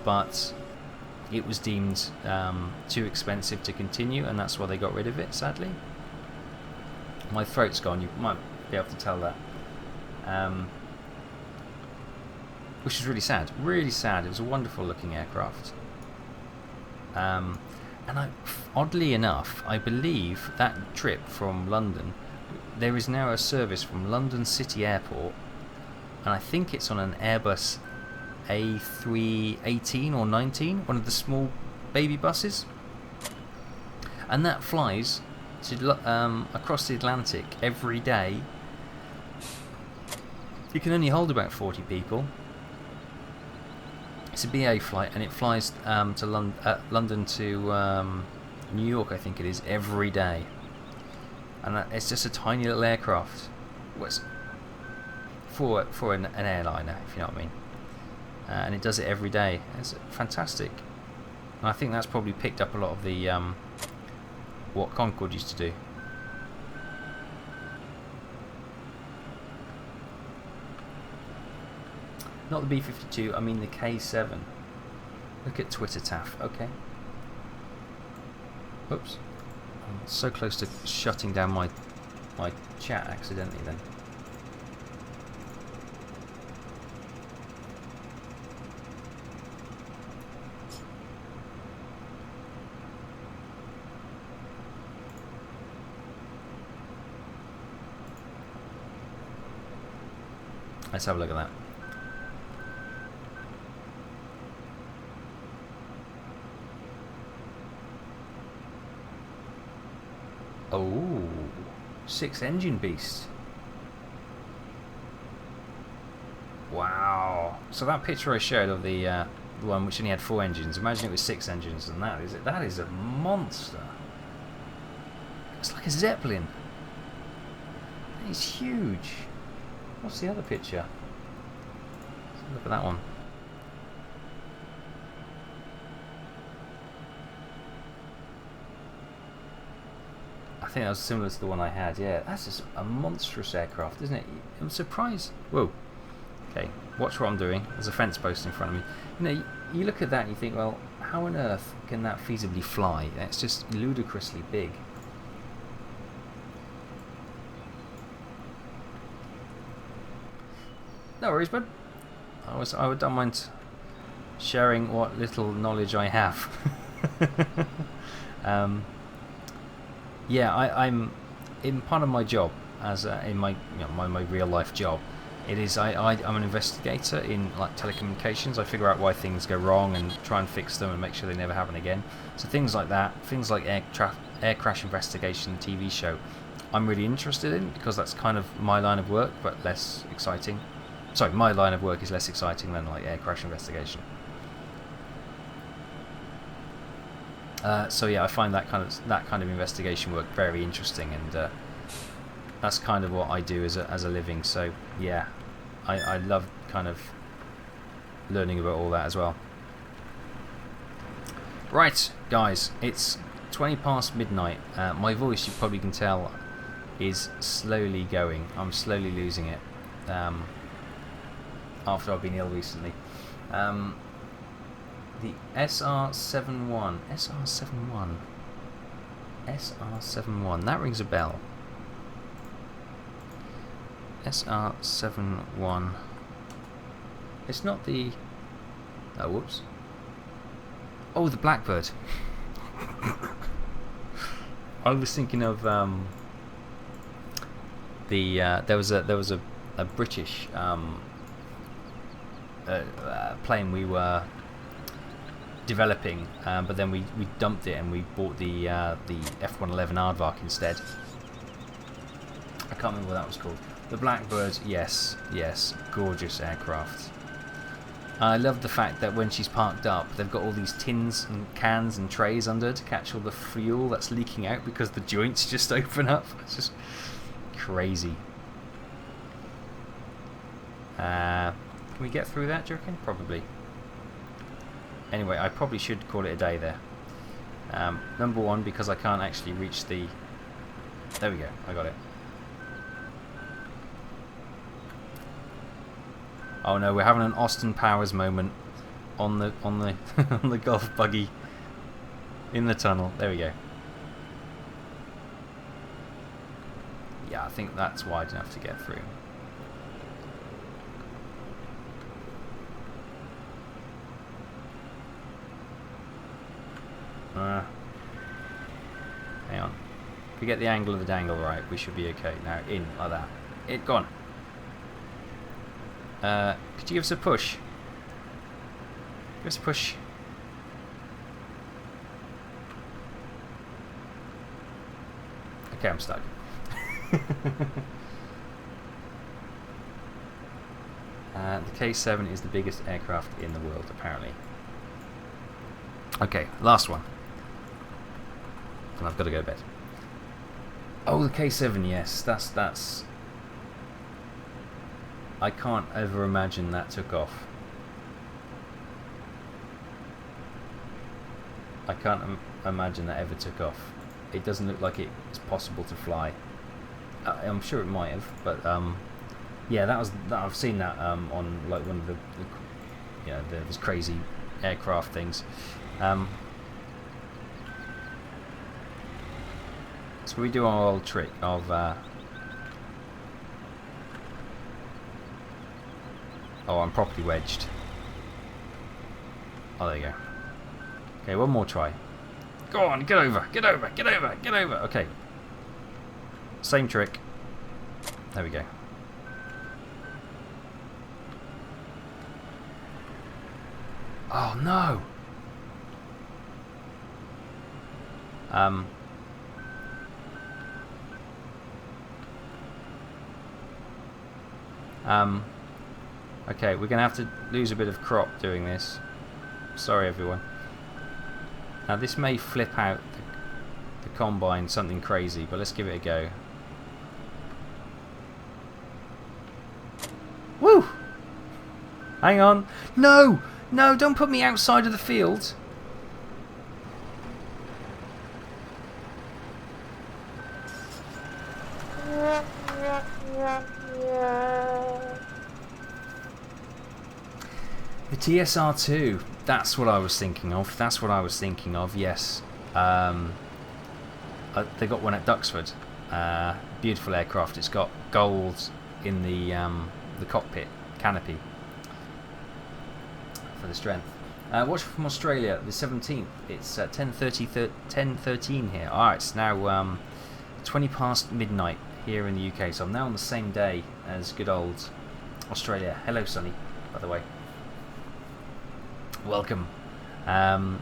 but it was deemed too expensive to continue, and that's why they got rid of it, sadly. My throat's gone, you might be able to tell that. Which is really sad. Really sad. It was a wonderful looking aircraft. And oddly enough, I believe that trip from London, there is now a service from London City Airport, and I think it's on an Airbus A318 or 19, one of the small baby buses, and that flies to across the Atlantic every day. You can only hold about 40 people. It's a BA flight, and it flies to London to New York, I think it is, every day. And it's just a tiny little aircraft. For an airliner, if you know what I mean. And it does it every day. It's fantastic. And I think that's probably picked up a lot of the what Concorde used to do. Not the B-52, I mean the K7. Look at Twitter, Taff. Okay. Oops. I'm so close to shutting down my chat accidentally then. Let's have a look at that. Oh, 6-engine beast. Wow. So that picture I showed of the one which only had 4 engines, imagine it was 6 engines, and that is a monster. It's like a Zeppelin. It's huge. What's the other picture? Let's look at that one. I think that was similar to the one I had, yeah. That's just a monstrous aircraft, isn't it? I'm surprised. Whoa. Okay, watch what I'm doing. There's a fence post in front of me. You look at that and you think, well, how on earth can that feasibly fly? It's just ludicrously big. No worries, bud. I don't mind sharing what little knowledge I have. Yeah, I'm in part of my job, as in my my real life job. It is I'm an investigator in like telecommunications. I figure out why things go wrong and try and fix them and make sure they never happen again. So things like that, things like air crash investigation TV show, I'm really interested in because that's kind of my line of work, but less exciting. sorry, my line of work is less exciting than like air crash investigation. So yeah, I find that kind of investigation work very interesting, and that's kind of what I do as a living. So yeah, I love kind of learning about all that as well. Right, guys, it's 20 past midnight. My voice, you probably can tell, is slowly going. I'm slowly losing it after I've been ill recently. The SR71, that rings a bell. SR71. It's not the... Oh, whoops. Oh, the Blackbird. I was thinking of there was a British plane we were developing, but then we dumped it and we bought the F111 Aardvark instead. I can't remember what that was called. The Blackbird, yes, gorgeous aircraft. I love the fact that when she's parked up, they've got all these tins and cans and trays under to catch all the fuel that's leaking out because the joints just open up. It's just crazy. Can we get through that, do you reckon? Probably. Anyway, I probably should call it a day there. Number one, because I can't actually reach the... There we go, I got it. Oh no, we're having an Austin Powers moment on the on the golf buggy in the tunnel. There we go. Yeah, I think that's wide enough to get through. Hang on. If we get the angle of the dangle right, we should be okay. Now in like that. It gone. Could you give us a push? Give us a push. Okay, I'm stuck. The K7 is the biggest aircraft in the world, apparently. Okay, last one. And I've got to go to bed. Oh, the K7, yes, that's. I can't ever imagine that took off. I can't imagine that ever took off. It doesn't look like it's possible to fly. I'm sure it might have, but yeah, I've seen that on like one of the you know, those crazy aircraft things. So we do our old trick of oh, I'm properly wedged. Oh, there you go. Okay, one more try. Go on, get over, get over, get over, get over. Okay. Same trick. There we go. Oh, no. Okay, we're going to have to lose a bit of crop doing this. Sorry, everyone. Now, this may flip out the combine something crazy, but let's give it a go. Woo! Hang on. No! No, don't put me outside of the field. The TSR2, that's what I was thinking of. That's what I was thinking of, yes. They got one at Duxford. Beautiful aircraft. It's got gold in the cockpit canopy for the strength. Watch from Australia, the 17th. It's 10:13 here. Alright, it's now 20 past midnight here in the UK. So I'm now on the same day as good old Australia. Hello, Sonny, by the way. Welcome. Yeah,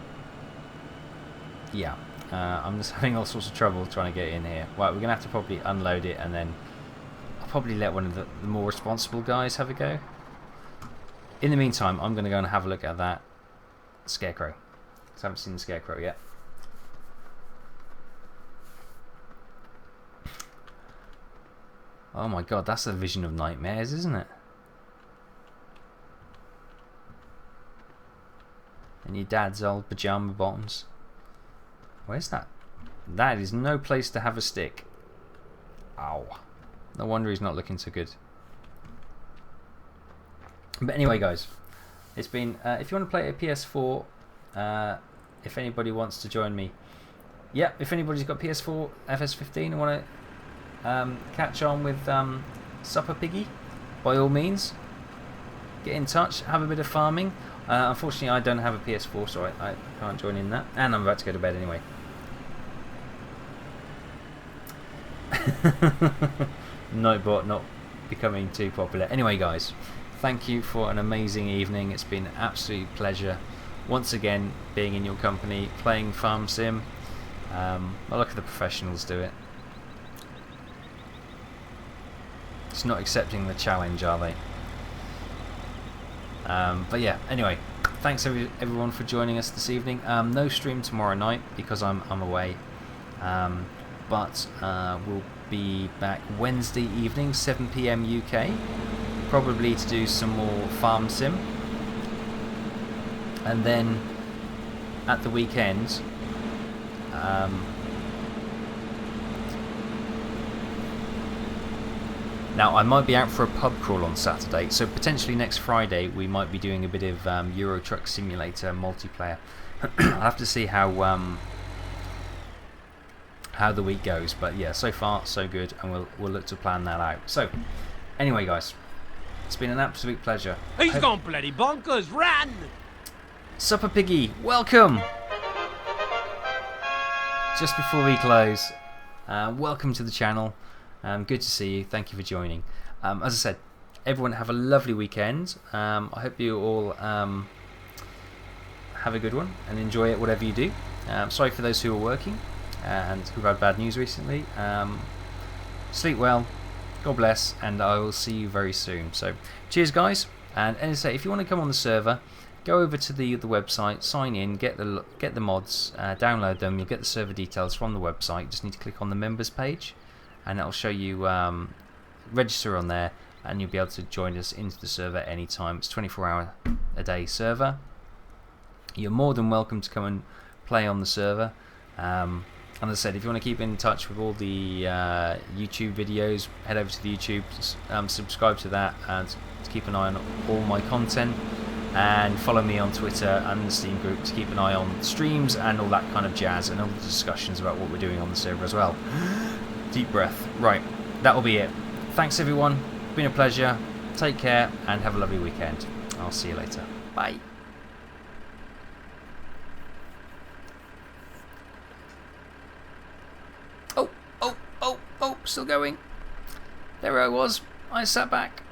I'm just having all sorts of trouble trying to get in here. Right, we're going to have to probably unload it, and then I'll probably let one of the more responsible guys have a go. in the meantime, I'm going to go and have a look at that scarecrow. I haven't seen the scarecrow yet. Oh my god, that's a vision of nightmares, isn't it? And your dad's old pajama bottoms. Where's that? That is no place to have a stick. Ow. No wonder he's not looking so good. But anyway, guys, it's been. If you want to play a PS4, if anybody wants to join me, yeah. If anybody's got PS4 FS15 and want to catch on with Supper Piggy, by all means, get in touch. Have a bit of farming. Unfortunately, I don't have a PS4, so I can't join in that. And I'm about to go to bed anyway. Nightbot not becoming too popular. Anyway, guys, thank you for an amazing evening. It's been an absolute pleasure once again being in your company, playing Farm Sim. Well, look at the professionals do it. It's not accepting the challenge, are they? But yeah, anyway, thanks everyone for joining us this evening. No stream tomorrow night because I'm away. But we'll be back Wednesday evening, 7 PM UK, probably to do some more Farm Sim. And then at the weekend, now I might be out for a pub crawl on Saturday, so potentially next Friday we might be doing a bit of Euro Truck Simulator multiplayer. I'll have to see how the week goes, but yeah, so far so good, and we'll look to plan that out. So anyway, guys, it's been an absolute pleasure. He's gone bloody bonkers. Run! Supper Piggy, welcome. Just before we close, welcome to the channel. Good to see you. Thank you for joining. As I said, everyone have a lovely weekend. I hope you all have a good one and enjoy it, whatever you do. Sorry for those who are working and who've had bad news recently. Sleep well, God bless, and I will see you very soon. So cheers, guys. And as I say, if you want to come on the server, go over to the website, sign in, get the mods, download them. You'll get the server details from the website. You just need to click on the members page, and it'll show you register on there, and you'll be able to join us into the server anytime. It's 24-hour a day server. You're more than welcome to come and play on the server. And as I said, if you want to keep in touch with all the YouTube videos, head over to the YouTube, subscribe to that, and to keep an eye on all my content, and follow me on Twitter and the Steam group to keep an eye on streams and all that kind of jazz, and all the discussions about what we're doing on the server as well. Deep breath. Right, that will be it. Thanks everyone, been a pleasure. Take care and have a lovely weekend. I'll see you later. Bye. Oh, still going. There I was. I sat back.